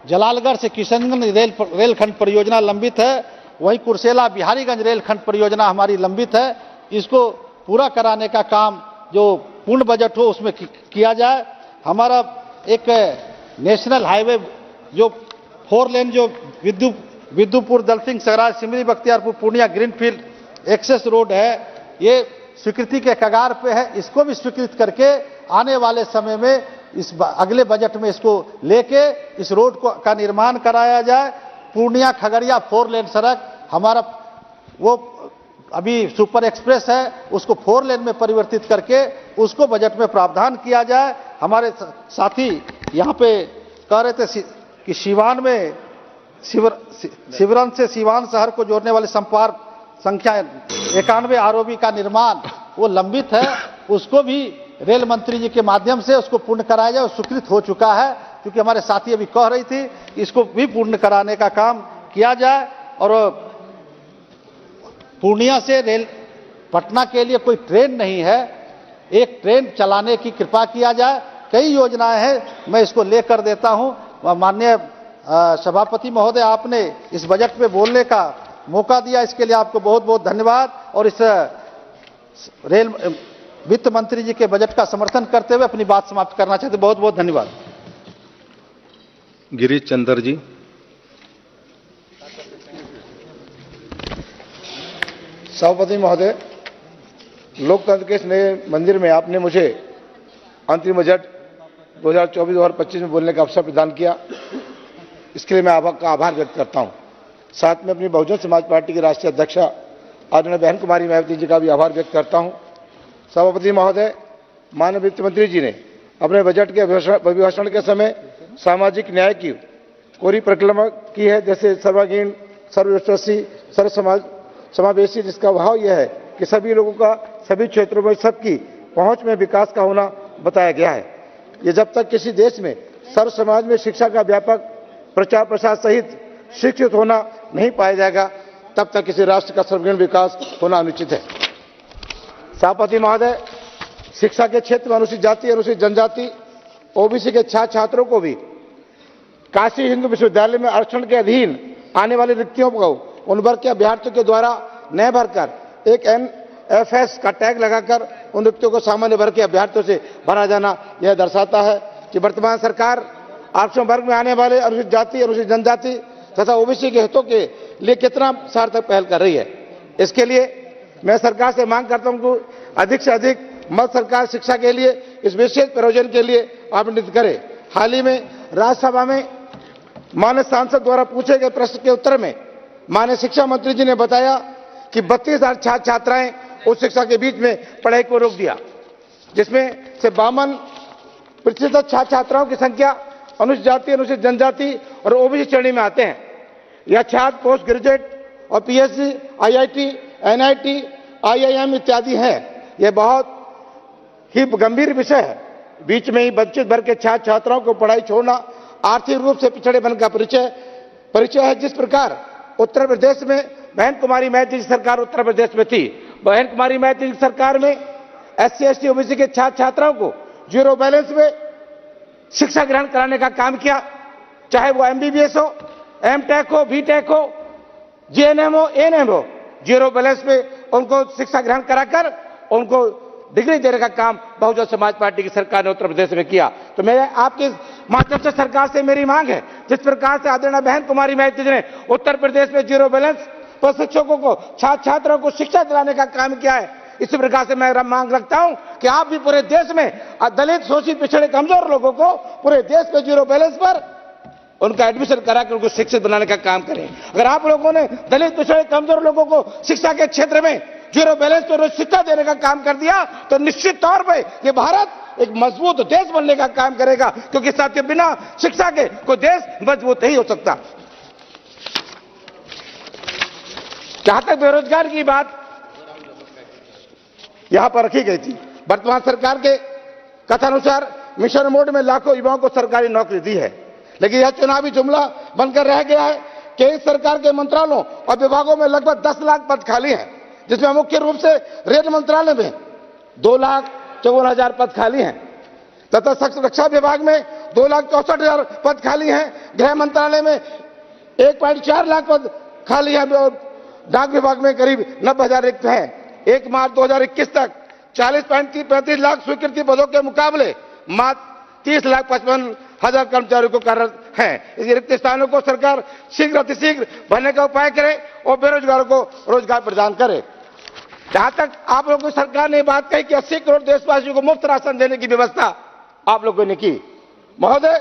जलालगढ़ से किशनगंज रेलखंड परियोजना लंबित है, वहीं कुर्सेला बिहारीगंज रेलखंड परियोजना हमारी लंबित है, इसको पूरा कराने का काम जो पूर्ण बजट हो उसमें किया जाए। हमारा एक नेशनल हाईवे जो 4 लेन जो Vidupur Dalsingh Sarai Simri Bakhtiyarpur Purnia greenfield access road है, ये स्वीकृति के कगार पे है। इसको भी स्वीकृत करके आने वाले समय में अगले बजट में इसको लेके इस रोड का निर्माण कराया जाए। पूर्णिया खगड़िया 4 लेन सड़क हमारा वो अभी सुपर एक्सप्रेस है, उसको 4 लेन में परिवर्तित करके उसको बजट में प्रावधान किया जाए। हमारे साथी यहाँ पे कह रहे थे कि सीवान में शिवरन से सीवान शहर को जोड़ने वाले संपर्क संख्या 91 आरओबी का निर्माण वो लंबित है, उसको भी रेल मंत्री जी के माध्यम से उसको पूर्ण कराया जाए। स्वीकृत हो चुका है, क्योंकि हमारे साथी अभी कह रही थी इसको भी पूर्ण कराने का काम किया जाए। और पूर्णिया से रेल पटना के लिए कोई ट्रेन नहीं है, एक ट्रेन चलाने की कृपा किया जाए। कई योजनाएं हैं, मैं इसको लेकर देता हूं। माननीय सभापति महोदय, आपने इस बजट में बोलने का मौका दिया, इसके लिए आपको बहुत बहुत धन्यवाद। और इस रेल वित्त मंत्री जी के बजट का समर्थन करते हुए अपनी बात समाप्त करना चाहते, बहुत बहुत धन्यवाद। गिरीश चंद्र जी। सभापति महोदय, लोकतंत्र के इस नए मंदिर में आपने मुझे अंतरिम बजट 2024-2025 में बोलने का अवसर प्रदान किया, इसके लिए मैं आपका आभार व्यक्त करता हूं। साथ में अपनी बहुजन समाज पार्टी की राष्ट्रीय अध्यक्षा आदरणीय बहन कुमारी मायावती जी का भी आभार व्यक्त करता हूं। सभापति महोदय, माननीय वित्त मंत्री जी ने अपने बजट के अभिभाषण के समय सामाजिक न्याय की कोरी परिक्रमा की है, जैसे सर्वांगीण, सर्वस्पर्शी, समावेशी, जिसका भाव यह है कि सभी लोगों का सभी क्षेत्रों में सबकी पहुंच में विकास का होना बताया गया है। ये जब तक किसी देश में सर्व समाज में शिक्षा का व्यापक प्रचार प्रसार सहित शिक्षित होना नहीं पाया जाएगा, तब तक किसी राष्ट्र का सर्वगुण विकास होना अनुचित है। सभापति महोदय, शिक्षा के क्षेत्र में अनुसूचित जाति, अनुसूचित जनजाति, ओबीसी के छात्रों को भी काशी हिंदू विश्वविद्यालय में आरक्षण के अधीन आने वाली रिक्तियों को उन वर्ग के अभ्यर्थियों के द्वारा न भरकर एक NFS का टैग लगाकर उन रिक्तियों को सामान्य वर्ग के अभ्यर्थियों से भरा जाना, यह दर्शाता है कि वर्तमान सरकार आरक्षण वर्ग में आने वाले अनुसूचित जाति, अनुसूचित जनजाति तथा ओबीसी के हितों के लिए कितना सार्थक पहल कर रही है। इसके लिए मैं सरकार से मांग करता हूं कि अधिक से अधिक मध्य सरकार शिक्षा के लिए इस विशेष प्रयोजन के लिए आवंटित करे। हाल ही में राज्यसभा में माननीय सांसद द्वारा पूछे गए प्रश्न के उत्तर में माननीय शिक्षा मंत्री जी ने बताया कि 32,000 छात्र छात्राएं उच्च शिक्षा के बीच में पढ़ाई को रोक दिया, जिसमें से 52% छात्र छात्राओं की संख्या अनुसूचित जाति, अनुसूचित जनजाति और ओबीसी श्रेणी में आते हैं। यह छात्र पोस्ट ग्रेजुएट और PhD, IIT, NIT, IIM इत्यादि हैं। यह बहुत ही गंभीर विषय है, बीच में ही वंचित वर्ग के छात्र छात्राओं को पढ़ाई छोड़ना आर्थिक रूप से पिछड़े वर्ग का परिचय है। जिस प्रकार उत्तर प्रदेश में बहन कुमारी मैत्री की सरकार उत्तर प्रदेश में थी, बहन कुमारी मैत्री की सरकार में SC ST OBC के छात्र छात्राओं को जीरो बैलेंस में शिक्षा ग्रहण कराने का काम किया, चाहे वो MBBS हो, M.Tech हो, B.Tech हो, GNM हो, ANM हो, जीरो बैलेंस में उनको शिक्षा ग्रहण कराकर उनको डिग्री देने का काम बहुजन समाज पार्टी की सरकार ने उत्तर प्रदेश में किया। तो मैं आपके माध्यम से सरकार से मेरी मांग है, जिस प्रकार से आदरणीय बहन कुमारी मैत्री ने उत्तर प्रदेश में जीरो बैलेंस पर शिक्षकों को छात्र छात्राओं को शिक्षा दिलाने का काम किया है, इसी प्रकार से मैं मांग रखता हूं कि आप भी पूरे देश में दलित शोषित पिछड़े कमजोर लोगों को पूरे देश में जीरो बैलेंस पर उनका एडमिशन कराकर उनको शिक्षित बनाने का काम करें। अगर आप लोगों ने दलित पिछड़े कमजोर लोगों को शिक्षा के क्षेत्र में जीरो बैलेंस पर शिक्षा देने का काम कर दिया तो निश्चित तौर पर यह भारत एक मजबूत देश बनने का काम करेगा, क्योंकि साथियों बिना शिक्षा के कोई देश मजबूत नहीं हो सकता। जहां तक बेरोजगार की बात यहां पर रखी गई थी, वर्तमान सरकार के कथानुसार मिशन मोड में लाखों युवाओं को सरकारी नौकरी दी है, लेकिन यह चुनावी जुमला बनकर रह गया है। केंद्र सरकार के मंत्रालयों और विभागों में लगभग 10 लाख पद खाली हैं, जिसमें मुख्य रूप से रेल मंत्रालय में 2,54,000 पद खाली हैं तथा रक्षा विभाग में 2,64,000 पद खाली हैं। गृह मंत्रालय में 1.4 लाख पद खाली हैं और डाक विभाग में करीब 90,000 रिक्त हैं। 1 मार्च 2021 तक 40.35 लाख स्वीकृति पदों के मुकाबले मात्र 30,55,000 कर्मचारियों को कार्यरत हैं। इस रिक्त स्थानों को सरकार शीघ्र अतिशीघ्र भरने का उपाय करे और बेरोजगारों को रोजगार प्रदान करे। जहां तक आप लोगों की सरकार ने बात कही कि 80 करोड़ देशवासियों को मुफ्त राशन देने की व्यवस्था आप लोगों ने की, महोदय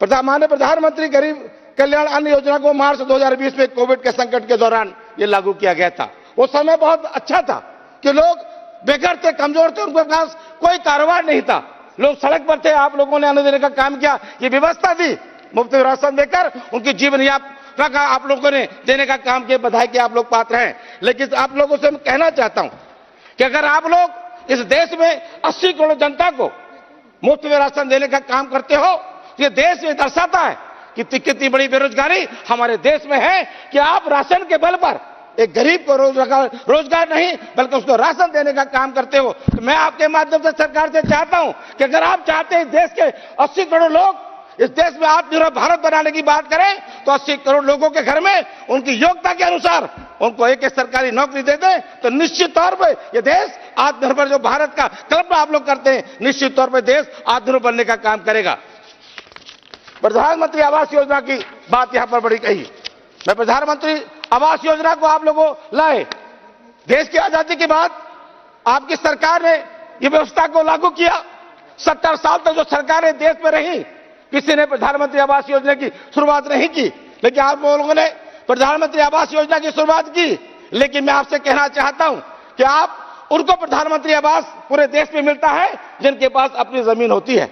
माननीय प्रधानमंत्री गरीब कल्याण अन्न योजना को मार्च 2020 में कोविड के संकट के दौरान ये लागू किया गया था। वो समय बहुत अच्छा था कि लोग बेघर थे, कमजोर थे, उनके पास कोई कारोबार नहीं था, लोग सड़क पर थे। आप लोगों ने अन्न देने का काम किया, ये व्यवस्था दी, मुफ्त राशन देकर उनकी जीवन यात्रा का आप लोगों ने देने का काम किया, बधाई के आप लोग पात्र हैं। लेकिन आप लोगों से मैं कहना चाहता हूं कि अगर आप लोग इस देश में 80 करोड़ जनता को मुफ्त में राशन देने का काम करते हो, ये देश ये दर्शाता है कि कितनी बड़ी बेरोजगारी हमारे देश में है कि आप राशन के बल पर एक गरीब को रोजगार नहीं बल्कि उसको राशन देने का काम करते हो। तो मैं आपके माध्यम से सरकार से चाहता हूं कि अगर आप चाहते हैं देश के 80 करोड़ लोग इस देश में आत्मनिर्भर भारत बनाने की बात करें तो 80 करोड़ लोगों के घर में उनकी योग्यता के अनुसार उनको एक सरकारी नौकरी दे दें तो निश्चित तौर पर यह देश आत्मनिर्भर जो भारत का कल्पना आप लोग करते हैं, निश्चित तौर पर देश आत्मनिर्भर बनने का काम करेगा। प्रधानमंत्री आवास योजना की बात यहां पर बड़ी कही, मैं प्रधानमंत्री आवास योजना को आप लोगों लाए। देश की आजादी के बाद आपकी सरकार ने यह व्यवस्था को लागू किया। 70 साल तक जो सरकारें देश में रही, किसी ने प्रधानमंत्री आवास योजना की शुरुआत नहीं की, लेकिन आप लोगों ने प्रधानमंत्री आवास योजना की शुरुआत की। लेकिन मैं आपसे कहना चाहता हूं कि आप उनको प्रधानमंत्री आवास पूरे देश में मिलता है जिनके पास अपनी जमीन होती है,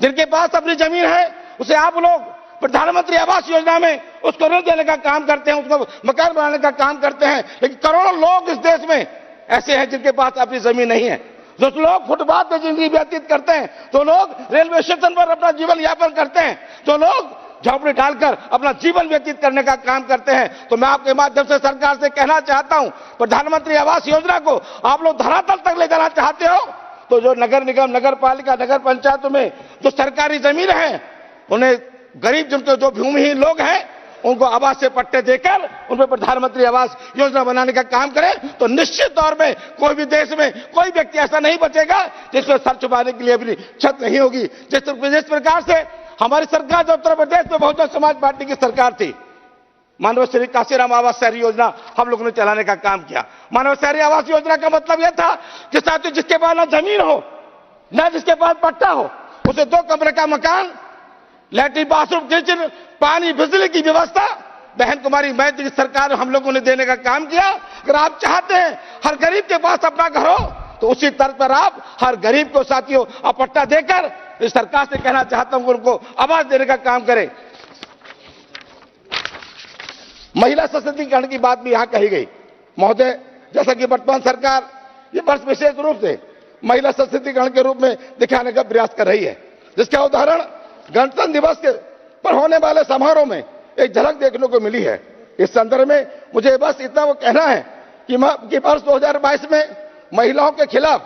जिनके पास अपनी जमीन है उसे आप लोग प्रधानमंत्री आवास योजना में उसको ऋण देने का काम करते हैं, उसको मकान बनाने का काम करते हैं। लेकिन करोड़ों लोग इस देश में ऐसे हैं जिनके पास अपनी जमीन नहीं है, जो लोग फुटपाथ पर जिंदगी व्यतीत करते हैं, जो लोग रेलवे स्टेशन पर अपना जीवन यापन करते हैं, जो लोग झोंपड़ी डालकर अपना जीवन व्यतीत करने का काम करते हैं। तो मैं आपके माध्यम से सरकार से कहना चाहता हूं, प्रधानमंत्री आवास योजना को आप लोग धरातल तक ले जाना चाहते हो तो जो नगर निगम, नगर पालिका, नगर पंचायतों में जो सरकारी जमीन है उन्हें गरीब जिनके जो भूमिहीन लोग हैं उनको आवास से पट्टे देकर उन पर प्रधानमंत्री आवास योजना बनाने का काम करें तो निश्चित तौर पे कोई भी देश में कोई व्यक्ति ऐसा नहीं बचेगा जिसमें सर छुपाने के लिए अपनी छत नहीं होगी। जिस प्रकार से हमारी सरकार जो उत्तर प्रदेश में बहुजन समाज पार्टी की सरकार थी, मानव श्री काशीराम आवास शहरी योजना हम लोगों ने चलाने का काम किया। मानव शहरी आवास योजना का मतलब यह था कि साथियों जिसके पास ना जमीन हो ना जिसके पास पट्टा हो उसे 2 कमरे का मकान, लैट्रिन, बाथरूम, किचन, पानी, बिजली की व्यवस्था बहन कुमारी मैत्री की सरकार हम लोगों ने देने का काम किया। अगर आप चाहते हैं हर गरीब के पास अपना घर हो तो उसी तर्ज पर आप हर गरीब को साथियों पट्टा देकर इस सरकार से कहना चाहता हूं कि उनको आवाज देने का काम करें। महिला सशक्तिकरण की बात भी यहां कही गई। महोदय, जैसा कि वर्तमान सरकार ये वर्ष विशेष रूप से महिला सशक्तिकरण के रूप में दिखाने का प्रयास कर रही है, जिसका उदाहरण गणतंत्र दिवस के पर होने वाले समारोह में एक झलक देखने को मिली है। इस संदर्भ में मुझे बस इतना वो कहना है कि वर्ष 2022 में महिलाओं के खिलाफ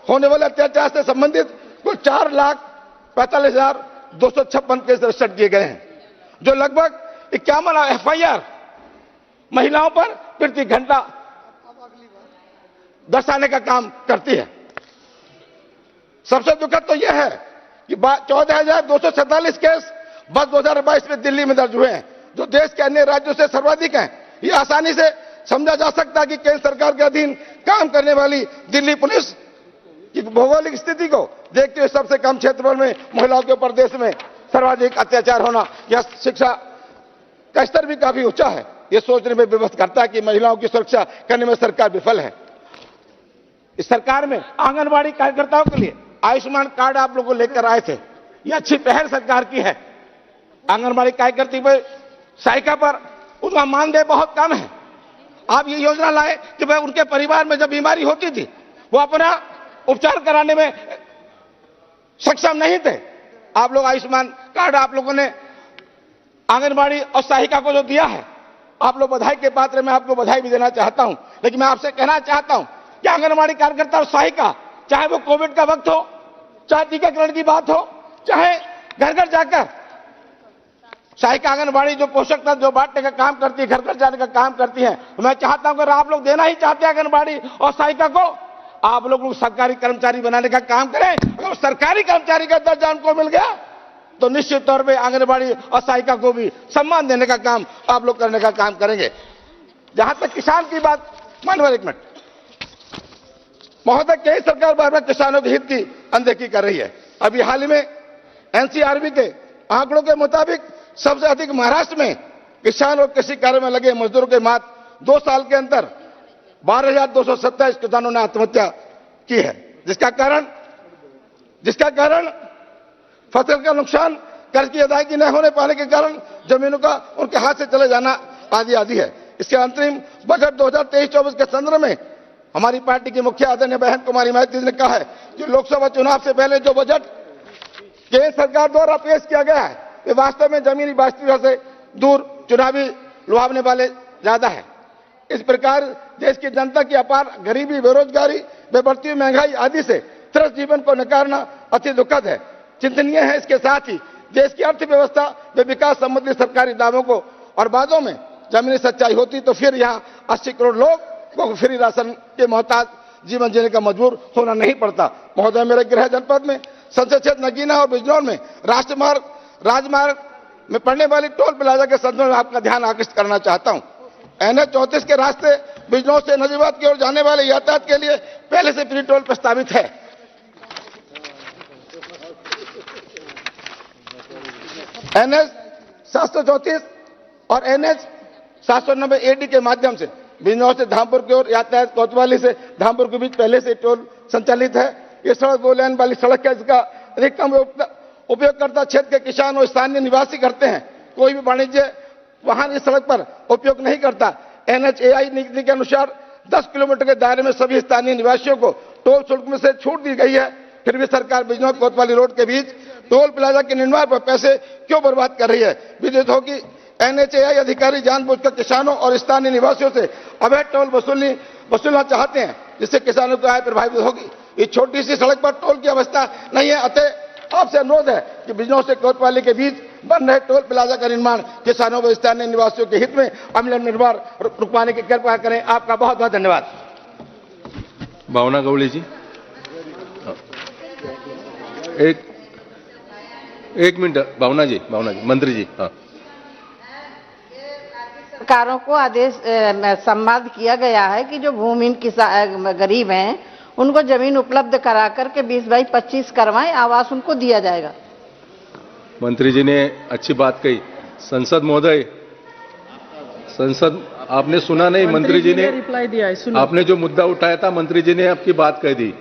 होने वाले अत्याचार से संबंधित कुल 4,45,256 केस रजिस्टर किए गए हैं, जो लगभग 51 FIR महिलाओं पर प्रति घंटा दर्शाने का काम करती है। सबसे दुखद तो यह है कि 14,247 केस वर्ष 2022 में दिल्ली में दर्ज हुए हैं, जो देश के अन्य राज्यों से सर्वाधिक हैं। ये आसानी से समझा जा सकता है कि केंद्र सरकार के अधीन काम करने वाली दिल्ली पुलिस की भौगोलिक स्थिति को देखते हुए सबसे कम क्षेत्रफल में महिलाओं के ऊपर देश में सर्वाधिक अत्याचार होना, यह शिक्षा का स्तर भी काफी ऊंचा है। यह सोचने में विवश करता है कि महिलाओं की सुरक्षा करने में सरकार विफल है। इस सरकार में आंगनबाड़ी कार्यकर्ताओं के लिए आयुष्मान कार्ड आप लोगों को लेकर आए थे, यह अच्छी पहल सरकार की है। आंगनबाड़ी कार्यकर्ती पर सहायिका पर उनका मानदेय बहुत कम है। आप ये योजना लाए कि भाई उनके परिवार में जब बीमारी होती थी वो अपना उपचार कराने में सक्षम नहीं थे। आप लोग आयुष्मान कार्ड आप लोगों ने आंगनबाड़ी और सहायिका को जो दिया है, आप लोग बधाई के पात्र, मैं आपको बधाई भी देना चाहता हूं। लेकिन मैं आपसे कहना चाहता हूं कि आंगनबाड़ी कार्यकर्ता और सहायिका, चाहे वो कोविड का वक्त हो, चाहे टीकाकरण की बात हो, चाहे घर घर जाकर सहायिका आंगनबाड़ी जो पोषक तत्व जो बांटने का काम करती है, घर घर जाने का काम करती है, मैं चाहता हूं अगर आप लोग देना ही चाहते हैं आंगनबाड़ी और सहायिका को, आप लोग सरकारी कर्मचारी बनाने का काम करें। अगर सरकारी कर्मचारी का दर्जा उनको मिल गया तो निश्चित तौर पे आंगनबाड़ी और सहायिका को भी सम्मान देने का काम आप लोग करने का काम करेंगे। जहां तक किसान की बात, मानवर एक मिनट महोदय, कई सरकार बार बार किसानों के हित की अनदेखी कर रही है। अभी हाल ही में NCRB के आंकड़ों के मुताबिक सबसे अधिक महाराष्ट्र में किसान और कृषि कार्य में लगे मजदूरों के मात्र 2 साल के अंदर 12,227 किसानों ने आत्महत्या की है, जिसका कारण फसल का नुकसान, कर्ज की अदायगी न होने पाने के कारण जमीनों का उनके हाथ से चले जाना आदि है। इसके अंतरिम बजट 2023-24 के संदर्भ में हमारी पार्टी की मुखिया आदरणीय बहन कुमारी माइती ने कहा है कि लोकसभा चुनाव से पहले जो बजट केंद्र सरकार द्वारा पेश किया गया है वे वास्तव में जमीनी वास्तविकता से दूर चुनावी लुभावने वाले ज्यादा है। इस प्रकार देश की जनता की अपार गरीबी, बेरोजगारी, बढ़ती हुई महंगाई आदि से त्रस्त जीवन को नकारना अति दुखद है, चिंतनीय है। इसके साथ ही देश की अर्थव्यवस्था व विकास संबंधी सरकारी दावों को और वादों में जमीनी सच्चाई होती तो फिर यहाँ 80 करोड़ लोग को फ्री राशन के मोहताज जीवन जीने का मजबूर होना नहीं पड़ता। महोदय, मेरे गृह जनपद में संसद क्षेत्र नगीना और बिजनौर में राजमार्ग में पड़ने वाली टोल प्लाजा के संदर्भ में आपका ध्यान आकर्षित करना चाहता हूं। NH 34 के रास्ते बिजनौर से नजीबाद की ओर जाने वाले यातायात के लिए पहले से फ्री टोल प्रस्तावित है। NH 734 और NH 790 AD के माध्यम से बिजनौर से धामपुर की ओर यातायात कोतवाली से धामपुर के बीच पहले से टोल संचालित है। ये सड़क 2 लेन वाली सड़क है, जिसका अधिकतम उपयोगकर्ता क्षेत्र के किसान और स्थानीय निवासी करते हैं। कोई भी वाणिज्य वाहन इस सड़क पर उपयोग नहीं करता। NHAI नीति के अनुसार 10 किलोमीटर के दायरे में सभी स्थानीय निवासियों को टोल शुल्क में से छूट दी गई है। फिर भी सरकार बिजनौर कोतवाली रोड के बीच टोल प्लाजा के निर्माण पर पैसे क्यों बर्बाद कर रही है। विदित हो कि NHAI अधिकारी जानबूझकर किसानों और स्थानीय निवासियों से अवैध टोल वसूलना चाहते हैं, जिससे किसानों की आय प्रभावित होगी। इस छोटी सी सड़क पर टोल की व्यवस्था नहीं है। अतः आपसे अनुरोध है कि बिजनौर से कोतवाली के बीच बन रहे टोल प्लाजा का निर्माण किसानों व स्थानीय निवासियों के हित में अमल निर्माण रुकवाने की कृपा करें। आपका बहुत बहुत धन्यवाद। भावना गवळी जी, एक मिनट। भावना जी, मंत्री जी। हाँ, सरकारों को आदेश संवाद किया गया है कि जो भूमिहीन किसान गरीब हैं उनको जमीन उपलब्ध करा करके 20/25 करवाएं, आवास उनको दिया जाएगा। मंत्री जी ने अच्छी बात कही। संसद महोदय, संसद आपने सुना नहीं? मंत्री जी ने रिप्लाई दिया है, सुनो। आपने जो मुद्दा उठाया था, मंत्री जी ने आपकी बात कह दी।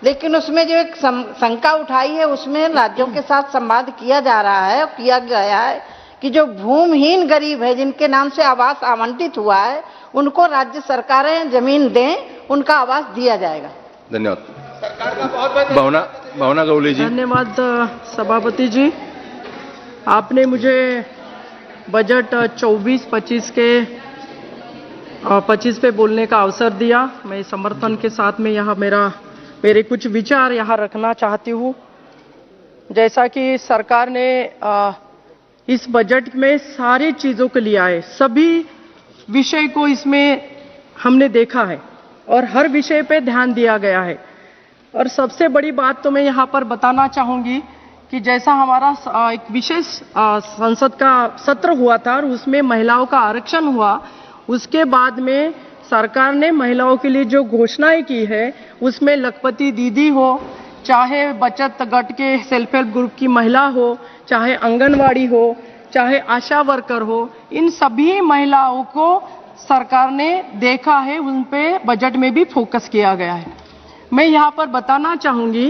लेकिन उसमें जो एक शंका उठाई है उसमें राज्यों के साथ संवाद किया जा रहा है और किया गया है कि जो भूमिहीन गरीब है, जिनके नाम से आवास आवंटित हुआ है, उनको राज्य सरकारें जमीन दें, उनका आवास दिया जाएगा। धन्यवाद। भावना गवली जी। धन्यवाद सभापति जी, आपने मुझे बजट 24-25 के 25 पे बोलने का अवसर दिया। मैं समर्थन के साथ में यहाँ मेरे कुछ विचार यहाँ रखना चाहती हूँ। जैसा कि सरकार ने इस बजट में सारी चीज़ों को लिया है, सभी विषय को इसमें हमने देखा है और हर विषय पे ध्यान दिया गया है। और सबसे बड़ी बात तो मैं यहाँ पर बताना चाहूँगी कि जैसा हमारा एक विशेष संसद का सत्र हुआ था और उसमें महिलाओं का आरक्षण हुआ, उसके बाद में सरकार ने महिलाओं के लिए जो घोषणाएं की है, उसमें लखपति दीदी हो, चाहे बचत गट के सेल्फ हेल्प ग्रुप की महिला हो, चाहे आंगनवाड़ी हो, चाहे आशा वर्कर हो, इन सभी महिलाओं को सरकार ने देखा है, उन पे बजट में भी फोकस किया गया है। मैं यहाँ पर बताना चाहूँगी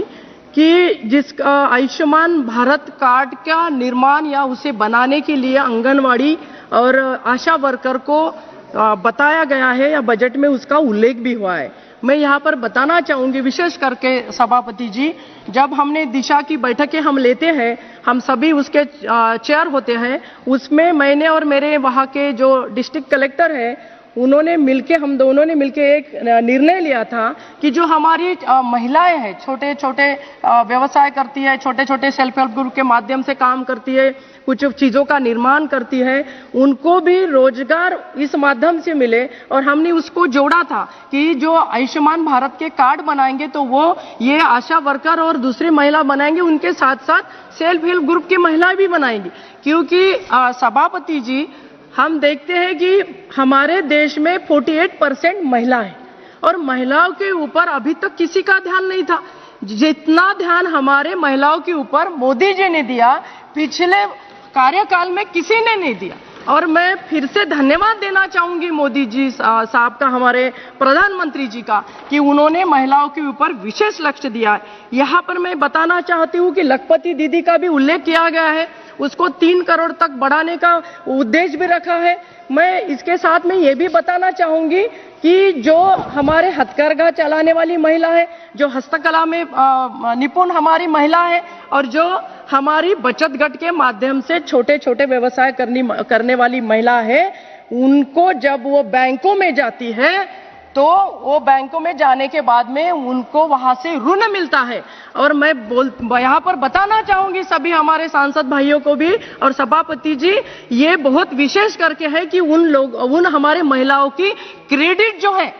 कि जिस आयुष्मान भारत कार्ड का निर्माण या उसे बनाने के लिए आंगनवाड़ी और आशा वर्कर को बताया गया है या बजट में उसका उल्लेख भी हुआ है। मैं यहाँ पर बताना चाहूँगी, विशेष करके सभापति जी, जब हमने दिशा की बैठकें हम लेते हैं, हम सभी उसके चेयर होते हैं, उसमें मैंने और मेरे वहाँ के जो डिस्ट्रिक्ट कलेक्टर है, उन्होंने मिलके, हम दोनों ने मिलके एक निर्णय लिया था कि जो हमारी महिलाएं हैं, छोटे छोटे व्यवसाय करती है, छोटे छोटे सेल्फ हेल्प ग्रुप के माध्यम से काम करती है, कुछ चीज़ों का निर्माण करती है, उनको भी रोजगार इस माध्यम से मिले। और हमने उसको जोड़ा था कि जो आयुष्मान भारत के कार्ड बनाएंगे तो वो ये आशा वर्कर और दूसरी महिला बनाएंगे, उनके साथ साथ सेल्फ हेल्प ग्रुप की महिलाएं भी बनाएंगी। क्योंकि सभापति जी, हम देखते हैं कि हमारे देश में 48% महिला है और महिलाओं के ऊपर अभी तक किसी का ध्यान नहीं था। जितना ध्यान हमारे महिलाओं के ऊपर मोदी जी ने दिया, पिछले कार्यकाल में किसी ने नहीं दिया। और मैं फिर से धन्यवाद देना चाहूंगी मोदी जी साहब का, हमारे प्रधानमंत्री जी का, कि उन्होंने महिलाओं के ऊपर विशेष लक्ष्य दिया है। यहाँ पर मैं बताना चाहती हूँ कि लखपति दीदी का भी उल्लेख किया गया है, उसको 3 करोड़ तक बढ़ाने का उद्देश्य भी रखा है। मैं इसके साथ में ये भी बताना चाहूंगी कि जो हमारे हथकरघा चलाने वाली महिला है, जो हस्तकला में निपुण हमारी महिला है, और जो हमारी बचत गट के माध्यम से छोटे छोटे व्यवसाय करने वाली महिला है, उनको जब वो बैंकों में जाती है तो वो बैंकों में जाने के बाद में उनको वहां से ऋण मिलता है। और मैं यहाँ पर बताना चाहूंगी सभी हमारे सांसद भाइयों को भी और सभापति जी, ये बहुत विशेष करके है कि उन हमारे महिलाओं की क्रेडिट जो है,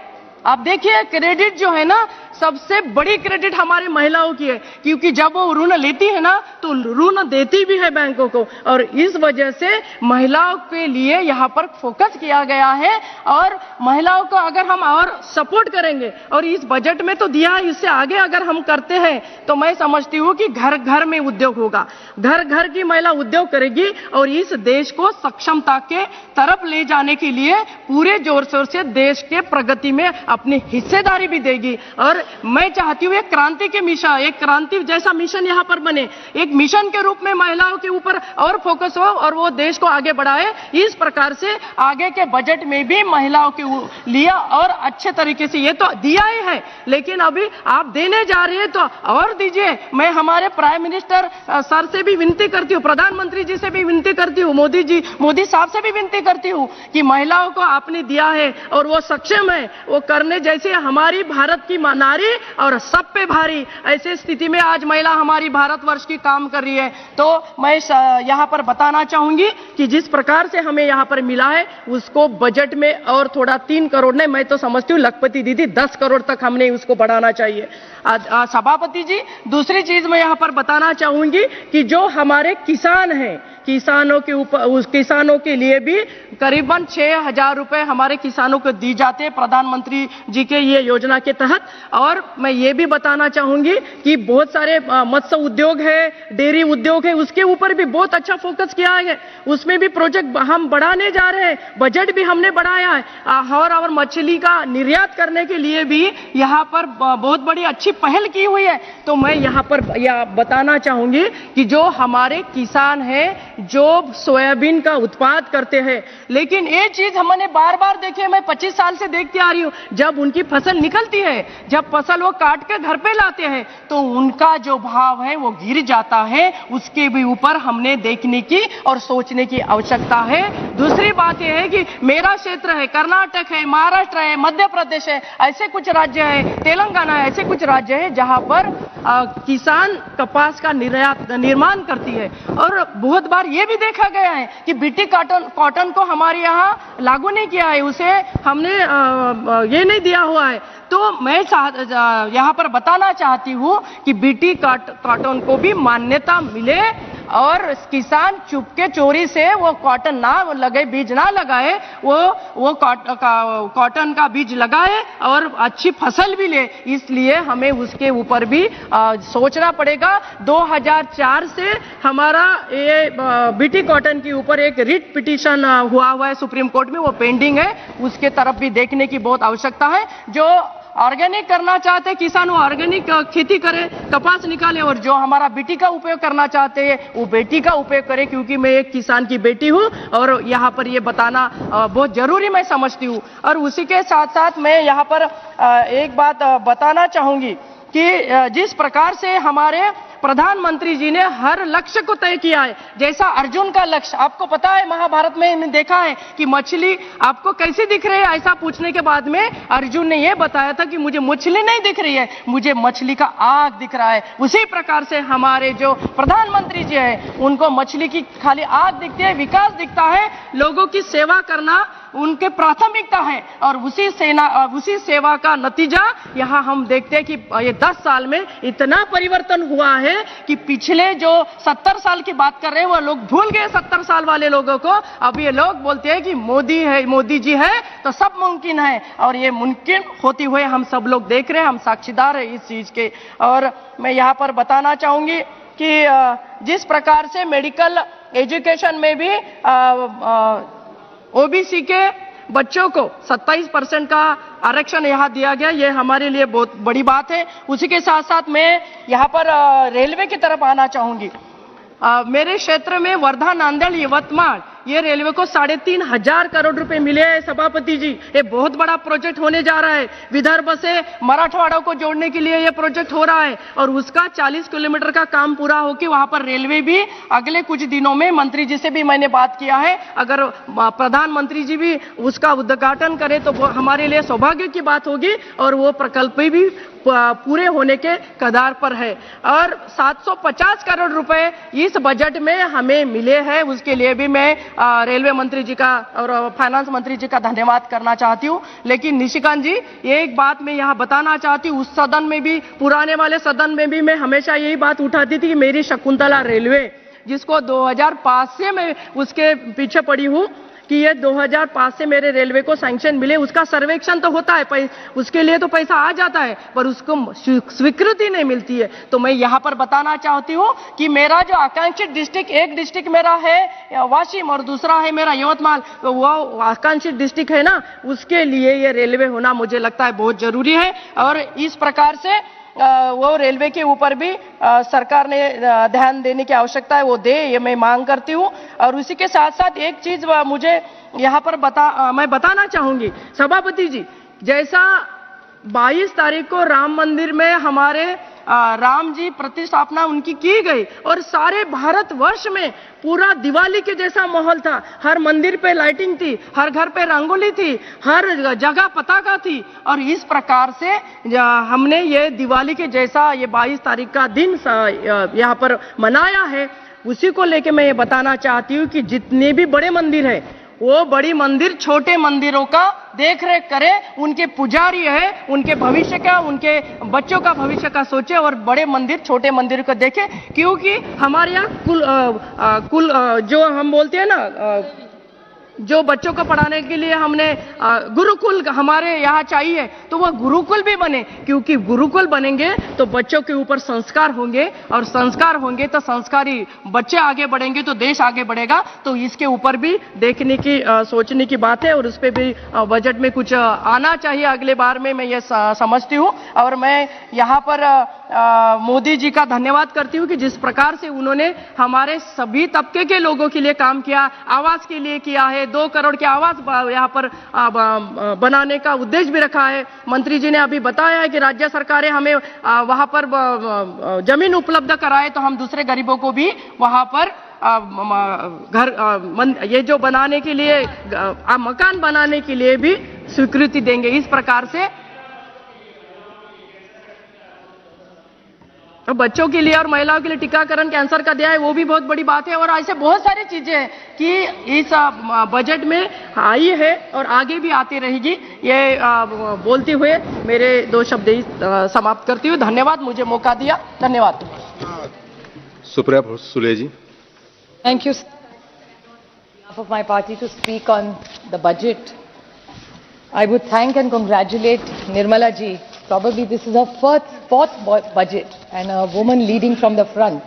आप देखिए क्रेडिट जो है ना, सबसे बड़ी क्रेडिट हमारे महिलाओं की है, क्योंकि जब वो ऋण लेती है ना तो ऋण देती भी है बैंकों को। और इस वजह से महिलाओं के लिए यहाँ पर फोकस किया गया है। और महिलाओं को अगर हम और सपोर्ट करेंगे, और इस बजट में तो दिया है, इससे आगे अगर हम करते हैं तो मैं समझती हूँ कि घर घर में उद्योग होगा, घर घर की महिला उद्योग करेगी और इस देश को सक्षमता के तरफ ले जाने के लिए पूरे जोर शोर से देश के प्रगति में अपनी हिस्सेदारी भी देगी। और मैं चाहती हूँ एक क्रांति के मिशन, एक क्रांति जैसा मिशन यहाँ पर बने, एक मिशन के रूप में महिलाओं के ऊपर और फोकस हो और वो देश को आगे बढ़ाए। इस प्रकार से आगे के बजट में भी महिलाओं के लिए और अच्छे तरीके से, ये तो दिया ही है लेकिन अभी आप देने जा रहे हैं तो और दीजिए। मैं हमारे प्राइम मिनिस्टर सर से भी विनती करती हूँ, प्रधानमंत्री जी से भी विनती करती हूँ, मोदी साहब से भी विनती करती हूँ कि महिलाओं को आपने दिया है और वो सक्षम है, वो करने जैसे हमारी भारत की नारी और सब पे भारी, ऐसे स्थिति में आज महिला हमारी भारतवर्ष की काम कर रही है। तो मैं यहाँ पर बताना चाहूंगी कि जिस प्रकार से हमें यहाँ पर मिला है उसको बजट में और थोड़ा 3 करोड़ नहीं, मैं तो समझती हूँ लखपति दीदी 10 करोड़ तक हमने उसको बढ़ाना चाहिए। सभापति जी, दूसरी चीज मैं यहाँ पर बताना चाहूंगी कि जो हमारे किसान हैं, किसानों के ऊपर, उस किसानों के लिए भी करीबन 6,000 रुपए हमारे किसानों को दी जाते हैं प्रधानमंत्री जी के ये योजना के तहत। और मैं ये भी बताना चाहूंगी कि बहुत सारे मत्स्य उद्योग है, डेयरी उद्योग है, उसके ऊपर भी बहुत अच्छा फोकस किया है, उसमें भी प्रोजेक्ट हम बढ़ाने जा रहे हैं, बजट भी हमने बढ़ाया है। और मछली का निर्यात करने के लिए भी यहाँ पर बहुत बड़ी अच्छी पहल की हुई है। तो मैं यहाँ पर बताना चाहूंगी कि जो हमारे किसान हैं जो सोयाबीन का उत्पाद करते हैं। लेकिन ये चीज हमने बार बार देखी है, मैं 25 साल से देखती आ रही हूँ, जब उनकी फसल निकलती है, जब फसल वो काट के घर पे लाते हैं तो उनका जो भाव है वो गिर जाता है। उसके भी ऊपर हमने देखने की और सोचने की आवश्यकता है। दूसरी बात यह है कि मेरा क्षेत्र है, कर्नाटक है, महाराष्ट्र है, मध्य प्रदेश है, ऐसे कुछ राज्य है, तेलंगाना है, ऐसे कुछ राज्य है जहां पर किसान कपास का निर्माण करती है। और बहुत बार ये भी देखा गया है कि बीटी कॉटन को हमारे यहाँ लागू नहीं किया है, उसे हमने ये नहीं दिया हुआ है। तो मैं यहाँ पर बताना चाहती हूँ कि बीटी कॉटन को भी मान्यता मिले और किसान चुपके चोरी से वो कॉटन ना लगे, बीज ना लगाए, वो कॉटन का बीज लगाए और अच्छी फसल भी ले। इसलिए हमें उसके ऊपर भी सोचना पड़ेगा। 2004 से हमारा ये बीटी कॉटन के ऊपर एक रिट पिटीशन हुआ है सुप्रीम कोर्ट में, वो पेंडिंग है, उसके तरफ भी देखने की बहुत आवश्यकता है। जो ऑर्गेनिक करना चाहते किसान वो ऑर्गेनिक खेती करे, कपास निकाले, और जो हमारा बेटी का उपयोग करना चाहते हैं वो बेटी का उपयोग करे, क्योंकि मैं एक किसान की बेटी हूं और यहाँ पर ये बताना बहुत जरूरी मैं समझती हूँ। और उसी के साथ साथ मैं यहाँ पर एक बात बताना चाहूंगी कि जिस प्रकार से हमारे प्रधानमंत्री जी ने हर लक्ष्य को तय किया है, जैसा अर्जुन का लक्ष्य, आपको पता है महाभारत में हमने देखा है कि मछली आपको कैसी दिख रही है, ऐसा पूछने के बाद में अर्जुन ने यह बताया था कि मुझे मछली नहीं दिख रही है, मुझे मछली का आग दिख रहा है। उसी प्रकार से हमारे जो प्रधानमंत्री जी है उनको मछली की खाली आग दिखती है, विकास दिखता है, लोगों की सेवा करना उनके प्राथमिकता है। और उसी सेवा का नतीजा यहाँ हम देखते हैं कि ये 10 साल में इतना परिवर्तन हुआ है कि पिछले जो 70 साल की बात कर रहे हैं वो लोग भूल गए 70 साल वाले लोगों को। अब ये लोग बोलते हैं कि मोदी जी है तो सब मुमकिन है, और ये मुमकिन होती हुए हम सब लोग देख रहे हैं, हम साक्षीदार हैं इस चीज के। और मैं यहाँ पर बताना चाहूंगी कि जिस प्रकार से मेडिकल एजुकेशन में भी ओबीसी के बच्चों को 27% का आरक्षण यहाँ दिया गया, ये हमारे लिए बहुत बड़ी बात है। उसी के साथ साथ मैं यहाँ पर रेलवे की तरफ आना चाहूंगी। मेरे क्षेत्र में वर्धा, नांदेड़, यवतमाल, ये रेलवे को 3,500 करोड़ रुपए मिले हैं सभापति जी। ये बहुत बड़ा प्रोजेक्ट होने जा रहा है। विदर्भ से मराठवाड़ा को जोड़ने के लिए ये प्रोजेक्ट हो रहा है और उसका 40 किलोमीटर का काम पूरा होकर वहां पर रेलवे भी अगले कुछ दिनों में, मंत्री जी से भी मैंने बात किया है, अगर प्रधानमंत्री जी भी उसका उद्घाटन करें तो वो हमारे लिए सौभाग्य की बात होगी और वो प्रकल्प भी पूरे होने के कगार पर है। और 750 करोड़ रुपए इस बजट में हमें मिले हैं, उसके लिए भी मैं रेलवे मंत्री जी का और फाइनेंस मंत्री जी का धन्यवाद करना चाहती हूं। लेकिन निशिकांत जी, एक बात मैं यहां बताना चाहती हूं, उस सदन में भी, पुराने वाले सदन में भी मैं हमेशा यही बात उठाती थी कि मेरी शकुंतला रेलवे, जिसको 2005 से मैं उसके पीछे पड़ी हूं कि ये 2005 से मेरे रेलवे को सैंक्शन मिले, उसका सर्वेक्षण तो होता है, उसके लिए तो पैसा आ जाता है, पर उसको स्वीकृति नहीं मिलती है। तो मैं यहाँ पर बताना चाहती हूँ कि मेरा जो आकांक्षित डिस्ट्रिक्ट, एक डिस्ट्रिक्ट मेरा है वाशिम और दूसरा है मेरा यवतमाल, तो वो आकांक्षित डिस्ट्रिक्ट है ना, उसके लिए ये रेलवे होना मुझे लगता है बहुत जरूरी है। और इस प्रकार से वो रेलवे के ऊपर भी सरकार ने ध्यान देने की आवश्यकता है, वो दे, ये मैं मांग करती हूँ। और उसी के साथ साथ एक चीज मुझे यहाँ पर मैं बताना चाहूंगी सभापति जी, जैसा 22 तारीख को राम मंदिर में हमारे राम जी प्रतिष्ठापना उनकी की गई और सारे भारतवर्ष में पूरा दिवाली के जैसा माहौल था, हर मंदिर पे लाइटिंग थी, हर घर पे रंगोली थी, हर जगह पताका थी, और इस प्रकार से हमने ये दिवाली के जैसा ये 22 तारीख का दिन यहाँ पर मनाया है। उसी को लेके मैं ये बताना चाहती हूँ कि जितने भी बड़े मंदिर है वो बड़ी मंदिर छोटे मंदिरों का देख रेख करे, उनके पुजारी है, उनके भविष्य का, उनके बच्चों का भविष्य का सोचे और बड़े मंदिर छोटे मंदिर को देखे। क्योंकि हमारे यहाँ कुल जो हम बोलते हैं ना, जो बच्चों को पढ़ाने के लिए हमने गुरुकुल हमारे यहाँ चाहिए, तो वह गुरुकुल भी बने, क्योंकि गुरुकुल बनेंगे तो बच्चों के ऊपर संस्कार होंगे और संस्कार होंगे तो संस्कारी बच्चे आगे बढ़ेंगे तो देश आगे बढ़ेगा। तो इसके ऊपर भी देखने की सोचने की बात है और उस पर भी बजट में कुछ आना चाहिए अगले बार में, मैं ये समझती हूँ। और मैं यहाँ पर मोदी जी का धन्यवाद करती हूँ कि जिस प्रकार से उन्होंने हमारे सभी तबके के लोगों के लिए काम किया, आवास के लिए किया है, 2 करोड़ के आवास यहाँ पर बनाने का उद्देश्य भी रखा है। मंत्री जी ने अभी बताया है कि राज्य सरकारें हमें वहां पर जमीन उपलब्ध कराए तो हम दूसरे गरीबों को भी वहां पर ये जो बनाने के लिए मकान बनाने के लिए भी स्वीकृति देंगे। इस प्रकार से तो बच्चों के लिए और महिलाओं के लिए टीकाकरण कैंसर का दिया है, वो भी बहुत बड़ी बात है। और ऐसे बहुत सारी चीजें हैं कि इस बजट में आई है और आगे भी आती रहेगी। ये बोलते हुए मेरे 2 शब्द समाप्त करती हूँ। धन्यवाद, मुझे मौका दिया। धन्यवाद। सुप्रिया सुले जी। Thank you. On behalf of my party to speak on the budget, I would thank and congratulate Nirmala ji. Probably this is her fourth budget and a woman leading from the front.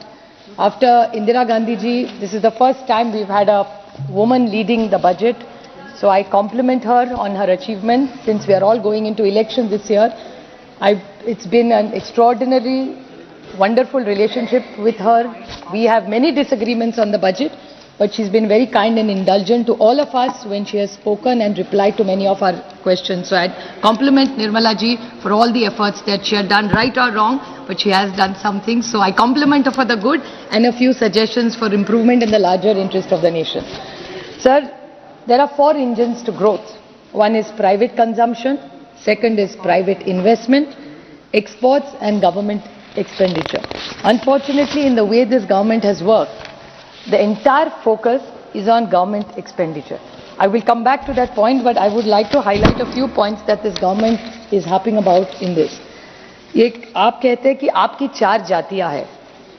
After Indira Gandhi ji, this is the first time we've had a woman leading the budget. So I compliment her on her achievement since we are all going into elections this year. It's been an extraordinary, wonderful relationship with her. We have many disagreements on the budget, but she's been very kind and indulgent to all of us when she has spoken and replied to many of our questions. So I compliment Nirmala ji for all the efforts that she had done, right or wrong, but she has done something. So I compliment her for the good and a few suggestions for improvement in the larger interest of the nation. Sir, there are 4 engines to growth. One is private consumption, second is private investment, exports and government expenditure. Unfortunately, in the way this government has worked, the entire focus is on government expenditure. I will come back to that point, but I would like to highlight a few points that this government is harping about in this. ये आप कहते हैं कि आपकी 4 जातियां हैं,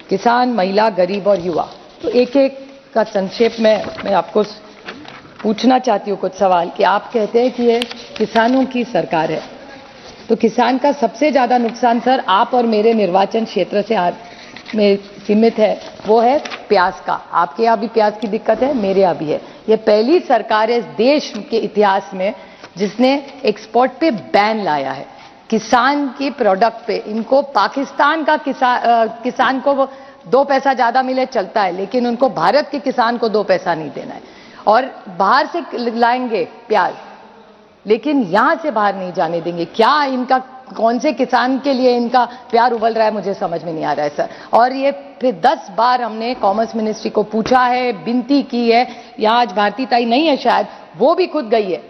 किसान, महिला, गरीब और युवा। तो एक-एक का संक्षेप में मैं आपको पूछना चाहती हूँ कुछ सवाल कि आप कहते हैं कि ये किसानों की सरकार है, तो किसान का सबसे ज्यादा नुकसान सर आप और मेरे निर्वाचन क्षेत्र से में सीमित है, वो है प्याज का। आपके यहाँ भी प्याज की दिक्कत है, मेरे यहाँ भी है। ये पहली सरकार है इस देश के इतिहास में जिसने एक्सपोर्ट पे बैन लाया है। किसान के प्रोडक्ट पे इनको पाकिस्तान का किसान को 2 पैसा ज्यादा मिले चलता है, लेकिन उनको भारत के किसान को 2 पैसा नहीं देना है। और बाहर से लाएंगे प्याज, लेकिन यहां से बाहर नहीं जाने देंगे। क्या इनका कौन से किसान के लिए इनका प्यार उबल रहा है, मुझे समझ में नहीं आ रहा है सर। और ये फिर 10 बार हमने कॉमर्स मिनिस्ट्री को पूछा है, विनती की है। यहाँ आज भारती ताई नहीं है, शायद वो भी खुद गई है,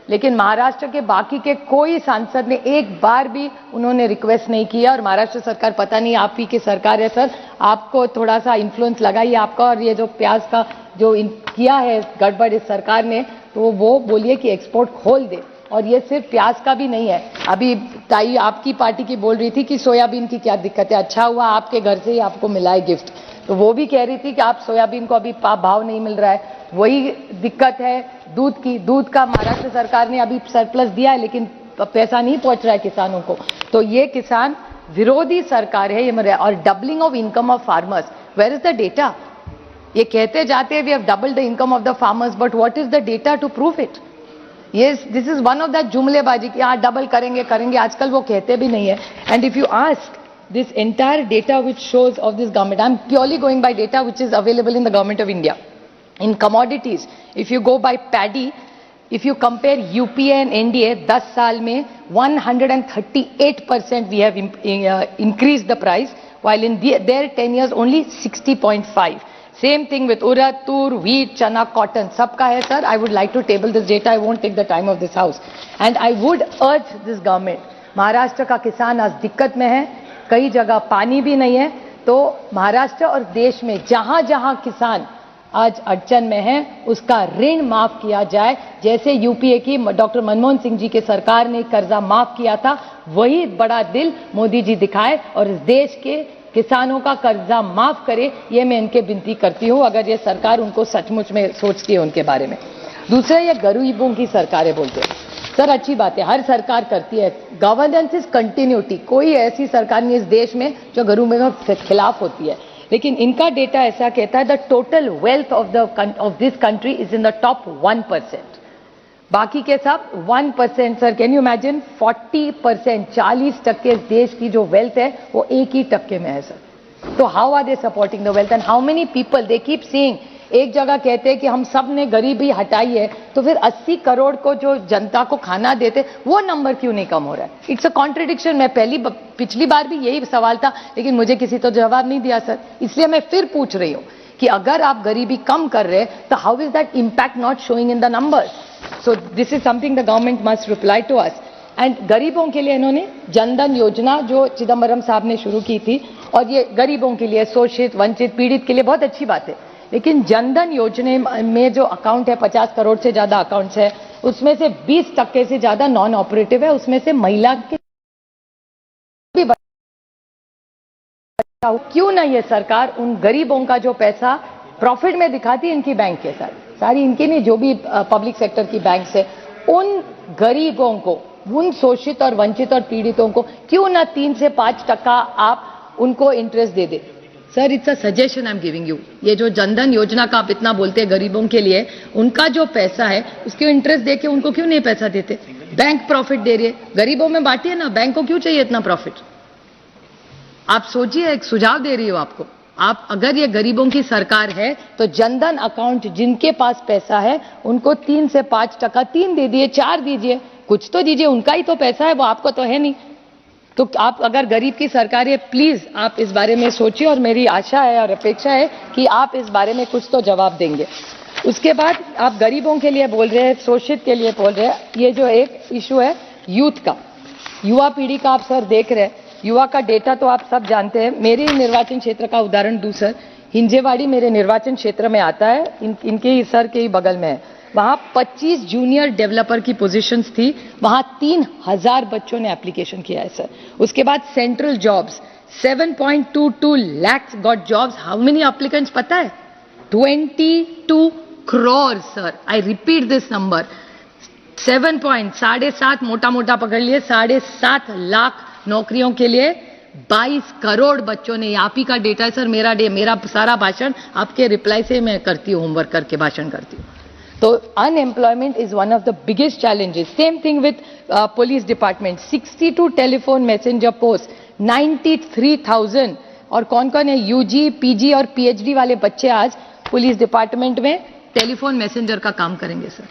लेकिन महाराष्ट्र के बाकी के कोई सांसद ने एक बार भी उन्होंने रिक्वेस्ट नहीं किया। और महाराष्ट्र सरकार, पता नहीं आप ही की सरकार है सर, आपको थोड़ा सा इन्फ्लुएंस लगाइए आपका। और ये जो प्याज का जो किया है गड़बड़ इस सरकार ने, तो वो बोलिए कि एक्सपोर्ट खोल दे। और ये सिर्फ प्याज का भी नहीं है। अभी ताई आपकी पार्टी की बोल रही थी कि सोयाबीन की क्या दिक्कत है, अच्छा हुआ आपके घर से ही आपको मिला है गिफ्ट। तो वो भी कह रही थी कि आप सोयाबीन को अभी भाव नहीं मिल रहा है, वही दिक्कत है दूध की। दूध का महाराष्ट्र सरकार ने अभी सरप्लस दिया है, लेकिन पैसा नहीं पहुंच रहा है किसानों को। तो ये किसान विरोधी सरकार है ये। और doubling of income of farmers, where is the data? ये कहते जाते हैं we have doubled the income of the farmers, but what is the data to prove it? Yes, this is one of that जुमलेबाजी कि हाँ double करेंगे करेंगे, आजकल वो कहते भी नहीं है। And if you ask this entire data which shows of this government, I'm purely going by data which is available in the government of India. In commodities, if you go by paddy, if you compare UPA and NDA, 10 साल में 138% we have increased the price, while in their 10 years only 60.5. Same thing with urad, tur, wheat, chana, cotton. सबका है sir. I would like to table this data. I won't take the time of this house. And I would urge this government. Maharashtra का किसान आज दिक्कत में है, कई जगह पानी भी नहीं है, तो महाराष्ट्र और देश में जहां जहां किसान आज अड़चन में है उसका ऋण माफ किया जाए। जैसे यूपीए की डॉक्टर मनमोहन सिंह जी की सरकार ने कर्जा माफ किया था, वही बड़ा दिल मोदी जी दिखाए और इस देश के किसानों का कर्जा माफ करे। ये मैं इनके विनती करती हूँ, अगर ये सरकार उनको सचमुच में सोचती है उनके बारे में। दूसरा, ये गरीबों की सरकारें बोलते हैं सर, अच्छी बात है, हर सरकार करती है। गवर्नेंस इज कंटिन्यूटी, कोई ऐसी सरकार नहीं इस देश में जो गरीबों के खिलाफ होती है। लेकिन इनका डेटा ऐसा कहता है the total wealth of this country is in the top 1%। बाकी के सब 1%। सर कैन यू इमेजिन 40%, 40% देश की जो वेल्थ है वो 1% में है सर। तो how are they supporting the wealth and how many people they keep saying, एक जगह कहते हैं कि हम सब ने गरीबी हटाई है, तो फिर 80 करोड़ को जो जनता को खाना देते वो नंबर क्यों नहीं कम हो रहा है? It's a contradiction. मैं पिछली बार भी यही सवाल था, लेकिन मुझे किसी तो जवाब नहीं दिया सर, इसलिए मैं फिर पूछ रही हूं कि अगर आप गरीबी कम कर रहे हैं तो how is that impact not showing in the numbers? So this is something the government must reply to us. And गरीबों के लिए इन्होंने जनधन योजना जो चिदम्बरम साहब ने शुरू की थी, और ये गरीबों के लिए, शोषित, वंचित, पीड़ित के लिए बहुत अच्छी बात है, लेकिन जनधन योजना में जो अकाउंट है 50 करोड़ से ज्यादा अकाउंट्स है, उसमें से 20% से ज्यादा नॉन ऑपरेटिव है, उसमें से महिला के भी क्यों ना ये सरकार उन गरीबों का जो पैसा प्रॉफिट में दिखाती है इनकी बैंक के साथ, सारी इनकी नहीं, जो भी पब्लिक सेक्टर की बैंक है, उन गरीबों को, उन शोषित और वंचित और पीड़ितों को क्यों ना 3 से 5% आप उनको interest they they? Sir it's a suggestion I am giving you. ये जो जनधन योजना का आप इतना बोलते हैं गरीबों के लिए, उनका जो पैसा है उसके इंटरेस्ट देके उनको क्यों नहीं पैसा देते? बैंक प्रॉफिट दे रही है, गरीबों में बांटिए ना, बैंक को क्यों चाहिए इतना प्रॉफिट? आप सोचिए, एक सुझाव दे रही हो आपको। आप अगर ये गरीबों की सरकार है तो जनधन अकाउंट जिनके पास पैसा है उनको 3 से 5%, 3 दे दिए, 4 दीजिए, कुछ तो दीजिए, उनका ही तो पैसा है, वो आपको तो है नहीं। तो आप अगर गरीब की सरकार है, प्लीज आप इस बारे में सोचिए, और मेरी आशा है और अपेक्षा है कि आप इस बारे में कुछ तो जवाब देंगे। उसके बाद आप गरीबों के लिए बोल रहे हैं, शोषित के लिए बोल रहे हैं, ये जो एक इशू है यूथ का, युवा पीढ़ी का, आप सर देख रहे हैं, युवा का डेटा तो आप सब जानते हैं। मेरे निर्वाचन क्षेत्र का उदाहरण दूं सर, हिंजेवाड़ी मेरे निर्वाचन क्षेत्र में आता है, इनके ही सर के ही बगल में है, वहां 25 जूनियर डेवलपर की पोजीशंस थी, वहां 3000 बच्चों ने एप्लीकेशन किया है सर। उसके बाद central jobs 7.22 lakhs got jobs, how many applicants पता है? 22 crore sir, I repeat this number, 7.7 मोटा मोटा पकड़ लिए, 7.5 लाख नौकरियों के लिए 22 करोड़ बच्चों ने, आप ही का डेटा है सर, मेरा सारा भाषण आपके रिप्लाई से मैं करती हूँ, होमवर्क करके भाषण करती हूँ। तो unemployment is one of the biggest challenges. Same thing with police department, 62 telephone messenger post, 93,000, और कौन कौन है यूजी, पीजी और पीएचडी वाले बच्चे आज पुलिस डिपार्टमेंट में टेलीफोन मैसेंजर का काम करेंगे सर।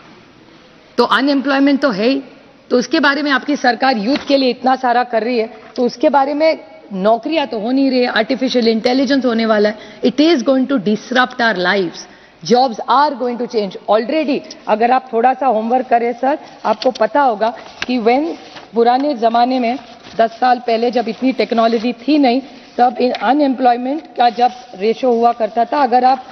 तो अनएम्प्लॉयमेंट तो है ही, तो उसके बारे में आपकी सरकार यूथ के लिए इतना सारा कर रही है, तो उसके बारे में नौकरियां तो हो नहीं रही है, आर्टिफिशियल इंटेलिजेंस होने वाला है, it is going to disrupt our lives, jobs are going to change already. अगर आप थोड़ा सा होमवर्क करें सर, आपको पता होगा कि व्हेन पुराने जमाने में 10 साल पहले जब इतनी टेक्नोलॉजी थी नहीं, तब अनएम्प्लॉयमेंट का जब रेशो हुआ करता था, अगर आप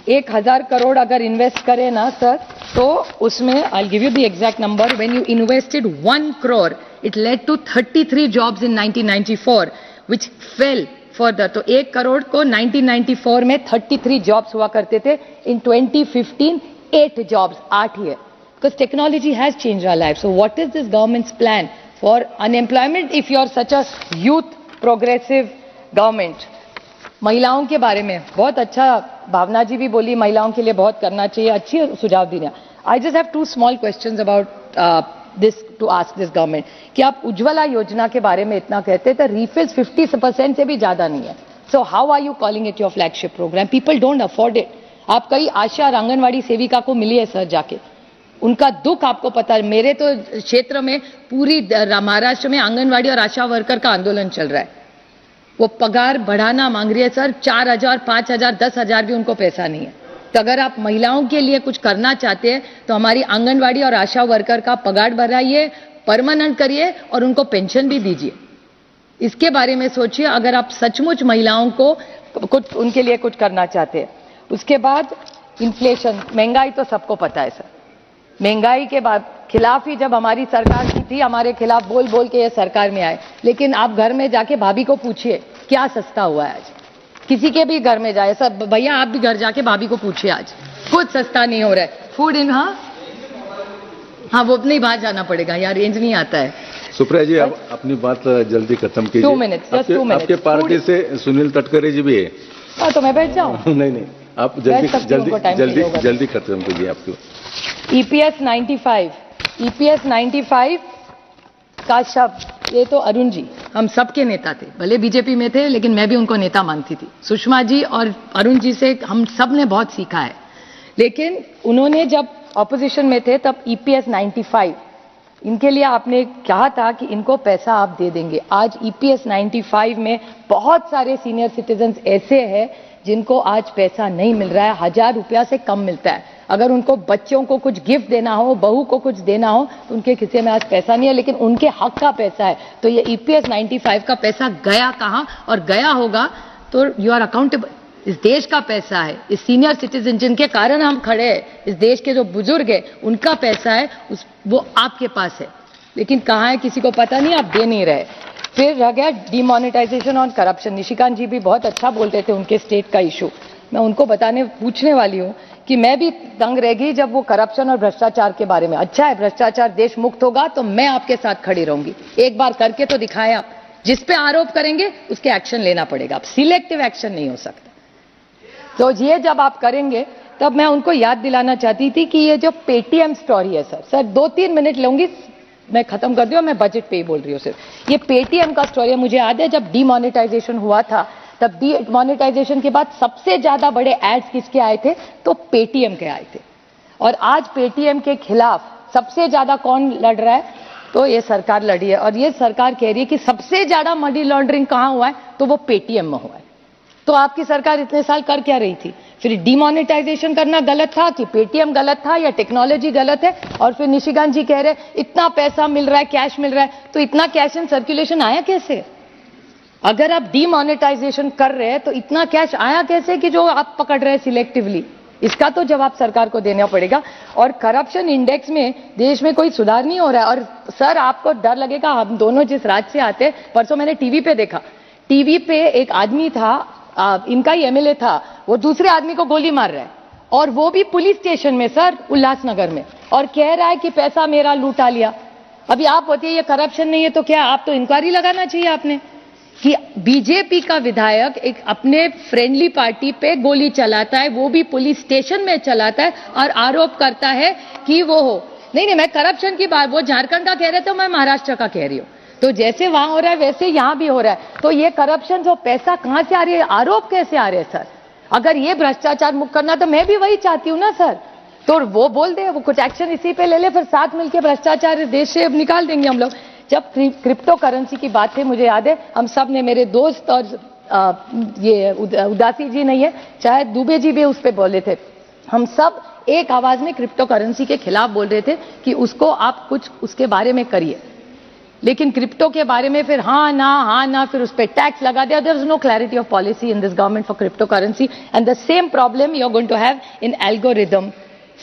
1000 करोड़ अगर इन्वेस्ट करें ना सर, तो उसमें I give you the exact number, when you invested 1 crore it led to 33 jobs in 1994 which fell further. तो 1 करोड़ को 1994 में 33 जॉब्स हुआ करते थे, इन 2015 8 जॉब्स, 8 ही है, because technology has change our life. So what is this government's plan for unemployment if you are such a youth progressive government? महिलाओं के बारे में बहुत अच्छा भावना जी भी बोली, महिलाओं के लिए बहुत करना चाहिए, अच्छी सुझाव दी। I just have 2 small questions about this to ask this government, कि आप उज्ज्वला योजना के बारे में इतना कहते हैं, तो रिफिल्स 50% से भी ज्यादा नहीं है, so how are you calling it your flagship program? People don't afford it. आप कई आशा और आंगनवाड़ी सेविका को मिली है सर जाके, उनका दुख आपको पता है। मेरे तो क्षेत्र में पूरी महाराष्ट्र में आंगनवाड़ी और आशा वर्कर का आंदोलन चल रहा है, वो पगार बढ़ाना मांग रही है सर, 4,000, 5,000, 10,000 भी उनको पैसा नहीं है। तो अगर आप महिलाओं के लिए कुछ करना चाहते हैं तो हमारी आंगनवाड़ी और आशा वर्कर का पगार बढ़ाइए, परमानेंट करिए और उनको पेंशन भी दीजिए। इसके बारे में सोचिए, अगर आप सचमुच महिलाओं को कुछ उनके लिए कुछ करना चाहते हैं। उसके बाद इन्फ्लेशन, महंगाई तो सबको पता है सर, महंगाई के बाद खिलाफ ही जब हमारी सरकार की थी, हमारे खिलाफ बोल बोल के ये सरकार में आए, लेकिन आप घर में जाके भाभी को पूछिए क्या सस्ता हुआ है आज, किसी के भी घर में जाए सब, भैया आप भी घर जाके भाभी को पूछिए आज कुछ सस्ता नहीं हो रहा है। फूड इन हाँ वो नहीं, बाहर जाना पड़ेगा यार, रेंज नहीं आता है। सुप्रिया जी, आप अपनी बात जल्दी खत्म कीजिए। 2 minutes, just 2 minutes। आपके पार्टी से सुनील तटकरे जी भी है। तो मैं बैठ जाऊं? नहीं, आप जल्दी खत्म कीजिए आपको। EPS 95 का शब्द, ये तो अरुण जी हम सबके नेता थे, भले बीजेपी में थे लेकिन मैं भी उनको नेता मानती थी। सुषमा जी और अरुण जी से हम सब ने बहुत सीखा है, लेकिन उन्होंने जब ऑपोजिशन में थे तब EPS 95 इनके लिए आपने कहा था कि इनको पैसा आप दे देंगे। आज EPS 95 में बहुत सारे सीनियर सिटीजन्स ऐसे हैं जिनको आज पैसा नहीं मिल रहा है, 1000 रुपया से कम मिलता है। अगर उनको बच्चों को कुछ गिफ्ट देना हो, बहू को कुछ देना हो, तो उनके खिस्से में आज पैसा नहीं है, लेकिन उनके हक का पैसा है। तो ये EPS 95 का पैसा गया कहां और गया होगा तो यू आर अकाउंटेबल। इस देश का पैसा है, इस सीनियर सिटीजन जिनके कारण हम खड़े हैं, इस देश के जो बुजुर्ग हैं उनका पैसा है, वो आपके पास है, लेकिन कहाँ है किसी को पता नहीं, आप दे नहीं रहे। फिर रह गया डिमोनेटाइजेशन और करप्शन। निशिकांत जी भी बहुत अच्छा बोल रहे थे उनके स्टेट का इशू। मैं उनको पूछने वाली हूं कि मैं भी तंग रह गई जब वो करप्शन और भ्रष्टाचार के बारे में। अच्छा है, भ्रष्टाचार देश मुक्त होगा तो मैं आपके साथ खड़ी रहूंगी। एक बार करके तो दिखाएं आप। जिस पे आरोप करेंगे उसके एक्शन लेना पड़ेगा, अब सिलेक्टिव एक्शन नहीं हो सकता। तो ये जब आप करेंगे तब मैं उनको याद दिलाना चाहती थी कि ये जो पेटीएम स्टोरी है सर 2-3 मिनट लूंगी, मैं खत्म कर दूं, मैं बजट पे ही बोल रही हूँ सिर्फ। ये पेटीएम का स्टोरी है, मुझे याद है जब डीमोनेटाइजेशन हुआ था तब डीमोनेटाइजेशन के बाद सबसे ज्यादा बड़े एड्स किसके आए थे, तो पेटीएम के आए थे। और आज पेटीएम के खिलाफ सबसे ज्यादा कौन लड़ रहा है, तो ये सरकार लड़ी है। और ये सरकार कह रही है कि सबसे ज्यादा मनी लॉन्ड्रिंग कहां हुआ है, तो वो पेटीएम में हुआ है। तो आपकी सरकार इतने साल कर क्या रही थी? फिर डिमोनेटाइजेशन करना गलत था कि पेटीएम गलत था या टेक्नोलॉजी गलत है? और फिर निशिकांत जी कह रहे इतना पैसा मिल रहा है, कैश मिल रहा है, तो इतना कैश इन सर्कुलेशन आया कैसे? अगर आप डिमोनेटाइजेशन कर रहे हैं तो इतना कैश आया कैसे कि जो आप पकड़ रहे हैं सिलेक्टिवली? इसका तो जवाब सरकार को देना पड़ेगा। और करप्शन इंडेक्स में देश में कोई सुधार नहीं हो रहा है। और सर आपको डर लगेगा, हम दोनों जिस राज्य से आते, परसों मैंने टीवी पे देखा, टीवी पे एक आदमी था, इनका ही एमएलए था, वो दूसरे आदमी को गोली मार रहा है, और वो भी पुलिस स्टेशन में सर, उल्लासनगर में, और कह रहा है कि पैसा मेरा लूटा लिया। अभी आप होती है ये करप्शन नहीं है तो क्या, आप तो इंक्वायरी लगाना चाहिए आपने कि बीजेपी का विधायक एक अपने फ्रेंडली पार्टी पे गोली चलाता है, वो भी पुलिस स्टेशन में चलाता है, और आरोप करता है कि वो हो। नहीं, मैं करप्शन की बात, वो झारखंड का कह रहे थे, मैं महाराष्ट्र का कह रही हूं। तो जैसे वहां हो रहा है वैसे यहां भी हो रहा है। तो ये करप्शन, जो पैसा कहां से आ रही है, आरोप कैसे आ रहे हैं सर? अगर ये भ्रष्टाचार मुक्त करना तो मैं भी वही चाहती हूं ना सर। तो वो बोल दे, वो कुछ एक्शन इसी पे ले ले, फिर साथ मिलकर भ्रष्टाचार इस देश से अब निकाल देंगे हम लोग। जब क्रिप्टो करेंसी की बात थी, मुझे याद है हम सब ने, मेरे दोस्त और ये उदासी जी नहीं है, चाहे दुबे जी भी उस पर बोले थे, हम सब एक आवाज में क्रिप्टो करेंसी के खिलाफ बोल रहे थे कि उसको आप कुछ उसके बारे में करिए। लेकिन क्रिप्टो के बारे में फिर हाँ ना, फिर उस पर टैक्स लगा दिया। There is no clarity of policy in this government for crypto currency, and the same problem you are going to have in algorithm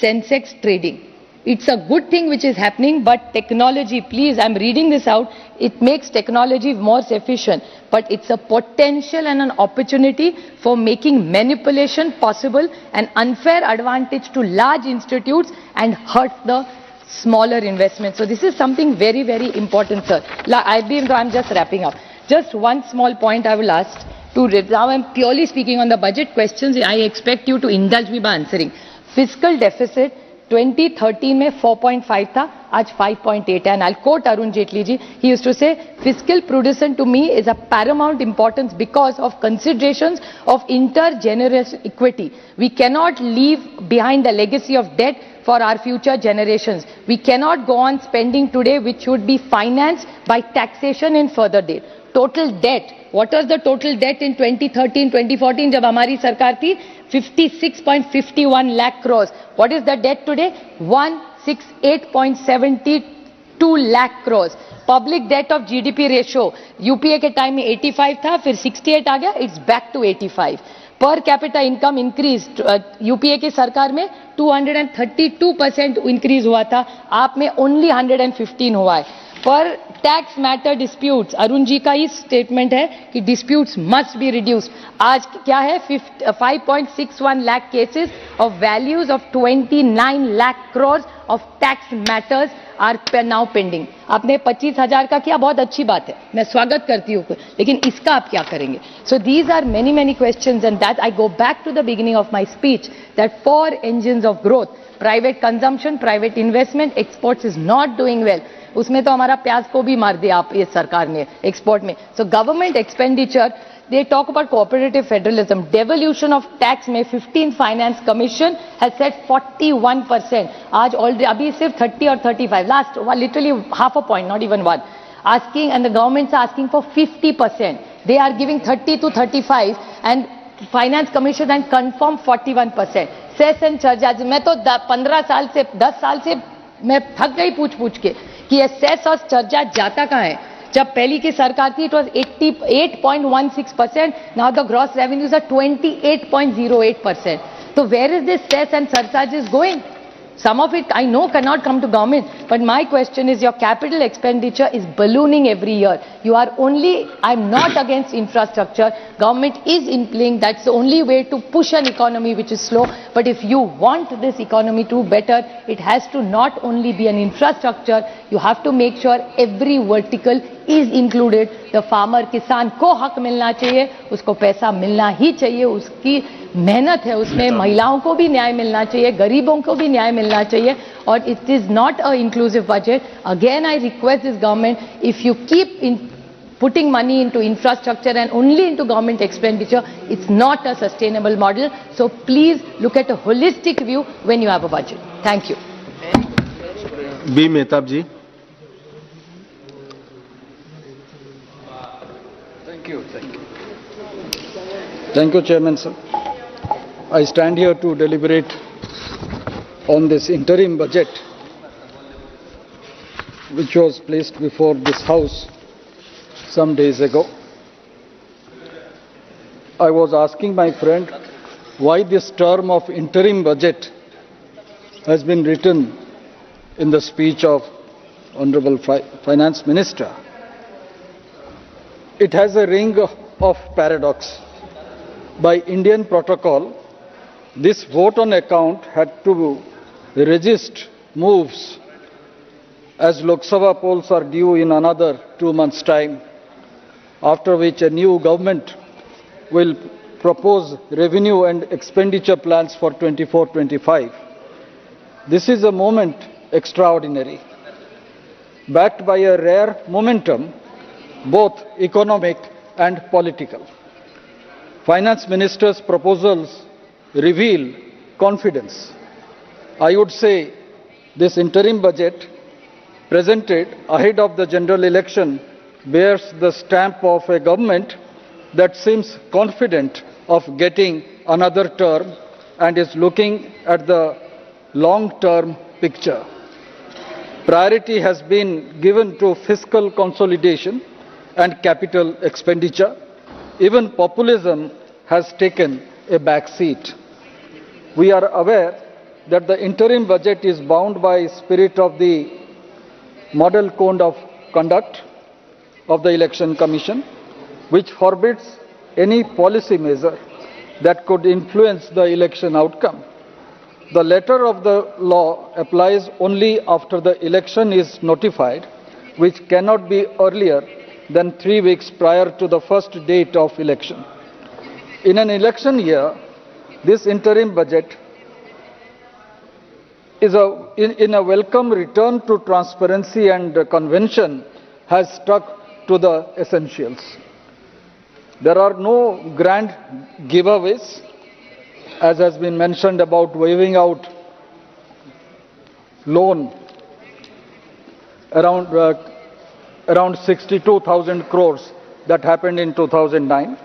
Sensex trading. It's a good thing which is happening, but technology, please, I'm reading this out, it makes technology more efficient, but it's a potential and an opportunity for making manipulation possible, an unfair advantage to large institutes and hurt the smaller investments. So this is something very, very important, sir. I'm just wrapping up. Just one small point I will ask. Now I'm purely speaking on the budget questions. I expect you to indulge me by answering. Fiscal deficit 2013 में 4.5 था, आज 5.8 है. And I'll quote Arun Jaitley ji. He used to say, fiscal prudence to me is a paramount importance because of considerations of intergenerational equity. We cannot leave behind the legacy of debt for our future generations. We cannot go on spending today which should be financed by taxation in further date. Total debt. What was the total debt in 2013, 2014 जब हमारी सरकार थी? 56.51 lakh crores. What is the debt today? 168.72 lakh crores. Public debt of GDP ratio UPA के time में 85 था, फिर 68 आ गया, it's back to 85. Per capita income increased, UPA की सरकार में 232% increase हुआ था, आप में only 115 हुआ है. पर tax matter disputes, Arun ji का ही स्टेटमेंट है कि डिस्प्यूट्स मस्ट बी रिड्यूस्ड. आज क्या है? 5.61 lakh cases of values of 29 lakh crore of tax matters are now pending. आपने 25,000 का किया, बहुत अच्छी बात है, मैं स्वागत करती हूँ, लेकिन इसका आप क्या करेंगे? So these are many questions, and that I go back to the beginning of my speech, that 4 engines of growth. private consumption, private investment, exports is not doing well. उसमें तो हमारा प्याज को भी मार दिया आप ये सरकार ने एक्सपोर्ट में. So government expenditure, they talk about cooperative federalism. Devolution of tax में 15th Finance Commission has said 41%. आज already अभी सिर्फ 30 और 35. Last literally half a point, not even one. Asking, and the governments are asking for 50%. They are giving 30 to 35, and Finance Commission and confirm 41%. Cess and charges. मैं तो 15 साल से 10 साल से मैं थक गई पूछ के कि ये सेस और चार्ज जाता कहाँ है. जब पहली की सरकार थी, it was 88.16%. Now the gross revenues are 28.08%. So where is this cess and surcharges going? Some of it I know cannot come to government, but my question is, your capital expenditure is ballooning every year. You are only, I'm not against infrastructure. Government is implying that's the only way to push an economy which is slow. But if you want this economy to better, it has to not only be an infrastructure, you have to make sure every vertical is included. The farmer, किसान को हक मिलना चाहिए, उसको पैसा मिलना ही चाहिए, उसकी मेहनत है, उसमें महिलाओं को भी न्याय मिलना चाहिए, गरीबों को भी न्याय मिलना चाहिए. और it is not a inclusive budget. Again, I request this government, if you keep putting money into infrastructure and only into government expenditure, it's not a sustainable model. So please look at a holistic view when you have a budget. Thank you. B. Mehtab ji. Thank you, Chairman, sir. I stand here to deliberate on this interim budget which was placed before this House some days ago. I was asking my friend why this term of interim budget has been written in the speech of Honorable Finance Minister. It has a ring of paradox. By Indian protocol, this vote on account had to resist moves as Lok Sabha polls are due in another 2 months' time, after which a new government will propose revenue and expenditure plans for 24-25. This is a moment extraordinary, backed by a rare momentum, both economic and political. Finance Minister's proposals reveal confidence. I would say this interim budget presented ahead of the general election bears the stamp of a government that seems confident of getting another term and is looking at the long-term picture. Priority has been given to fiscal consolidation and capital expenditure. Even populism has taken a back seat. We are aware that the interim budget is bound by spirit of the Model Code of Conduct of the Election Commission, which forbids any policy measure that could influence the election outcome. The letter of the law applies only after the election is notified, which cannot be earlier than 3 weeks prior to the first date of election. In an election year, this interim budget is in a welcome return to transparency and convention has stuck to the essentials. There are no grand giveaways, as has been mentioned about waiving out loan around 62,000 crores that happened in 2009.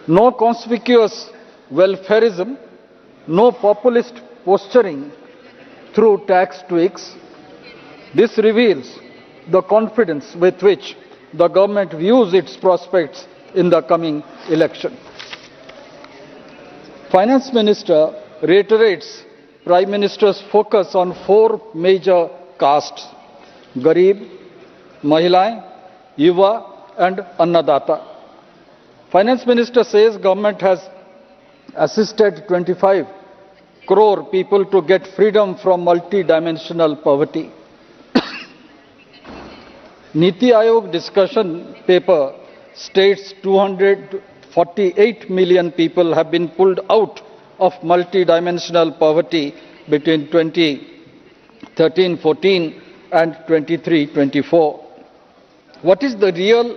No conspicuous welfareism, no populist posturing through tax tweaks. This reveals the confidence with which the government views its prospects in the coming election. Finance Minister reiterates Prime Minister's focus on 4 major castes: Garib, Mahilaएं, Yuva and Annadata. Finance Minister says government has assisted 25 crore people to get freedom from multi-dimensional poverty. Niti Aayog discussion paper states 248 million people have been pulled out of multidimensional poverty between 2013-14 and 23-24. What is the real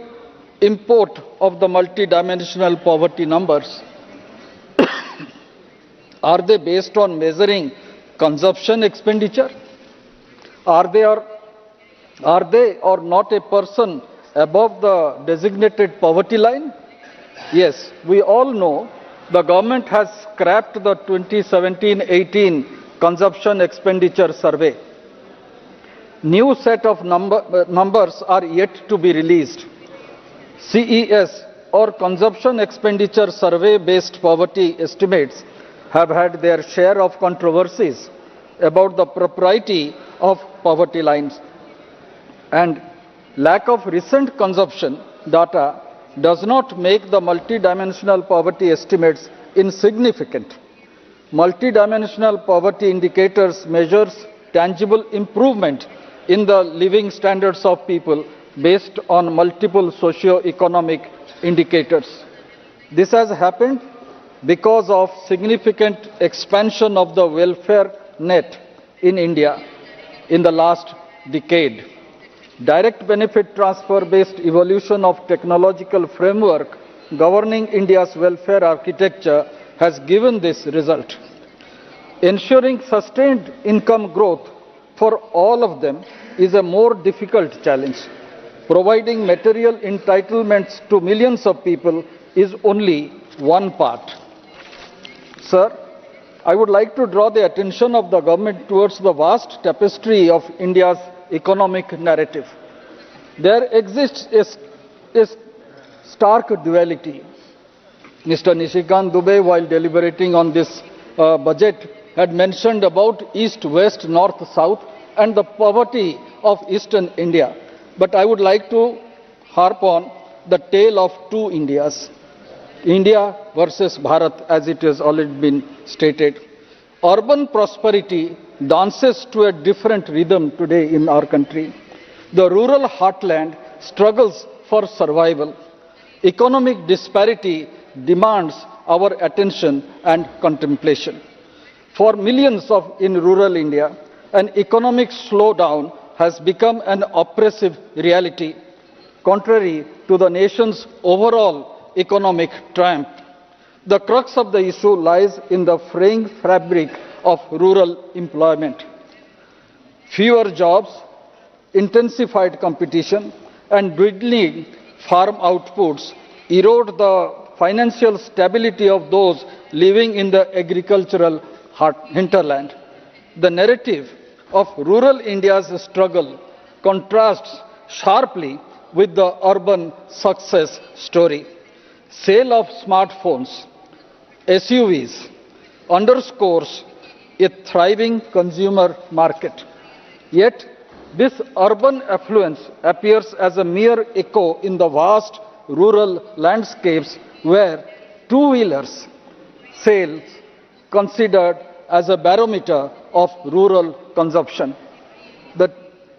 import of the multidimensional poverty numbers? Are they based on measuring consumption expenditure? Are they or not a person above the designated poverty line? Yes, we all know the government has scrapped the 2017-18 consumption expenditure survey. New set of numbers are yet to be released. CES or consumption expenditure survey based poverty estimates have had their share of controversies about the propriety of poverty lines, and lack of recent consumption data does not make the multidimensional poverty estimates insignificant. Multidimensional poverty indicators measures tangible improvement in the living standards of people based on multiple socio-economic indicators. This has happened because of significant expansion of the welfare net in India in the last decade. Direct benefit transfer-based evolution of technological framework governing India's welfare architecture has given this result. Ensuring sustained income growth for all of them is a more difficult challenge. Providing material entitlements to millions of people is only one part. Sir, I would like to draw the attention of the government towards the vast tapestry of India's economic narrative. There exists a stark duality. Mr. Nishikant Dubey, while deliberating on this budget, had mentioned about East, West, North, South, and the poverty of Eastern India. But I would like to harp on the tale of two Indias. India versus Bharat, as it has already been stated. Urban prosperity dances to a different rhythm today in our country. The rural heartland struggles for survival. Economic disparity demands our attention and contemplation. For millions in rural India, an economic slowdown has become an oppressive reality, contrary to the nation's overall economic triumph. The crux of the issue lies in the fraying fabric of rural employment. Fewer jobs, intensified competition, and dwindling farm outputs erode the financial stability of those living in the agricultural hinterland. The narrative of rural India's struggle contrasts sharply with the urban success story. Sale of smartphones, SUVs underscores a thriving consumer market. Yet, this urban affluence appears as a mere echo in the vast rural landscapes where two-wheelers sales considered as a barometer of rural consumption.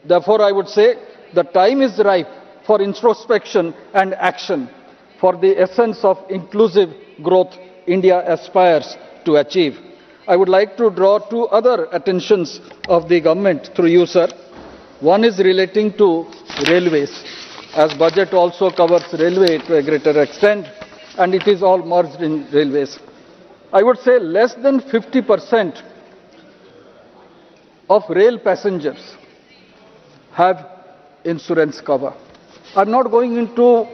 Therefore, I would say the time is ripe for introspection and action for the essence of inclusive growth India aspires to achieve. I would like to draw two other attentions of the government through you, sir. One is relating to railways, as budget also covers railway to a greater extent, and it is all merged in railways. I would say less than 50% of rail passengers have insurance cover. I'm not going into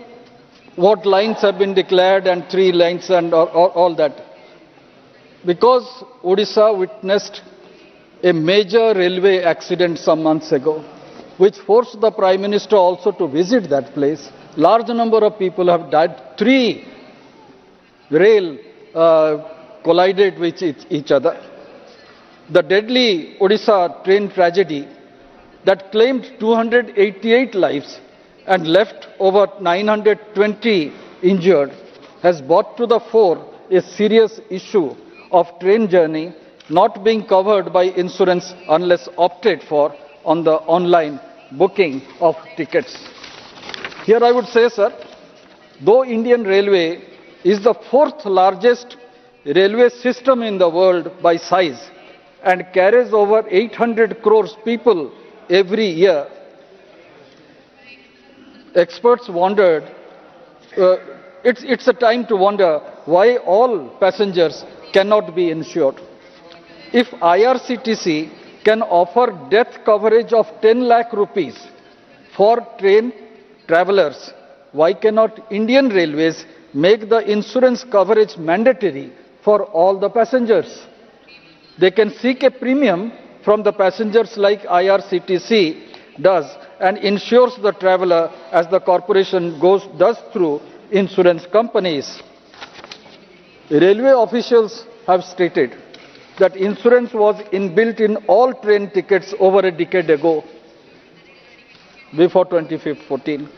what lines have been declared and 3 lines and all that. Because Odisha witnessed a major railway accident some months ago, which forced the Prime Minister also to visit that place. Large number of people have died. 3 rail collided with each other. The deadly Odisha train tragedy that claimed 288 lives and left over 920 injured has brought to the fore a serious issue of train journey not being covered by insurance unless opted for on the online booking of tickets. Here I would say, sir, though Indian Railway is the 4th largest railway system in the world by size and carries over 800 crores people every year, experts wondered, it's a time to wonder why all passengers cannot be insured. If IRCTC can offer death coverage of 10 lakh rupees for train travelers, why cannot Indian Railways make the insurance coverage mandatory for all the passengers? They can seek a premium from the passengers like IRCTC does and insures the traveler as the corporation does through insurance companies. Railway officials have stated that insurance was inbuilt in all train tickets over a decade ago, before 2014.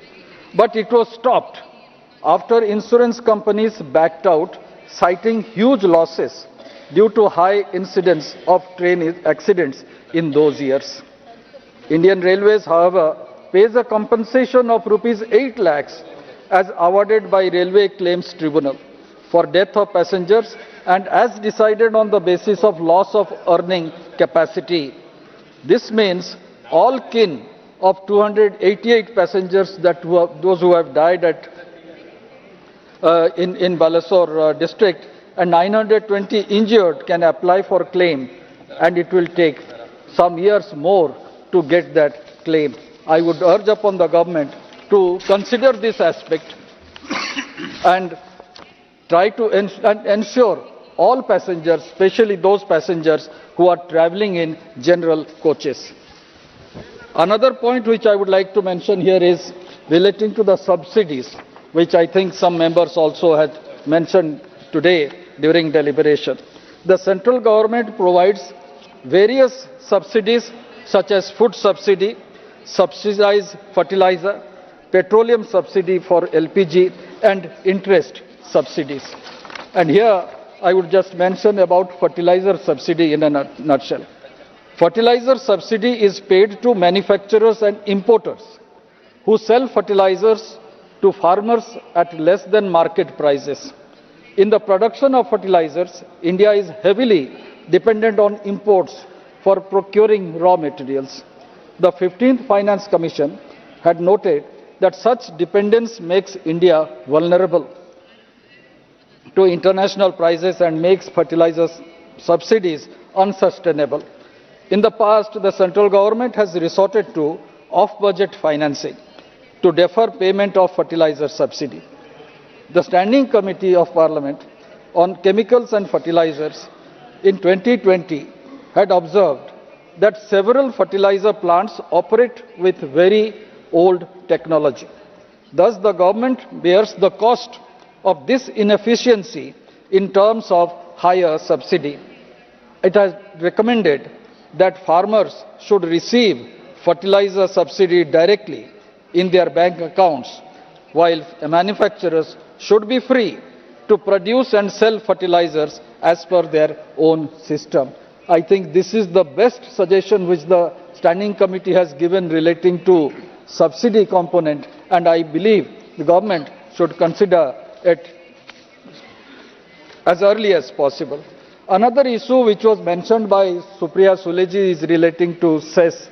But it was stopped after insurance companies backed out, citing huge losses due to high incidence of train accidents in those years. Indian Railways, however, pays a compensation of rupees 8 lakhs as awarded by Railway Claims Tribunal for death of passengers and as decided on the basis of loss of earning capacity. This means all kin of 288 passengers, those who have died in Balasore district, and 920 injured can apply for claim, and it will take some years more to get that claim. I would urge upon the government to consider this aspect and try to ensure all passengers, especially those passengers who are traveling in general coaches. Another point which I would like to mention here is relating to the subsidies, which I think some members also had mentioned today during deliberation. The central government provides various subsidies such as food subsidy, subsidized fertilizer, petroleum subsidy for LPG and interest subsidies. And here I would just mention about fertilizer subsidy in a nutshell. Fertilizer subsidy is paid to manufacturers and importers who sell fertilizers to farmers at less than market prices. In the production of fertilizers, India is heavily dependent on imports for procuring raw materials. The 15th Finance Commission had noted that such dependence makes India vulnerable to international prices and makes fertilizer subsidies unsustainable. In the past, the central government has resorted to off-budget financing to defer payment of fertilizer subsidy. The Standing Committee of Parliament on Chemicals and Fertilizers in 2020 had observed that several fertilizer plants operate with very old technology. Thus, the government bears the cost of this inefficiency in terms of higher subsidy. It has recommended that farmers should receive fertilizer subsidy directly in their bank accounts, while manufacturers should be free to produce and sell fertilizers as per their own system. I think this is the best suggestion which the Standing Committee has given relating to subsidy component, and I believe the government should consider it as early as possible. Another issue which was mentioned by Supriya Suleji is relating to cess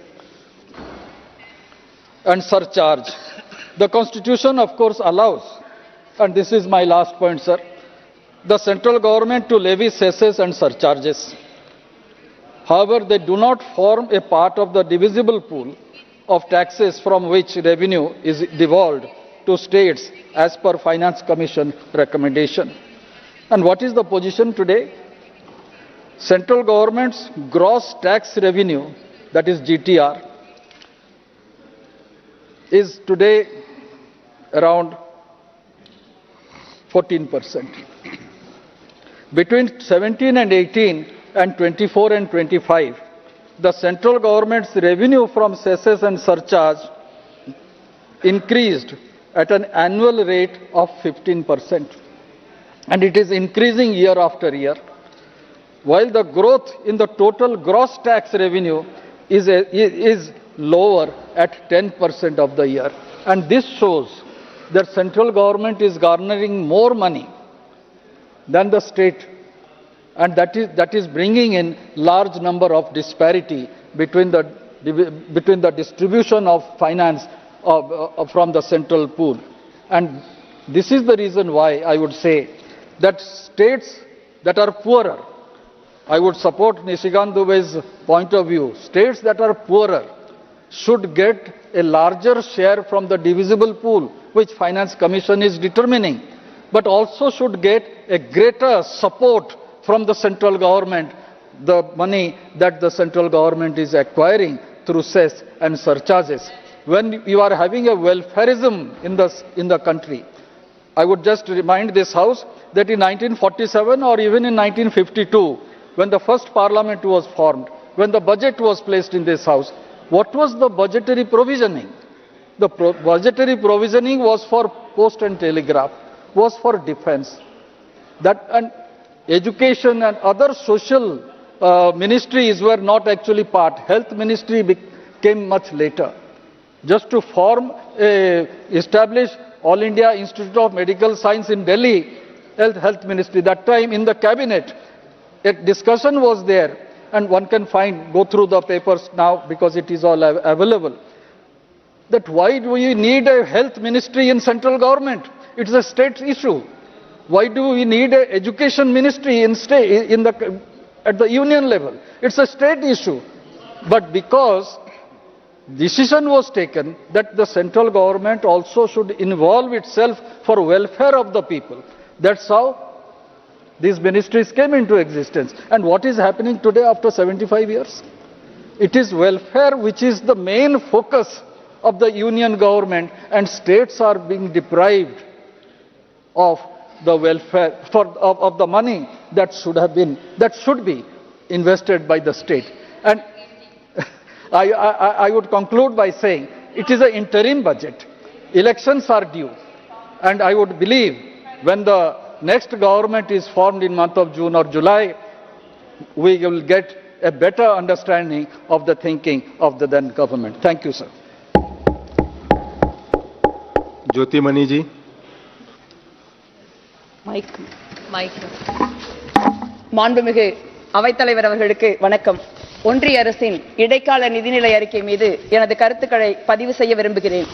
and surcharge. The Constitution, of course, allows, and this is my last point, sir, the central government to levy cesses and surcharges. However, they do not form a part of the divisible pool of taxes from which revenue is devolved to states as per Finance Commission recommendation. And what is the position today? Central government's gross tax revenue, that is GTR, is today around 14%. Between 17 and 18 and 24 and 25, the central government's revenue from cesses and surcharge increased at an annual rate of 15%. And it is increasing year after year, while the growth in the total gross tax revenue is lower at 10% of the year. And this shows that central government is garnering more money than the state and that is bringing in large number of disparity between the distribution of finance from the central pool. And this is the reason why I would say that states that are poorer, I would support Nishikant Dubey's point of view, states that are poorer should get a larger share from the divisible pool, which Finance Commission is determining, but also should get a greater support from the central government, the money that the central government is acquiring through cess and surcharges. When you are having a welfareism in the country, I would just remind this House that in 1947 or even in 1952, when the first parliament was formed, when the budget was placed in this House, what was the budgetary provisioning? The budgetary provisioning was for post and telegraph, was for defense. That and education and other social ministries were not actually part. Health ministry came much later. Just to establish All India Institute of Medical Science in Delhi, health ministry, that time in the cabinet, a discussion was there, and one can go through the papers now because it is all available, that why do we need a health ministry in central government? It is a state issue. Why do we need an education ministry at the union level? It's a state issue. But because decision was taken that the central government also should involve itself for welfare of the people, that's how these ministries came into existence. And what is happening today after 75 years? It is welfare which is the main focus of the union government, and states are being deprived of the welfare of the money that should be invested by the state. And I would conclude by saying it is an interim budget. Elections are due, and I would believe when the next government is formed in month of June or July, we will get a better understanding of the thinking of the then government. Thank you, sir. Jyoti Mani ji. மாண்புமிகு அவைத்தலைவர் அவர்களுக்கு வணக்கம். ஒன்றிய அரசின் இடைக்கால நிதிநிலை அறிக்கை மீது எனது கருத்துக்களை பதிவு செய்ய விரும்புகிறேன்.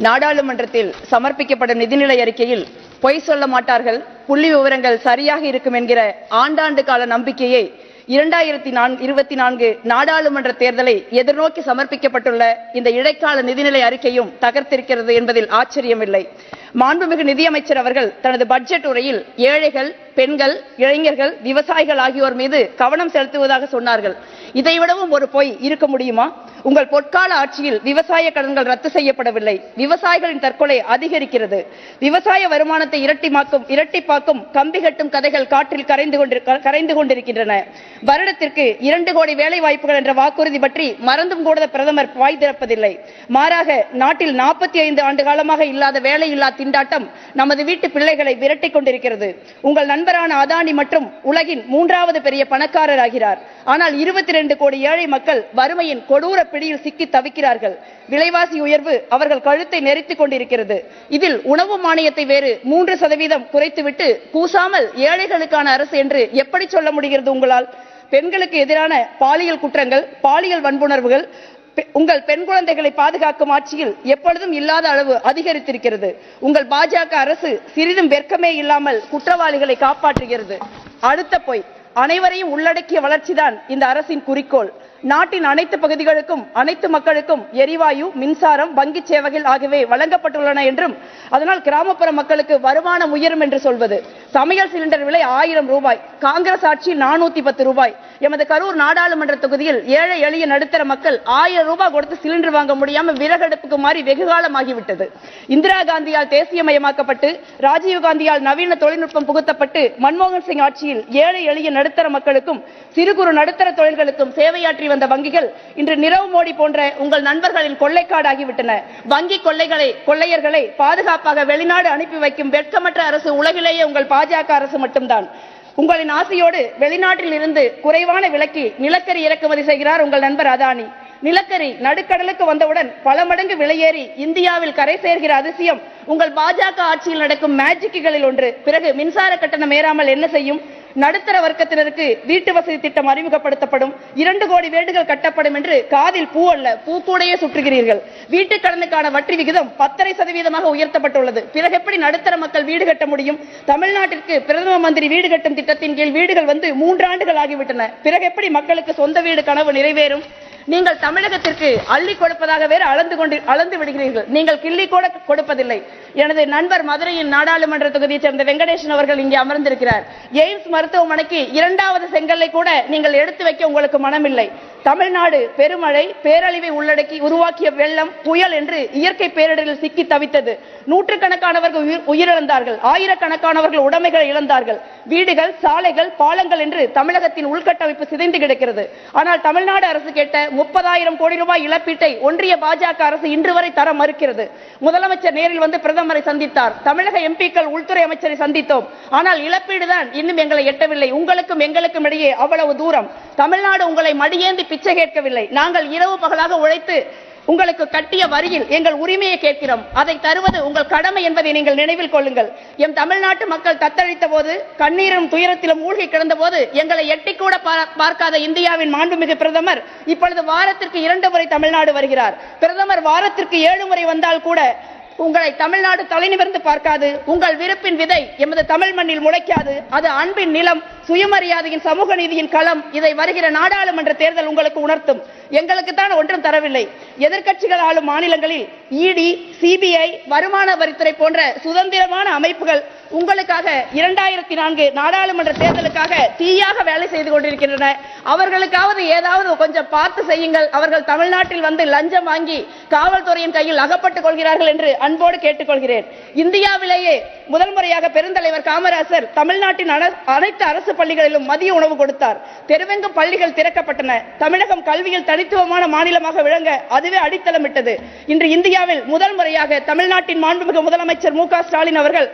நாடாளுமன்றத்தில் சமர்ப்பிக்கப்படும் நிதிநிலை அறிக்கையில் பொய் சொல்ல மாட்டார்கள், புள்ளி விவரங்கள் சரியாக இருக்கும் என்கிற ஆண்டாண்டு கால நம்பிக்கையை 2024 நாடாளுமன்ற தேர்தலை எதிர்நோக்கி சமர்ப்பிக்கப்பட்டுள்ள இந்த இடைக்கால நிதிநிலை அறிக்கையும் தகர்த்திருக்கிறது என்பதில் ஆச்சரியமில்லை. மாண்புமிகு நிதியமைச்சர் அவர்கள் தனது பட்ஜெட் உரையில் ஏழைகள், பெண்கள், இளைஞர்கள், விவசாயிகள் ஆகியோர் மீது கவனம் செலுத்துவதாக சொன்னார்கள். இதைவிடவும் ஒரு பொய் இருக்க முடியுமா? உங்கள் பொற்கால ஆட்சியில் விவசாய கடன்கள் ரத்து செய்யப்படவில்லை. விவசாயிகளின் தற்கொலை அதிகரிக்கிறது. விவசாய வருமானத்தை இரட்டிப்பாக்கும் கம்பி கட்டும் கதைகள் காற்றில் கரைந்து கொண்டிருக்கின்றன. வருடத்திற்கு 2 கோடி வேலை வாய்ப்புகள் என்ற வாக்குறுதி பற்றி மறந்தும் கூட பிரதமர் வாய் திறப்பதில்லை. மாறாக நாட்டில் 45 ஆண்டு காலமாக இல்லாத வேலையில்லா திண்டாட்டம் நமது வீட்டு பிள்ளைகளை விரட்டிக் கொண்டிருக்கிறது. உங்கள் நண்பரான அதானி மற்றும் உலகின் 3வது பெரிய பணக்காரர் ஆகிறார். ஆனால் 22 கோடி ஏழை மக்கள் வறுமையின் கொடூர பிடியில் சிக்கி தவிக்கிறார்கள். விலைவாசி உயர்வு அவர்கள் கழுத்தை நெரித்துக் கொண்டிருக்கிறது. இதில் உணவு மானியத்தை வேறு 3% குறைத்துவிட்டு கூசாமல் ஏழைகளுக்கான அரசு என்று எப்படி சொல்ல முடிகிறது உங்களால்? பெண்களுக்கு எதிரான பாலியல் குற்றங்கள், பாலியல் வன்புணர்வுகள் உங்கள் பெண் குழந்தைகளை பாதுகாக்கும் ஆட்சியில் எப்பொழுதும் இல்லாத அளவு அதிகரித்திருக்கிறது. உங்கள் பாஜக அரசு சிறிதும் வெட்கமே இல்லாமல் குற்றவாளிகளை காப்பாற்றுகிறது. அடுத்த பொய், அனைவரையும் உள்ளடக்கிய வளர்ச்சிதான் இந்த அரசின் குறிக்கோள். நாட்டின் அனைத்து பகுதிகளுக்கும் அனைத்து மக்களுக்கும் எரிவாயு, மின்சாரம், வங்கி சேவைகள் ஆகியவை வழங்கப்பட்டுள்ளன என்றும் அதனால் கிராமப்புற மக்களுக்கு வருமானம் உயரும் என்று சொல்வது. சமையல் சிலிண்டர் விலை 1000 ரூபாய், காங்கிரஸ் ஆட்சியில் 410 ரூபாய். எமது கரூர் நாடாளுமன்ற தொகுதியில் ஏழை எளிய நடுத்தர மக்கள் 1000 ரூபாய் கொடுத்து சிலிண்டர் வாங்க முடியாமல் விறகடுப்புக்கு மாறி வெகுகாலமாகிவிட்டது. இந்திரா காந்தியால் தேசியமயமாக்கப்பட்டு ராஜீவ்காந்தியால் நவீன தொழில்நுட்பம் புகுத்தப்பட்டு மன்மோகன் சிங் ஆட்சியில் ஏழை எளிய நடுத்தர மக்களுக்கும் சிறு குறு நடுத்தர தொழில்களுக்கும் சேவையாற்றி வந்த வங்கிகள் இன்று நிரவ் மோடி போன்ற உங்கள் நண்பர்களின் கொள்ளைக்காடாகிவிட்டன. வங்கி கொள்ளையர்களை பாதுகாப்பாக வெளிநாடு அனுப்பி வைக்கும் வெட்கமற்ற அரசு உலகிலேயே உங்கள் பாஜக அரசு மட்டும்தான். உங்களின் ஆசையோடு வெளிநாட்டில் இருந்து குறைவான விலைக்கு நிலக்கரி இறக்குமதி செய்கிறார் உங்கள் நண்பர் அதானி. நிலக்கரி நடுக்கடலுக்கு வந்தவுடன் பல மடங்கு விலையேறி இந்தியாவில் கரை சேர்கிற அதிசயம் உங்கள் பாஜக ஆட்சியில் நடக்கும் மேஜிக்குகளில் ஒன்று. பிறகு மின்சார கட்டணம் ஏறாமல் என்ன செய்யும்? நடுத்தர வர்க்கத்தினருக்கு வீட்டு வசதி திட்டம் அறிமுகப்படுத்தப்படும், 2 கோடி வீடுகள் கட்டப்படும் என்று காதில் பூ அல்ல பூக்கூடையே சுற்றுகிறீர்கள். வீட்டு கடனுக்கான வட்டி விகிதம் 10.5% உயர்த்தப்பட்டுள்ளது. பிறகு எப்படி நடுத்தர மக்கள் வீடு கட்ட முடியும்? தமிழ்நாட்டிற்கு பிரதம மந்திரி வீடு கட்டும் திட்டத்தின் கீழ் வீடுகள் வந்து 3 ஆண்டுகள் ஆகிவிட்டன. பிறகு எப்படி மக்களுக்கு சொந்த வீடு கனவு நிறைவேறும்? நீங்கள் தமிழகத்திற்கு அள்ளி கொடுப்பதாக வேறு அளந்து விடுகிறீர்கள். நீங்கள் கிள்ளி கூட கொடுப்பதில்லை. எனது நண்பர் மதுரையின் நாடாளுமன்ற தொகுதியைச் சேர்ந்த வெங்கடேசன் அவர்கள் இங்கே அமர்ந்திருக்கிறார். எய்ம்ஸ் மருத்துவமனைக்கு 2வது செங்கல்லை கூட நீங்கள் எடுத்து வைக்க உங்களுக்கு மனமில்லை. தமிழ்நாடு பெருமழை, பேரழிவை உள்ளடக்கி உருவாக்கிய வெள்ளம், புயல் என்று இயற்கை பேரிடரில் சிக்கி தவித்தது. நூற்றுக்கணக்கானவர்கள் உயிரிழந்தார்கள், ஆயிரக்கணக்கானவர்கள் உடைமைகளை இழந்தார்கள். வீடுகள், சாலைகள், பாலங்கள் என்று தமிழகத்தின் உள்கட்டமைப்பு சிதைந்து கிடக்கிறது. ஆனால் தமிழ்நாடு அரசு கேட்ட 30,000 கோடி ரூபாய் இழப்பீட்டை ஒன்றிய பாஜக அரசு இன்று வரை தர மறுக்கிறது. முதலமைச்சர் நேரில் வந்து பிரதமரை சந்தித்தார். தமிழக எம்பிக்கள் உள்துறை அமைச்சரை சந்தித்தோம். ஆனால் இழப்பீடுதான் இன்னும் எங்களை எட்டவில்லை. உங்களுக்கும் எங்களுக்கும் இடையே அவ்வளவு தூரம். தமிழ்நாடு உங்களை மடியேந்தி பிச்சை கேட்கவில்லை. நாங்கள் இரவு பகலாக உழைத்து உங்களுக்கு கட்டிய வரியில் எங்கள் உரிமையை கேட்கிறோம். அதை தருவது உங்கள் கடமை என்பதை நீங்கள் நினைவில் கொள்ளுங்கள். எம் தமிழ்நாட்டு மக்கள் தத்தளித்த போது, கண்ணீரும் துயரத்திலும் மூழ்கி கிடந்த போது எங்களை எட்டி கூட பார்க்காத இந்தியாவின் மாண்புமிகு பிரதமர் இப்பொழுது வாரத்திற்கு 2 முறை தமிழ்நாடு வருகிறார். பிரதமர் வாரத்திற்கு 7 முறை வந்தால் கூட உங்களை தமிழ்நாடு தலைநிமிர்ந்து பார்க்காது. உங்கள் விருப்பின் விதை எமது தமிழ் மண்ணில் முளைக்காது. அது அன்பின் நிலம், சுயமரியாதையின், சமூக நீதியின் களம். இதை வருகிற நாடாளுமன்ற தேர்தல் உங்களுக்கு உணர்த்தும். எங்களுக்கு தான் ஒன்றும் தரவில்லை. எதிர்க்கட்சிகள் ஆளும் மாநிலங்களில் இடி, சிபிஐ, வருமான வரித்துறை போன்ற சுதந்திரமான அமைப்புகள் உங்களுக்காக 2004 நாடாளுமன்ற தேர்தலுக்காக தீயாக வேலை செய்து கொண்டிருக்கின்றன. அவர்களுக்காவது ஏதாவது கொஞ்சம் பார்த்து செய்யுங்கள். அவர்கள் தமிழ்நாட்டில் வந்து லஞ்சம் வாங்கி காவல்துறையின் கையில் அகப்பட்டுக் கொள்கிறார்கள் என்று அன்போடு கேட்டுக்கொள்கிறேன். இந்தியாவிலேயே முதல் முறையாக பெருந்தலைவர் காமராசர் தமிழ்நாட்டின் அனைத்து அரசு பள்ளிகளிலும் மதிய உணவு கொடுத்தார். தெருவெங்கும் பள்ளிகள் திறக்கப்பட்டன. தமிழகம் கல்வியில் தனித்துவமான மாநிலமாக விளங்க அதுவே அடித்தளமிட்டது. இன்று இந்தியாவில் முதல் முறையாக தமிழ்நாட்டின் மாண்புமிகு முதலமைச்சர் மு க ஸ்டாலின் அவர்கள்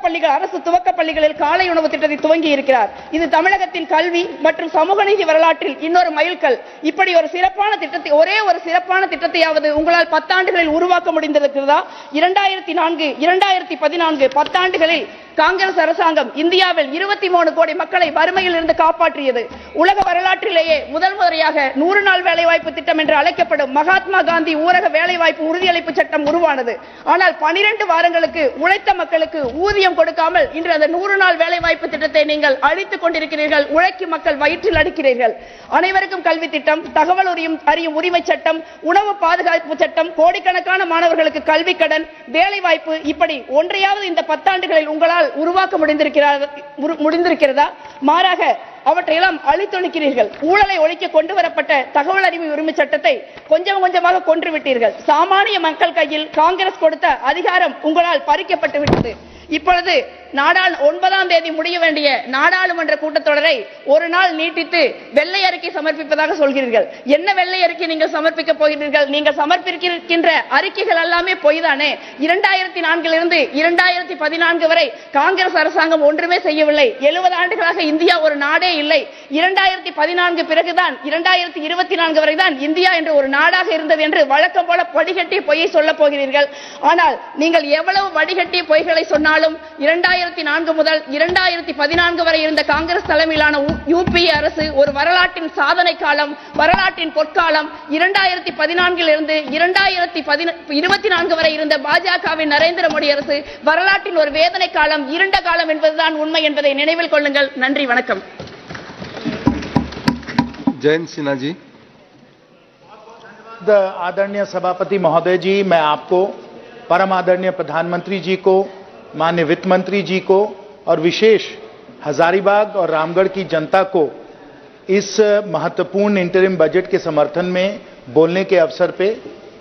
அரசு துவக்க பள்ளிகளில் காலை உணவு திட்டத்தை துவங்கி இருக்கிறார். இது தமிழகத்தின் கல்வி மற்றும் சமூக நீதி வரலாற்றில் இன்னொரு மைல்கல். இப்படி ஒரு சிறப்பான திட்டத்தை, ஒரே ஒரு சிறப்பான திட்டத்தையாவது உங்களால் 10 ஆண்டுகளில் உருவாக்க முடிந்திருக்கிறதா? 2004, 2014 10 ஆண்டுகளில் காங்கிரஸ் அரசாங்கம் இந்தியாவில் 23 கோடி மக்களை வறுமையில் இருந்து காப்பாற்றியது. உலக வரலாற்றிலேயே முதல் முறையாக 100 நாள் வேலைவாய்ப்பு திட்டம் என்று அழைக்கப்படும் மகாத்மா காந்தி ஊரக வேலைவாய்ப்பு உறுதியளிப்பு சட்டம் உருவானது. ஆனால் 12 வாரங்களுக்கு உழைத்த மக்களுக்கு ஊதியம் கொடுக்காமல் இன்று அந்த 100 நாள் வேலைவாய்ப்பு திட்டத்தை நீங்கள் அழித்துக் கொண்டிருக்கிறீர்கள். உழைக்கும் மக்கள் வயிற்றில் அடிக்கிறீர்கள். அனைவருக்கும் கல்வி திட்டம், தகவல் அறியும் உரிமை சட்டம், உணவு பாதுகாப்பு சட்டம், கோடிக்கணக்கான மாணவர்களுக்கு கல்வி கடன், வேலைவாய்ப்பு, இப்படி ஒன்றையாவது இந்த 10 ஆண்டுகளில் உங்களால் உருவாக்க முடிந்திருக்கிறதா? மாறாக அவற்றையெல்லாம் அழித்தொழிக்கிறீர்கள். ஊழலை ஒழிக்க கொண்டு வரப்பட்ட தகவல் அறிவு உரிமை சட்டத்தை கொஞ்சம் கொஞ்சமாக கொன்றுவிட்டீர்கள். சாமானிய மக்கள் கையில் காங்கிரஸ் கொடுத்த அதிகாரம் உங்களால் பறிக்கப்பட்டு விட்டது. இப்பொழுது 9ஆம் தேதி முடிய வேண்டிய நாடாளுமன்ற கூட்டத்தொடரை ஒரு நாள் நீட்டித்து வெள்ளை அறிக்கை சமர்ப்பிப்பதாக சொல்கிறீர்கள். என்ன வெள்ளை அறிக்கை நீங்கள் சமர்ப்பிக்க போகிறீர்கள்? நீங்கள் சமர்ப்பிக்கின்ற அறிக்கைகள் எல்லாமே பொய்தானே. 2004 2014 வரை காங்கிரஸ் அரசாங்கம் ஒன்றுமே செய்யவில்லை. 70 ஆண்டுகளாக இந்தியா ஒரு நாடே இல்லை. 2014 பிறகுதான் 2024 வரை தான் இந்தியா என்று ஒரு நாடாக இருந்தது என்று வழக்கம் போல வடிகட்டிய பொய்யை சொல்ல போகிறீர்கள். ஆனால் நீங்கள் எவ்வளவு வடிகட்டிய பொய்களை சொன்னாலும் 2004 முதல் 2014 வரை இருந்த காங்கிரஸ் தலைமையிலான யூபிஏ அரசு ஒரு வரலாற்றின் சாதனை காலம், வரலாற்றின் பொற்காலம். 2014 இருந்து 2024 வரை இருந்த பாஜகவின் நரேந்திர மோடி அரசு வரலாற்றின் ஒரு வேதனை காலம், இருண்ட காலம் என்பதுதான் உண்மை என்பதை நினைவில் கொள்ளுங்கள். நன்றி, வணக்கம். जयंत सिन्हा जी। आदरणीय सभापति महोदय जी, मैं आपको, परम आदरणीय प्रधानमंत्री जी को, माननीय वित्त मंत्री जी को और विशेष हजारीबाग और रामगढ़ की जनता को इस महत्वपूर्ण इंटरिम बजट के समर्थन में बोलने के अवसर पे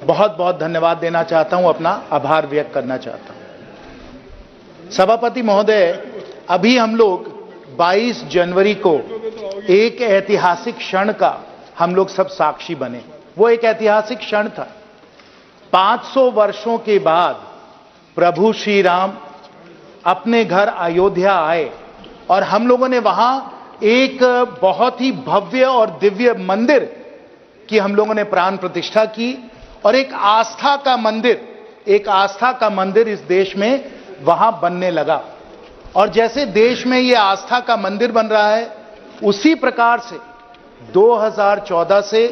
बहुत बहुत धन्यवाद देना चाहता हूं, अपना आभार व्यक्त करना चाहता हूं। सभापति महोदय, अभी हम लोग 22 जनवरी को एक ऐतिहासिक क्षण का हम लोग सब साक्षी बने। वो एक ऐतिहासिक क्षण था। 500 वर्षों के बाद प्रभु श्री राम अपने घर अयोध्या आए और हम लोगों ने वहां एक बहुत ही भव्य और दिव्य मंदिर की हम लोगों ने प्राण प्रतिष्ठा की और एक आस्था का मंदिर इस देश में वहां बनने लगा। और जैसे देश में ये आस्था का मंदिर बन रहा है, उसी प्रकार से 2014 से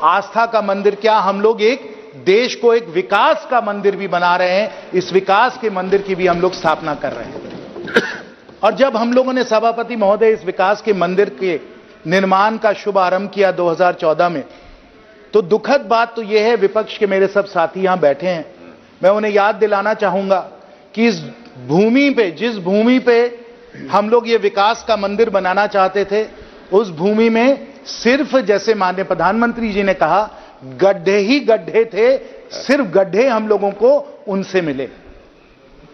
आस्था का मंदिर क्या, हम लोग एक देश को एक विकास का मंदिर भी बना रहे हैं। इस विकास के मंदिर की भी हम लोग स्थापना कर रहे हैं। और जब हम लोगों ने सभापति महोदय इस विकास के मंदिर के निर्माण का शुभ आरंभ किया 2014 में, तो दुखद बात तो यह है, विपक्ष के मेरे सब साथी यहां बैठे हैं, मैं उन्हें याद दिलाना चाहूंगा कि इस भूमि पे, जिस भूमि पे हम लोग ये विकास का मंदिर बनाना चाहते थे, उस भूमि में सिर्फ जैसे माननीय प्रधानमंत्री जी ने कहा, गड्ढे ही गड्ढे थे, सिर्फ गड्ढे हम लोगों को उनसे मिले।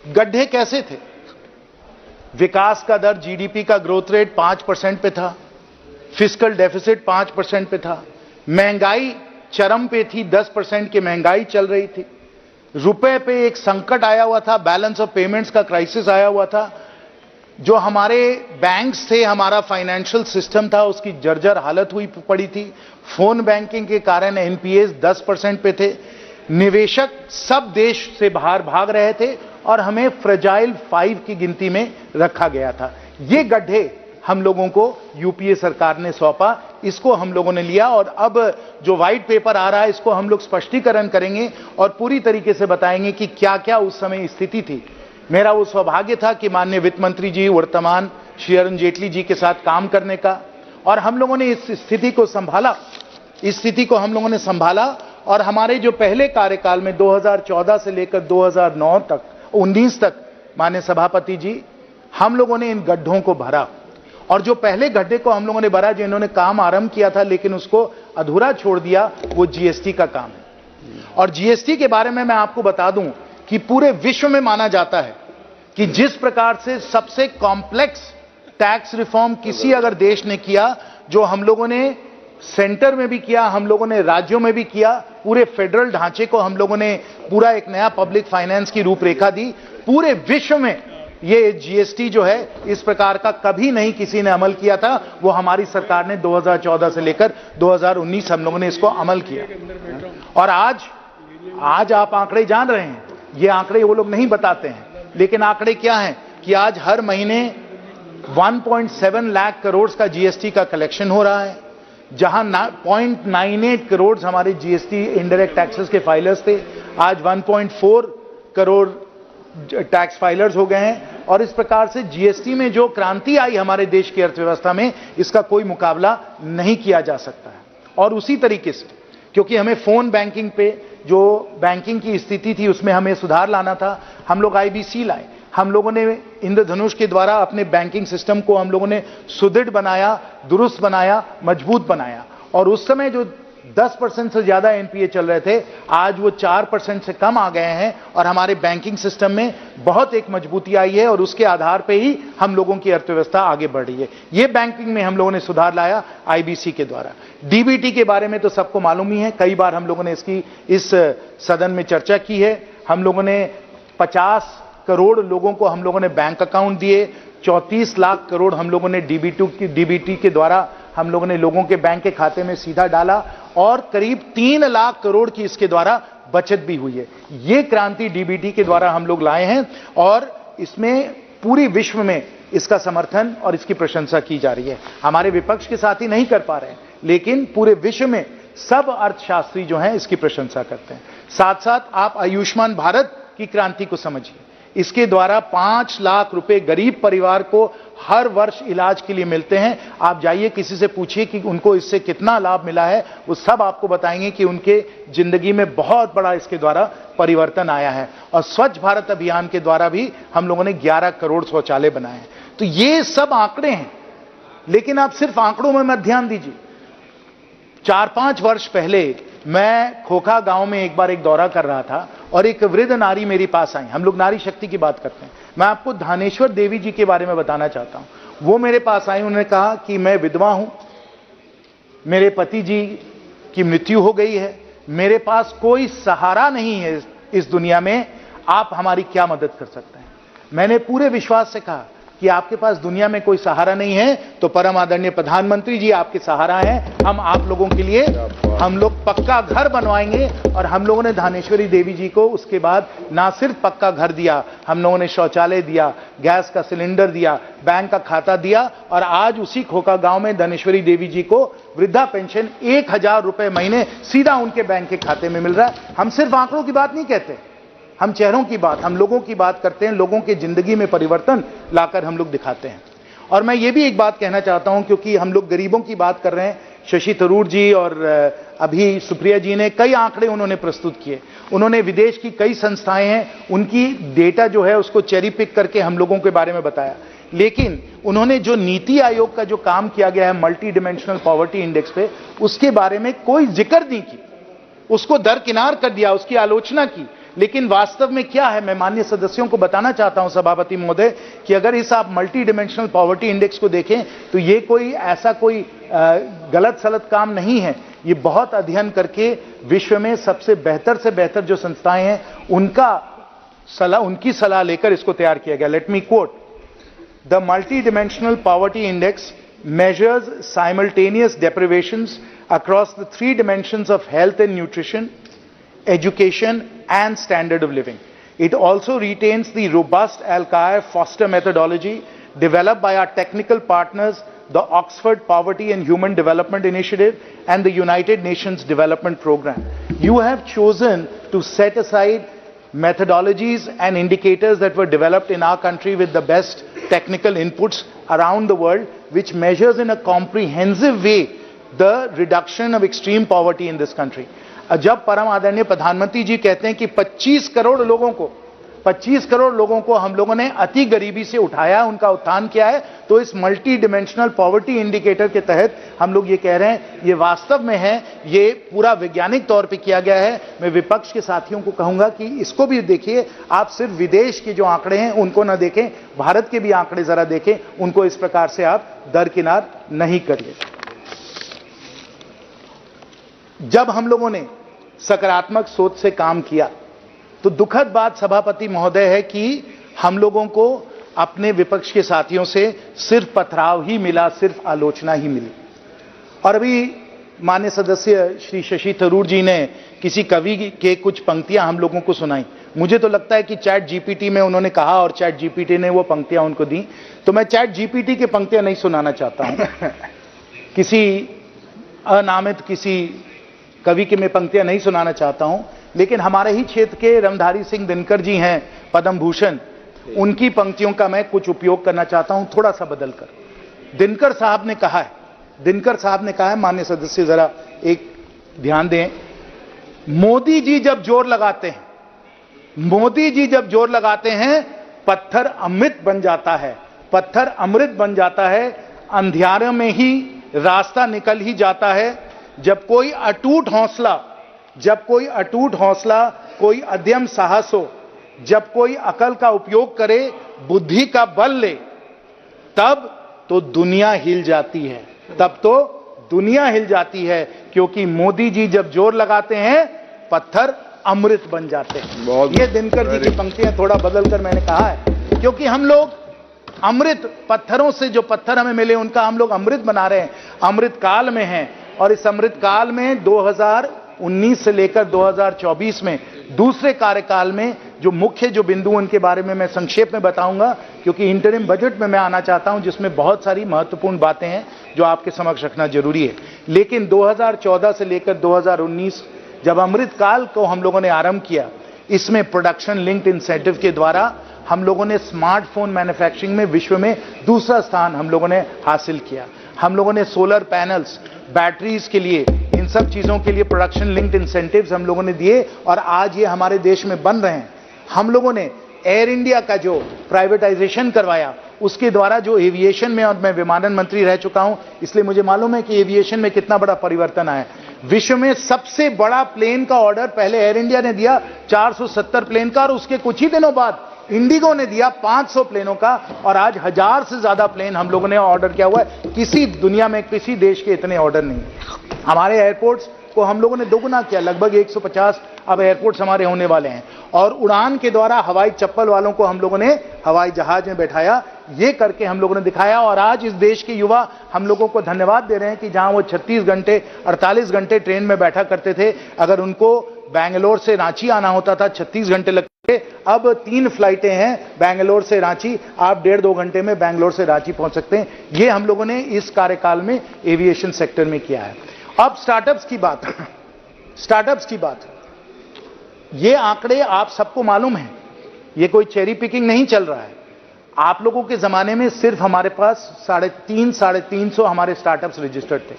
गड्ढे कैसे थे? विकास का दर, जीडीपी का ग्रोथ रेट 5% पे था, फिस्कल डेफिसिट 5% पे था, महंगाई चरम पे थी, 10% की महंगाई चल रही थी, रुपए पे एक संकट आया हुआ था, बैलेंस ऑफ पेमेंट्स का क्राइसिस आया हुआ था, जो हमारे बैंक्स थे, हमारा फाइनेंशियल सिस्टम था, उसकी जर्जर हालत हुई पड़ी थी। फोन बैंकिंग के कारण एनपीएस 10% पे थे, निवेशक सब देश से बाहर भाग रहे थे और हमें फ्रेजाइल 5 की गिनती में रखा गया था। ये गड्ढे हम लोगों को यूपीए सरकार ने सौंपा, इसको हम लोगों ने लिया और अब जो व्हाइट पेपर आ रहा है, इसको हम लोग स्पष्टीकरण करेंगे और पूरी तरीके से बताएंगे कि क्या क्या उस समय स्थिति थी। मेरा वो सौभाग्य था कि माननीय वित्त मंत्री जी वर्तमान श्री अरुण जेटली जी के साथ काम करने का, और हम लोगों ने इस स्थिति को संभाला, इस स्थिति को हम लोगों ने संभाला। और हमारे जो पहले कार्यकाल में 2014 से लेकर 2009 तक 19 तक माननीय सभापति जी, हम लोगों ने इन गड्ढों को भरा। और जो पहले गड्ढे को हम लोगों ने भरा, जो इन्होंने काम आरंभ किया था लेकिन उसको अधूरा छोड़ दिया, वो जीएसटी का काम है। और जीएसटी के बारे में मैं आपको बता दूं कि पूरे विश्व में माना जाता है कि जिस प्रकार से सबसे कॉम्प्लेक्स टैक्स रिफॉर्म किसी अगर देश ने किया, जो हम लोगों ने सेंटर में भी किया, हम लोगों ने राज्यों में भी किया, पूरे फेडरल ढांचे को हम लोगों ने पूरा एक नया पब्लिक फाइनेंस की रूपरेखा दी। पूरे विश्व में ये जीएसटी जो है, इस प्रकार का कभी नहीं किसी ने अमल किया था। वो हमारी सरकार ने 2014 से लेकर 2019 हम लोगों ने इसको अमल किया। और आज आप आंकड़े जान रहे हैं, ये आंकड़े वो लोग नहीं बताते हैं, लेकिन आंकड़े क्या हैं कि आज हर महीने 1.7 लाख करोड़ का जीएसटी का कलेक्शन हो रहा है, जहां 0.98 करोड़ हमारे जीएसटी इनडायरेक्ट टैक्सेस के फाइलर्स थे, आज 1.4 करोड़ टैक्स फाइलर्स हो गए हैं। और इस प्रकार से जीएसटी में जो क्रांति आई हमारे देश की अर्थव्यवस्था में, इसका कोई मुकाबला नहीं किया जा सकता है। और उसी तरीके से, क्योंकि हमें फोन बैंकिंग पे जो बैंकिंग की स्थिति थी उसमें हमें सुधार लाना था, हम लोग आईबीसी लाए, हम लोगों ने इंद्रधनुष के द्वारा अपने बैंकिंग सिस्टम को हम लोगों ने सुदृढ़ बनाया, दुरुस्त बनाया, मजबूत बनाया। और उस समय जो 10% से ज्यादा एनपीए चल रहे थे, आज वो 4% से कम आ गए हैं और हमारे बैंकिंग सिस्टम में बहुत एक मजबूती आई है और उसके आधार पे ही हम लोगों की अर्थव्यवस्था आगे बढ़ रही है। ये बैंकिंग में हम लोगों ने सुधार लाया आईबीसी के द्वारा। डीबीटी के बारे में तो सबको मालूम ही है, कई बार हम लोगों ने इसकी इस सदन में चर्चा की है। हम लोगों ने 50 करोड़ लोगों को हम लोगों ने बैंक अकाउंट दिए, 34 लाख करोड़ हम लोगों ने डीबीटी के द्वारा हम लोगों ने लोगों के बैंक के खाते में सीधा डाला और करीब 3 लाख करोड़ की इसके द्वारा बचत भी हुई है। ये क्रांति डीबीटी के द्वारा हम लोग लाए हैं और इसमें पूरी विश्व में इसका समर्थन और इसकी प्रशंसा की जा रही है। हमारे विपक्ष के साथी नहीं कर पा रहे हैं, लेकिन पूरे विश्व में सब अर्थशास्त्री जो हैं इसकी प्रशंसा करते हैं। साथ साथ आप आयुष्मान भारत की क्रांति को समझिए, इसके द्वारा 5 लाख रुपए गरीब परिवार को हर वर्ष इलाज के लिए मिलते हैं। आप जाइए किसी से पूछिए कि उनको इससे कितना लाभ मिला है, वो सब आपको बताएंगे कि उनके जिंदगी में बहुत बड़ा इसके द्वारा परिवर्तन आया है। और स्वच्छ भारत अभियान के द्वारा भी हम लोगों ने 11 करोड़ शौचालय बनाए हैं। तो ये सब आंकड़े हैं, लेकिन आप सिर्फ आंकड़ों में मत ध्यान दीजिए। 4-5 वर्ष पहले मैं खोखा गांव में एक बार एक दौरा कर रहा था और एक वृद्ध नारी मेरे पास आई। हम लोग नारी शक्ति की बात करते हैं, मैं आपको धानेश्वर देवी जी के बारे में बताना चाहता हूं। वो मेरे पास आई, उन्होंने कहा कि मैं विधवा हूं, मेरे पति जी की मृत्यु हो गई है, मेरे पास कोई सहारा नहीं है इस दुनिया में, आप हमारी क्या मदद कर सकते हैं। मैंने पूरे विश्वास से कहा कि आपके पास दुनिया में कोई सहारा नहीं है, तो परम आदरणीय प्रधानमंत्री जी आपके सहारा हैं। हम आप लोगों के लिए हम लोग पक्का घर बनवाएंगे। और हम लोगों ने धानेश्वरी देवी जी को उसके बाद ना सिर्फ पक्का घर दिया, हम लोगों ने शौचालय दिया, गैस का सिलेंडर दिया, बैंक का खाता दिया, और आज उसी खोखा गांव में धानेश्वरी देवी जी को वृद्धा पेंशन 1000 रुपए महीने सीधा उनके बैंक के खाते में मिल रहा है। हम सिर्फ आंकड़ों की बात नहीं कहते, हम चेहरों की बात, हम लोगों की बात करते हैं, लोगों की जिंदगी में परिवर्तन लाकर हम लोग दिखाते हैं। और मैं ये भी एक बात कहना चाहता हूं, क्योंकि हम लोग गरीबों की बात कर रहे हैं, शशि थरूर जी और अभी सुप्रिया जी ने कई आंकड़े उन्होंने प्रस्तुत किए। उन्होंने विदेश की कई संस्थाएं हैं, उनकी डेटा जो है उसको चेरी पिक करके हम लोगों के बारे में बताया। लेकिन उन्होंने जो नीति आयोग का जो काम किया गया है मल्टी डिमेंशनल पॉवर्टी इंडेक्स पे, उसके बारे में कोई जिक्र नहीं की, उसको दरकिनार कर दिया, उसकी आलोचना की। लेकिन वास्तव में क्या है, मैं माननीय सदस्यों को बताना चाहता हूं सभापति महोदय, कि अगर इस आप मल्टी डिमेंशनल पॉवर्टी इंडेक्स को देखें तो ये कोई ऐसा कोई गलत सलत काम नहीं है। ये बहुत अध्ययन करके विश्व में सबसे बेहतर जो संस्थाएं हैं उनकी सलाह लेकर इसको तैयार किया गया। Let me quote, the multi dimensional poverty index measures simultaneous deprivations across the 3 dimensions of health and nutrition, education and standard of living. It also retains the robust Alkire-Foster methodology developed by our technical partners, the Oxford Poverty and Human Development Initiative and the United Nations Development Programme. You have chosen to set aside methodologies and indicators that were developed in our country with the best technical inputs around the world, which measures in a comprehensive way the reduction of extreme poverty in this country. जब परम आदरणीय प्रधानमंत्री जी कहते हैं कि 25 करोड़ लोगों को हम लोगों ने अति गरीबी से उठाया, उनका उत्थान किया है, तो इस मल्टी डिमेंशनल पॉवर्टी इंडिकेटर के तहत हम लोग ये कह रहे हैं, ये वास्तव में है, ये पूरा वैज्ञानिक तौर पे किया गया है। मैं विपक्ष के साथियों को कहूंगा कि इसको भी देखिए, आप सिर्फ विदेश के जो आंकड़े हैं उनको ना देखें, भारत के भी आंकड़े जरा देखें, उनको इस प्रकार से आप दरकिनार नहीं करिए। जब हम लोगों ने सकारात्मक सोच से काम किया तो दुखद बात सभापति महोदय है कि हम लोगों को अपने विपक्ष के साथियों से सिर्फ पथराव ही मिला, सिर्फ आलोचना ही मिली। और अभी माननीय सदस्य श्री शशि थरूर जी ने किसी कवि के कुछ पंक्तियां हम लोगों को सुनाई। मुझे तो लगता है कि चैट जीपीटी में उन्होंने कहा और चैट जीपीटी ने वो पंक्तियां उनको दी, तो मैं चैट जीपीटी की पंक्तियां नहीं सुनाना चाहता हूं। किसी अनामित किसी कवि के मैं पंक्तियां नहीं सुनाना चाहता हूं, लेकिन हमारे ही क्षेत्र के रमधारी सिंह दिनकर जी हैं पद्म भूषण, उनकी पंक्तियों का मैं कुछ उपयोग करना चाहता हूं, थोड़ा सा बदलकर। दिनकर साहब ने कहा है, माननीय सदस्य जरा एक ध्यान दें, मोदी जी जब जोर लगाते हैं पत्थर अमृत बन जाता है, अंधियारे में ही रास्ता निकल ही जाता है। जब कोई अटूट हौसला, कोई अध्यम साहस हो, जब कोई अकल का उपयोग करे, बुद्धि का बल ले, तब तो दुनिया हिल जाती है, क्योंकि मोदी जी जब जोर लगाते हैं पत्थर अमृत बन जाते हैं। ये दिनकर जी की पंक्तियां थोड़ा बदलकर मैंने कहा है, क्योंकि हम लोग अमृत, पत्थरों से जो पत्थर हमें मिले उनका हम लोग अमृत बना रहे हैं, अमृत काल में हैं। और इस अमृत काल में 2019 से लेकर 2024 में दूसरे कार्यकाल में जो बिंदु उनके बारे में मैं संक्षेप में बताऊंगा, क्योंकि इंटरिम बजट में मैं आना चाहता हूं जिसमें बहुत सारी महत्वपूर्ण बातें हैं जो आपके समक्ष रखना जरूरी है। लेकिन 2014 से लेकर 2019 जब अमृत काल को हम लोगों ने आरंभ किया, इसमें प्रोडक्शन लिंक्ड इंसेंटिव के द्वारा हम लोगों ने स्मार्टफोन मैन्युफैक्चरिंग में विश्व में दूसरा स्थान हम लोगों ने हासिल किया। हम लोगों ने सोलर पैनल्स, बैटरीज के लिए, इन सब चीजों के लिए प्रोडक्शन लिंक्ड इंसेंटिव्स हम लोगों ने दिए और आज ये हमारे देश में बन रहे हैं। हम लोगों ने एयर इंडिया का जो प्राइवेटाइजेशन करवाया, उसके द्वारा जो एविएशन में, और मैं विमानन मंत्री रह चुका हूं इसलिए मुझे मालूम है कि एविएशन में कितना बड़ा परिवर्तन आया। विश्व में सबसे बड़ा प्लेन का ऑर्डर पहले एयर इंडिया ने दिया 470 प्लेन का, और उसके कुछ ही दिनों बाद इंडिगो ने दिया 500 प्लेनों का, और आज 1000 से ज्यादा प्लेन हम लोगों ने ऑर्डर किया हुआ है। किसी दुनिया में किसी देश के इतने ऑर्डर नहीं। हमारे एयरपोर्ट्स को हम लोगों ने दोगुना किया, लगभग 150 अब एयरपोर्ट्स हमारे होने वाले हैं। और उड़ान के द्वारा हवाई चप्पल वालों को हम लोगों ने हवाई जहाज में बैठाया, ये करके हम लोगों ने दिखाया। और आज इस देश के युवा हम लोगों को धन्यवाद दे रहे हैं कि जहां वो 36 घंटे 48 घंटे ट्रेन में बैठा करते थे, अगर उनको बैंगलोर से रांची आना होता था 36 घंटे लगते, अब 3 फ्लाइटें हैं बैंगलोर से रांची, आप 1.5-2 घंटे में बैंगलोर से रांची पहुंच सकते हैं। ये हम लोगों ने इस कार्यकाल में एविएशन सेक्टर में किया है। अब स्टार्टअप्स की बात, ये आंकड़े आप सबको मालूम है, ये कोई चेरी पिकिंग नहीं चल रहा है। आप लोगों के जमाने में सिर्फ हमारे पास 350 हमारे स्टार्टअप्स रजिस्टर्ड थे,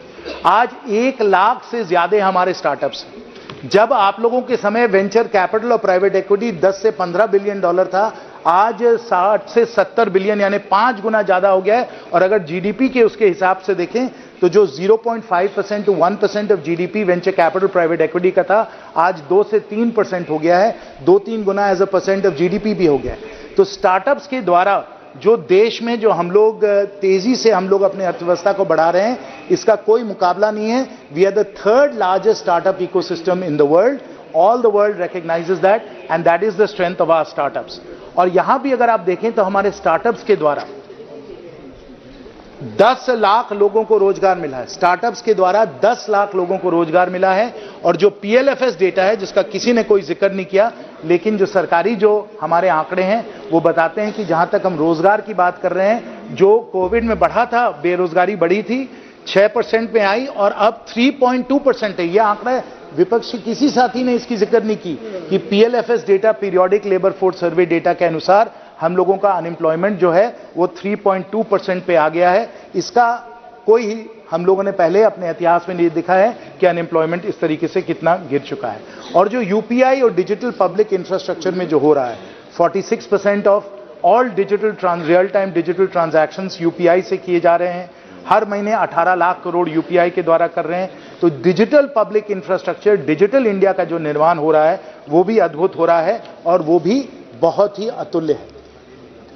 आज 1 लाख से ज्यादा हमारे स्टार्टअप्स हैं। जब आप लोगों के समय वेंचर कैपिटल और प्राइवेट इक्विटी 10 से 15 बिलियन डॉलर था, आज 60 से 70 बिलियन यानी 5 गुना ज्यादा हो गया है। और अगर जीडीपी के उसके हिसाब से देखें तो जो 0.5% to 1% of GDP venture capital private equity का था, आज 2 से 3% हो गया है, 2-3 गुना as a percent of GDP भी हो गया है। तो स्टार्टअप्स के द्वारा जो देश में जो हम लोग तेजी से हम लोग अपने अर्थव्यवस्था को बढ़ा रहे हैं, इसका कोई मुकाबला नहीं है। We are the 3rd largest startup ecosystem in the world, all the world recognises that, and that is the strength of our startups. और यहां भी अगर आप देखें तो हमारे स्टार्टअप्स के द्वारा 10 लाख लोगों को रोजगार मिला है, स्टार्टअप्स के द्वारा 10 लाख लोगों को रोजगार मिला है। और जो पीएलएफएस डेटा है, जिसका किसी ने कोई जिक्र नहीं किया, लेकिन जो सरकारी जो हमारे आंकड़े हैं वो बताते हैं कि जहां तक हम रोजगार की बात कर रहे हैं, जो कोविड में बढ़ा था, बेरोजगारी बढ़ी थी, 6% में आई और अब 3.2% है। यह आंकड़ा विपक्ष के किसी साथी ने इसकी जिक्र नहीं की कि PLFS data, periodic labour force survey data के अनुसार हम लोगों का अनएम्प्लॉयमेंट जो है वो 3.2% पे आ गया है। इसका कोई हम लोगों ने पहले अपने इतिहास में नहीं देखा है कि अनएम्प्लॉयमेंट इस तरीके से कितना गिर चुका है। और जो यूपीआई और डिजिटल पब्लिक इंफ्रास्ट्रक्चर में जो हो रहा है, 46% of all real time digital transactions UPI से किए जा रहे हैं। हर महीने 18 लाख करोड़ यूपीआई के द्वारा कर रहे हैं। तो digital public infrastructure, digital India का जो निर्माण हो रहा है वो भी अद्भुत हो रहा है और वो भी बहुत ही अतुल्य है।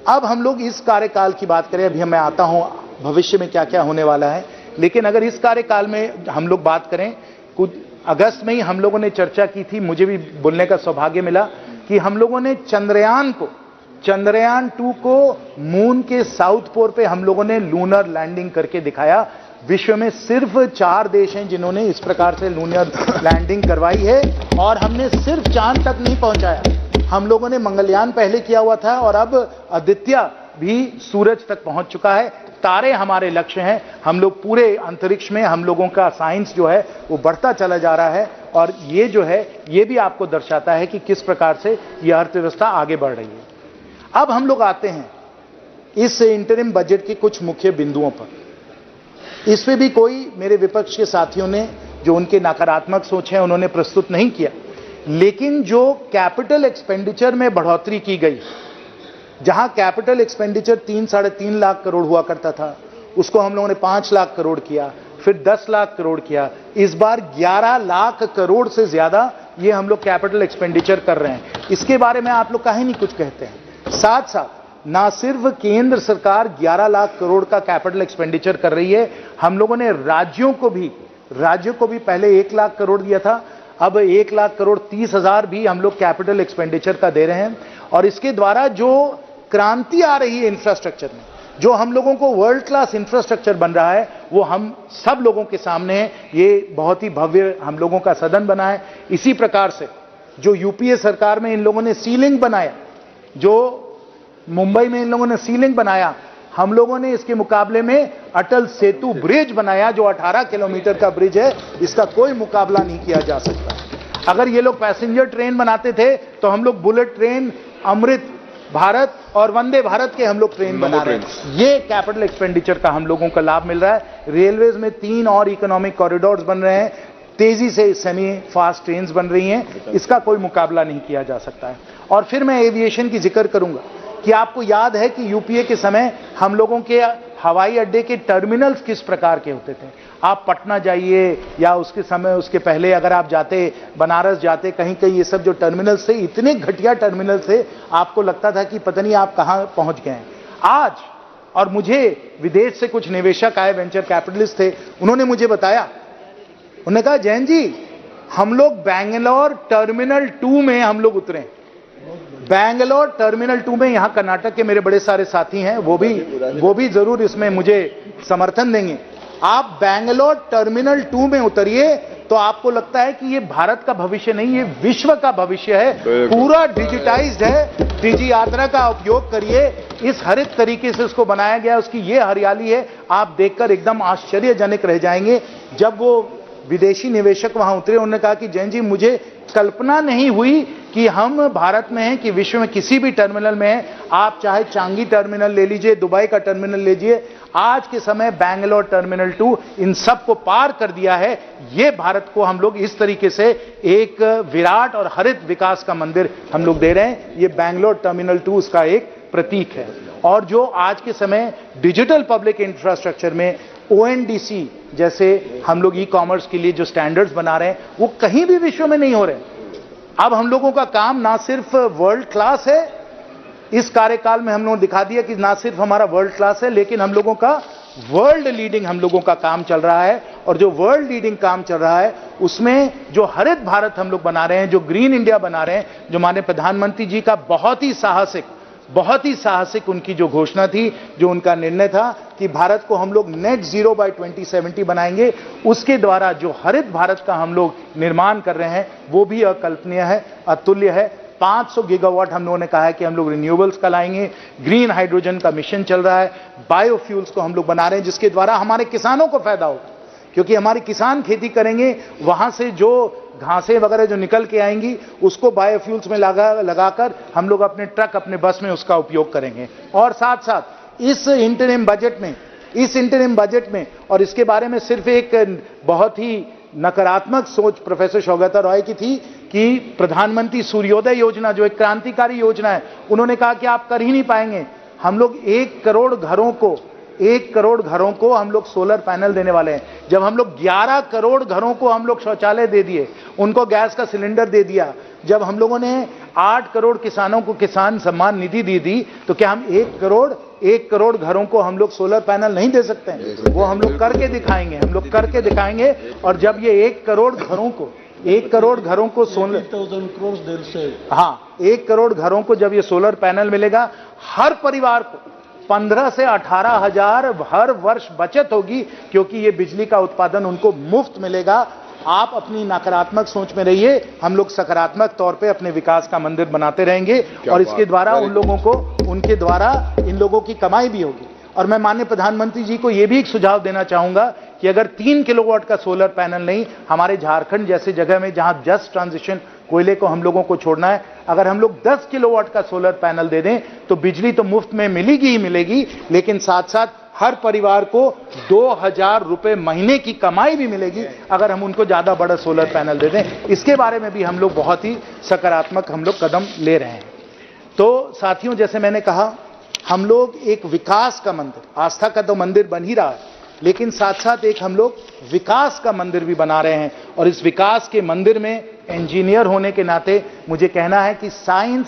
अब हम लोग इस कार्यकाल की बात करें, अभी मैं आता हूं भविष्य में क्या क्या होने वाला है, लेकिन अगर इस कार्यकाल में हम लोग बात करें, कुछ अगस्त में ही हम लोगों ने चर्चा की थी, मुझे भी बोलने का सौभाग्य मिला कि हम लोगों ने चंद्रयान 2 को मून के साउथ पोल पे हम लोगों ने लूनर लैंडिंग करके दिखाया। विश्व में सिर्फ 4 देश हैं जिन्होंने इस प्रकार से लूनर लैंडिंग करवाई है। और हमने सिर्फ चांद तक नहीं पहुंचाया, हम लोगों ने मंगलयान पहले किया हुआ था और अब आदित्य भी सूरज तक पहुंच चुका है। तारे हमारे लक्ष्य हैं, हम लोग पूरे अंतरिक्ष में हम लोगों का साइंस जो है वो बढ़ता चला जा रहा है। और ये जो है ये भी आपको दर्शाता है कि किस प्रकार से यह अर्थव्यवस्था आगे बढ़ रही है। अब हम लोग आते हैं इस इंटरिम बजट के कुछ मुख्य बिंदुओं पर। इसमें भी कोई मेरे विपक्ष के साथियों ने जो उनके नकारात्मक सोच है उन्होंने प्रस्तुत नहीं किया, लेकिन जो कैपिटल एक्सपेंडिचर में बढ़ोतरी की गई, जहां कैपिटल एक्सपेंडिचर 3-3.5 लाख करोड़ हुआ करता था, उसको हम लोगों ने 5 लाख करोड़ किया, फिर 10 लाख करोड़ किया, इस बार 11 लाख करोड़ से ज्यादा ये हम लोग कैपिटल एक्सपेंडिचर कर रहे हैं। इसके बारे में आप लोग काहे नहीं कुछ कहते हैं। साथ साथ ना सिर्फ केंद्र सरकार 11 लाख करोड़ का कैपिटल एक्सपेंडिचर कर रही है, हम लोगों ने राज्यों को भी पहले 1 लाख करोड़ दिया था, अब 1 लाख करोड़ 30 हजार भी हम लोग कैपिटल एक्सपेंडिचर का दे रहे हैं। और इसके द्वारा जो क्रांति आ रही है इंफ्रास्ट्रक्चर में, जो हम लोगों को वर्ल्ड क्लास इंफ्रास्ट्रक्चर बन रहा है, वो हम सब लोगों के सामने है। ये बहुत ही भव्य हम लोगों का सदन बना है। इसी प्रकार से जो यूपीए सरकार में इन लोगों ने सीलिंग बनाया, जो मुंबई में इन लोगों ने सीलिंग बनाया, हम लोगों ने इसके मुकाबले में अटल सेतु ब्रिज बनाया जो 18 किलोमीटर का ब्रिज है, इसका कोई मुकाबला नहीं किया जा सकता। अगर ये लोग पैसेंजर ट्रेन बनाते थे तो हम लोग बुलेट ट्रेन, अमृत भारत और वंदे भारत के हम लोग ट्रेन बना रहे हैं। ये कैपिटल एक्सपेंडिचर का हम लोगों का लाभ मिल रहा है। रेलवेज में 3 और इकोनॉमिक कॉरिडोर्स बन रहे हैं, तेजी से सेमी फास्ट ट्रेन बन रही हैं, इसका कोई मुकाबला नहीं किया जा सकता है। और फिर मैं एविएशन की जिक्र करूंगा कि आपको याद है कि यूपीए के समय हम लोगों के हवाई अड्डे के टर्मिनल्स किस प्रकार के होते थे। आप पटना जाइए या उसके समय उसके पहले अगर आप जाते बनारस जाते, कहीं कहीं ये सब जो टर्मिनल्स थे, इतने घटिया टर्मिनल थे, आपको लगता था कि पता नहीं आप कहां पहुंच गए हैं। आज, और मुझे विदेश से कुछ निवेशक आए, वेंचर कैपिटलिस्ट थे, उन्होंने मुझे बताया उन्होंने कहा जैन जी हम लोग बैंगलोर टर्मिनल 2 में हम लोग उतरे, बैंगलोर टर्मिनल 2 में। यहां कर्नाटक के मेरे बड़े सारे साथी हैं, वो भी जरूर इसमें मुझे समर्थन देंगे। आप बैंगलोर टर्मिनल 2 में उतरिए तो आपको लगता है कि ये भारत का भविष्य नहीं, ये विश्व का भविष्य है, पूरा डिजिटाइज्ड है। डिजी यात्रा का उपयोग करिए, इस हरित तरीके से उसको बनाया गया, उसकी ये हरियाली है, आप देखकर एकदम आश्चर्यजनक रह जाएंगे। जब वो विदेशी निवेशक वहां उतरे, उन्होंने कहा कि जैन जी मुझे कल्पना नहीं हुई कि हम भारत में हैं कि विश्व में किसी भी टर्मिनल में हैं। आप चाहे चांगी टर्मिनल ले लीजिए, दुबई का टर्मिनल ले लीजिए, आज के समय बैंगलोर टर्मिनल 2 इन सब को पार कर दिया है। ये भारत को हम लोग इस तरीके से एक विराट और हरित विकास का मंदिर हम लोग दे रहे हैं। ये बैंगलोर टर्मिनल 2 उसका एक प्रतीक है। और जो आज के समय डिजिटल पब्लिक इंफ्रास्ट्रक्चर में ONDC जैसे हम लोग ई-कॉमर्स के लिए जो स्टैंडर्ड्स बना रहे हैं, वो कहीं भी विश्व में नहीं हो रहे। अब हम लोगों का काम ना सिर्फ वर्ल्ड क्लास है, इस कार्यकाल में हम लोगों ने दिखा दिया कि ना सिर्फ हमारा वर्ल्ड क्लास है, लेकिन हम लोगों का वर्ल्ड लीडिंग हम लोगों का काम चल रहा है। और जो वर्ल्ड लीडिंग काम चल रहा है उसमें जो हरित भारत हम लोग बना रहे हैं, जो ग्रीन इंडिया बना रहे हैं, जो हमारे प्रधानमंत्री जी का बहुत ही साहसिक उनकी जो घोषणा थी, जो उनका निर्णय था कि भारत को हम लोग नेट जीरो बाय 2070 बनाएंगे, उसके द्वारा जो हरित भारत का हम लोग निर्माण कर रहे हैं वो भी अकल्पनीय है, अतुल्य है। 500 गीगावाट हम लोगों ने कहा है कि हम लोग रिन्यूएबल्स का लाएंगे, ग्रीन हाइड्रोजन का मिशन चल रहा है, बायोफ्यूल्स को हम लोग बना रहे हैं जिसके द्वारा हमारे किसानों को फायदा होगा, क्योंकि हमारे किसान खेती करेंगे, वहां से जो घासें वगैरह जो निकल के आएंगी उसको बायोफ्यूल्स में लगाकर हम लोग अपने ट्रक, अपने बस में उसका उपयोग करेंगे। और साथ साथ इस इंटरिम बजट में और इसके बारे में सिर्फ एक बहुत ही नकारात्मक सोच प्रोफेसर सौगता रॉय की थी कि प्रधानमंत्री सूर्योदय योजना जो एक क्रांतिकारी योजना है, उन्होंने कहा कि आप कर ही नहीं पाएंगे। हम लोग 1 करोड़ घरों को हम लोग सोलर पैनल देने वाले हैं। जब हम लोग 11 करोड़ घरों को हम लोग शौचालय दे दिए, उनको गैस का सिलेंडर दे दिया, जब हम लोगों ने 8 करोड़ किसानों को किसान सम्मान निधि दी, तो क्या हम 1 करोड़ घरों को हम लोग सोलर पैनल नहीं दे सकते हैं? वो हम लोग करके दिखाएंगे। और जब ये 1 करोड़ घरों को सोलर, हाँ, 1 करोड़ घरों को जब ये सोलर पैनल मिलेगा, हर परिवार को 15 से 18 हजार हर वर्ष बचत होगी, क्योंकि ये बिजली का उत्पादन उनको मुफ्त मिलेगा। आप अपनी नकारात्मक सोच में रहिए, हम लोग सकारात्मक तौर पे अपने विकास का मंदिर बनाते रहेंगे और इसके द्वारा उनके द्वारा इन लोगों की कमाई भी होगी। और मैं माननीय प्रधानमंत्री जी को यह भी एक सुझाव देना चाहूंगा कि अगर 3 किलोवाट का सोलर पैनल नहीं, हमारे झारखंड जैसे जगह में जहां जस्ट ट्रांजिशन कोयले को हम लोगों को छोड़ना है, अगर हम लोग 10 किलोवाट का सोलर पैनल दे दें तो बिजली तो मुफ्त में मिलेगी ही मिलेगी, लेकिन साथ साथ हर परिवार को 2000 रुपए महीने की कमाई भी मिलेगी अगर हम उनको ज्यादा बड़ा सोलर पैनल दे दें। इसके बारे में भी हम लोग बहुत ही सकारात्मक हम लोग कदम ले रहे हैं। तो साथियों, जैसे मैंने कहा, हम लोग एक विकास का मंदिर, आस्था का तो मंदिर बन ही रहा है, लेकिन साथ साथ एक हम लोग विकास का मंदिर भी बना रहे हैं। और इस विकास के मंदिर में इंजीनियर होने के नाते मुझे कहना है कि साइंस,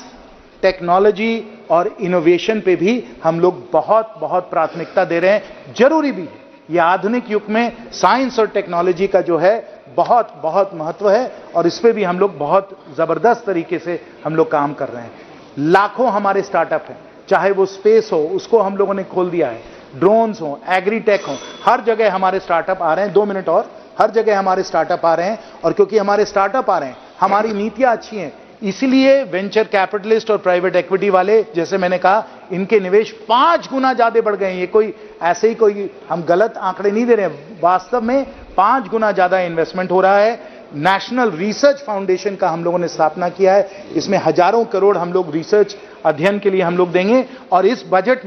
टेक्नोलॉजी और इनोवेशन पे भी हम लोग बहुत प्राथमिकता दे रहे हैं। जरूरी भी है, ये आधुनिक युग में साइंस और टेक्नोलॉजी का जो है बहुत महत्व है और इस पे भी हम लोग बहुत जबरदस्त तरीके से हम लोग काम कर रहे हैं। लाखों हमारे स्टार्टअप हैं, चाहे वो स्पेस हो, उसको हम लोगों ने खोल दिया है, ड्रोन्स हो, एग्रीटेक हो, हर जगह हमारे स्टार्टअप आ रहे हैं। 2 मिनट और, हर जगह हमारे स्टार्टअप आ रहे हैं। और क्योंकि हमारे स्टार्टअप आ रहे हैं, हमारी नीतियां अच्छी हैं, इसलिए वेंचर कैपिटलिस्ट और प्राइवेट इक्विटी वाले, जैसे मैंने कहा, इनके निवेश 5 गुना ज्यादा बढ़ गए हैं। ये कोई ऐसे ही कोई हम गलत आंकड़े नहीं दे रहे हैं, वास्तव में 5 गुना ज्यादा इन्वेस्टमेंट हो रहा है। नेशनल रिसर्च फाउंडेशन का हम लोगों ने स्थापना किया है, इसमें हजारों करोड़ हम लोग रिसर्च अध्ययन के लिए हम लोग देंगे। और इस बजट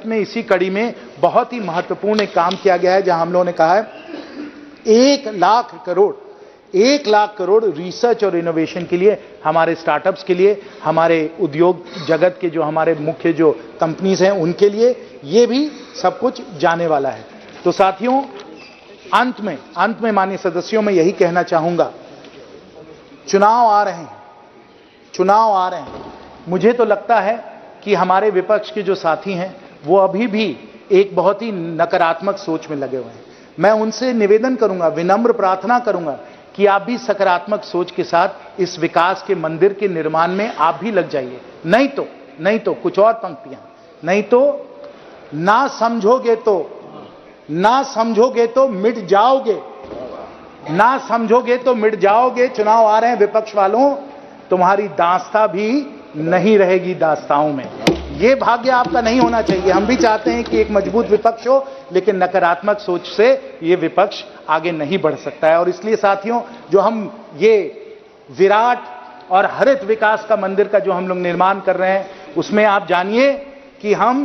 में इसी कड़ी में बहुत ही महत्वपूर्ण एक काम किया गया है, जहां हम लोगों ने कहा है 1 लाख करोड़ रिसर्च और इनोवेशन के लिए, हमारे स्टार्टअप्स के लिए, हमारे उद्योग जगत के जो हमारे मुख्य जो कंपनीज हैं उनके लिए ये भी सब कुछ जाने वाला है। तो साथियों, अंत में माननीय सदस्यों, मैं यही कहना चाहूंगा, चुनाव आ रहे हैं। मुझे तो लगता है कि हमारे विपक्ष के जो साथी हैं वो अभी भी एक बहुत ही नकारात्मक सोच में लगे हुए हैं। मैं उनसे निवेदन करूंगा, विनम्र प्रार्थना करूंगा कि आप भी सकारात्मक सोच के साथ इस विकास के मंदिर के निर्माण में आप भी लग जाइए। नहीं तो कुछ और पंक्तियां, नहीं तो ना समझोगे तो मिट जाओगे, ना समझोगे तो मिट जाओगे। चुनाव आ रहे हैं विपक्ष वालों, तुम्हारी दास्ता भी नहीं रहेगी दास्ताओं में। ये भाग्य आपका नहीं होना चाहिए। हम भी चाहते हैं कि एक मजबूत विपक्ष हो, लेकिन नकारात्मक सोच से ये विपक्ष आगे नहीं बढ़ सकता है। और इसलिए साथियों, जो हम ये विराट और हरित विकास का मंदिर का जो हम लोग निर्माण कर रहे हैं, उसमें आप जानिए कि हम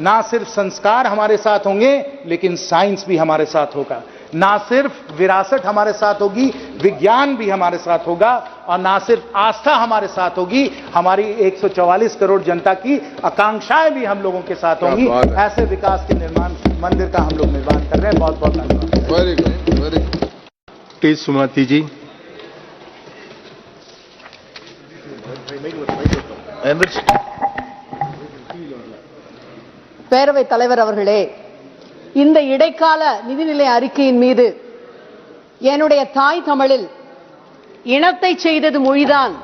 ना सिर्फ संस्कार हमारे साथ होंगे, लेकिन साइंस भी हमारे साथ होगा। ना सिर्फ विरासत हमारे साथ होगी, विज्ञान भी हमारे साथ होगा। और ना सिर्फ आस्था हमारे साथ होगी, हमारी 144 करोड़ जनता की आकांक्षाएं भी हम लोगों के साथ होंगी। ऐसे विकास के निर्माण मंदिर का हम लोग निर्माण कर रहे हैं। बहुत बहुत धन्यवाद। Very good. टी सुमति जी। பேரவைத் தலைவர் அவர்களே, இந்த இடைக்கால நிதிநிலை அறிக்கையின் மீது என்னுடைய தாய் தமிழில் இனத்தை செய்தது மொழிதான்,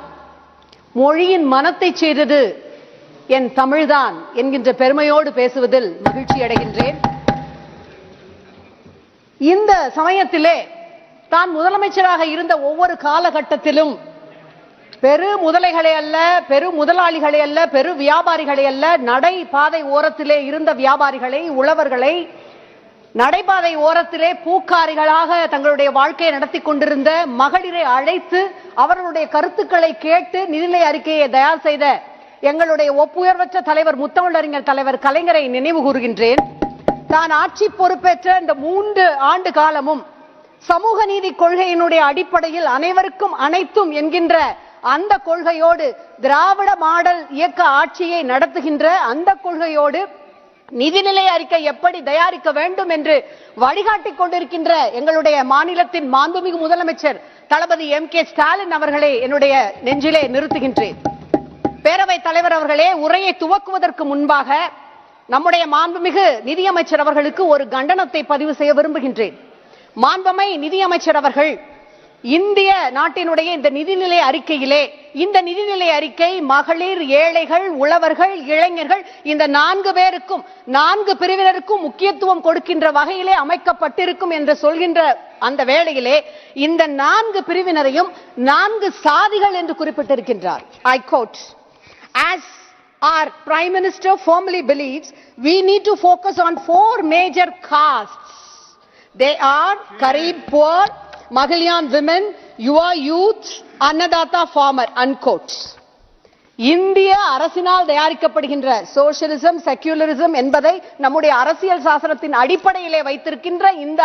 மொழியின் மனத்தை செய்தது என் தமிழ்தான் என்கின்ற பெருமையோடு பேசுவதில் மகிழ்ச்சி அடைகின்றேன். இந்த சமயத்திலே தான் முதலமைச்சராக இருந்த ஒவ்வொரு காலகட்டத்திலும் பெரு முதலைகளை அல்ல, பெரு முதலாளிகளை அல்ல, பெரு வியாபாரிகளை அல்ல, நடைபாதை ஓரத்திலே இருந்த வியாபாரிகளை, உழவர்களை, நடைபாதை ஓரத்திலே பூக்காரிகளாக தங்களுடைய வாழ்க்கையை நடத்தி கொண்டிருந்த மகளிரை அழைத்து அவர்களுடைய கருத்துக்களை கேட்டு நிதிநிலை அறிக்கையை தயார் செய்த எங்களுடைய ஒப்புயர்வற்ற தலைவர் முத்தமிழறிஞர் தலைவர் கலைஞரை நினைவு கூறுகின்றேன். தான் ஆட்சி பொறுப்பேற்ற இந்த 3 ஆண்டு காலமும் சமூக நீதி கொள்கையினுடைய அடிப்படையில் அனைவருக்கும் அனைத்தும் என்கின்ற அந்த கொள்கையோடு, திராவிட மாடல் இயக்க ஆட்சியை நடத்துகின்ற அந்த கொள்கையோடு நிதிநிலை அறிக்கை எப்படி தயாரிக்க வேண்டும் என்று வழிகாட்டிக் கொண்டிருக்கின்ற எங்களுடைய மாநிலத்தின் மாண்புமிகு முதலமைச்சர் தளபதி MK ஸ்டாலின் அவர்களை என்னுடைய நெஞ்சிலே நிறுத்துகின்றேன். பேரவைத் தலைவர் அவர்களே, உரையை துவக்குவதற்கு முன்பாக நம்முடைய மாண்புமிகு நிதியமைச்சர் அவர்களுக்கு ஒரு கண்டனத்தை பதிவு செய்ய விரும்புகின்றேன். மாண்புமை நிதியமைச்சர் அவர்கள் இந்திய நாட்டினுடைய இந்த நிதிநிலை அறிக்கையிலே, இந்த நிதிநிலை அறிக்கை மகளிர், ஏழைகள், உழவர்கள், இளைஞர்கள் இந்த 4 பேருக்கும் 4 பிரிவினருக்கும் முக்கியத்துவம் கொடுக்கின்ற வகையிலே அமைக்கப்பட்டிருக்கும் என்று சொல்கின்ற அந்த வேளையிலே இந்த 4 பிரிவினரையும் 4 சாதிகள் என்று குறிப்பிட்டிருக்கின்றார். I quote, as our Prime Minister firmly believes, we need to focus on 4 major castes. They are Garib poor, Magalyan women, Yuva youth, Annadata farmer, unquote. இந்திய அரசினால் தயாரிக்கப்படுகின்ற சோசியலிசம், செக்யூலரிசம் என்பதை நம்முடைய அரசியல் சாசனத்தின் அடிப்படையிலே வைத்திருக்கின்ற இந்த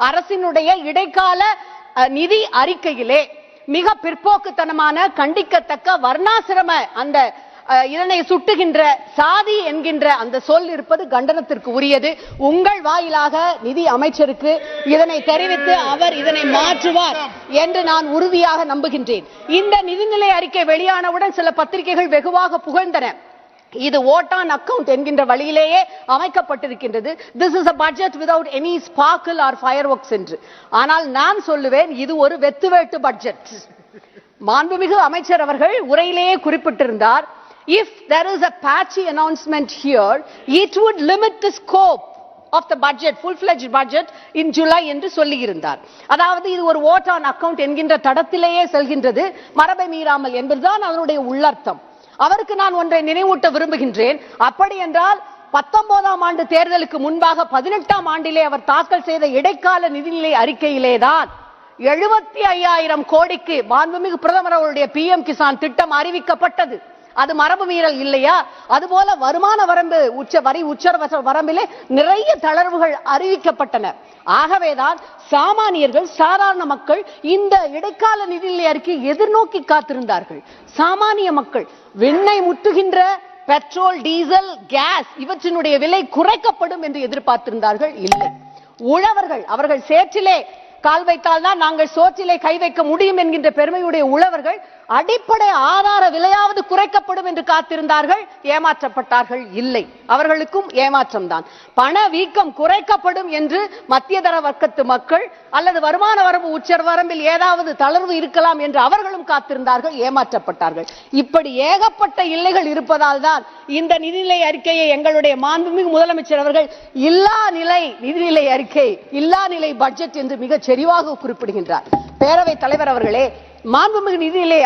அரசினுடைய இடைக்கால நிதி அறிக்கையிலே மிக பிற்போக்குத்தனமான, கண்டிக்கத்தக்க, வர்ணாசிரம அந்த இதனை சுட்டுகின்ற சாதி என்கின்ற அந்த சொல் இருப்பது கண்டனத்திற்கு உரியது. உங்கள் வாயிலாக நிதி அமைச்சருக்கு இதனை தெரிவித்து அவர் இதனை மாற்றுவார் என்று நான் உறுதியாக நம்புகின்றேன். இந்த நிதிநிலை அறிக்கை வெளியானவுடன் சில பத்திரிகைகள் வெகுவாக புகழ்ந்தன. இது ஓட் ஆன் அக்கவுண்ட் என்கின்ற வழியிலேயே அமைக்கப்பட்டிருக்கின்றது. This is a budget without any sparkle or fireworks என்று. ஆனால் நான் சொல்லுவேன், இது ஒரு வெத்துவேட்டு பட்ஜெட். மாண்புமிகு அமைச்சர் அவர்கள் உரையிலேயே குறிப்பிட்டிருந்தார், if there is a patchy announcement here, it would limit the scope of the budget, full-fledged budget in July என்று சொல்லியிருந்தார். அதாவது இது ஒரு vote on account என்கின்ற தடத்திலேயே செல்கின்றது, மரபை மீறாமல் என்பதுதான் அதனுடைய உள்ளர்த்தம். அவருக்கு நான் ஒன்றை நினைவூட்ட விரும்புகின்றேன். அப்படி என்றால் 19ஆம் ஆண்டு தேர்தலுக்கு முன்பாக 18ஆம் ஆண்டிலே அவர் தாக்கல் செய்த இடைக்கால நிதிநிலை அறிக்கையிலேதான் 75,000 கோடிக்கு மாண்புமிகு பிரதமர் அவருடைய PM கிசான் திட்டம் அறிவிக்கப்பட்டது. அது மரபு மீறல் இல்லையா? அதுபோல வருமான வரம்பு உச்ச வரம்பிலே நிறைய தளர்வுகள் அறிவிக்கப்பட்டன. ஆகவேதான் சாமானியர்கள், சாதாரண மக்கள் இந்த இடைக்கால நிதிநிலை அறிக்கையை எதிர்நோக்கி காத்திருந்தார்கள். சாமானிய மக்கள் விண்ணை முட்டுகின்ற பெட்ரோல், டீசல், கேஸ் இவற்றினுடைய விலை குறைக்கப்படும் என்று எதிர்பார்த்திருந்தார்கள். இல்லை. உழவர்கள், அவர்கள் சேற்றிலே கால் வைத்தால் தான் நாங்கள் சோற்றிலே கை வைக்க முடியும் என்கின்ற பெருமையுடைய உழவர்கள் அடிப்படை ஆதார விலையாவது குறைக்கப்படும் என்று காத்திருந்தார்கள், ஏமாற்றப்பட்டார்கள். இல்லை, அவர்களுக்கும் ஏமாற்றம் தான். பண வீக்கம் குறைக்கப்படும் என்று மத்தியதர வர்க்கத்து மக்கள் அல்லது வருமான வரம்பு உச்ச வரம்பில் ஏதாவது தளர்வு இருக்கலாம் என்று அவர்களும் காத்திருந்தார்கள், ஏமாற்றப்பட்டார்கள். இப்படி ஏகப்பட்ட இல்லைகள் இருப்பதால் தான் இந்த நிதிநிலை அறிக்கையை எங்களுடைய மாண்புமிகு முதலமைச்சர் அவர்கள் இல்லா நிலை நிதிநிலை அறிக்கை, இல்லா நிலை பட்ஜெட் என்று மிக செறிவாக குறிப்பிடுகின்றார். பேரவைத் தலைவர் அவர்களே, மாண்புமிகு நிதிநிலை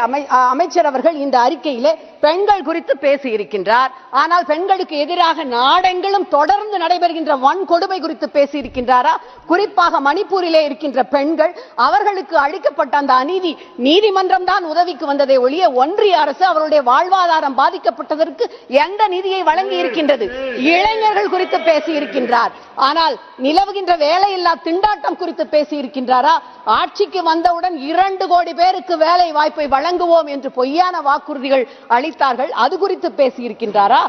அமைச்சர் அவர்கள் இந்த அறிக்கையிலே பெண்கள் குறித்து பேசி இருக்கின்றார். ஆனால் பெண்களுக்கு எதிராக நாடெங்கிலும் தொடர்ந்து நடைபெறுகின்ற வன்கொடுமை குறித்து பேசி இருக்கின்றாரா? குறிப்பாக மணிப்பூரிலே இருக்கின்ற பெண்கள், அவர்களுக்கு அளிக்கப்பட்ட அந்த அநீதி, நீதிமன்றம் தான் உதவிக்கு வந்ததை ஒழிய ஒன்றிய அரசு அவருடைய வாழ்வாதாரம் பாதிக்கப்பட்டதற்கு எந்த நிதியை வழங்கி இருக்கின்றது? இளைஞர்கள் குறித்து பேசி இருக்கின்றார். ஆனால் நிலவுகின்ற வேலையில்லா திண்டாட்டம் குறித்து பேசி இருக்கின்றாரா? ஆட்சிக்கு வந்தவுடன் 2 கோடி பேருக்கு வேலை வாய்ப்பை வழங்குவோம் என்று பொய்யான வாக்குறுதிகள் அளித்தார்கள், அது குறித்து பேசி இருக்கின்றாரா?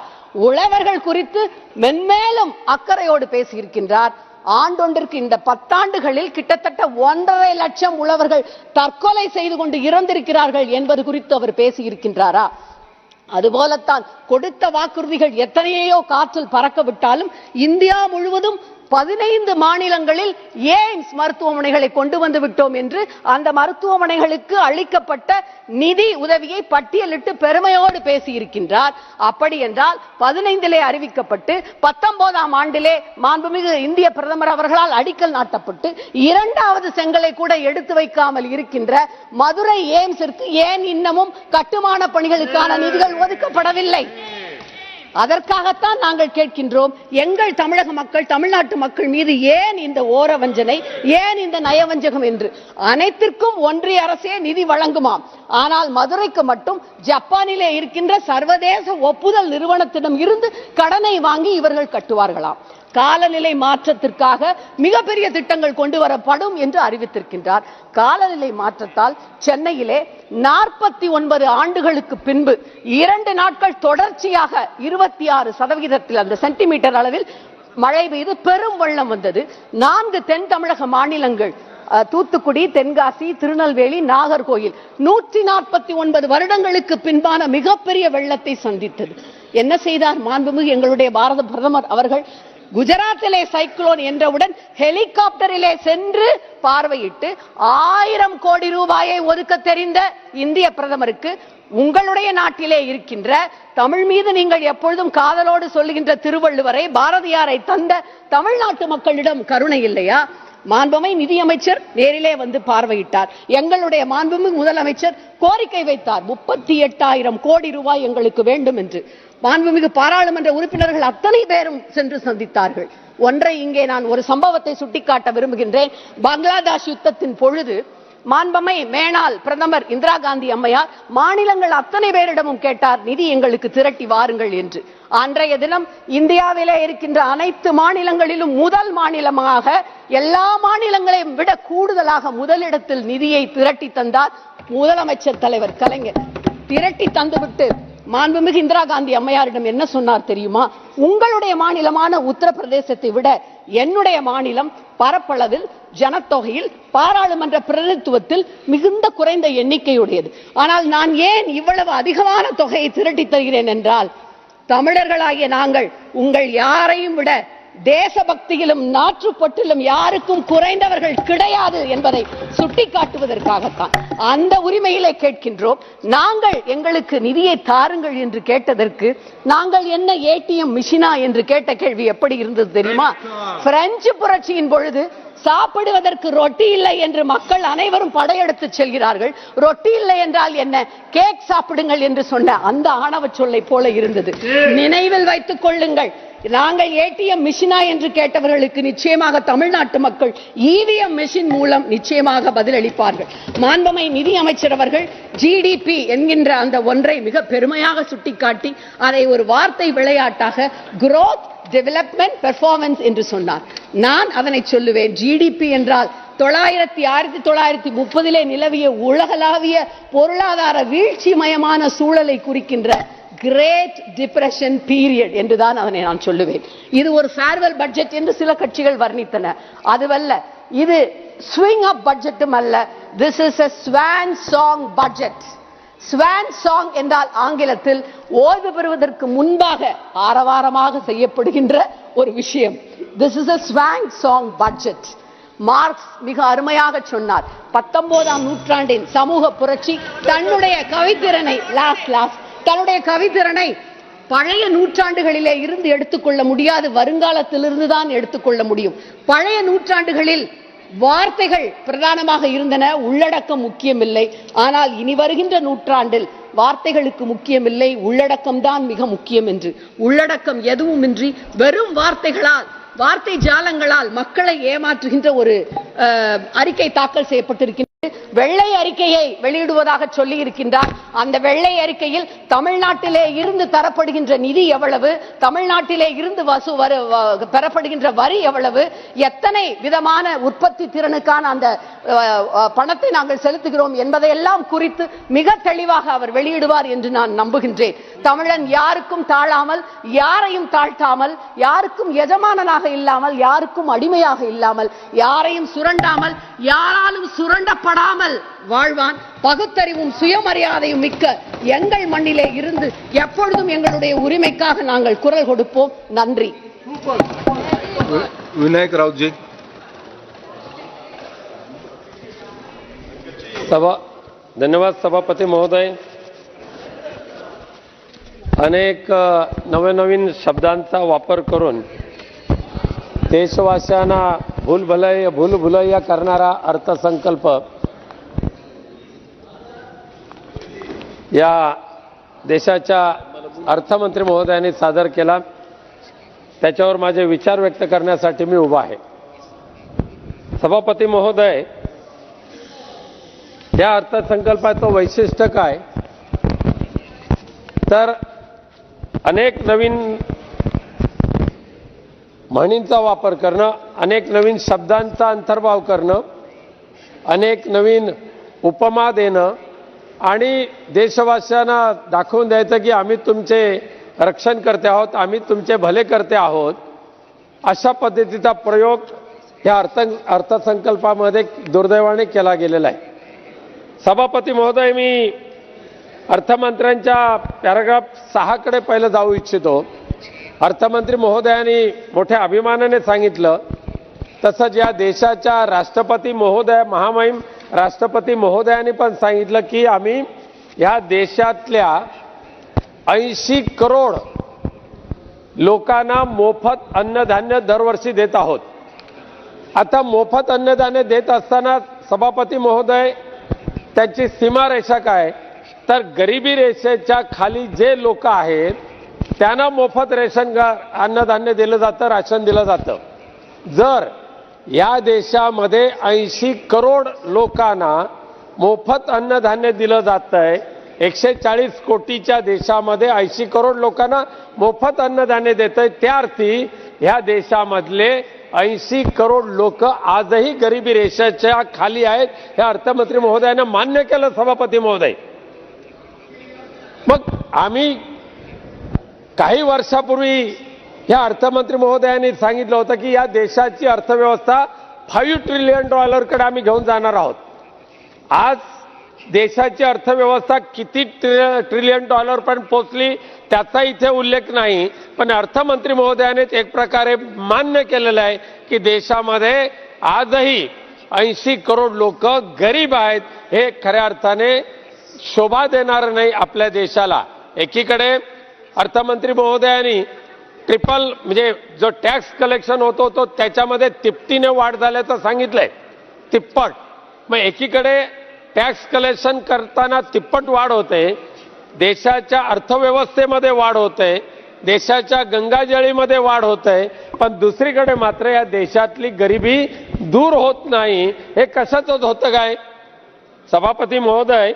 உழவர்கள் குறித்து மென்மேலும் அக்கறையோடு பேசி இருக்கின்றார். ஆண்டொன்றிற்கு இந்த 10 ஆண்டுகளில் கிட்டத்தட்ட 1.5 லட்சம் உழவர்கள் தற்கொலை செய்து கொண்டு இறந்திருக்கிறார்கள் என்பது குறித்து அவர் பேசி இருக்கின்றாரா? அதுபோலத்தான் கொடுத்த வாக்குறுதிகள் எத்தனையோ காற்றில் பறக்க விட்டாலும் இந்தியா முழுவதும் 15 மாநிலங்களில் எய்ம்ஸ் மருத்துவமனைகளை கொண்டு வந்து விட்டோம் என்று அந்த மருத்துவமனைகளுக்கு அளிக்கப்பட்ட நிதி உதவியை பட்டியலிட்டு பெருமையோடு பேசி இருக்கின்றார். அப்படி என்றால் 15 அறிவிக்கப்பட்டு 19ஆம் ஆண்டிலே மாண்புமிகு இந்திய பிரதமர் அவர்களால் அடிக்கல் நாட்டப்பட்டு 2வது செங்கலை கூட எடுத்து வைக்காமல் இருக்கின்ற மதுரை எய்ம்ஸிற்கு ஏன் இன்னமும் கட்டுமான பணிகளுக்கான நிதிகள் ஒதுக்கப்படவில்லை? அதற்காகத்தான் நாங்கள் கேட்கின்றோம், எங்கள் தமிழக மக்கள், தமிழ்நாட்டு மக்கள் மீது ஏன் இந்த ஓரவஞ்சனை, ஏன் இந்த நயவஞ்சகம் என்று. அனைத்திற்கும் ஒன்றிய அரசே நிதி வழங்குமாம். ஆனால் மதுரைக்கு மட்டும் ஜப்பானிலே இருக்கின்ற சர்வதேச ஒப்புதல் நிறுவனத்திடம் இருந்து கடனை வாங்கி இவர்கள் கட்டுவார்களாம். காலநிலை மாற்றத்திற்காக மிகப்பெரிய திட்டங்கள் கொண்டு வரப்படும் என்று அறிவித்திருக்கின்றார். காலநிலை மாற்றத்தால் சென்னையிலே 49 ஆண்டுகளுக்கு பின்பு 2 நாட்கள் தொடர்ச்சியாக 26% அந்த சென்டிமீட்டர் அளவில் மழை பெய்து பெரும் வெள்ளம் வந்தது. 4 தென் தமிழக மாநிலங்கள், தூத்துக்குடி, தென்காசி, திருநெல்வேலி, நாகர்கோயில் 149 வருடங்களுக்கு பின்பான மிகப்பெரிய வெள்ளத்தை சந்தித்தது. என்ன செய்தார் மாண்புமிகு எங்களுடைய பாரத பிரதமர் அவர்கள்? குஜராத்திலே சைக்ளோன் என்றவுடன் ஹெலிகாப்டரிலே சென்று பார்வையிட்டு 1000 கோடி ரூபாயை ஒதுக்க தெரிந்த இந்திய பிரதமருக்கு உங்களுடைய நாட்டிலே இருக்கின்ற தமிழ் மீது நீங்கள் எப்பொழுதும் காதலோடு சொல்லுகின்ற திருவள்ளுவரை, பாரதியாரை தந்த தமிழ்நாட்டு மக்களிடம் கருணை இல்லையா? மாண்புமிகு நிதியமைச்சர் நேரிலே வந்து பார்வையிட்டார். எங்களுடைய மாண்புமிகு முதலமைச்சர் கோரிக்கை வைத்தார், 38,000 கோடி ரூபாய் எங்களுக்கு வேண்டும் என்று. மாண்புமிகு பாராளுமன்ற உறுப்பினர்கள் அத்தனை பேரும் சென்று சந்தித்தார்கள். ஒன்றை இங்கே நான் ஒரு சம்பவத்தை சுட்டிக்காட்ட விரும்புகின்றேன். பங்களாதேஷ் யுத்தத்தின் பொழுது மாண்பமை மேனாள் பிரதமர் இந்திரா காந்தி அம்மையார் மாநிலங்கள் அத்தனை பேரிடமும் கேட்டார், நிதி எங்களுக்கு திரட்டி வாருங்கள் என்று. அன்றைய தினம் இந்தியாவிலே இருக்கின்ற அனைத்து மாநிலங்களிலும் முதல் மாநிலமாக, எல்லா மாநிலங்களையும் விட கூடுதலாக முதலிடத்தில் நிதியை திரட்டி தந்தார் முதலமைச்சர் தலைவர் கலைஞர். திரட்டி தந்துவிட்டு மாண்புமிகு இந்திரா காந்தி அம்மையாரிடம் என்ன சொன்னார் தெரியுமா? உங்களுடைய மாநிலமான உத்தரப்பிரதேசத்தை விட என்னுடைய மாநிலம் பரப்பளவில், ஜனத்தொகையில், பாராளுமன்ற பிரதிநிதித்துவத்தில் மிகுந்த குறைந்த எண்ணிக்கையுடையது. ஆனால் நான் ஏன் இவ்வளவு அதிகமான தொகையை திரட்டி தருகிறேன் என்றால், தமிழர்களாகிய நாங்கள் உங்கள் யாரையும் விட தேசபக்தியிலும் நாற்றுப்பட்டிலும் யாருக்கும் குறைந்தவர்கள் கிடையாது என்பதை சுட்டிக்காட்டுவதற்காகத்தான் அந்த உரிமையிலே கேட்கின்றோம். நாங்கள் எங்களுக்கு நிதியை தாருங்கள் என்று கேட்டதற்கு நாங்கள் என்ன ஏடிஎம் மிஷினா என்று கேட்ட கேள்வி எப்படி இருந்தது தெரியுமா? பிரெஞ்சு புரட்சியின் பொழுது சாப்பிடுவதற்கு ரொட்டி இல்லை என்று மக்கள் அனைவரும் படையெடுத்து செல்கிறார்கள். ரொட்டி இல்லை என்றால் என்ன, கேக் சாப்பிடுங்கள் என்று சொன்ன அந்த ஆணவ சொல்லை போல இருந்தது. நினைவில் வைத்துக் கொள்ளுங்கள், நாங்கள் ஏடிஎம் மிஷினா என்று கேட்டவர்களுக்கு நிச்சயமாக தமிழ்நாட்டு மக்கள் இவிஎம் மிஷின் மூலம் நிச்சயமாக பதிலளிப்பார்கள். மாண்புமை நிதி அமைச்சர் அவர்கள் ஜிடிபி என்கின்ற அந்த ஒன்றை மிக பெருமையாக சுட்டிக்காட்டி அதை ஒரு வார்த்தை விளையாட்டாக growth development performance என்று சொன்னார். நான் அதனை சொல்லுவேன், ஜிடிபி என்றால் 1930 நிலவிய உலகளாவிய பொருளாதார வீழ்ச்சிமயமான சூழலை குறிக்கின்ற கிரேட் டிப்ரெஷன் பீரியட் என்றுதான் அதனை நான் சொல்லுவேன். இது ஒரு ஃபேர்வெல் பட்ஜெட் என்று சில கட்சிகள் வர்ணித்தன. அதுவல்ல, இது ஸ்விங் அப் பட்ஜெட்டும் அல்ல. This is a swan song budget. Swan song என்றால் ஆங்கிலத்தில் ஓய்வு பெறுவதற்கு முன்பாக ஆரவாரமாக செய்யப்படுகின்ற ஒரு விஷயம். This is a swan song budget. Marx மிக அருமையாக சொன்னார், 19ஆம் நூற்றாண்டின் சமூக புரட்சி தன்னுடைய கவித்திறனை தன்னுடைய கவித்திறனை பழைய நூற்றாண்டுகளிலே இருந்து எடுத்துக்கொள்ள முடியாது, வருங்காலத்திலிருந்து தான் எடுத்துக்கொள்ள முடியும். பழைய நூற்றாண்டுகளில் வார்த்தைகள் பிரதானமாக இருந்தன, உள்ளடக்கம் முக்கியமில்லை. ஆனால் இனி வருகின்ற நூற்றாண்டில் வார்த்தைகளுக்கு முக்கியமில்லை, உள்ளடக்கம் தான் மிக முக்கியம் என்று. உள்ளடக்கம் எதுவுமின்றி வெறும் வார்த்தைகளால், வார்த்தை ஜாலங்களால் மக்களை ஏமாற்றுகின்ற ஒரு அறிக்கை தாக்கல் செய்யப்பட்டிருக்கின்றது. வெள்ளை அறிக்கையை வெளியிடுவதாக சொல்லி இருக்கின்றார். அந்த வெள்ளை அறிக்கையில் தமிழ்நாட்டிலே இருந்து தரப்படுகின்ற நிதி எவ்வளவு, தமிழ்நாட்டிலே இருந்து பெறப்படுகின்ற வரி எவ்வளவு, எத்தனை விதமான உற்பத்தி திறனுக்கான அந்த பணத்தை நாங்கள் செலுத்துகிறோம் என்பதையெல்லாம் குறித்து மிக தெளிவாக அவர் வெளியிடுவார் என்று நான் நம்புகின்றேன். தமிழன் யாருக்கும் தாழாமல், யாரையும் தாழ்த்தாமல், யாருக்கும் எஜமானனாக இல்லாமல், யாருக்கும் அடிமையாக இல்லாமல், யாரையும் சுரண்டாமல், யாராலும் சுரண்டப்படாமல் வாழ்வான். பகுத்தறிவும் சுயமரியாதையும் மிக்க எங்கள் மண்ணிலே இருந்து எப்பொழுதும் எங்களுடைய உரிமைக்காக நாங்கள் குரல் கொடுப்போம். நன்றி. विनायक राउत जी. धन्यवाद सभापती महोदय. अनेक नवनवीन शब्दांचा वापर करून देशवासियांना भूलभुलैया करणारा अर्थसंकल्प या देशाच्या अर्थमंत्री महोदयांनी सादर केला. त्याच्यावर माझे विचार व्यक्त करण्यासाठी मी उभा आहे. सभापती महोदय, या अर्थसंकल्पाचं वैशिष्ट्य काय तर अनेक नवीन म्हणींचा वापर करणं, अनेक नवीन शब्दांचा अंतर्भाव करणं, अनेक नवीन उपमा देणं आणि देशवासियांना दाखवून द्यायचं की आम्ही तुमचे रक्षण करते आहोत, आम्ही तुमचे भले करते आहोत, अशा पद्धतीचा प्रयोग या अर्थसंकल्पामध्ये दुर्दैवाने केला गेलेला आहे. सभापती महोदय, मी अर्थमंत्र्यांच्या पॅराग्राफ 6 कडे पहिलं जाऊ इच्छितो. अर्थमंत्री महोदयांनी मोठ्या अभिमानाने सांगितलं तसंच या देशाच्या राष्ट्रपती महोदय, महामहिम राष्ट्रपती महोदयांनी पण सांगितलं की आम्ही या देशातल्या 80 करोड लोकांना मोफत अन्नधान्य दरवर्षी देत आहोत. आता मोफत अन्नधान्य देत असताना सभापती महोदय, त्याची सीमारेषा काय तर गरिबी रेषेच्या खाली जे लोक आहेत त्यांना मोफत रेशन अन्नधान्य दिलं जातं, राशन दिलं जातं. जर या देशामध्ये 80 करोड लोकांना मोफत अन्नधान्य दिलं जातंय, 140 कोटीच्या देशामध्ये 80 करोड लोकांना मोफत अन्नधान्य देतंय, त्या अर्थी ह्या देशामधले 80 करोड लोक आजही गरिबी रेषेच्या खाली आहेत. हे अर्थमंत्री महोदयाने मान्य केलं सभापती महोदय. मग आम्ही काही वर्षापूर्वी या अर्थमंत्री महोदयांनी सांगितलं होतं की या देशाची अर्थव्यवस्था $5 ट्रिलियन कडे आम्ही घेऊन जाणार आहोत. आज देशाची अर्थव्यवस्था किती ट्रिलियन डॉलरपर्यंत पोहोचली त्याचा इथे उल्लेख नाही, पण अर्थमंत्री महोदयाने एक प्रकारे मान्य केलेलं आहे की देशामध्ये आजही 80 करोड लोक गरीब आहेत. हे खऱ्या अर्थाने शोभा देणार नाही आपल्या देशाला. एकीकडे अर्थमंत्री महोदयांनी ट्रिपल म्हणजे जो टॅक्स कलेक्शन होतो तो त्याच्यामध्ये तिप्पटीने वाढ झाल्याचं सांगितलंय, तिप्पट. मग एकीकडे टॅक्स कलेक्शन करताना तिप्पट वाढ होते, देशाच्या अर्थव्यवस्थेमध्ये वाढ होते, देशाच्या गंगाजळीमध्ये वाढ होते, पण दुसरीकडे मात्र या देशातली गरिबी दूर होत नाही. हे कशाचं होतं काय सभापती महोदय?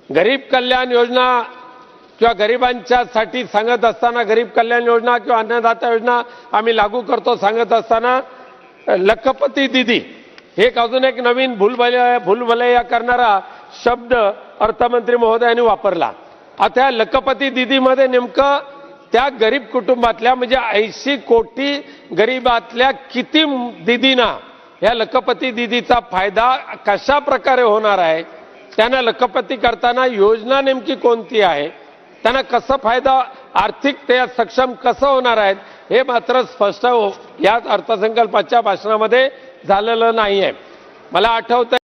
गरीब कल्याण योजना किंवा गरिबांच्यासाठी सांगत असताना, गरीब कल्याण योजना किंवा अन्नदाता योजना आम्ही लागू करतो सांगत असताना लखपती दीदी एक अजून एक नवीन भूलभुलैया करणारा शब्द अर्थमंत्री महोदयांनी वापरला. आता लखपती दीदीमध्ये नेमकं त्या गरीब कुटुंबातल्या म्हणजे 80 कोटी गरीबातल्या किती दीदींना या लखपती दीदीचा फायदा कशा प्रकारे होणार आहे त्यांना लखपती करताना योजना नेमकी कोणती आहे, त्यांना कसं फायदा आर्थिक ते सक्षम कसं होणार आहेत हे मात्र स्पष्ट या अर्थसंकल्पाच्या भाषणामध्ये झालेलं नाहीये. मला आठवतंय